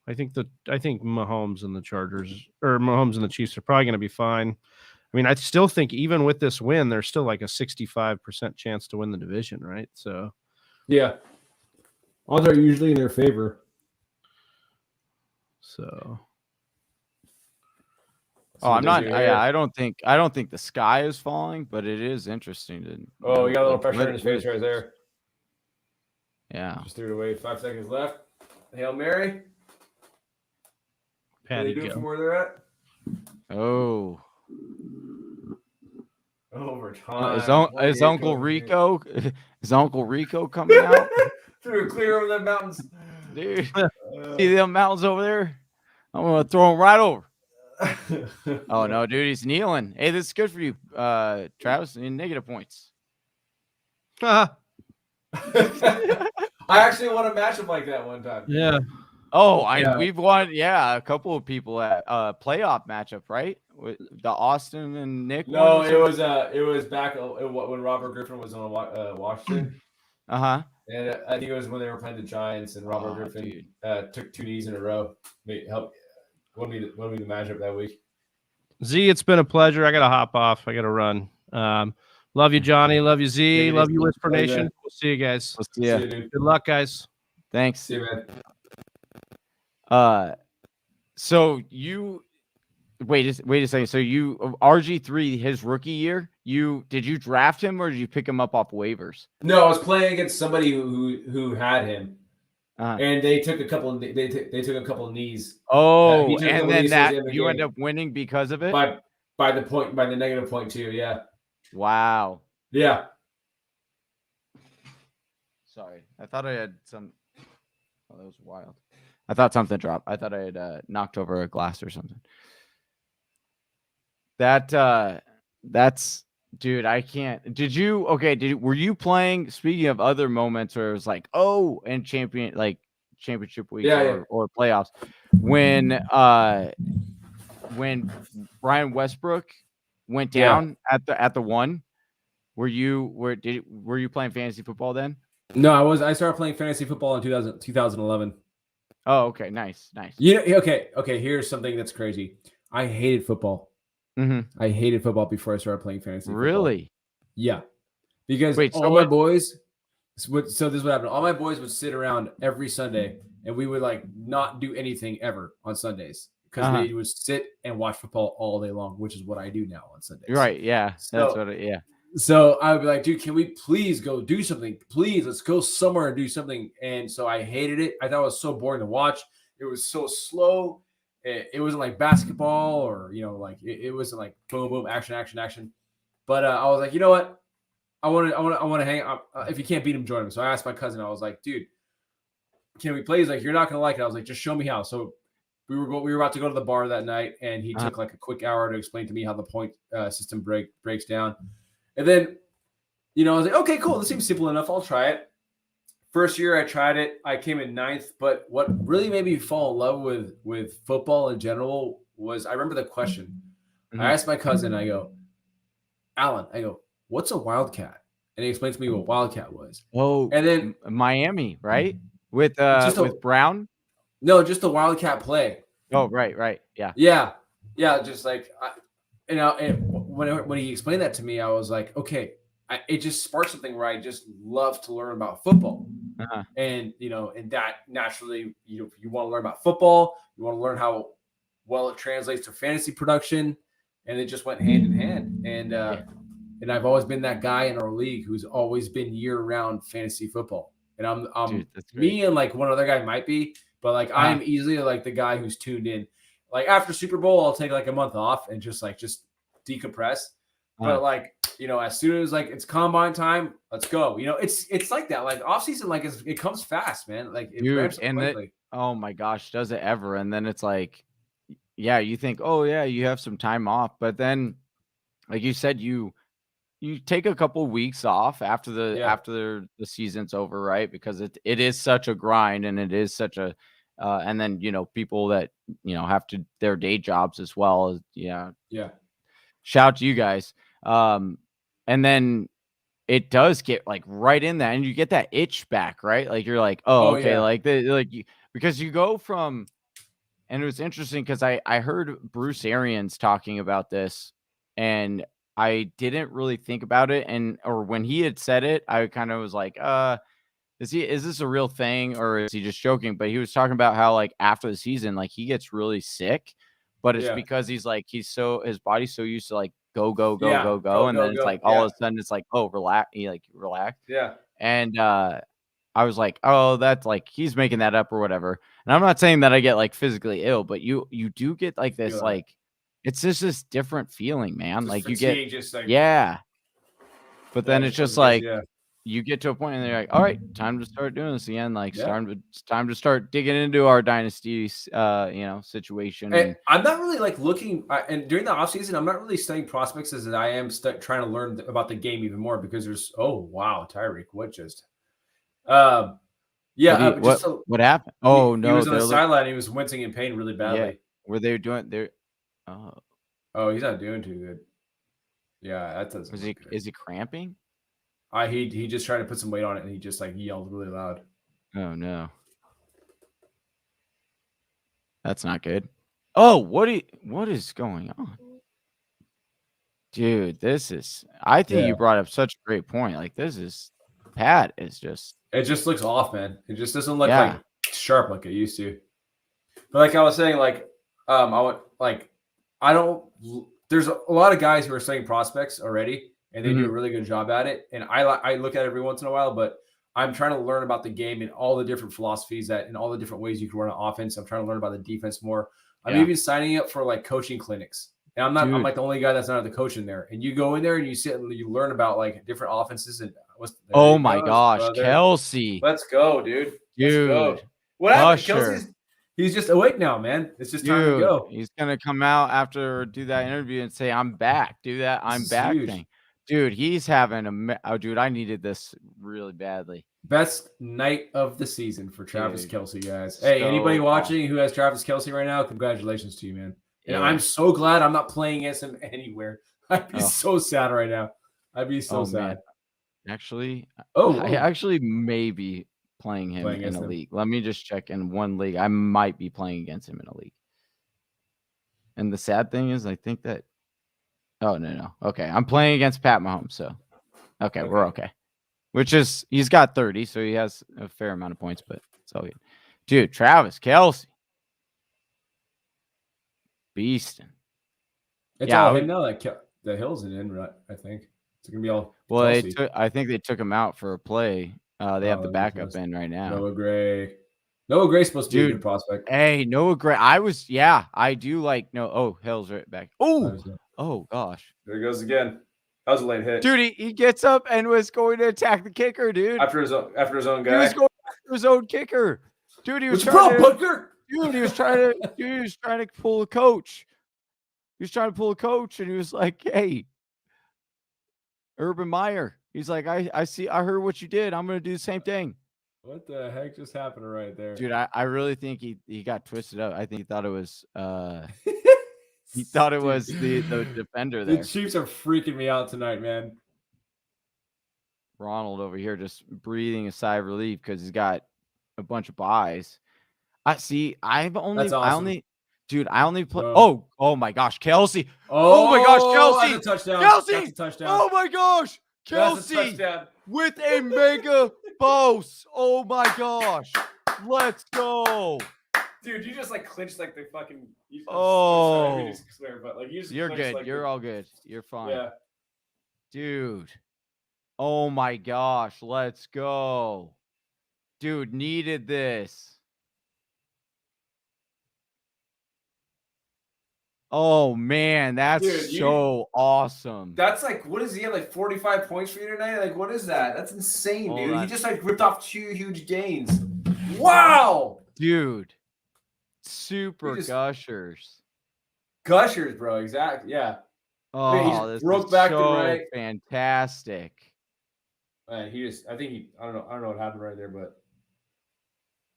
I think Mahomes and the Chargers or Mahomes and the Chiefs are probably going to be fine. I mean, I still think even with this win, there's still like a 65% chance to win the division, right? So, yeah, odds are usually in their favor. So, I'm not. I don't think the sky is falling, but it is interesting to. Oh, we got a little pressure in his face right there. Yeah, just threw it away. 5 seconds left. Hail Mary. Patty, they do it from where they're at. Oh. Overtime. Is Uncle Rico? Is Uncle Rico coming out? Threw clear over the mountains, dude. See them mountains over there? I'm gonna throw him right over. Oh no, dude, he's kneeling. Hey, this is good for you, Travis. In negative points. I actually won a matchup like that one time. Yeah. Oh, we've won. Yeah, a couple of people at playoff matchup, right? With the Austin and Nick. No, it was back when Robert Griffin was on Washington. And I think it was when they were playing the Giants, and Robert Griffin took 2 knees in a row. Won me the matchup that week. Z, it's been a pleasure. I got to hop off. I got to run. Love you, Johnny. Love you, Z. Love you, Whisper Nation. We'll see you guys. We'll see you. Good luck, guys. Thanks. See you, man. So you wait a second. So you RG3 his rookie year, did you draft him or did you pick him up off waivers? No, I was playing against somebody who had him, and they took a couple. They took a couple of knees. Oh, and then you end up winning because of it by the -0.2. Yeah. Wow. Yeah. Sorry, I thought I had some. Oh, that was wild. I thought something dropped. I thought I had knocked over a glass or something. That's dude. I can't. Were you playing? Speaking of other moments where it was like, and championship week or playoffs, when Brian Westbrook went down at the 1, were you playing fantasy football then? No, I started playing fantasy football in 2011. Oh, okay. Nice. Okay. Here's something that's crazy. I hated football. Mm-hmm. I hated football before I started playing fantasy football. Really? Yeah. Because my boys, so this is what happened. All my boys would sit around every Sunday and we would not do anything ever on Sundays because they would sit and watch football all day long, which is what I do now on Sundays. Right. Yeah. So I would be like, dude, can we please go do something? Please, let's go somewhere and do something. And so I hated it. I thought it was so boring to watch. It was so slow. It wasn't like basketball or, it wasn't like boom, boom, action. But I was like, you know what? I want to hang out. If you can't beat him, join him. So I asked my cousin. I was like, dude, can we play? He's like, you're not going to like it. I was like, just show me how. So we were about to go to the bar that night, and he took like a quick hour to explain to me how the point system breaks down. And then, I was like, okay, cool. This seems simple enough. I'll try it. First year I tried it. I came in 9th. But what really made me fall in love with football in general was I remember the question. I asked my cousin, I go, Alan, I go, what's a wildcat? And he explained to me what wildcat was. Oh, and then Miami, right? With Brown? No, just a wildcat play. Oh, right. Yeah. Yeah. Just like, when he explained that to me, I was like, okay, it just sparked something where I just love to learn about football. And, and that naturally, you want to learn about football. You want to learn how well it translates to fantasy production. And it just went hand in hand. And I've always been that guy in our league who's always been year-round fantasy football. And I'm Dude, me and like one other guy might be, but like I'm easily like the guy who's tuned in. Like after Super Bowl, I'll take like a month off and just decompress. But like, as soon as like it's combine time, let's go. It's like that. Like off season, like it comes fast, man. Like it ramps up quickly. Oh my gosh, does it ever? And then it's like, yeah, you think, oh yeah, you have some time off, but then, like you said, you take a couple weeks off after the season's over, right? Because it is such a grind, and it is such a and then people that have to their day jobs as well. Yeah. Shout out to you guys. And then it does get like right in that, and you get that itch back, right? Like you're like, oh okay, yeah. Because you go from, and it was interesting because I heard Bruce Arians talking about this, and I didn't really think about it, or when he had said it, I kind of was like, is this a real thing, or is he just joking? But he was talking about how like after the season, like he gets really sick, but it's because his body's so used to like go, and then it's like all of a sudden it's like, oh, relax, relax. Yeah. And I was like, oh, that's like he's making that up or whatever. And I'm not saying that I get like physically ill, but you do get like this like. It's just this different feeling, man. Just like fatigue, you get, just like, but then it's just like you get to a point and they're like, all right, time to start doing this again. Like it's time to start digging into our dynasty, situation. And I'm not really like looking, and during the offseason, I'm not really studying prospects as I am trying to learn about the game even more, because there's, oh wow, Tyreek, what just, what happened? Oh no, he was on the sideline. He was wincing in pain really badly. Yeah. Were they doing their? Oh, he's not doing too good. Yeah, that doesn't. Is he cramping? He just tried to put some weight on it, and he just like yelled really loud. Oh no, that's not good. Oh, what is going on, dude? I think you brought up such a great point. Like Pat is just. It just looks off, man. It just doesn't look like sharp like it used to. But like I was saying, like there's a lot of guys who are studying prospects already, and they do a really good job at it. And I look at it every once in a while, but I'm trying to learn about the game and all the different philosophies and all the different ways you can run an offense. I'm trying to learn about the defense more. I'm even signing up for like coaching clinics. And I'm like the only guy that's not the coach in there. And you go in there and you sit and you learn about like different offenses and oh my gosh, brother. Kelsey. Let's go, dude. Let's go. What happened? Kelsey's he's just awake now, man. It's just time to go. He's gonna come out after do that interview and say, "I'm back." Do that "I'm back" thing, dude. He's having dude. I needed this really badly. Best night of the season for Travis Kelce, guys. Hey, anybody watching who has Travis Kelce right now? Congratulations to you, man. And I'm so glad I'm not playing against him anywhere. I'd be so sad right now. I'd be so sad. Man. Actually, I actually may be playing him in a league. Let me just check in one league. I might be playing against him in a league. And the sad thing is, I think that. Oh no. Okay, I'm playing against Pat Mahomes, so okay, we're okay. Which is he's got 30, so he has a fair amount of points, but it's all good. Dude, Travis Kelce, beasting. It's all him now. Like the Hills in, right? I think it's gonna be all. Well, I think they took him out for a play. They have the backup in right now. Noah Gray's supposed to be a good prospect. Hey, Noah Gray. I do like no. Oh, Hill's right back. Oh gosh. There he goes again. That was a late hit. Dude, he gets up and was going to attack the kicker, dude. After his own guy. He was going after his own kicker. Dude, he was trying to pull a coach. He was trying to pull a coach, and he was like, hey, Urban Meyer. He's like, I heard what you did. I'm gonna do the same thing. What the heck just happened right there? Dude, I really think he got twisted up. I think he thought it was He thought it was the defender there. The Chiefs are freaking me out tonight, man. Ronald over here just breathing a sigh of relief because he's got a bunch of buys. I see. That's awesome. I only play. Whoa. Oh my gosh, Kelsey. Oh my gosh, Kelsey. That's a touchdown. Kelsey. That's a touchdown. Oh my gosh, That's a Kelsey touchdown. with a mega boast. Oh my gosh, let's go. Dude, you just like clinched like the fucking. Oh. I just swear, but like you just You're clinched, good. like, You're all good. You're fine. Yeah. Dude. Oh my gosh, let's go. Dude, needed this. Oh man, that's Dude, so awesome. That's like, what is he have like 45 points for you tonight? Like, what is that? That's insane, Hold dude. on. He just like ripped off 2 huge gains. Wow. Dude. Super He just- gushers. Gushers, bro. Exactly. Yeah. Oh, just this broke is back to so right. fantastic. Man, I don't know what happened right there, but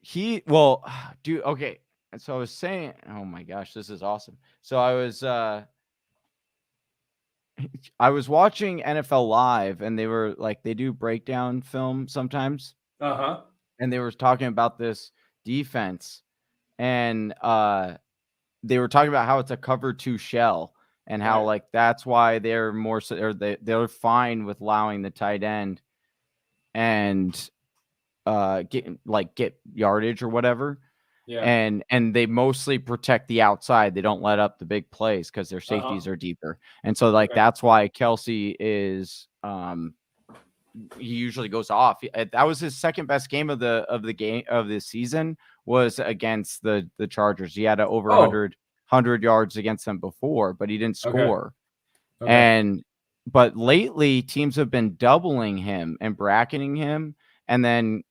Dude, okay. So I was saying, oh my gosh, this is awesome. So I was watching NFL Live, and they were like, they do breakdown film sometimes, and they were talking about this defense, and they were talking about how it's a cover 2 shell, and how like that's why they're more or they're fine with allowing the tight end and get yardage or whatever. yeah. And they mostly protect the outside. They don't let up the big plays because their safeties are deeper. And so like that's why Kelsey is he usually goes off. That was his second best game of the season was against the Chargers. He had over 100 yards against them before, but he didn't score. But lately teams have been doubling him and bracketing him, and then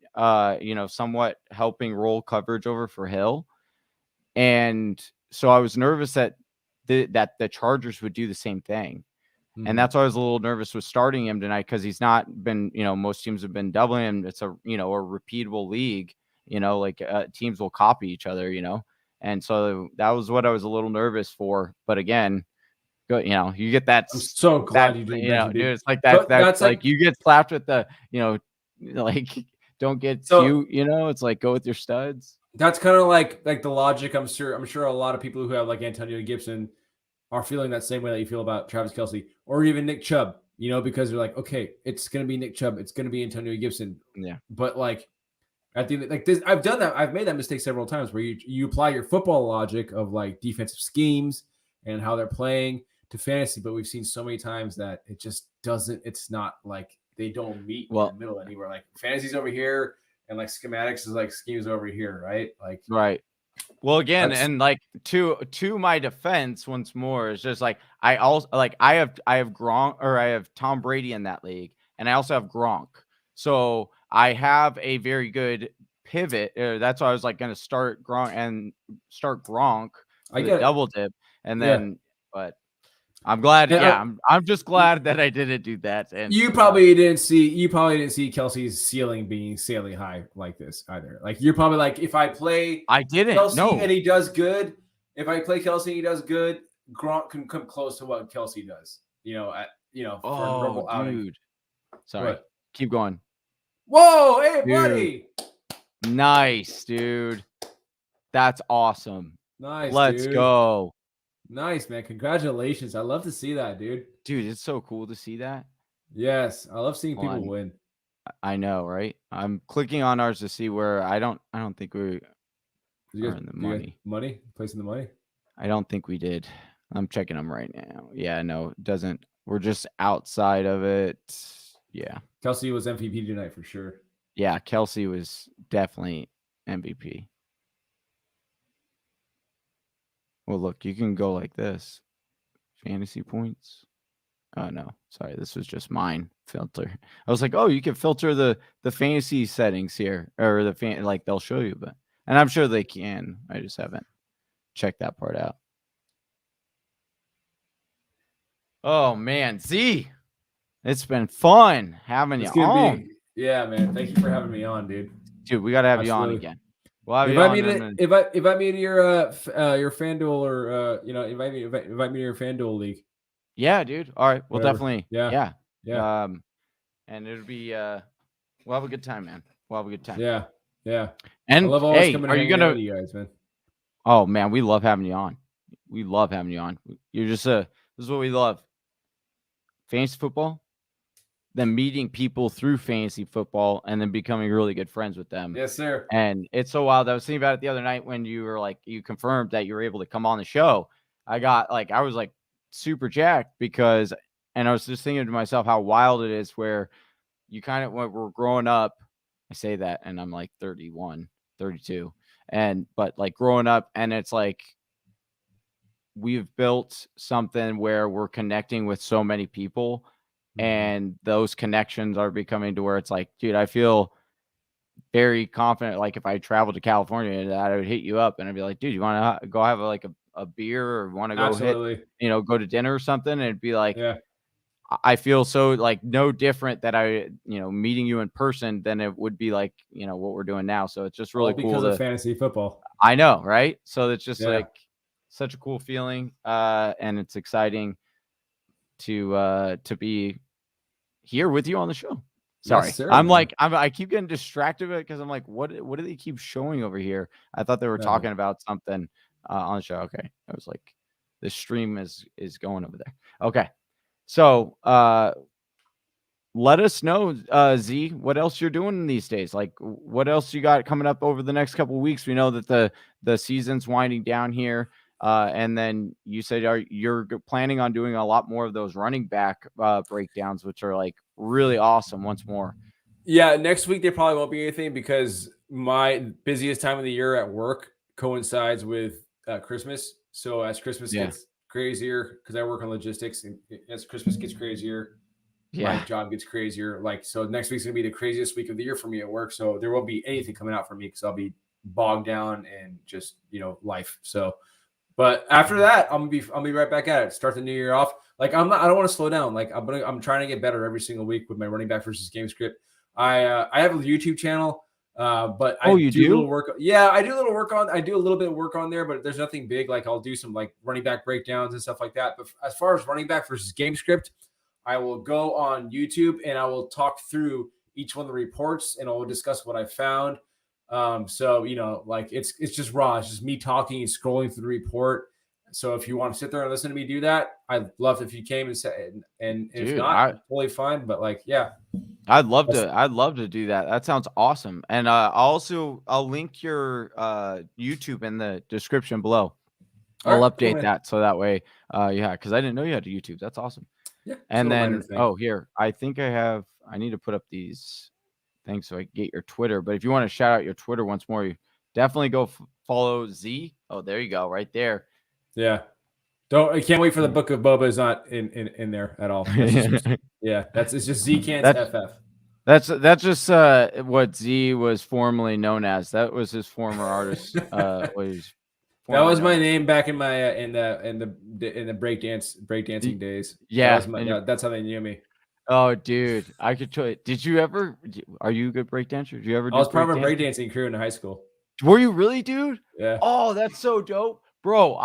somewhat helping roll coverage over for Hill. And so I was nervous that the Chargers would do the same thing. Mm-hmm. And that's why I was a little nervous with starting him tonight, because he's not been, most teams have been doubling him. It's a repeatable league, teams will copy each other, and so that was what I was a little nervous for. But again, you get that. I'm so glad you did. Dude, it's like that. That's like you get slapped with the, don't get cute, it's like go with your studs. That's kind of like the logic. I'm sure a lot of people who have like Antonio Gibson are feeling that same way that you feel about Travis Kelce or even Nick Chubb, because they're like, okay, it's going to be Nick Chubb. It's going to be Antonio Gibson. Yeah. But like at the like this, I've done that. I've made that mistake several times where you apply your football logic of like defensive schemes and how they're playing to fantasy. But we've seen so many times that it just doesn't, it's not like they don't meet in the middle anywhere. Like fantasy's over here and like schematics is like schemes over here. Right. Like, right. Well, again, and like to my defense, once more, is just like I also like I have Gronk, or I have Tom Brady in that league, and I also have Gronk. So I have a very good pivot. That's why I was like going to start Gronk I get double dip, and then but I'm glad. I'm just glad that I didn't do that. And you probably didn't see Kelsey's ceiling being sailing high like this either. Like you're probably like, if I play, I didn't Kelsey and he does good. If I play Kelsey and he does good, Gronk can come close to what Kelsey does. For a normal outing. Sorry, what? Keep going. Whoa, hey buddy. Nice, dude. That's awesome. Nice. Let's go. Nice, man. Congratulations. I love to see that, dude. Dude, it's so cool to see that. Yes. I love seeing people win. I know, right? I'm clicking on ours to see where I don't think we are in the money. Money? Placing the money? I don't think we did. I'm checking them right now. Yeah, no, it doesn't. We're just outside of it. Yeah. Kelsey was MVP tonight for sure. Yeah, Kelsey was definitely MVP. Well, look, you can go like this. Fantasy points. Oh, no. Sorry, this was just mine filter. I was like, oh, you can filter the fantasy settings here. Or they'll show you. And I'm sure they can. I just haven't checked that part out. Oh, man. Z, it's been fun having you on. Yeah, man. Thank you for having me on, dude. Dude, we got to have you on again. Well, invite me to your FanDuel or invite me to your FanDuel league. Yeah, dude. All right, we'll Whatever. definitely. Yeah. And it'll be we'll have a good time, man. We'll have a good time. Yeah. And I love always hey, coming are and you hanging out gonna? with you guys, man. Oh man, we love having you on. We love having you on. You're just this is what we love. Fantasy football, then meeting people through fantasy football, and then becoming really good friends with them. Yes, sir. And it's so wild. I was thinking about it the other night when you were like, you confirmed that you were able to come on the show. I was like super jacked because, and I was just thinking to myself how wild it is where you kind of, when we're growing up, I say that, and I'm like 31, 32. But like growing up, and it's like, we've built something where we're connecting with so many people, and those connections are becoming to where it's like, dude, I feel very confident. Like if I traveled to California, that I would hit you up and I'd be like, dude, you want to go have a beer or want to go go to dinner or something? And it'd be like, yeah. I feel so like no different that meeting you in person than it would be like, what we're doing now. So it's just really cool because of fantasy football. I know, right? So it's just like such a cool feeling. And it's exciting to be here with you on the show. Sorry. Yes, sir, I keep getting distracted because I'm like, what do they keep showing over here? I thought they were talking about something on the show. Okay. I was like, the stream is going over there. Okay. So let us know, Z, what else you're doing these days. Like what else you got coming up over the next couple of weeks? We know that the season's winding down here. And then you said you're planning on doing a lot more of those running back breakdowns, which are like really awesome once more. Yeah, next week there probably won't be anything because my busiest time of the year at work coincides with Christmas. So as Christmas gets crazier, because I work on logistics, and as Christmas gets crazier, my job gets crazier. So next week's gonna be the craziest week of the year for me at work. So there won't be anything coming out for me because I'll be bogged down and just life. So. But after that, I'll be right back at it. Start the new year off. Like I don't want to slow down. Like I'm trying to get better every single week with my running back versus game script. I have a YouTube channel, but I do a little work. Yeah, I do a little work on. I do a little bit of work on there, but there's nothing big. Like I'll do some like running back breakdowns and stuff like that. But as far as running back versus game script, I will go on YouTube and I will talk through each one of the reports and I will discuss what I found. So like it's just raw. It's just me talking and scrolling through the report. So if you want to sit there and listen to me do that, I'd love if you came and said, and if Dude, not, totally fine. But like, yeah, I'd love to do that. That sounds awesome. And I'll link your YouTube in the description below. I'll update that so that way, because I didn't know you had a YouTube. That's awesome. Yeah. And then here, I think I need to put up these things so I can get your Twitter. But if you want to shout out your Twitter once more, you definitely go follow Z. Oh, there you go, right there. Yeah. I can't wait for the book of Boba is not in there at all. It's just Z Kantzabedian FF. That's just what Z was formerly known as. That was his former artist. That was my name back in my in the breakdancing days. Yeah, that's how they knew me. Oh, dude, I could tell you. Are you a good breakdancer? Did you ever? I was part of a breakdancing crew in high school. Were you really, dude? Yeah. Oh, that's so dope, bro.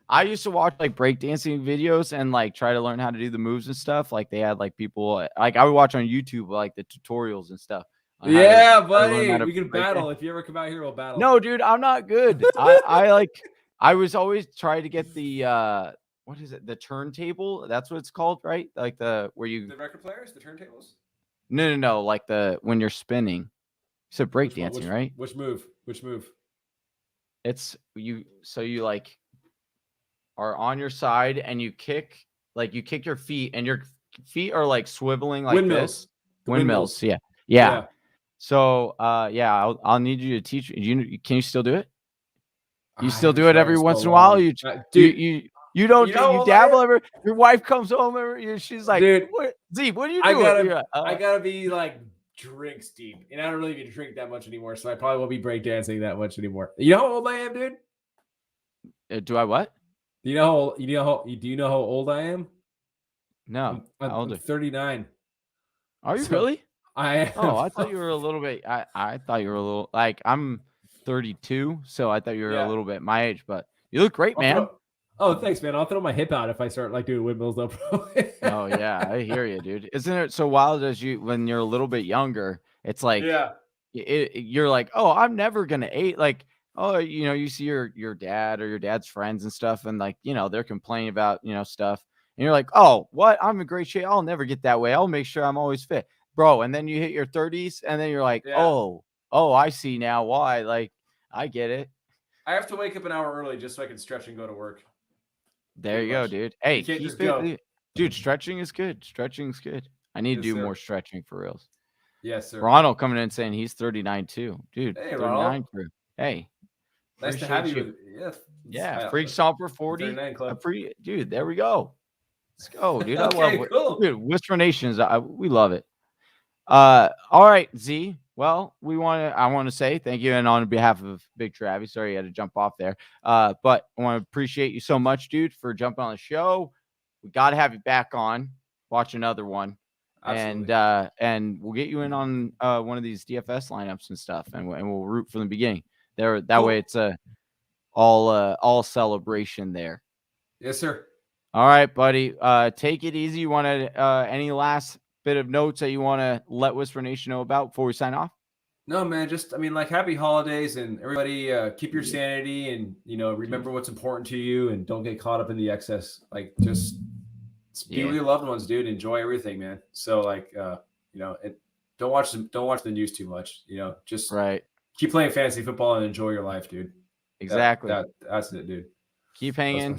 I used to watch like breakdancing videos and like try to learn how to do the moves and stuff. Like they had like people like I would watch on YouTube like the tutorials and stuff. Yeah, buddy, we can battle. If you ever come out here, we'll battle. No, dude, I'm not good. I was always trying to get the what is it? The turntable? That's what it's called, right? Like the record players, the turntables? No. Like when you're spinning. It's a breakdancing, right? Which move? It's you. So you like are on your side and you kick your feet and your feet are like swiveling like windmills. This. Windmills. Yeah. So I'll need you to teach. Can you still do it? You still do it every once in a while. You dabble every. Your wife comes home every. She's like, dude, what are you doing? I gotta be like drinks deep, and I don't really get to drink that much anymore, so I probably won't be breakdancing that much anymore. You know how old I am, dude? Do I what? Do you know how old I am? No, I'm 39. Are you really? I am. Oh, I thought you were a little bit. I thought you were a little like I'm 32, so I thought you were a little bit my age, but you look great, man. Thanks, man. I'll throw my hip out if I start like doing windmills, though. Oh yeah, I hear you, dude. Isn't it so wild as when you're a little bit younger? It's like you're like, oh, I'm never gonna age. Like, oh, you see your dad or your dad's friends and stuff, and like, they're complaining about stuff, and you're like, oh, what? I'm in great shape. I'll never get that way. I'll make sure I'm always fit, bro. And then you hit your 30s, and then you're like, oh, I see now why. Like, I get it. I have to wake up an hour early just so I can stretch and go to work. There you go, dude. Hey, can't just go. Dude, stretching is good. Stretching's good. I need to do more stretching for reals. Yes, sir. Ronald coming in saying he's 39 too. Dude, hey, 39 crew. Hey. Nice to have you. Yeah, Freak Stomper 40. Dude, there we go. Let's go, dude. I love it. Cool. Dude, Whisper Nations, we love it. All right, Z. Well, I want to say thank you, and on behalf of Big Travis, sorry you had to jump off there. But I want to appreciate you so much, dude, for jumping on the show. We got to have you back on. Watch another one. Absolutely. And we'll get you in on one of these DFS lineups and stuff, and we'll root from the beginning. That way it's all celebration there. Yes, sir. All right, buddy. Take it easy. You want to any last bit of notes that you want to let Whisper Nation know about before we sign off? No, man. Happy holidays, and everybody keep your sanity, and remember what's important to you, and don't get caught up in the excess. Like, just be with your loved ones, dude. Enjoy everything, man. So don't watch the news too much. Just keep playing fantasy football and enjoy your life, dude. Exactly. That's it, dude. Keep hanging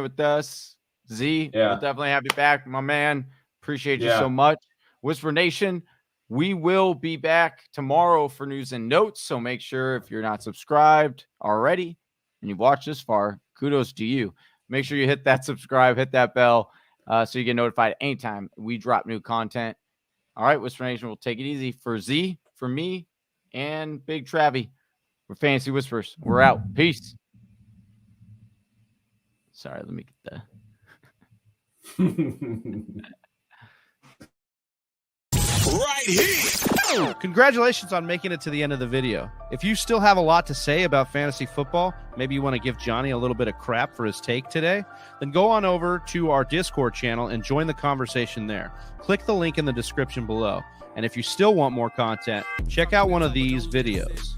with us. Z, we'll definitely have you back, my man. Appreciate you so much. Whisper Nation, we will be back tomorrow for news and notes. So make sure, if you're not subscribed already and you've watched this far, kudos to you. Make sure you hit that subscribe, hit that bell, so you get notified anytime we drop new content. All right, Whisper Nation, we'll take it easy. For Z, for me, and Big Travie, we're Fantasy Whispers. We're out. Peace. Sorry, let me get the... Right here. Congratulations on making it to the end of the video. If you still have a lot to say about fantasy football, maybe you want to give Johnny a little bit of crap for his take today, then go on over to our Discord channel and join the conversation there. Click the link in the description below. And if you still want more content, check out one of these videos.